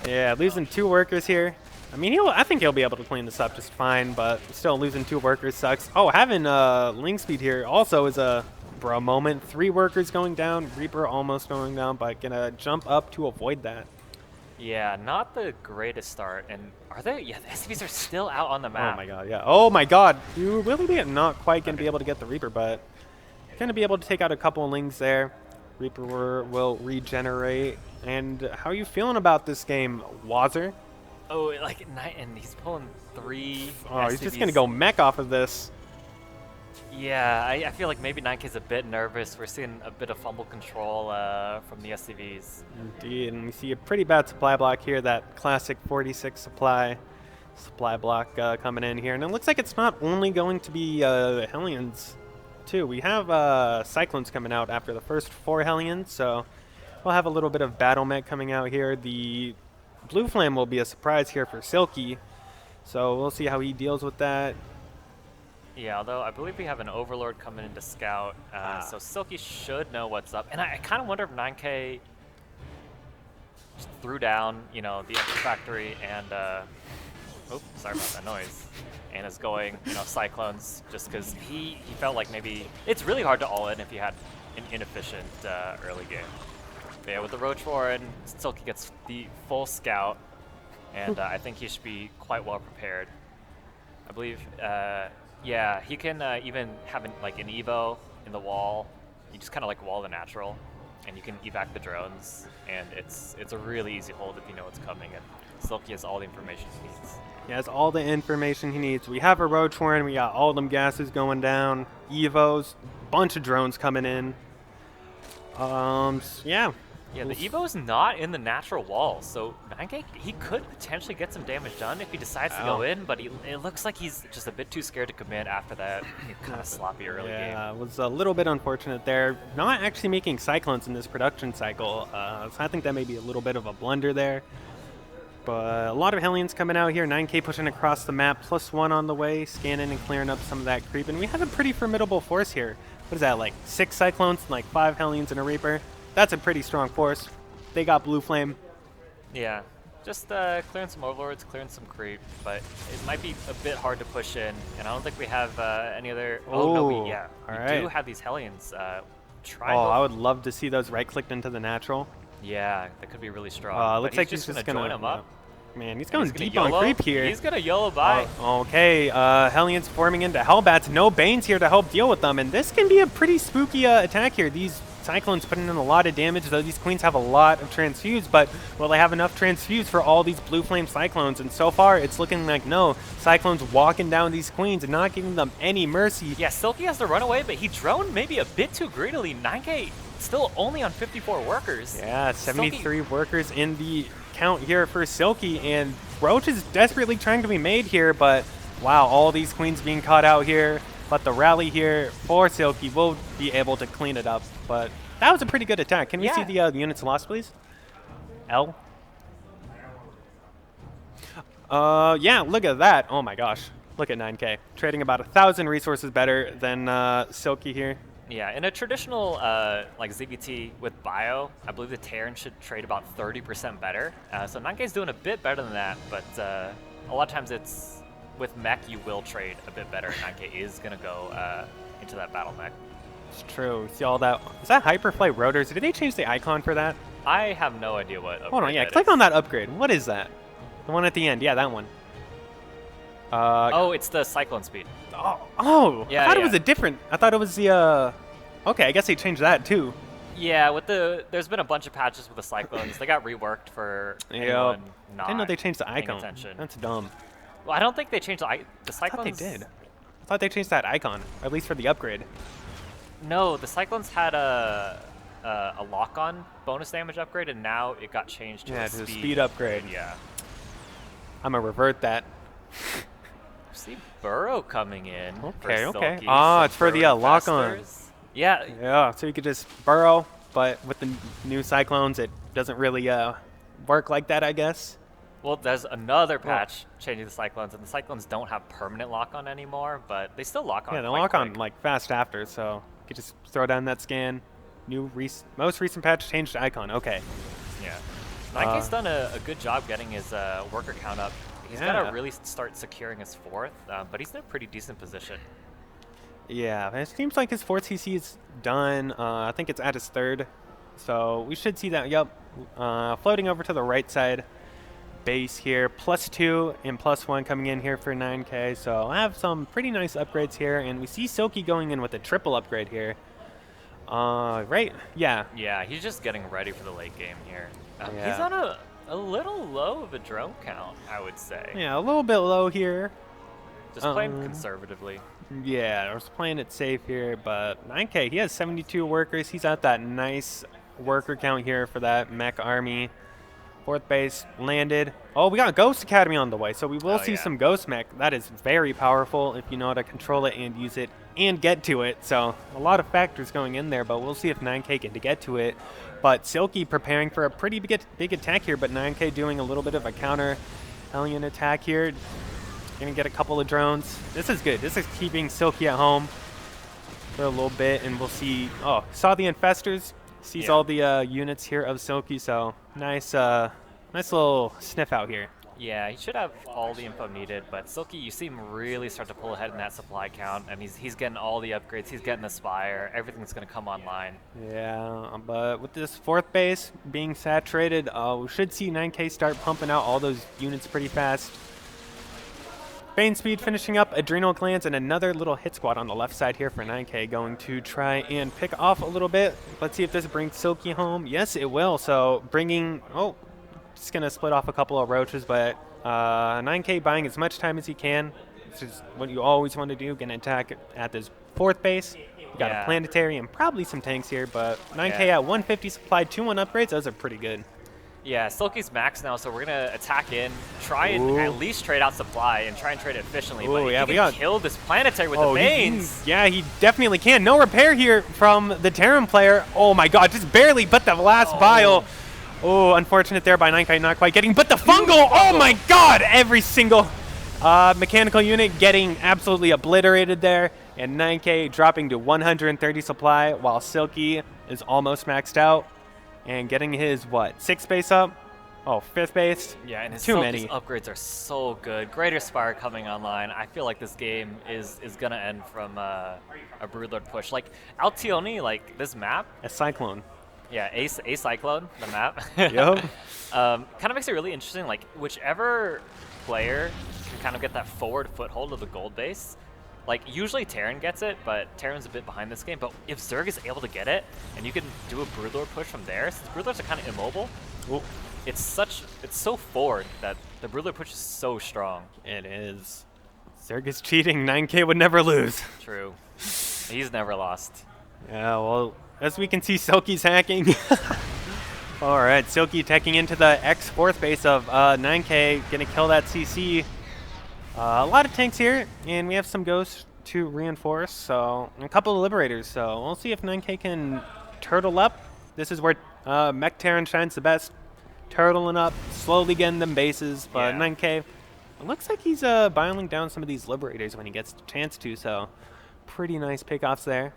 Yeah, losing 2 workers here. I mean, I think he'll be able to clean this up just fine, but still losing 2 workers sucks. Oh, having Ling speed here also is a bro moment. 3 workers going down. Reaper almost going down, but gonna jump up to avoid that. Yeah, not the greatest start. And are they? Yeah, the SCVs are still out on the map. Oh my god, yeah. Oh my god. You really not quite gonna be able to get the Reaper, but gonna be able to take out a couple of Lings there. Reaper will regenerate. And how are you feeling about this game, Wazer? Oh, like, and he's pulling 3 Oh, SCVs. he's just gonna go mech off of this. Yeah, I feel like maybe 9K's a bit nervous. We're seeing a bit of fumble control from the SCVs. Indeed, and we see a pretty bad supply block here, that classic 46 supply block coming in here. And it looks like it's not only going to be Hellions, too. We have Cyclones coming out after the first 4 Hellions, so we'll have a little bit of battle mech coming out here. The Blue Flame will be a surprise here for Silky, so we'll see how he deals with that. Yeah, although I believe we have an Overlord coming in to scout, so Silky should know what's up. And I kind of wonder if 9K just threw down, you know, the Epic Factory and, oh, sorry about that noise, and is going, you know, Cyclones, just because he felt like maybe, it's really hard to all-in if you had an inefficient early game. But yeah, with the Roach Warren, Silky gets the full scout, and I think he should be quite well prepared. I believe, yeah, he can even have like an evo in the wall. You just kind of like wall the natural, and you can evac the drones, and it's a really easy hold if you know what's coming. And Silky has all the information he needs. He has all the information he needs. We have a Roach Warren, we got all them gases going down, evos, bunch of drones coming in. So yeah, Yeah, the Evo's not in the natural wall, so 9K, he could potentially get some damage done if he decides to go in, but it looks like he's just a bit too scared to commit after that kind of sloppy early game. Yeah, it was a little bit unfortunate there. Not actually making Cyclones in this production cycle, so I think that may be a little bit of a blunder there. But a lot of Hellions coming out here. 9K pushing across the map, +1 on the way, scanning and clearing up some of that creep. And we have a pretty formidable force here. What is that, like 6 Cyclones and like 5 Hellions and a Reaper? That's a pretty strong force. They got Blue Flame. Yeah, just clearing some Overlords, clearing some creep, but it might be a bit hard to push in, and I don't think we have any other... Oh, no, we do have these Hellions. Oh, I would love to see those right-clicked into the natural. Yeah, that could be really strong. Looks like he's just going to join him up. Man, he's going deep on creep here. He's going to YOLO by. Okay, Hellions forming into Hellbats. No Banes here to help deal with them, and this can be a pretty spooky attack here. These Cyclones putting in a lot of damage, though these Queens have a lot of Transfuse, but will they have enough Transfuse for all these Blue Flame Cyclones? And so far, it's looking like no. Cyclones walking down these Queens and not giving them any mercy. Yeah, Silky has to run away, but he droned maybe a bit too greedily. 9K still only on 54 workers. Yeah, 73 workers in the count here for Silky, and Roach is desperately trying to be made here, but wow, all these Queens being caught out here. But the rally here for Silky will be able to clean it up. But that was a pretty good attack. Can we see the units lost, please? L? Yeah, look at that. Oh my gosh. Look at 9K. Trading about 1,000 resources better than Silky here. Yeah, in a traditional like ZVT with Bio, I believe the Terran should trade about 30% better. So 9K's doing a bit better than that, but a lot of times it's with mech you will trade a bit better. 9K is going to go into that battle mech. It's true. See all that? Is that Hyperflight Rotors? Did they change the icon for that? I have no idea what upgrade. Hold on, yeah, click on that upgrade. What is that? The one at the end. Yeah, that one. Oh, it's the Cyclone speed. Oh, yeah, I thought it was a different. I thought it was the. Okay, I guess they changed that too. Yeah, with there's been a bunch of patches with the Cyclones. They got reworked for anyone not I didn't know they changed the paying icon. attention. That's dumb. Well, I don't think they changed the Cyclones. I thought they did. I thought they changed that icon, at least for the upgrade. No, the Cyclones had a lock-on bonus damage upgrade, and now it got changed to a speed upgrade. Yeah. I'm gonna revert that. See Burrow coming in. Okay, for okay. Silky, It's for the lock-on. Yeah. Yeah, so you could just burrow, but with the new Cyclones, it doesn't really work like that, I guess. Well, there's another patch changing the Cyclones, and the Cyclones don't have permanent lock-on anymore, but they still lock on. Yeah, they lock on like fast after, so you could just throw down that scan. Most recent patch changed icon. Okay. Yeah. 9K's done a good job getting his worker count up. He's got to really start securing his 4th, but he's in a pretty decent position. Yeah, it seems like his 4th CC is done. I think it's at his 3rd. So we should see that, floating over to the right side base here. +2 and +1 coming in here for 9K. So I have some pretty nice upgrades here. And we see Silky going in with a triple upgrade here. Right? Yeah. Yeah, he's just getting ready for the late game here. Yeah. He's on a little low of a drone count, I would say. Yeah, a little bit low here. Just playing conservatively. Yeah, I was playing it safe here, but 9K, he has 72 workers. He's at that nice worker count here for that mech army. 4th base landed. Oh, we got Ghost Academy on the way, so we will see some Ghost mech. That is very powerful if you know how to control it and use it and get to it. So a lot of factors going in there, but we'll see if 9K can get to it. But Silky preparing for a pretty big attack here, but 9K doing a little bit of a counter Hellion attack here. Gonna get a couple of drones. This is good. This is keeping Silky at home for a little bit, and we'll see. Oh, saw the Infestors. Sees all the units here of Silky, so nice little sniff out here. Yeah, he should have all the info needed, but Silky, you see him really start to pull ahead in that supply count, and he's getting all the upgrades. He's getting the Spire. Everything's going to come online. Yeah, but with this 4th base being saturated, we should see 9K start pumping out all those units pretty fast. Bane Speed finishing up Adrenal Glands, and another little hit squad on the left side here for 9K going to try and pick off a little bit. Let's see if this brings Silky home. Yes, it will. So bringing, just going to split off a couple of roaches, but 9K buying as much time as he can. This is what you always want to do, get an attack at this 4th base. We got a Yeah. planetary and probably some tanks here, but 9K at 150 supply, 2-1 upgrades. Those are pretty good. Yeah, Silky's max now, so we're gonna attack in, try and at least trade out supply and try and trade it efficiently. But yeah, he we can got kill this planetary with the Banes. Yeah, he definitely can. No repair here from the Terran player. Oh my god, just barely, but the last bile. Oh, unfortunate there by 9K, not quite getting, but the fungal. Oh my god, every single mechanical unit getting absolutely obliterated there. And 9K dropping to 130 supply while Silky is almost maxed out. And getting his, what, 6th base up? Oh, 5th base? Yeah, and his Too Silky's many. upgrades are so good. Greater Spire coming online. I feel like this game is gonna end from a Broodlord push. Like, Altioni, like, this map. A Cyclone. Yeah, a Cyclone, the map. Yup. Kind of makes it really interesting. Like, whichever player can kind of get that forward foothold of the gold base. Like, usually Terran gets it, but Terran's a bit behind this game. But if Zerg is able to get it, and you can do a Broodlord push from there, since Broodlords are kind of immobile, it's so forward that the Broodlord push is so strong. It is. Zerg is cheating. 9K would never lose. True. He's never lost. Yeah, well, as we can see, Silky's hacking. All right, Silky teching into the X 4th base of 9K, gonna kill that CC. A lot of tanks here, and we have some ghosts to reinforce, so a couple of liberators. So we'll see if 9K can turtle up. This is where Mech Terran shines the best. Turtling up, slowly getting them bases, but 9K, it looks like he's biling down some of these liberators when he gets the chance to, so pretty nice pickoffs there.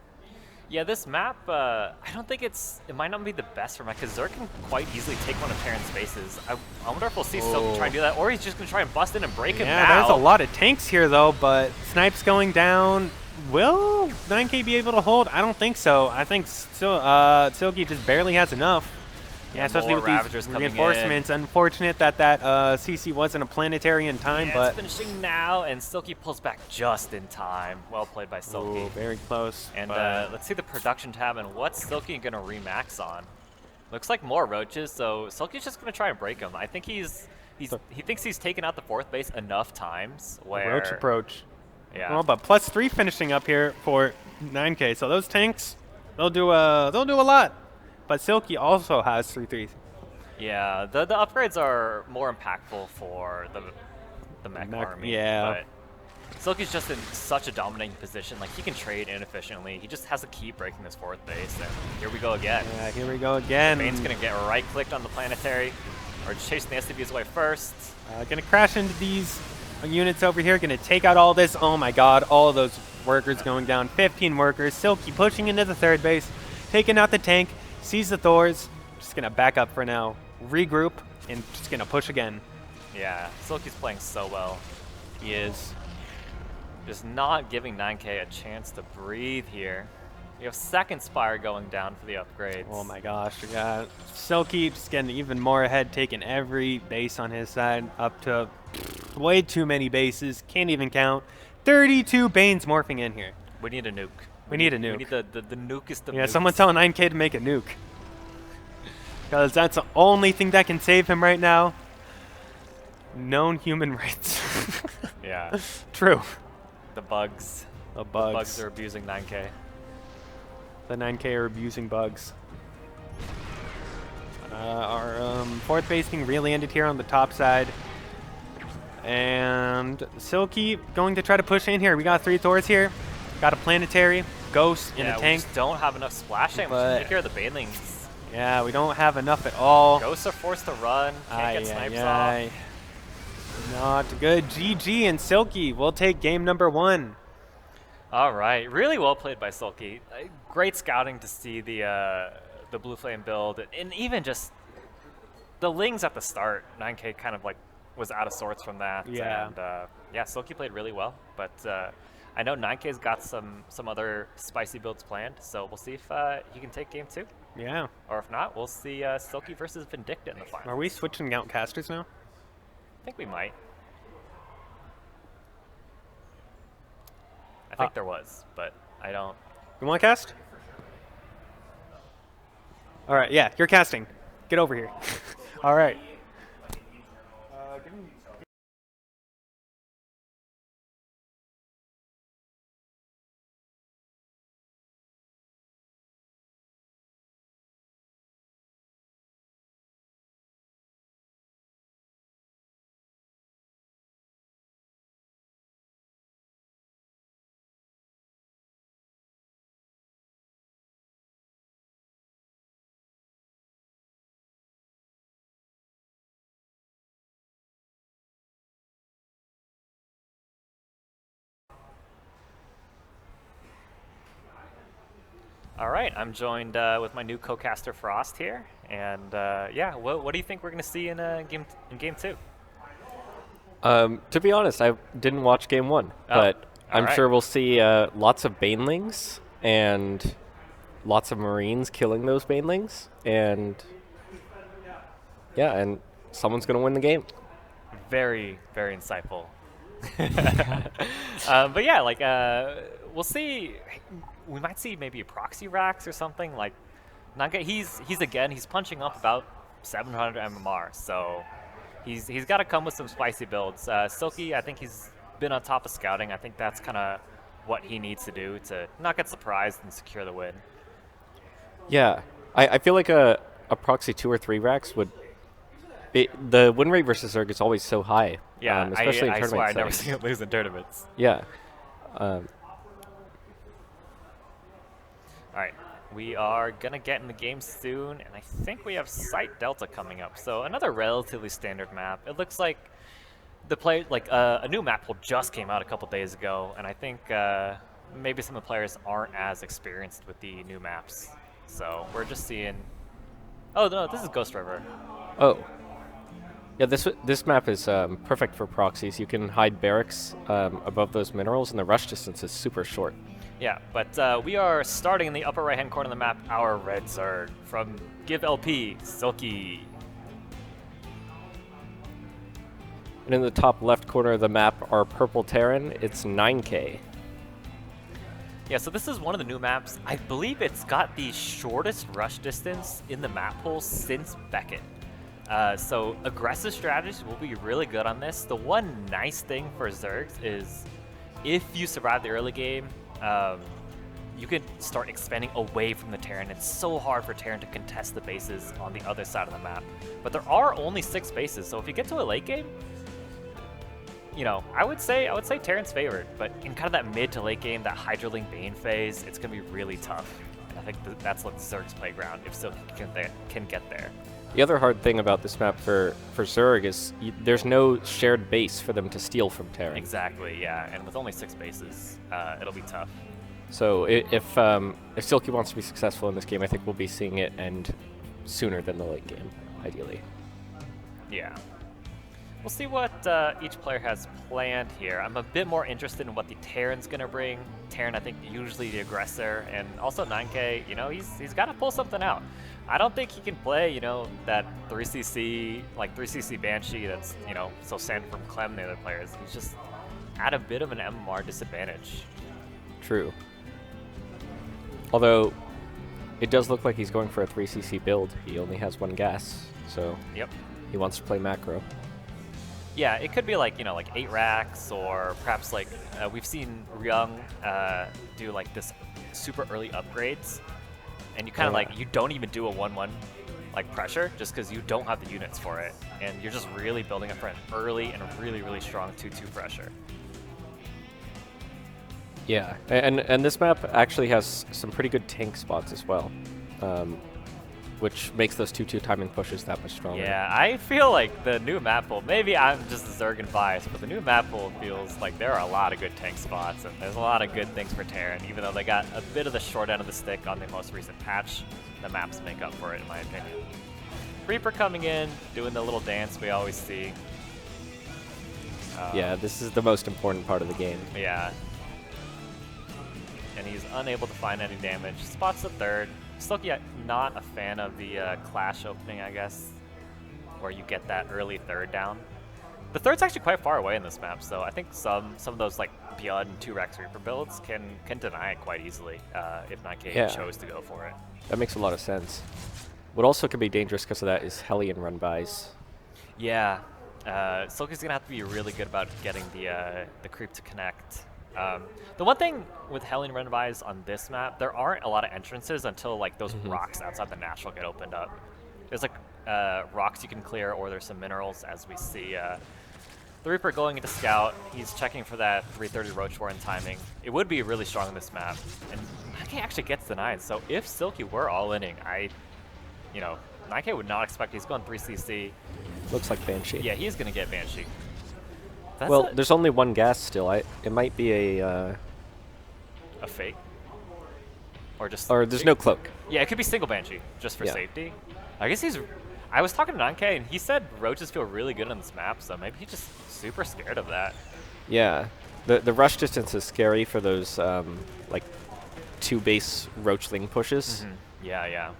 Yeah, this map, I don't think it might not be the best for Mech, because Zerg can quite easily take one of Terran's bases. I wonder if we'll see Silk try and do that, or he's just going to try and bust in and break him now. Yeah, there's a lot of tanks here, though, but Snipe's going down. Will 9K be able to hold? I don't think so. I think Silky just barely has enough. Yeah, especially with these reinforcements. Unfortunate that CC wasn't a planetary in time, but it's finishing now, and Silky pulls back just in time. Well played by Silky. Ooh, very close. And let's see the production tab and what's Silky gonna remax on. Looks like more roaches, so Silky's just gonna try and break him. I think he thinks he's taken out the 4th base enough times where roach approach. Yeah. Well, but +3 finishing up here for 9K. So those tanks, they'll do a lot. But Silky also has 3/3. Yeah, the upgrades are more impactful for the mech army. Yeah. But Silky's just in such a dominating position. Like, he can trade inefficiently. He just has to keep breaking this 4th base. And here we go again. Yeah, here we go again. Bane's going to get right-clicked on the planetary. Or just chasing the SCVs away first. Gonna crash into these units over here. Gonna take out all this. Oh my god, all of those workers going down. 15 workers. Silky pushing into the 3rd base. Taking out the tank. Sees the Thors, just gonna back up for now, regroup, and just gonna push again. Yeah, Silky's playing so well. He is. Just not giving 9K a chance to breathe here. We have 2nd Spire going down for the upgrades. Oh my gosh, we got Silky just getting even more ahead, taking every base on his side up to way too many bases, can't even count. 32 Banes morphing in here. We need a nuke. We need a nuke. We need the nukest of Yeah, nukes. someone tell 9K to make a nuke. Because that's the only thing that can save him right now. Known human rights. Yeah. True. The bugs. The bugs. The bugs are abusing 9K. The 9K are abusing bugs. Our 4th base being really ended here on the top side. And Silky going to try to push in here. We got 3 Thors here. Got a planetary, ghost, and a tank. We just don't have enough splash damage to take care of the banelings. Yeah, we don't have enough at all. Ghosts are forced to run. Can't get snipes off. Not good. GG and Silky will take game number 1. All right, really well played by Silky. Great scouting to see the Blue Flame build, and even just the Lings at the start. 9K kind of like was out of sorts from that. Yeah. And yeah, Silky played really well, but I know 9K's got some other spicy builds planned, so we'll see if he can take game 2. Yeah. Or if not, we'll see Silky versus Vindicta in the final. Are we switching out casters now? I think we might. I think there was, but I don't. You want to cast? All right, yeah, you're casting. Get over here. All right. All right, I'm joined with my new co-caster Frost here, and yeah, what do you think we're going to see in game 2? To be honest, I didn't watch game 1, but I'm alright. sure we'll see lots of banelings and lots of Marines killing those banelings, and yeah, and someone's gonna win the game. Very, very insightful. But yeah, like we'll see. We might see maybe a proxy racks or something. Like, he's punching up about 700 MMR, so he's got to come with some spicy builds. Silky, I think he's been on top of scouting. I think that's kind of what he needs to do to not get surprised and secure the win. Yeah, I feel like a proxy 2 or 3 racks would. The win rate versus Zerg is always so high. Yeah, especially in I tournament swear I've never settings. seen it lose in tournaments. Yeah. All right, we are gonna get in the game soon, and I think we have Site Delta coming up. So another relatively standard map. It looks like a new map pool just came out a couple days ago, and I think maybe some of the players aren't as experienced with the new maps. So we're just seeing. Oh no, this is Ghost River. Oh. Yeah, this map is perfect for proxies. You can hide barracks above those minerals, and the rush distance is super short. Yeah, but we are starting in the upper right-hand corner of the map, our Red Zerg from Give LP, Silky. And in the top left corner of the map, our purple Terran, it's 9K. Yeah, so this is one of the new maps. I believe it's got the shortest rush distance in the map pool since Beckett. So aggressive strategies will be really good on this. The one nice thing for Zergs is if you survive the early game, you can start expanding away from the Terran. It's so hard for Terran to contest the bases on the other side of the map. But there are only 6 bases, so if you get to a late game, you know, I would say Terran's favored. But in kind of that mid to late game, that Hydroling Bane phase, it's going to be really tough. And I think that's like Zerg's playground if Silky can get there. The other hard thing about this map for Zerg is there's no shared base for them to steal from Terran. Exactly, yeah. And with only 6 bases, it'll be tough. So if Silky wants to be successful in this game, I think we'll be seeing it end sooner than the late game, ideally. Yeah. We'll see what each player has planned here. I'm a bit more interested in what the Terran's going to bring. Terran, I think, usually the aggressor, and also 9K, you know, he's got to pull something out. I don't think he can play, you know, that 3cc Banshee that's, you know, so standard from Clem and the other players. He's just at a bit of an MMR disadvantage. True. Although, it does look like he's going for a 3cc build. He only has 1 gas, so yep. He wants to play macro. Yeah, it could be like, you know, like 8 racks, or perhaps like we've seen Ryung do like this super early upgrades, and you kind of like, you don't even do a 1-1 like pressure just because you don't have the units for it, and you're just really building up for an early and really, really strong 2-2 pressure. Yeah, and this map actually has some pretty good tank spots as well, which makes those 2-2 timing pushes that much stronger. Yeah, I feel like the new map pool, maybe I'm just a Zergan bias, but the new map pool feels like there are a lot of good tank spots, and there's a lot of good things for Terran, even though they got a bit of the short end of the stick on the most recent patch. The maps make up for it, in my opinion. Reaper coming in, doing the little dance we always see. Yeah, this is the most important part of the game. Yeah. And he's unable to find any damage. Spots the third. Still yet not a fan of the Clash opening, I guess, where you get that early third down. The third's actually quite far away in this map, so I think some of those like Blood and 2 Rex Reaper builds can deny it quite easily if 9K chose to go for it. That makes a lot of sense. What also could be dangerous because of that is Hellion run-bys. Yeah, Silky's gonna have to be really good about getting the creep to connect. The one thing with Hellion run-bys on this map, there aren't a lot of entrances until like those rocks outside the natural get opened up. There's like rocks you can clear, or there's some minerals, as we see. The Reaper going into scout, he's checking for that 330 Roach Warren timing. It would be really strong in this map, and 9K actually gets denied. So if Silky were all-inning, you know, 9K would not expect. He's going 3cc. Looks like Banshee. Yeah, he's gonna get Banshee. Well, there's only 1 gas still. It might be a fake. or just. Or there's no cloak. Yeah, it could be single Banshee, just for Yeah. safety. I guess he's. I was talking to 9K, and he said roaches feel really good on this map, so maybe he's just super scared of that. Yeah. The rush distance is scary for those like 2 base roachling pushes. Yeah, yeah.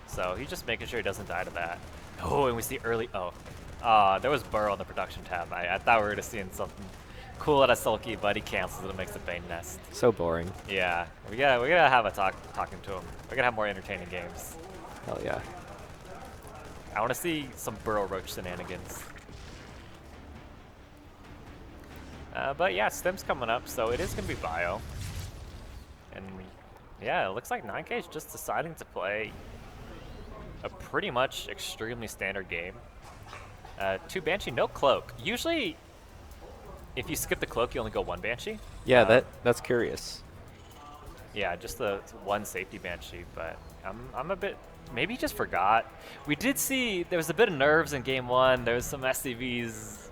So he's just making sure he doesn't die to that. Oh, and we see early. Oh, there was Burrow on the production tab. I thought we were just seeing something cool at a Sulky, but he cancels it and makes a Bane nest. So boring. Yeah, we gotta have a talking to him. We gotta have more entertaining games. Hell yeah. I want to see some Burrow Roach shenanigans. But yeah, Stem's coming up, so it is gonna be Bio. And yeah, it looks like 9K is just deciding to play a pretty much extremely standard game. 2 Banshee, no cloak. Usually, if you skip the cloak, you only go 1 Banshee. Yeah, that's curious. Yeah, just the 1 safety Banshee, but I'm a bit. Maybe he just forgot. We did see there was a bit of nerves in game 1. There was some SCVs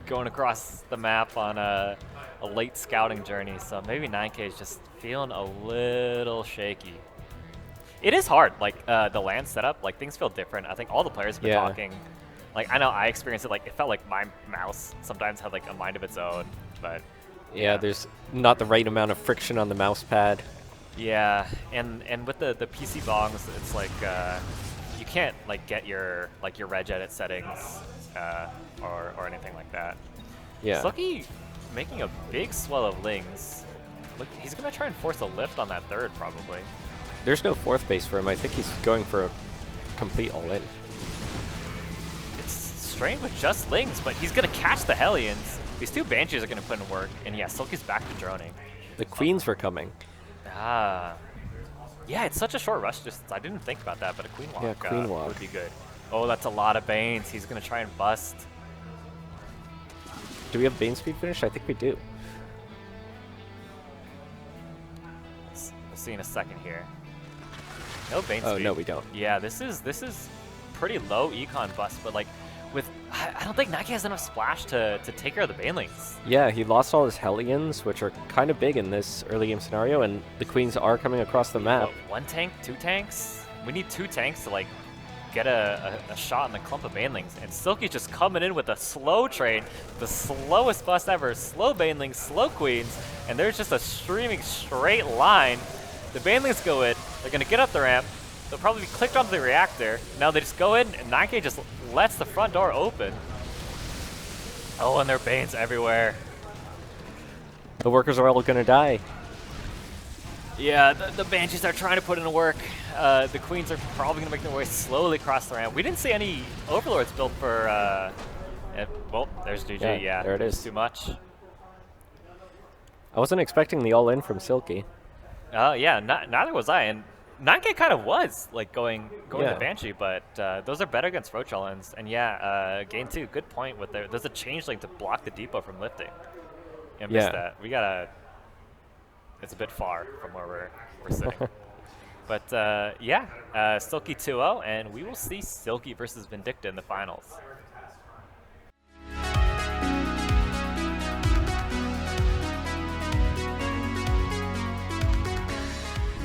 going across the map on a late scouting journey, so maybe 9K is just feeling a little shaky. It is hard, like the LAN setup, like things feel different. I think all the players have been talking. Like I know I experienced it, like it felt like my mouse sometimes had like a mind of its own, but Yeah, there's not the right amount of friction on the mouse pad. yeah, and with the PC bongs, it's like you can't like get your reg edit settings or anything like that. Yeah. Slucky making a big swell of lings. Look, he's gonna try and force a lift on that 3rd probably. There's no 4th base for him. I think he's going for a complete all-in. It's strange with just lings, but he's gonna catch the Hellions. These 2 Banshees are gonna put in work, and yeah, Sulky's back to droning. The queens were coming. Ah. Yeah, it's such a short rush distance. I didn't think about that, but a Queen Walk, Yeah, Queen Walk would be good. Oh, that's a lot of Banes. He's going to try and bust. Do we have Bane speed finish? I think we do. We'll see in a second here. No Bane Oh, speed. no, we don't. Yeah, this is pretty low econ bust, but like with I don't think Nike has enough splash to take care of the Banelings. Yeah, he lost all his Hellions, which are kind of big in this early game scenario, and the queens are coming across the map. 1 tank, 2 tanks? We need 2 tanks to like get a shot in the clump of Banelings. And Silky's just coming in with a slow train, the slowest bust ever, slow Banelings, slow queens, and there's just a streaming straight line. The Banelings go in, they're gonna get up the ramp, they'll probably be clicked onto the reactor. Now they just go in, and 9K just lets the front door open. Oh, and there are Banes everywhere. The workers are all gonna die. Yeah, the Banshees are trying to put in work. The Queens are probably going to make their way slowly across the ramp. We didn't see any Overlords built for... well, there's GG, yeah. There it is. Too much. I wasn't expecting the all-in from Silky. Yeah, neither was I. And 9K kind of was, like, going Yeah. to Banshee, but those are better against Roach all-ins. And yeah, Gain 2, good point with there's a changeling to block the depot from lifting. Yeah, missed that. We got to... It's a bit far from where we're sitting. But yeah, Silky 2-0, and we will see Silky versus Vindicta in the finals.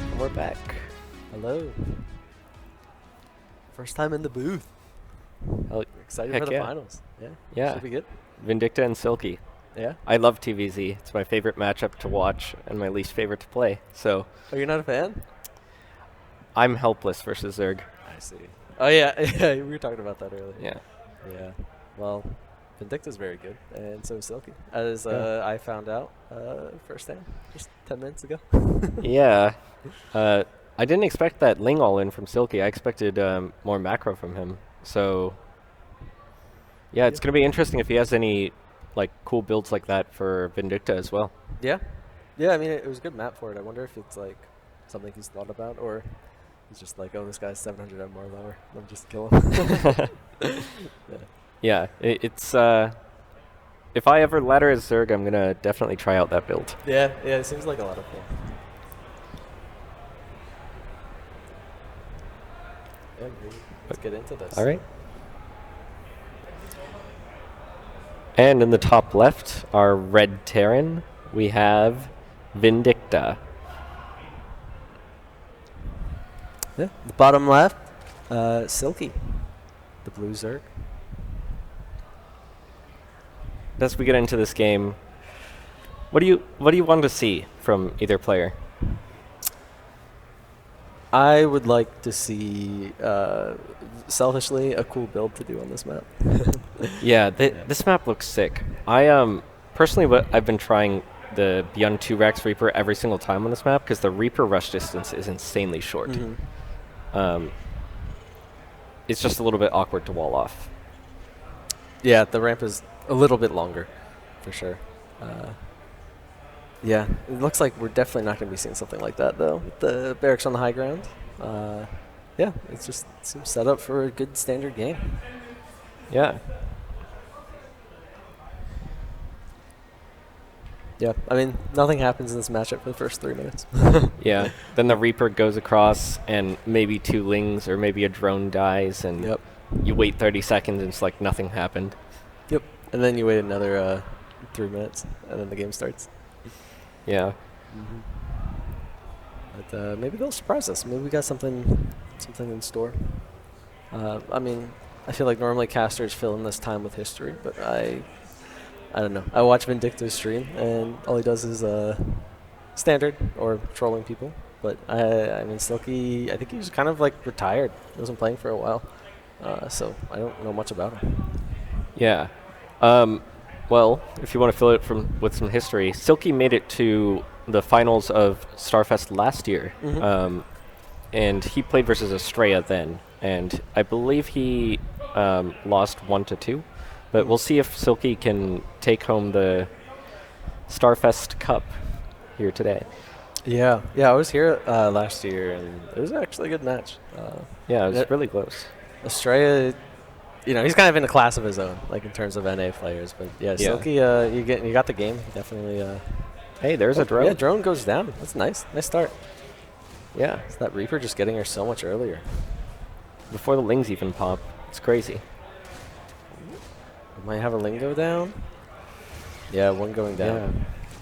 And we're back. Hello. First time in the booth. Excited Heck for the yeah. finals. Yeah. Yeah. Should be good. Vindicta and Silky. Yeah. I love TVZ. It's my favorite matchup to watch and my least favorite to play. So Oh, you're not a fan? I'm helpless versus Zerg. I see. Oh yeah, yeah. We were talking about that earlier. Yeah. Yeah. Well, Vindicta's very good, and so is Silky, as Yeah. I found out firsthand just 10 minutes ago. Yeah. I didn't expect that Ling all-in from Silky. I expected more macro from him. So yeah, it's going to be interesting if he has any like cool builds like that for Vindicta as well. Yeah. Yeah, I mean, it was a good map for it. I wonder if it's like something he's thought about, or he's just like, oh, this guy's 700 MR lower. Let me just kill him. Yeah, it's if I ever ladder as Zerg, I'm going to definitely try out that build. Yeah, yeah, it seems like a lot of fun. Yeah, maybe. Let's get into this. All right. And in the top left, our red Terran, we have Vindicta. Yeah, the bottom left, Silky, the blue Zerg. As we get into this game, what do you want to see from either player? I would like to see, selfishly, a cool build to do on this map. Yeah, this map looks sick. Personally, I've been trying the Beyond 2 Rex Reaper every single time on this map because the Reaper rush distance is insanely short. It's just a little bit awkward to wall off. Yeah, the ramp is a little bit longer, for sure. Yeah, it looks like we're definitely not going to be seeing something like that, though, with the barracks on the high ground. Yeah, it's just seems set up for a good standard game. Yeah. Yeah, I mean, nothing happens in this matchup for the first 3 minutes. Yeah. Then the Reaper goes across, and maybe 2 Lings or maybe a drone dies, and you wait 30 seconds, and it's like nothing happened. Yep. And then you wait another 3 minutes, and then the game starts. Yeah. But maybe they'll surprise us. Maybe we got something in store. I mean, I feel like normally casters fill in this time with history, but I don't know. I watch Vindicta's stream, and all he does is standard or trolling people. But I mean, Silky, I think he was kind of like retired. He wasn't playing for a while, so I don't know much about him. Yeah. Well, if you want to fill it with some history, Silky made it to the finals of Starfest last year, and he played versus Estrella then, and I believe he lost 1-2. But we'll see if Silky can take home the Starfest Cup here today. Yeah, I was here last year, and it was actually a good match. Yeah, it was really close. Estrella, he's kind of in a class of his own, like in terms of NA players. But yeah, Silky, you got the game. Definitely. Hey, there's a drone. Yeah, drone goes down. That's nice. Nice start. Yeah, it's that Reaper just getting her so much earlier. Before the Lings even pop. It's crazy. Might have a Ling go down. Yeah, one going down. Yeah.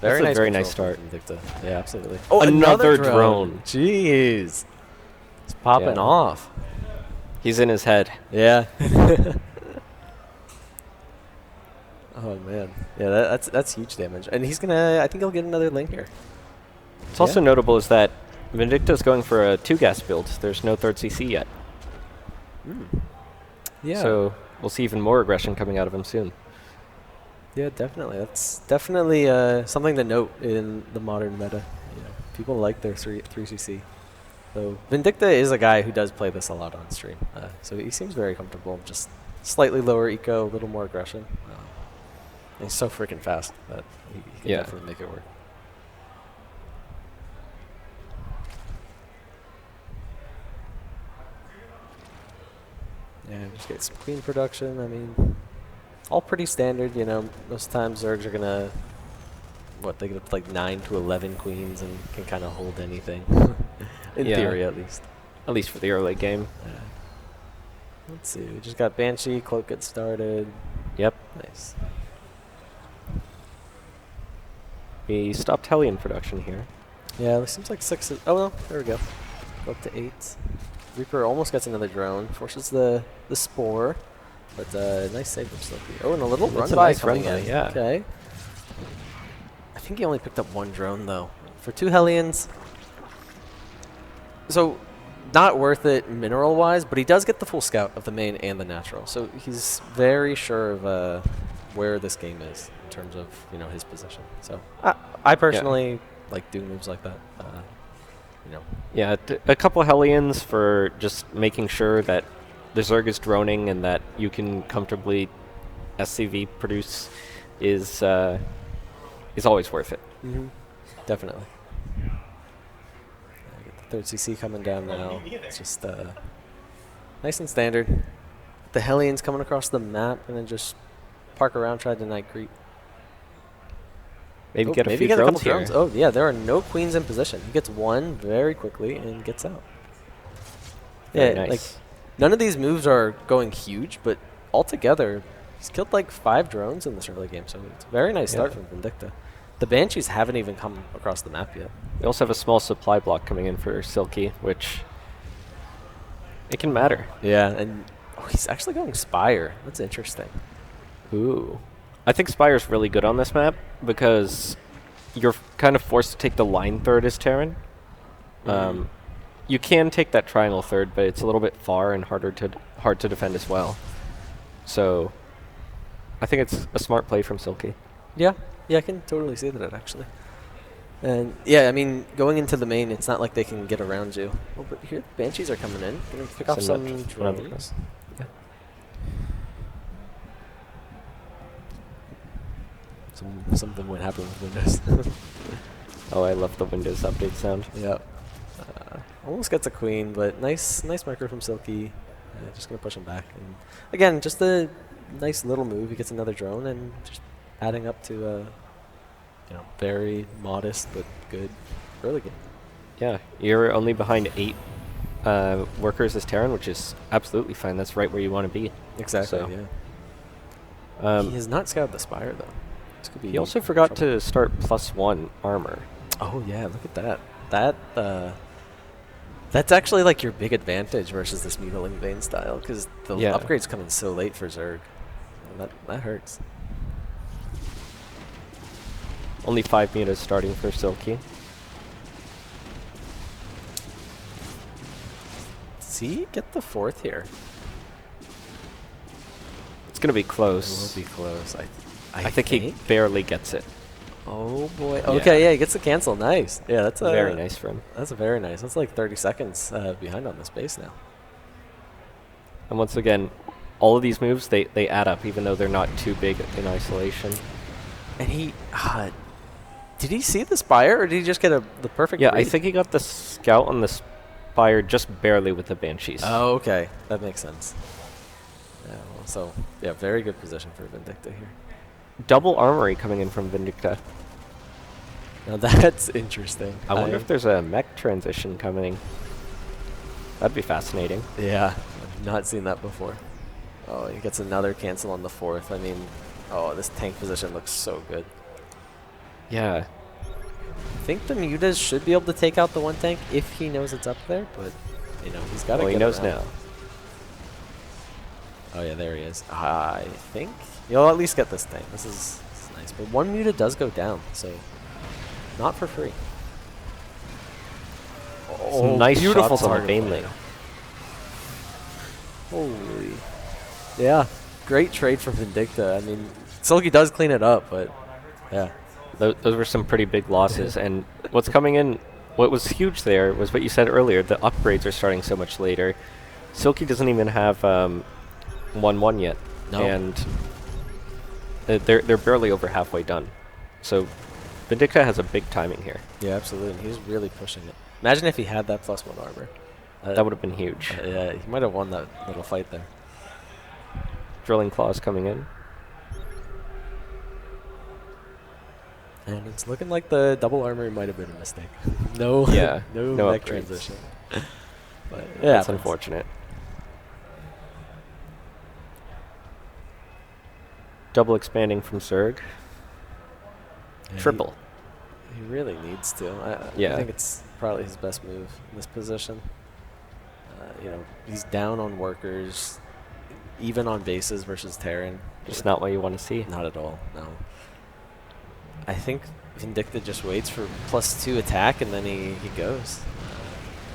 Very nice control start. from Vindicta. Yeah, absolutely. Oh, another drone. Jeez. It's popping off. He's in his head. Yeah. Oh man. Yeah, that's huge damage. And he's I think he'll get another Ling here. It's also notable is that Vindicta's going for a 2-gas build. There's no 3rd CC yet. Yeah. So we'll see even more aggression coming out of him soon. Yeah, definitely. That's definitely something to note in the modern meta. People like their 3CC. So Vindicta is a guy who does play this a lot on stream. So he seems very comfortable. Just slightly lower eco, a little more aggression. And he's so freaking fast that he can definitely make it work. Yeah, just get some queen production. I mean, all pretty standard. Most times Zergs are gonna they get up to like 9 to 11 queens and can kind of hold anything. In theory, at least. At least for the early game. Yeah. Let's see. We just got Banshee. Cloak gets started. Yep. Nice. We stopped Hellion production here. Yeah, it seems like 6. Oh no, there we go. Go up to 8. Reaper almost gets another drone. Forces the spore. But nice save from Silky. Oh, and a little run by coming in. Yeah. Okay. I think he only picked up 1 drone though. For 2 Hellions. So, not worth it mineral-wise, but he does get the full scout of the main and the natural. So he's very sure of where this game is in terms of his position. So I personally like doing moves like that. Yeah, a couple Hellions for just making sure that the Zerg is droning and that you can comfortably SCV produce is always worth it. Definitely. Get the 3rd CC coming down now. It's just nice and standard. The Hellions coming across the map and then just park around, try to deny creep. Maybe get a few drones here. Oh yeah, there are no queens in position. He gets 1 very quickly and gets out. Very nice. Like none of these moves are going huge, but altogether, he's killed like 5 drones in this early game. So it's a very nice start from Vindicta. The Banshees haven't even come across the map yet. We also have a small supply block coming in for Silky, which It can matter. Yeah, and he's actually going Spire. That's interesting. Ooh. I think Spire's really good on this map because you're kind of forced to take the line third as Terran. You can take that triangle third, but it's a little bit far and hard to defend as well. So I think it's a smart play from Silky. Yeah, I can totally see that actually. And yeah, I mean, going into the main, it's not like they can get around you. Oh, but here, Banshees are coming in. They're gonna pick off some drones. Yeah. Something would happen with Windows. Oh, I love the Windows update sound. Yep. Almost gets a queen, but nice marker from Silky. Just gonna push him back. And again, just a nice little move. He gets another drone, and just adding up to very modest but good early game. Yeah, you're only behind 8 workers as Terran, which is absolutely fine. That's right where you want to be. Exactly. So. Yeah. He has not scouted the Spire though. This could be. He also forgot to start +1 armor. Oh yeah, look at that. That's actually like your big advantage versus this Mutiling Vein style, because the upgrades come in so late for Zerg. That hurts. Only 5 mutas starting for Silky. See, get the 4th here. It's gonna be close. It will be close. I think he barely gets it. Oh boy. Okay, yeah, he gets the cancel. Nice. Yeah, that's very nice for him. That's very nice. That's like 30 seconds behind on this base now. And once again, all of these moves, they add up, even though they're not too big in isolation. And he... did he see the Spire, or did he just get the perfect read? I think he got the scout on the Spire just barely with the Banshees. Oh, okay. That makes sense. Yeah, well, so, yeah, very good position for Vindicta here. Double armory coming in from Vindicta. Now that's interesting. I wonder if there's a mech transition coming. That'd be fascinating. Yeah, I've not seen that before. Oh, he gets another cancel on the 4th. I mean, this tank position looks so good. Yeah. I think the Mutas should be able to take out the 1 tank if he knows it's up there, but, he's got to get he knows around. now. Oh, yeah, there he is. I think he'll at least get this tank. This is nice. But 1 Muta does go down, so not for free. Some nice beautiful shots on the Bane lane. Holy. Yeah, great trade from Vindicta. I mean, Silky does clean it up, but yeah. Those were some pretty big losses. And what's coming in, what was huge there was what you said earlier. The upgrades are starting so much later. Silky doesn't even have 1-1 yet. No. And they're barely over halfway done. So Vindicta has a big timing here. Yeah, absolutely. He's really pushing it. Imagine if he had that +1 armor. That would have been huge. Yeah, he might have won that little fight there. Drilling claws coming in. And it's looking like the double armor might have been a mistake. no mech transition. But yeah, that's unfortunate. Double expanding from Zerg. Yeah, Triple. He really needs to. I think it's probably his best move in this position. He's down on workers, even on bases versus Terran. Just not what you want to see. Not at all, no. I think Vindicta just waits for +2 attack, and then he goes.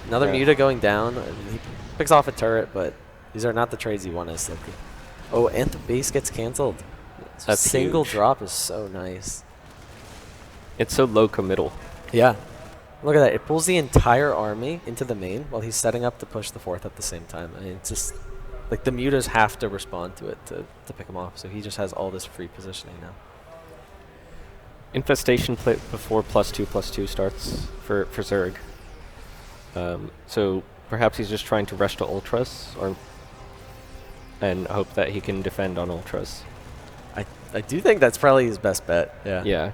Another Muta going down. He picks off a turret, but these are not the trades you want as Silky. Oh, and the base gets canceled. A single drop is so nice. It's so low committal. Yeah. Look at that. It pulls the entire army into the main while he's setting up to push the 4th at the same time. I mean, it's just like the Mutas have to respond to it to pick him off. So he just has all this free positioning now. Infestation play before +2/+2 starts for Zerg. So perhaps he's just trying to rush to Ultras and hope that he can defend on Ultras. I do think that's probably his best bet. Yeah. Yeah.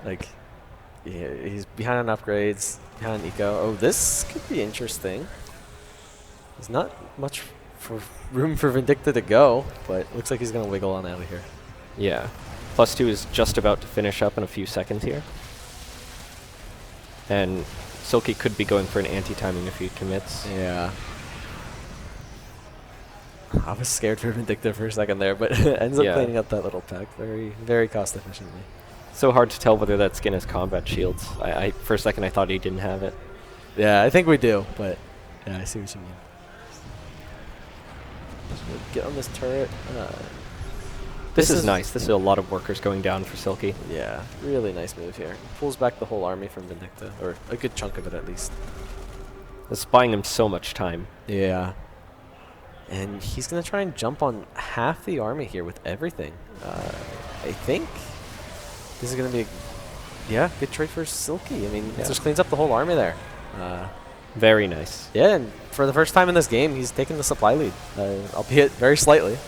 He's behind on upgrades, behind eco. Oh, this could be interesting. There's not much room for Vindicta to go, but looks like he's going to wiggle on out of here. Yeah. +2 is just about to finish up in a few seconds here. And Silky could be going for an anti-timing if he commits. Yeah. I was scared for Vindicta for a second there, but ends up Yeah. cleaning up that little pack very, very cost efficiently. So hard to tell whether that skin has combat shields. For a second I thought he didn't have it. Yeah, I think we do, but yeah, I see what you mean. Just gonna get on this turret. This is nice. This is a lot of workers going down for Silky. Yeah, really nice move here. Pulls back the whole army from Vindicta, or a good chunk of it at least. It's buying him so much time. Yeah. And he's going to try and jump on half the army here with everything. I think this is going to be a good trade for Silky. I mean, it just cleans up the whole army there. Very nice. Yeah, and for the first time in this game, he's taken the supply lead, albeit very slightly.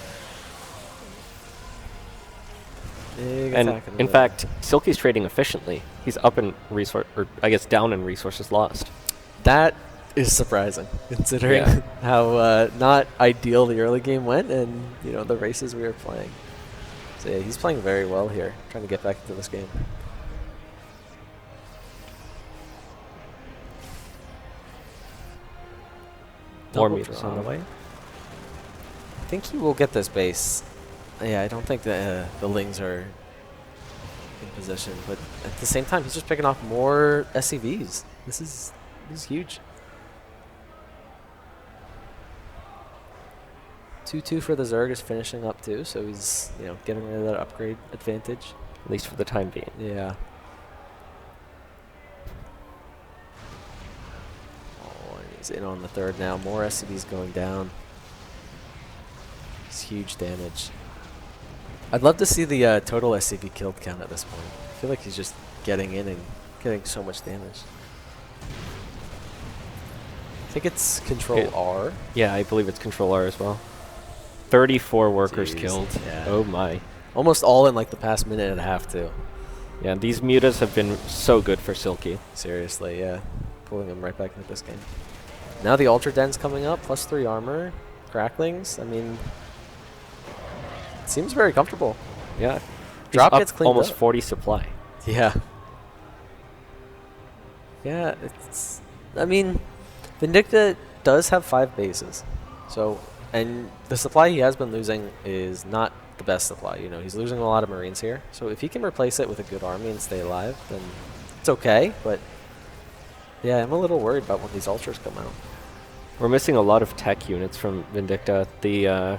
And in fact, Silky's trading efficiently. He's up in resource, or I guess down in resources lost. That is surprising, considering how not ideal the early game went, and the races we were playing. So yeah, he's playing very well here, trying to get back into this game. More Double meters on the drop. way. I think he will get this base. Yeah, I don't think the Lings are in position, but at the same time, he's just picking off more SCVs. This is huge. 2-2 for the Zerg is finishing up too, so he's getting rid of that upgrade advantage. At least for the time being. Yeah. Oh, and he's in on the third now. More SCVs going down. It's huge damage. I'd love to see the total SCV killed count at this point. I feel like he's just getting in and getting so much damage. I think it's Control R. Yeah, I believe it's Control R as well. 34 workers Jeez, killed. yeah. Oh my. Almost all in like the past minute and a half too. Yeah, these mutas have been so good for Silky. Seriously, yeah. Pulling him right back into this game. Now the Ultra Den's coming up, +3 armor. Cracklings, I mean, it seems very comfortable. Yeah. Drop He's gets up cleaned almost up. 40 supply. Yeah. Yeah, it's... I mean, Vindicta does have 5 bases. So, and the supply he has been losing is not the best supply. He's losing a lot of Marines here. So if he can replace it with a good army and stay alive, then it's okay. But, yeah, I'm a little worried about when these Ultras come out. We're missing a lot of tech units from Vindicta. The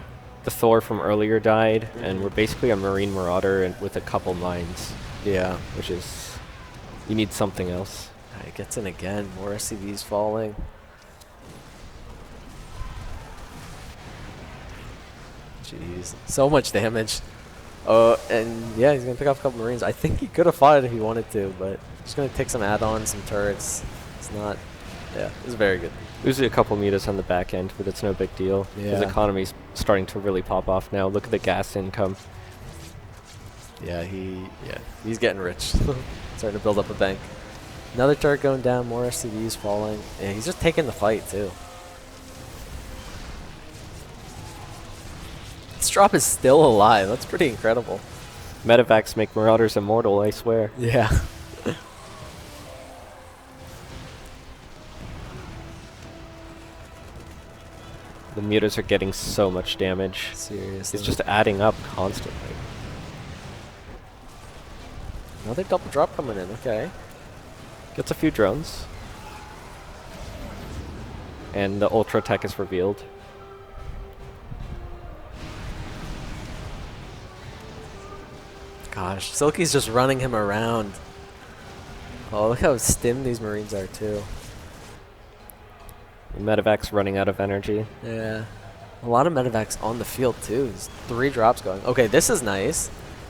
Thor from earlier died, and we're basically a Marine Marauder and with a couple mines. Yeah. Which is... You need something else. It gets in again. More SCVs falling. Jeez. So much damage. And yeah, he's going to pick off a couple Marines. I think he could have fought it if he wanted to, but he's going to take some add-ons, some turrets. It's not... Yeah, it's very good. Losing a couple mutas on the back end, but it's no big deal. His Yeah. economy's starting to really pop off now. Look at the gas income. Yeah, he's getting rich. Starting to build up a bank. Another turret going down, more SCVs falling. Yeah, he's just taking the fight too. This drop is still alive. That's pretty incredible. Medevacs make Marauders immortal, I swear. Yeah. The mutas are getting so much damage. Seriously. It's just adding up constantly. Another double drop coming in, okay. Gets a few drones. And the Ultra Tech is revealed. Gosh, Silky's just running him around. Oh, look how stim these Marines are too. The Medevac's running out of energy. Yeah. A lot of Medevacs on the field too. There's 3 drops going. Okay, this is nice.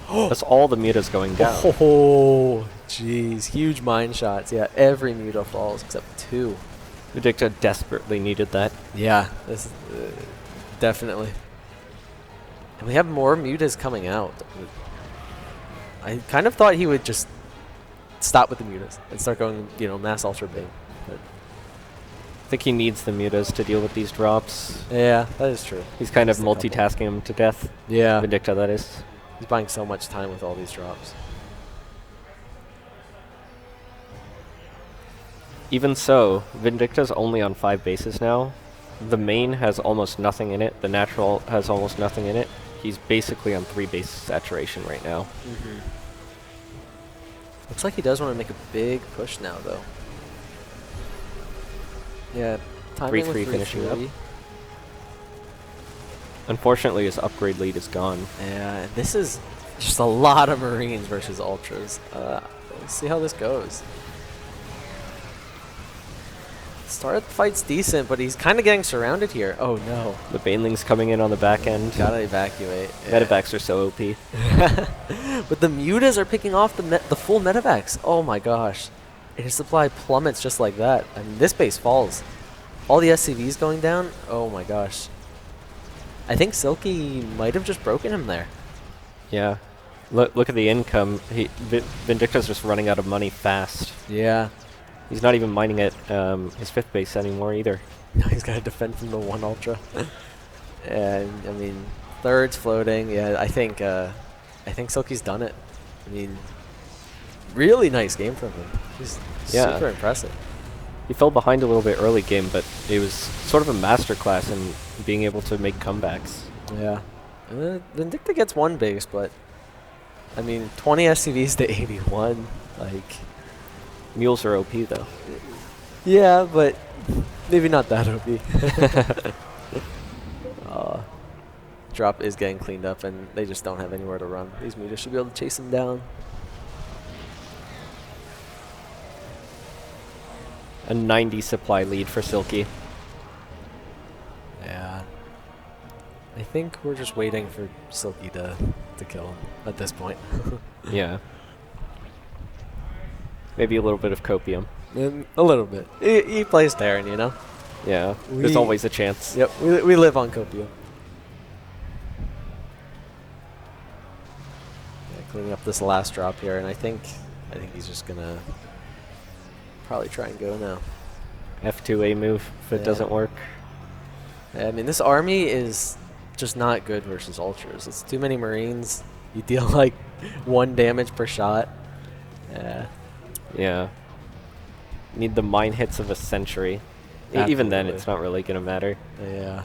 That's all the mutas going down. Oh, jeez. Huge mine shots. Yeah, every muta falls except 2. Vindicta desperately needed that. Yeah, this is, definitely. And we have more mutas coming out. I kind of thought he would just stop with the mutas and start going, mass ultra beam. But I think he needs the mutas to deal with these drops. yeah, that is true. He's kind of Just a couple. multitasking them to death. Yeah. Vindicta, that is. He's buying so much time with all these drops. Even so, Vindicta's only on 5 bases now. The main has almost nothing in it. The natural has almost nothing in it. He's basically on 3 base saturation right now. Looks like he does want to make a big push now, though. Yeah, timing 3-3 with finishing up. 3-3. Unfortunately, his upgrade lead is gone. Yeah, this is just a lot of Marines versus Ultras. Let's see how this goes. Start of the fight's decent, but he's kind of getting surrounded here. Oh no. The Baneling's coming in on the back end. Gotta evacuate. Medevacs are so OP. But the mutas are picking off the full medevacs. Oh my gosh. His supply plummets just like that. I mean, this base falls. All the SCVs going down. Oh my gosh. I think Silky might have just broken him there. Yeah. Look at the income. Vindicta's just running out of money fast. Yeah. He's not even mining at his 5th base anymore either. Now he's got to defend from the 1 Ultra. And, I mean, 3rd's floating. Yeah, I think Silky's done it. I mean, really nice game from him. He's super impressive. He fell behind a little bit early game, but it was sort of a masterclass in being able to make comebacks. Yeah. Vindicta gets 1 base, but, I mean, 20 SCVs to 81. Like, Mules are OP though. yeah, but maybe not that OP. Drop is getting cleaned up, and they just don't have anywhere to run. These mutas should be able to chase him down. A 90 supply lead for Silky. Yeah. I think we're just waiting for Silky to kill him at this point. Yeah. Maybe a little bit of copium. A little bit. He plays Terran, you know? Yeah, there's always a chance. Yep, we live on copium. Yeah, cleaning up this last drop here, and I think he's just gonna probably try and go now. F2A move if it doesn't work. Yeah, I mean, this army is just not good versus Ultras. It's too many Marines. You deal like 1 damage per shot. Yeah. Yeah. Need the mine hits of a century. Even then, it's not really going to matter. Yeah.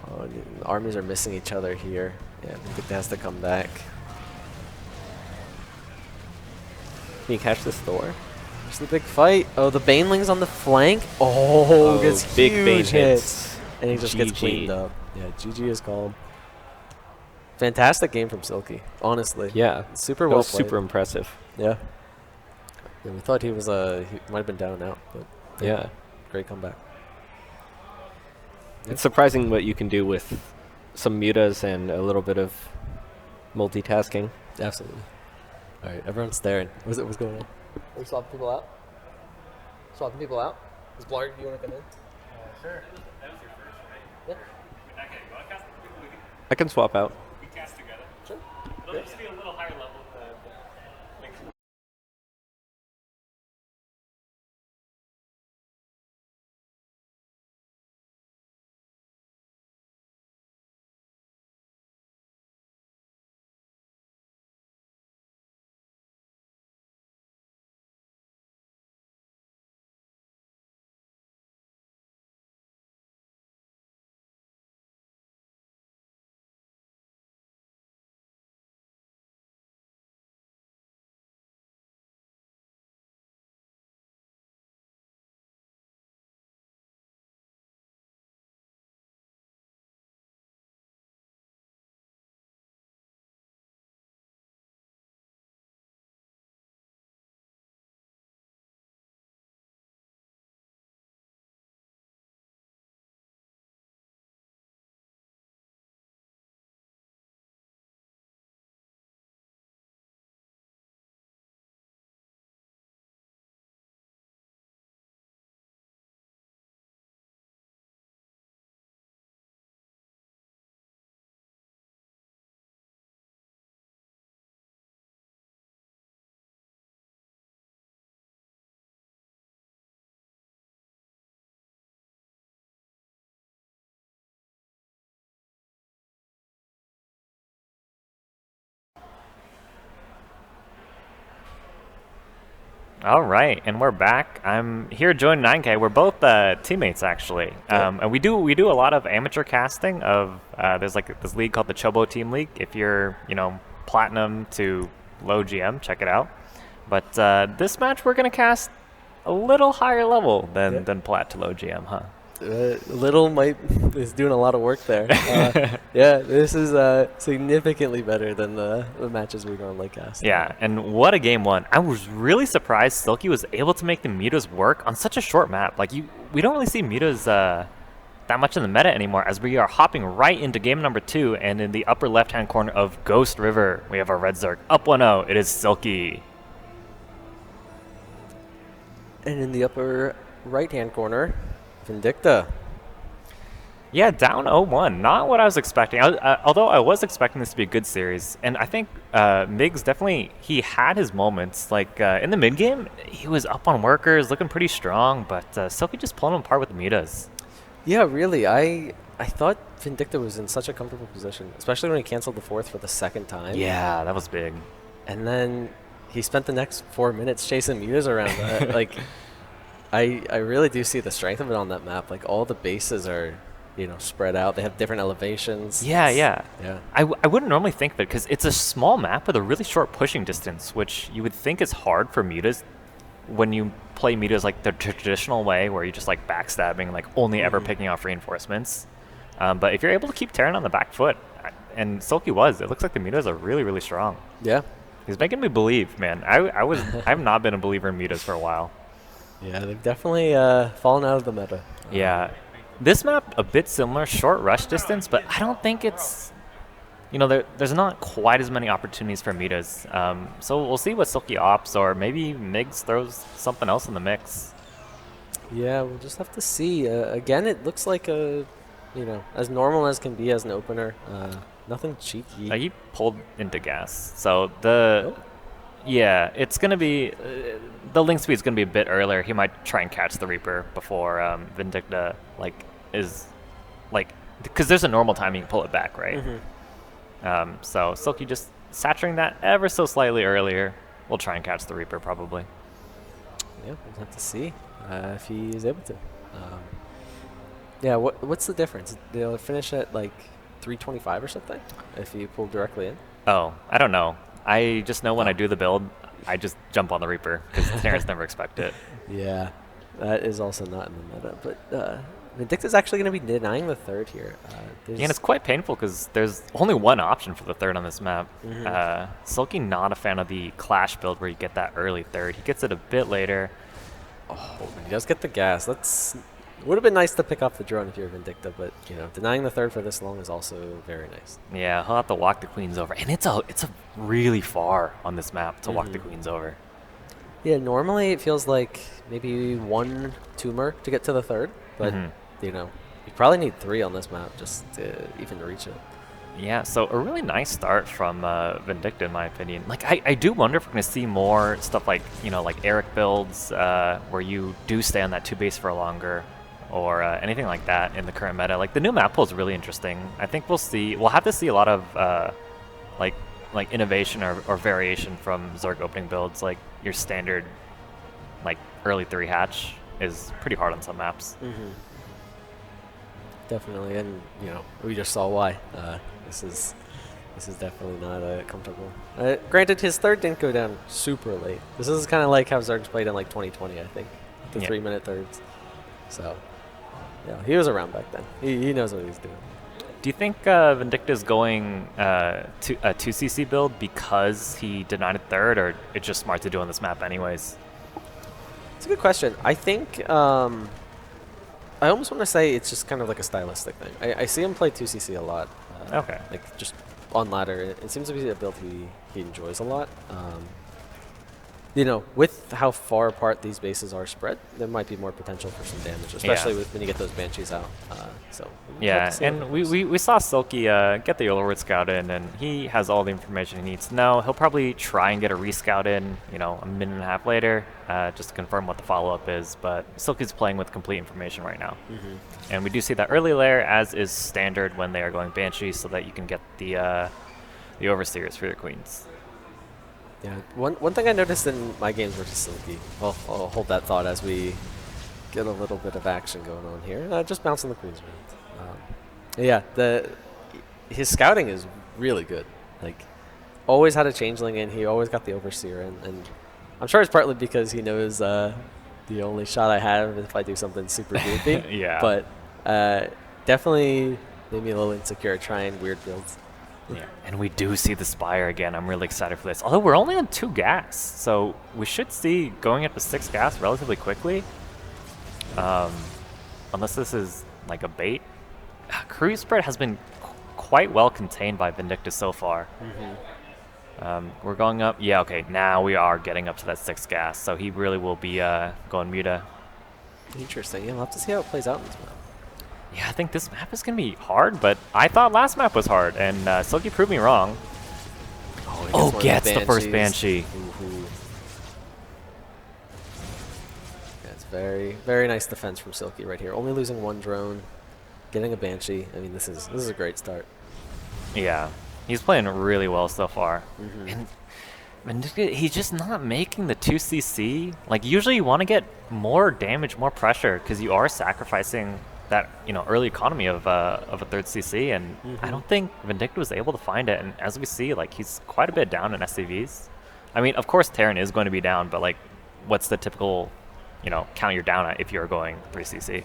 Oh, armies are missing each other here. Yeah, Vindicta has to come back. Can you catch this Thor? There's the big fight. Oh, the Baneling's on the flank. Oh, gets big huge Bane hits. And he just gets GG. cleaned up. Yeah, GG is called. Fantastic game from Silky, honestly. Yeah. Super That well was played. super impressive. Yeah. Yeah, we thought he was he might have been down and out, but Yeah. great comeback. It's surprising what you can do with some mutas and a little bit of multitasking. Absolutely. All right, everyone's staring. What's going on? Are we swapping people out? Swapping people out? Is Blarg, do you want to come in? Sure. Yeah. I can swap out. Sure. It'll just be a little higher level. All right, and we're back. I'm here joining 9K. We're both teammates, actually, and we do a lot of amateur casting. Of there's like this league called the Chobo Team League. If you're platinum to low GM, check it out. But this match we're gonna cast a little higher level than plat to low GM, huh? Little is doing a lot of work there. Yeah, this is significantly better than the matches we normally cast. Yeah, and what a game one. I was really surprised Silky was able to make the mutas work on such a short map. Like, we don't really see mutas that much in the meta anymore, as we are hopping right into game number 2, and in the upper left-hand corner of Ghost River, we have our Red Zerg. Up 1-0, it is Silky. And in the upper right-hand corner, Vindicta. Yeah, down 0-1. Not what I was expecting. Although I was expecting this to be a good series. And I think Migs definitely, he had his moments. Like, in the mid-game, he was up on workers, looking pretty strong. But Silky just pulling him apart with the mutas. Yeah, really. I thought Vindicta was in such a comfortable position, especially when he canceled the 4th for the 2nd time. Yeah, that was big. And then he spent the next 4 minutes chasing mutas around. Like, I really do see the strength of it on that map. Like, all the bases are, spread out. They have different elevations. Yeah. I wouldn't normally think of it because it's a small map with a really short pushing distance, which you would think is hard for mutas when you play mutas like the traditional way, where you're just like backstabbing, like only ever picking off reinforcements. But if you're able to keep Terran on the back foot, and Silky was, it looks like the mutas are really, really strong. Yeah. He's making me believe, man. I've not been a believer in mutas for a while. Yeah, they've definitely fallen out of the meta. Yeah. This map, a bit similar, short rush distance, but I don't think it's, there's not quite as many opportunities for mutas. So we'll see what Silky opts, or maybe Migs throws something else in the mix. Yeah, we'll just have to see. Again, it looks like as normal as can be as an opener. Nothing cheeky. He pulled into gas. So yeah, it's going to be, the link speed is going to be a bit earlier. He might try and catch the Reaper before Vindicta, because there's a normal time you can pull it back, right? So Silky just saturating that ever so slightly earlier. We'll try and catch the Reaper probably. Yeah, we'll have to see if he is able to. Yeah, what's the difference? They'll finish at like 325 or something if you pull directly in? Oh, I don't know. I just know when I do the build, I just jump on the Reaper because Terrans never expect it. Yeah, that is also not in the meta. But Vindicta's actually going to be denying the 3rd here. And it's quite painful because there's only one option for the 3rd on this map. Silky not a fan of the Clash build where you get that early 3rd. He gets it a bit later. Oh, he does get the gas. Would have been nice to pick off the drone if you're Vindicta, but denying the 3rd for this long is also very nice. Yeah, he'll have to walk the queens over, and it's a really far on this map to walk the queens over. Yeah, normally it feels like maybe 1 tumor to get to the 3rd, but you probably need 3 on this map just to even reach it. Yeah, so a really nice start from Vindicta, in my opinion. Like, I do wonder if we're going to see more stuff like, like Eric builds where you do stay on that 2 base for longer, or anything like that in the current meta. Like, the new map pool is really interesting. I think we'll have to see a lot of like innovation or variation from Zerg opening builds. Like, your standard like early 3 hatch is pretty hard on some maps. Definitely, and we just saw why. This is definitely not comfortable. Granted, his 3rd didn't go down super late. This is kind of like how Zergs played in like 2020, I think, the 3-minute 3rds. So yeah, he was around back then. He knows what he's doing. Do you think Vindicta is going to a 2cc build because he denied a 3rd, or it's just smart to do on this map anyways? It's a good question. I think I almost want to say it's just kind of like a stylistic thing. I see him play 2cc a lot. Okay. Like, just on ladder. It seems to be a build he enjoys a lot. With how far apart these bases are spread, there might be more potential for some damage, especially when you get those Banshees out. And we saw Silky get the Overword Scout in, and he has all the information he needs to know. He'll probably try and get a rescout in, a minute and a half later, just to confirm what the follow-up is. But Silky's playing with complete information right now. And we do see that early layer, as is standard when they are going Banshees, so that you can get the Overseers for your queens. Yeah. One thing I noticed in my games versus Silky. Well, I'll hold that thought as we get a little bit of action going on here. Just bouncing the queens around. Yeah. His scouting is really good. Like, always had a changeling in. He always got the overseer in, and I'm sure it's partly because he knows the only shot I have if I do something super goofy. Yeah. But definitely made me a little insecure trying weird builds. Yeah. And we do see the Spire again. I'm really excited for this. Although we're only on 2 gas, so we should see going up to 6 gas relatively quickly. Unless this is like a bait. Cruise spread has been quite well contained by Vindictus so far. We're going up. Yeah, okay, now we are getting up to that 6 gas, so he really will be going Muta. Interesting. Yeah, we'll have to see how it plays out in this map. Yeah, I think this map is going to be hard, but I thought last map was hard, and Silky proved me wrong. Oh, gets the first Banshee. Yeah, it's very, very nice defense from Silky right here. Only losing 1 drone, getting a Banshee. I mean, this is a great start. Yeah, he's playing really well so far. And he's just not making the 2cc. Like, usually you want to get more damage, more pressure, because you are sacrificing that early economy of a 3rd CC, and I don't think Vindicta was able to find it. And as we see, like, he's quite a bit down in SCVs. I mean, of course, Terran is going to be down, but like, what's the typical, count you're down at if you're going 3cc?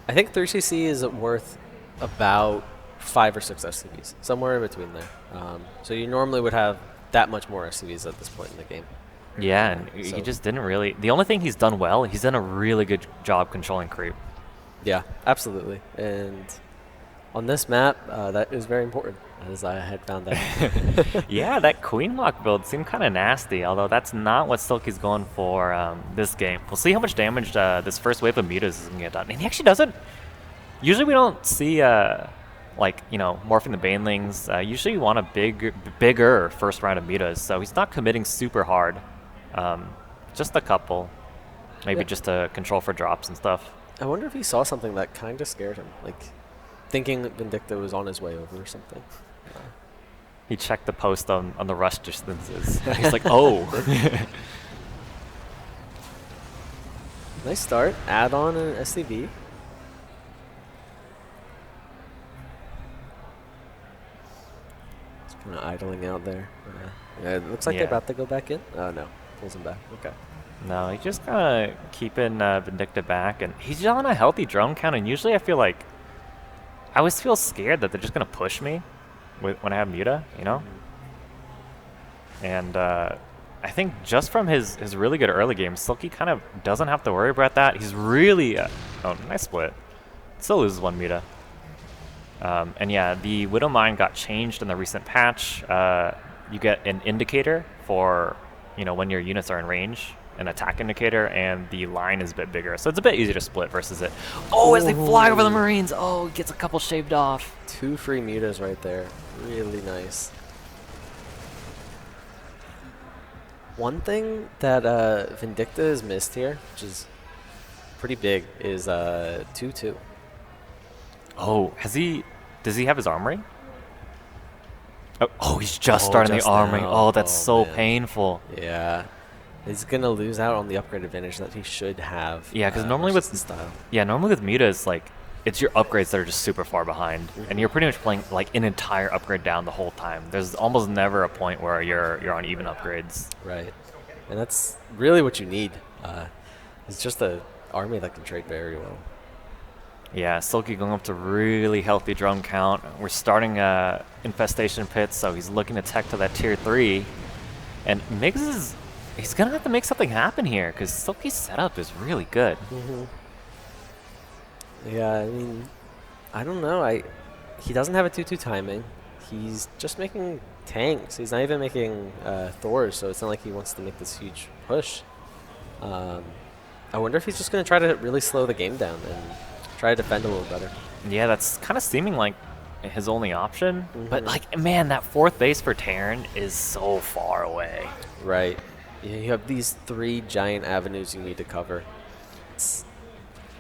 I think 3cc is worth about 5 or 6 SCVs, somewhere in between there. So you normally would have that much more SCVs at this point in the game. Yeah, and he just didn't really. The only thing he's done well, he's done a really good job controlling creep. Yeah, absolutely. And on this map, that is very important, as I had found out. Yeah, that Queen Lock build seemed kind of nasty, although that's not what Silky's going for this game. We'll see how much damage this first wave of mutas is going to get done. And he actually doesn't. Usually we don't see, morphing the banelings. Usually you want a bigger first round of mutas, so he's not committing super hard. Just a couple. Maybe just to control for drops and stuff. I wonder if he saw something that kind of scared him, like thinking that Vindicta was on his way over or something. He checked the post on the rush distances. He's like, oh. Nice start. Add on an SCV. Just kind of idling out there. Yeah, it looks like they're about to go back in. Oh, no. Pulls him back. Okay. No, he's just kind of keeping Vindicta back, and he's on a healthy drone count, and usually I always feel scared that they're just going to push me when I have Muta, And I think just from his really good early game, Silky kind of doesn't have to worry about that. He's really... oh, nice split. Still loses 1 Muta. And yeah, the Widow Mine got changed in the recent patch. You get an indicator for, when your units are in range. An attack indicator, and the line is a bit bigger, so it's a bit easier to split versus it. Oh, as they fly over the Marines! Oh, gets a couple shaved off. 2 free mutas right there. Really nice. One thing that Vindicta has missed here, which is pretty big, is 2-2. Oh, does he have his armory? Oh, he's just starting the armory. Now. Oh, that's so painful. Yeah. He's gonna lose out on the upgrade advantage that he should have. Yeah, because normally with Muta, it's like it's your upgrades that are just super far behind, and you're pretty much playing like an entire upgrade down the whole time. There's almost never a point where you're on even upgrades. Right, and that's really what you need. It's just an army that can trade very well. Yeah, Silky going up to really healthy drone count. We're starting infestation pits, so he's looking to tech to that tier 3, and Miggs he's going to have to make something happen here, because Silky's setup is really good. Yeah, I mean, I don't know. He doesn't have a 2-2 timing. He's just making tanks. He's not even making Thors, so it's not like he wants to make this huge push. I wonder if he's just going to try to really slow the game down and try to defend a little better. Yeah, that's kind of seeming like his only option. But, like, man, that 4th base for Terran is so far away. Right. Yeah, you have these 3 giant avenues you need to cover.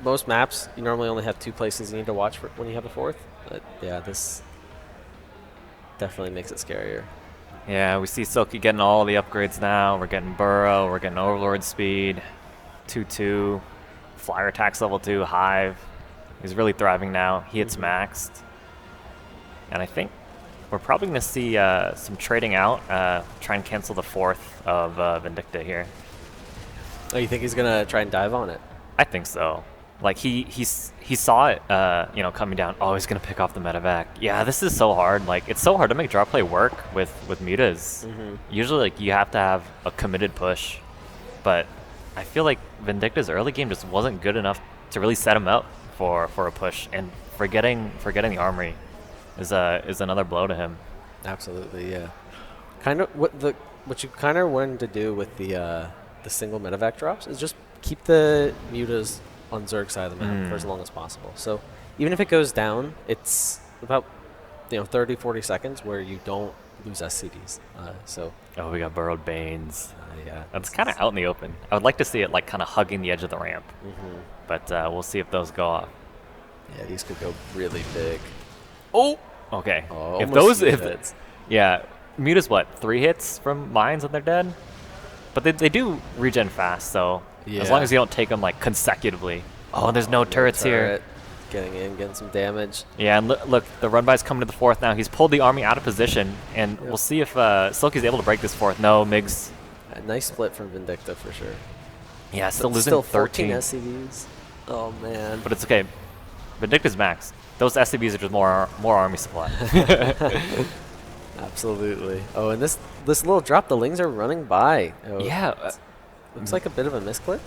Most maps, you normally only have 2 places you need to watch for when you have a 4th. But yeah, this definitely makes it scarier. Yeah, we see Silky getting all the upgrades now. We're getting Burrow, we're getting Overlord speed, 2-2, Flyer attacks level 2, Hive. He's really thriving now. He hits maxed. And I think we're probably going to see some trading out, try and cancel the 4th of Vindicta here. Oh, you think he's gonna try and dive on it? I think so. Like he saw it, coming down. Oh, he's gonna pick off the medevac. Yeah, this is so hard. Like it's so hard to make draw play work with mutas. Usually, like you have to have a committed push, but I feel like Vindicta's early game just wasn't good enough to really set him up for a push. And forgetting the armory is another blow to him. Absolutely, yeah. Kind of what you kind of wanted to do with the single medevac drops is just keep the mutas on Zerg's side of the map for as long as possible. So even if it goes down, it's about 30, 40 seconds where you don't lose SCVs. Oh, we got Burrowed Banes. Yeah, that's kind of out in the open. I would like to see it like kind of hugging the edge of the ramp, but we'll see if those go off. Yeah, these could go really big. Oh, okay. Oh, yeah, Muta's what 3 hits from mines and they're dead, but they do regen fast. So as long as you don't take them like consecutively. Oh, there's no turrets here. Getting in, getting some damage. Yeah, and look, the run by's coming to the 4th now. He's pulled the army out of position, and we'll see if Silky's able to break this 4th. No, Migs. A nice split from Vindicta for sure. Yeah, still losing 14 SCVs. Oh man. But it's okay. Vindicta's max. Those SCVs are just more army supply. Absolutely. Oh, and this little drop, the Lings are running by. Oh, yeah. Looks like a bit of a misclick.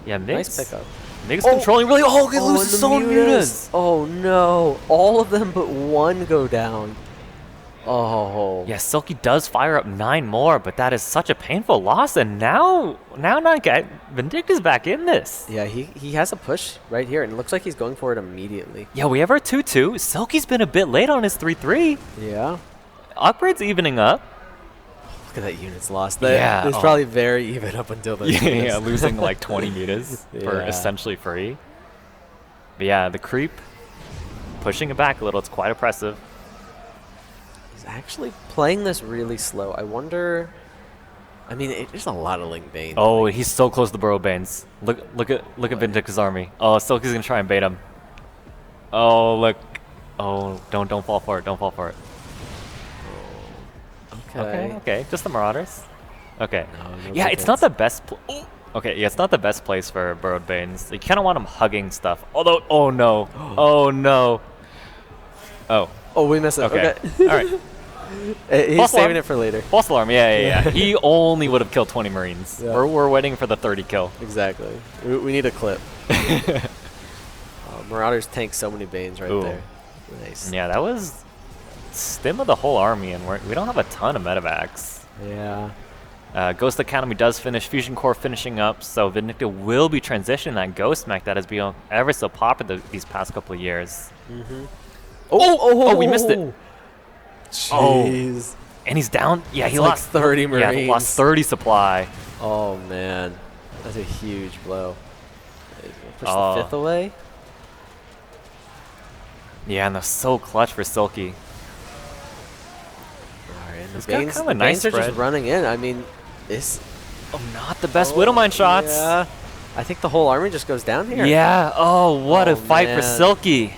Yeah, Migs. Nice pickup. Migs controlling really. Oh, he loses so many mutas. Oh no! All of them but one go down. Oh. Yeah, Silky does fire up 9 more, but that is such a painful loss. And now Vindicta's back in this. Yeah, he has a push right here, and it looks like he's going for it immediately. Yeah, we have our 2-2. Silky's been a bit late on his 3-3. Yeah. Upgrade's evening up. Look at that unit's lost. Yeah. It's probably very even up until those yeah, losing like 20 mutas for essentially free. But yeah, the creep pushing it back a little. It's quite oppressive. He's actually playing this really slow. I wonder. I mean, there's a lot of Link Bane. Oh, he's so close to Burrow Banes. Look at Vindicta's army. Oh, Silky's gonna try and bait him. Oh, look. Oh, don't fall for it. Don't fall for it. Okay. Just the Marauders. Okay. No yeah, it's not the best. Okay, yeah, it's not the best place for Burrowed Banes. You kind of want them hugging stuff. Although, oh no, oh no. Oh, we missed it. Okay. All right. He's False saving alarm. it for later. False alarm. Yeah. He only would have killed 20 Marines. Yeah. We're waiting for the 30 kill. Exactly. We need a clip. Marauders tank so many Banes right there. Nice. Yeah, that was stim of the whole army, and we don't have a ton of medevacs. Yeah. Ghost Academy does finish, Fusion Core finishing up, so Vindicta will be transitioning that Ghost mech that has been ever so popular these past couple of years. Oh, we missed it. Jeez. And he's down. Yeah, he like lost 30 Marines. Yeah, he lost 30 supply. Oh man, that's a huge blow. Push the 5th away. Yeah, and that's so clutch for Silky. The Banes, kind of a nice are spread. just running in. I mean, this. Oh, not the best Widowmine shots. Yeah. I think the whole army just goes down here. Yeah. Oh, what a fight for man. Silky.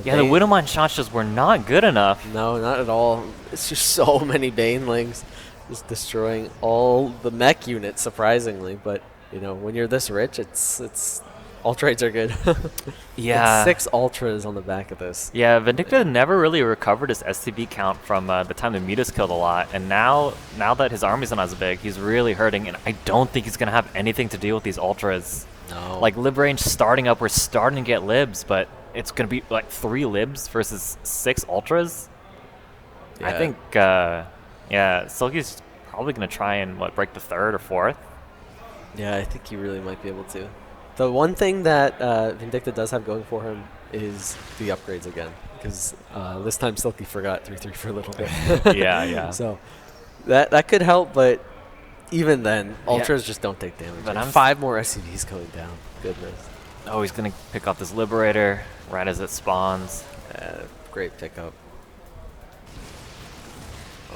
Yeah, the Widowmine shots just were not good enough. No, not at all. It's just so many Banelings just destroying all the mech units, surprisingly. But, when you're this rich, it's all trades are good. Yeah. 6 ultras on the back of this. Yeah, Vindicta never really recovered his SCB count from the time the Mutas killed a lot, and now that his army's not as big, he's really hurting, and I don't think he's going to have anything to deal with these ultras. No. Like, lib range starting up, we're starting to get libs, but it's going to be like 3 libs versus 6 ultras. Yeah. I think, Silky's probably going to try and, break the 3rd or 4th? Yeah, I think he really might be able to. The one thing that Vindicta does have going for him is the upgrades again, because this time Silky forgot 3-3 for a little bit. Yeah. So that could help, but even then, ultras just don't take damage. But And 5 more SCVs going down. Goodness. Oh, he's going to pick off this Liberator right as it spawns. Great pickup.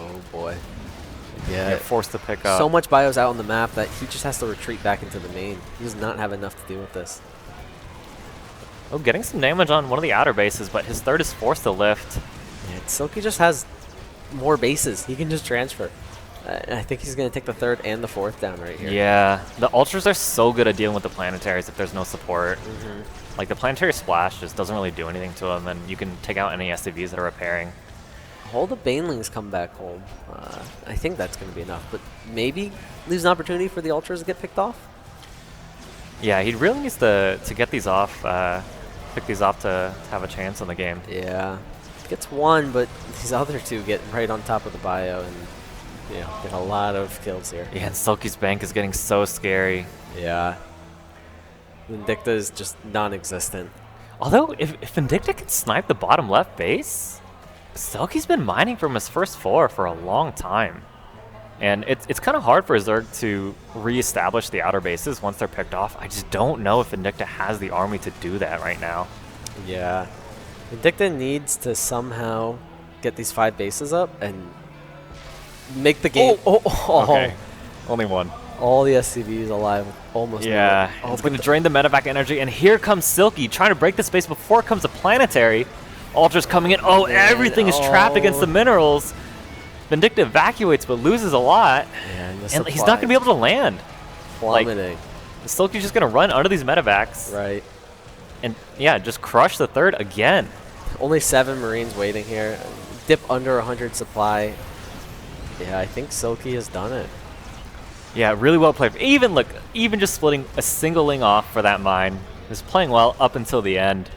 Oh boy. You're Yeah. forced to pick up. So much bio's out on the map that he just has to retreat back into the main. He does not have enough to deal with this. Oh, getting some damage on one of the outer bases, but his third is forced to lift. Yeah, Silky just has more bases. He can just transfer. I think he's going to take the third and the fourth down right here. Yeah, the Ultras are so good at dealing with the planetaries if there's no support. Like, the planetary splash just doesn't really do anything to them, and you can take out any SCVs that are repairing. All the Banelings come back home. I think that's going to be enough, but maybe leaves an opportunity for the Ultras to get picked off. Yeah, he really needs to get these off, pick these off to have a chance in the game. Yeah. Gets one, but these other two get right on top of the bio and get a lot of kills here. Yeah, and Sulky's bank is getting so scary. Yeah. Vindicta is just non-existent. Although, if Vindicta can snipe the bottom left base, Sulky's been mining from his first floor for a long time. And it's kind of hard for Zerg to re-establish the outer bases once they're picked off. I just don't know if Vindicta has the army to do that right now. Yeah. Vindicta needs to somehow get these 5 bases up and make the game. Okay. Only one. All the SCVs alive. Almost. Yeah. It's going to drain the medevac energy. And here comes Silky trying to break the space before it comes a planetary. Ultra's coming in. Oh, man, everything is trapped against the minerals. Vindicta evacuates but loses a lot. Yeah, and he's not going to be able to land. Plummeting. Like, Silky's just going to run under these medevacs. Right. And, yeah, just crush the third again. Only 7 Marines waiting here. Dip under 100 supply. Yeah, I think Silky has done it. Yeah, really well played. Even just splitting a single ling off for that mine. Is playing well up until the end.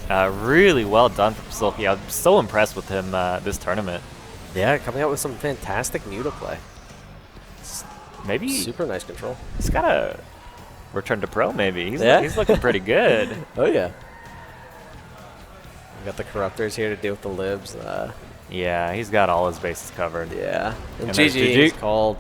Really well done from Silky. I'm so impressed with him this tournament. Yeah, coming out with some fantastic Muta play. Maybe super nice control. He's got a return to pro. Maybe he's looking pretty good. Oh yeah. We got the Corruptors here to deal with the libs. Yeah, he's got all his bases covered. Yeah, and GG is called.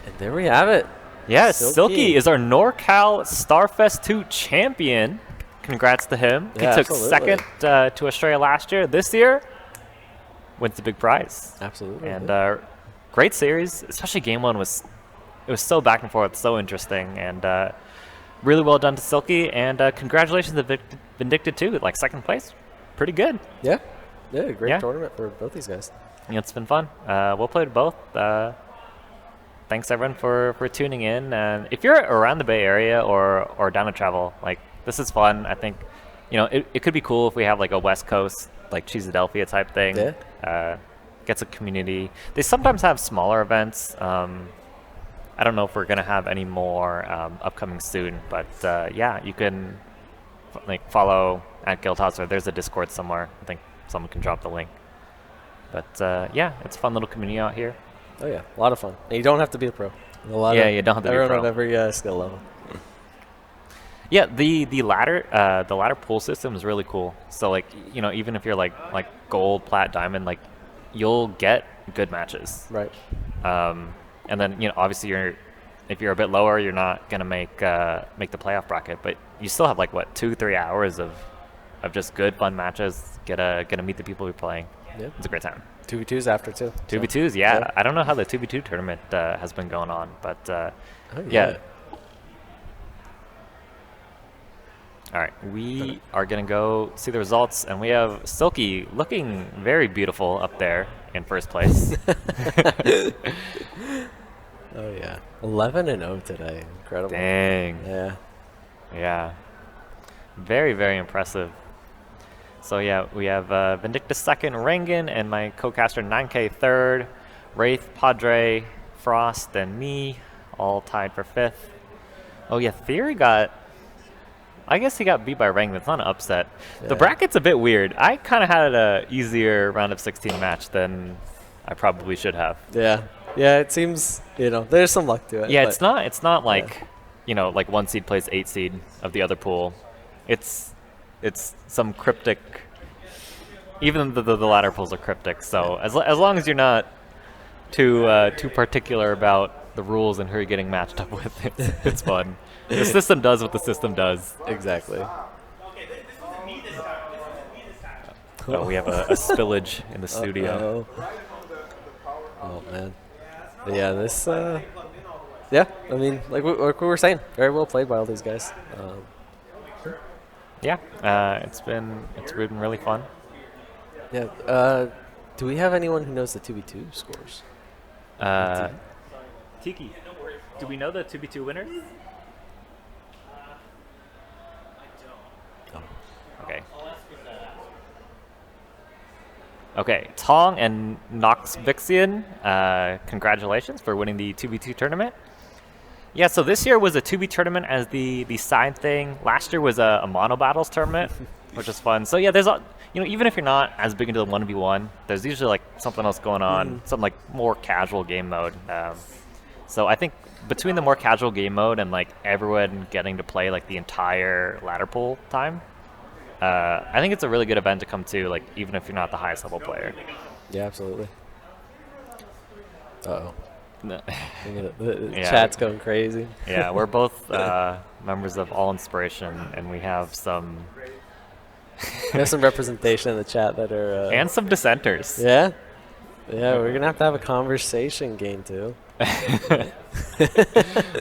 And there we have it. Yeah, Silky is our Norcal Starfest II champion. Congrats to him. Yeah, he took second to Australia last year. This year, wins the big prize. Absolutely. And great series, especially game one was so back and forth, so interesting, and really well done to Silky. And congratulations to Vindicta too, like second place, pretty good. Yeah, great tournament for both these guys. Yeah, it's been fun. We'll play both. Thanks everyone for tuning in, and if you're around the Bay Area or down to travel, like this is fun. I think it could be cool if we have like a West Coast like Cheesadelphia type thing. Yeah. Gets a community. They sometimes have smaller events. I don't know if we're gonna have any more upcoming soon, but yeah, you can follow at Guildhouse, or there's a Discord somewhere. I think someone can drop the link. But yeah, it's a fun little community out here. Oh yeah, a lot of fun. And you don't have to be a pro. You don't have to be a pro. Everyone at every skill level. Yeah, the ladder pool system is really cool. So like even if you're like gold, plat, diamond, like you'll get good matches. Right. And then obviously if you're a bit lower, you're not gonna make the playoff bracket, but you still have like what 2-3 hours of just good fun matches. Get to meet the people you're playing. Yep. It's a great time. 2v2s after too. 2v2s, yeah. I don't know how the 2v2 tournament has been going on, but yeah. All right, we are going to go see the results, and we have Silky looking very beautiful up there in first place. Oh, yeah. 11-0 today. Incredible. Dang. Yeah. Yeah. Very, very impressive. So, yeah, we have Vindicta second, Rengen, and my co-caster 9K third, Wraith, Padre, Frost, and me, all tied for fifth. Oh, yeah, Theory I guess he got beat by Rengen. It's not an upset. Yeah. The bracket's a bit weird. I kind of had an easier round of 16 match than I probably should have. Yeah. Yeah, it seems, there's some luck to it. Yeah, it's not like, like 1 seed plays 8 seed of the other pool. It's some cryptic. Even the ladder pools are cryptic. So as long as you're not too particular about the rules and who you're getting matched up with, it's fun. The system does what the system does. Exactly. Oh, we have a spillage in the studio. Oh man. But yeah, this. Yeah, I mean, like we were saying, very well played by all these guys. Yeah, it's been really fun. Yeah. Do we have anyone who knows the 2v2 scores? Tiki, do we know the 2v2 winners? Okay. Okay, Tong and Nox Vixian, congratulations for winning the 2v2 tournament. Yeah, so this year was a 2v tournament as the side thing. Last year was a mono battles tournament, which is fun. So yeah, there's even if you're not as big into the 1v1, there's usually like something else going on, something like more casual game mode. So I think between the more casual game mode and like everyone getting to play like the entire ladder pool time, I think it's a really good event to come to, like even if you're not the highest level player. Yeah, absolutely. Uh-oh. No. The chat's going crazy. Yeah, we're both members of All Inspiration, and we have some we have some representation in the chat that are and some dissenters. Yeah, we're gonna have to have a conversation game too.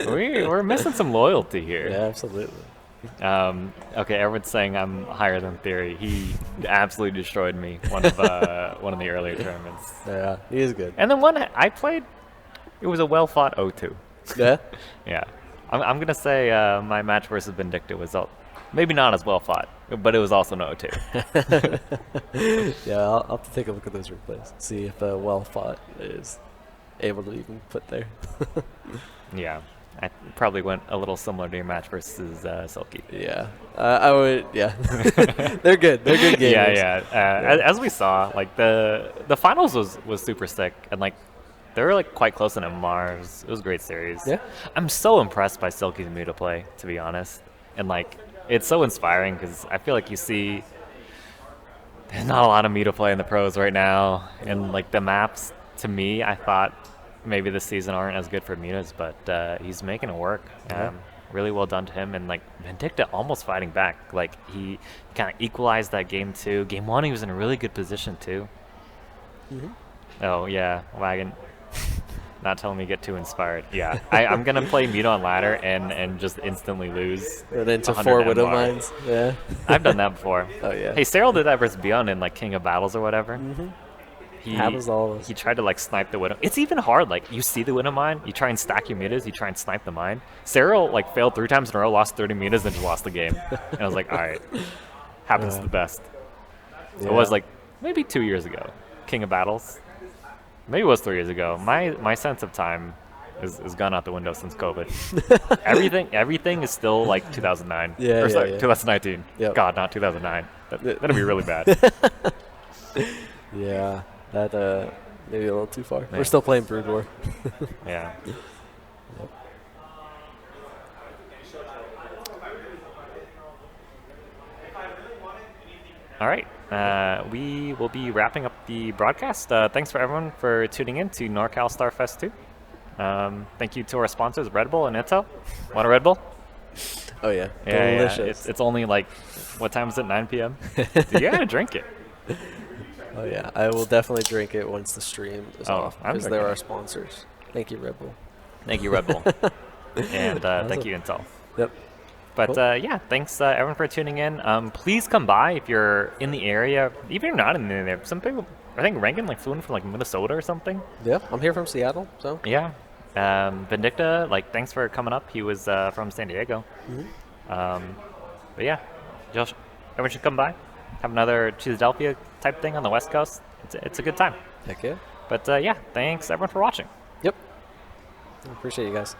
We're missing some loyalty here. Yeah, absolutely. Okay, everyone's saying I'm higher than Theory. He absolutely destroyed me one of the earlier tournaments. Yeah, he is good. And then one I played, it was a well-fought 0-2. Yeah? Yeah. I'm going to say my match versus Vindicta was maybe not as well-fought, but it was also an 0-2. Yeah, I'll have to take a look at those replays, see if well-fought is able to even put there. Yeah. I probably went a little similar to your match versus Silky. Yeah. I would, yeah. They're good. They're good gamers. Yeah. As we saw, like the finals was super sick, and like they were like quite close in MMRs. It was a great series. Yeah. I'm so impressed by Silky's Muta play, to be honest. And like it's so inspiring because I feel like you see there's not a lot of Muta play in the pros right now, and like the maps to me, I thought maybe this season aren't as good for Mutas, but he's making it work. Really well done to him, and like Vindicta almost fighting back. Like he kind of equalized that game too. Game 1 he was in a really good position too. Oh yeah, Wagon. Not telling me to get too inspired. Yeah, I'm gonna play Muta on ladder and just instantly lose. And into 4 Widow Mines. Yeah. I've done that before. Oh yeah. Hey, Cyril did that versus Beyond in like King of Battles or whatever. He tried to like snipe the Widow. It's even hard. Like you see the Widow mine, you try and stack your mutas, you try and snipe the mine. Cyril like failed 3 times in a row, lost 30 mutas, and just lost the game. And I was like, all right, happens to the best. So it was like maybe 2 years ago, King of Battles. Maybe it was 3 years ago. My sense of time is gone out the window since COVID. everything is still like 2009. Yeah, 2019. Yep. God, not 2009. That'd be really bad. Yeah. That maybe a little too far. Yeah. We're still playing Brood War. Yeah. Yep. All right. We will be wrapping up the broadcast. Thanks for everyone for tuning in to Norcal Starfest II. Thank you to our sponsors, Red Bull and Intel. Want a Red Bull? Oh yeah. Yeah, Delicious. It's only like, what time is it? 9 p.m. You gotta drink it. Oh yeah, I will definitely drink it once the stream is off because they're our sponsors. Thank you, Red Bull. Thank you, Red Bull. And thank you, Intel. Yep. But yeah, thanks everyone for tuning in. Please come by if you're in the area. Even if you're not in the area, some people, I think Rankin like flew in from like Minnesota or something. Yeah, I'm here from Seattle, so. Yeah. Vindicta, like thanks for coming up. He was from San Diego. But yeah, Josh, everyone should come by. Have another Philadelphia type thing on the West Coast. It's a good time. Heck yeah. But yeah, thanks everyone for watching. Yep. I appreciate you guys.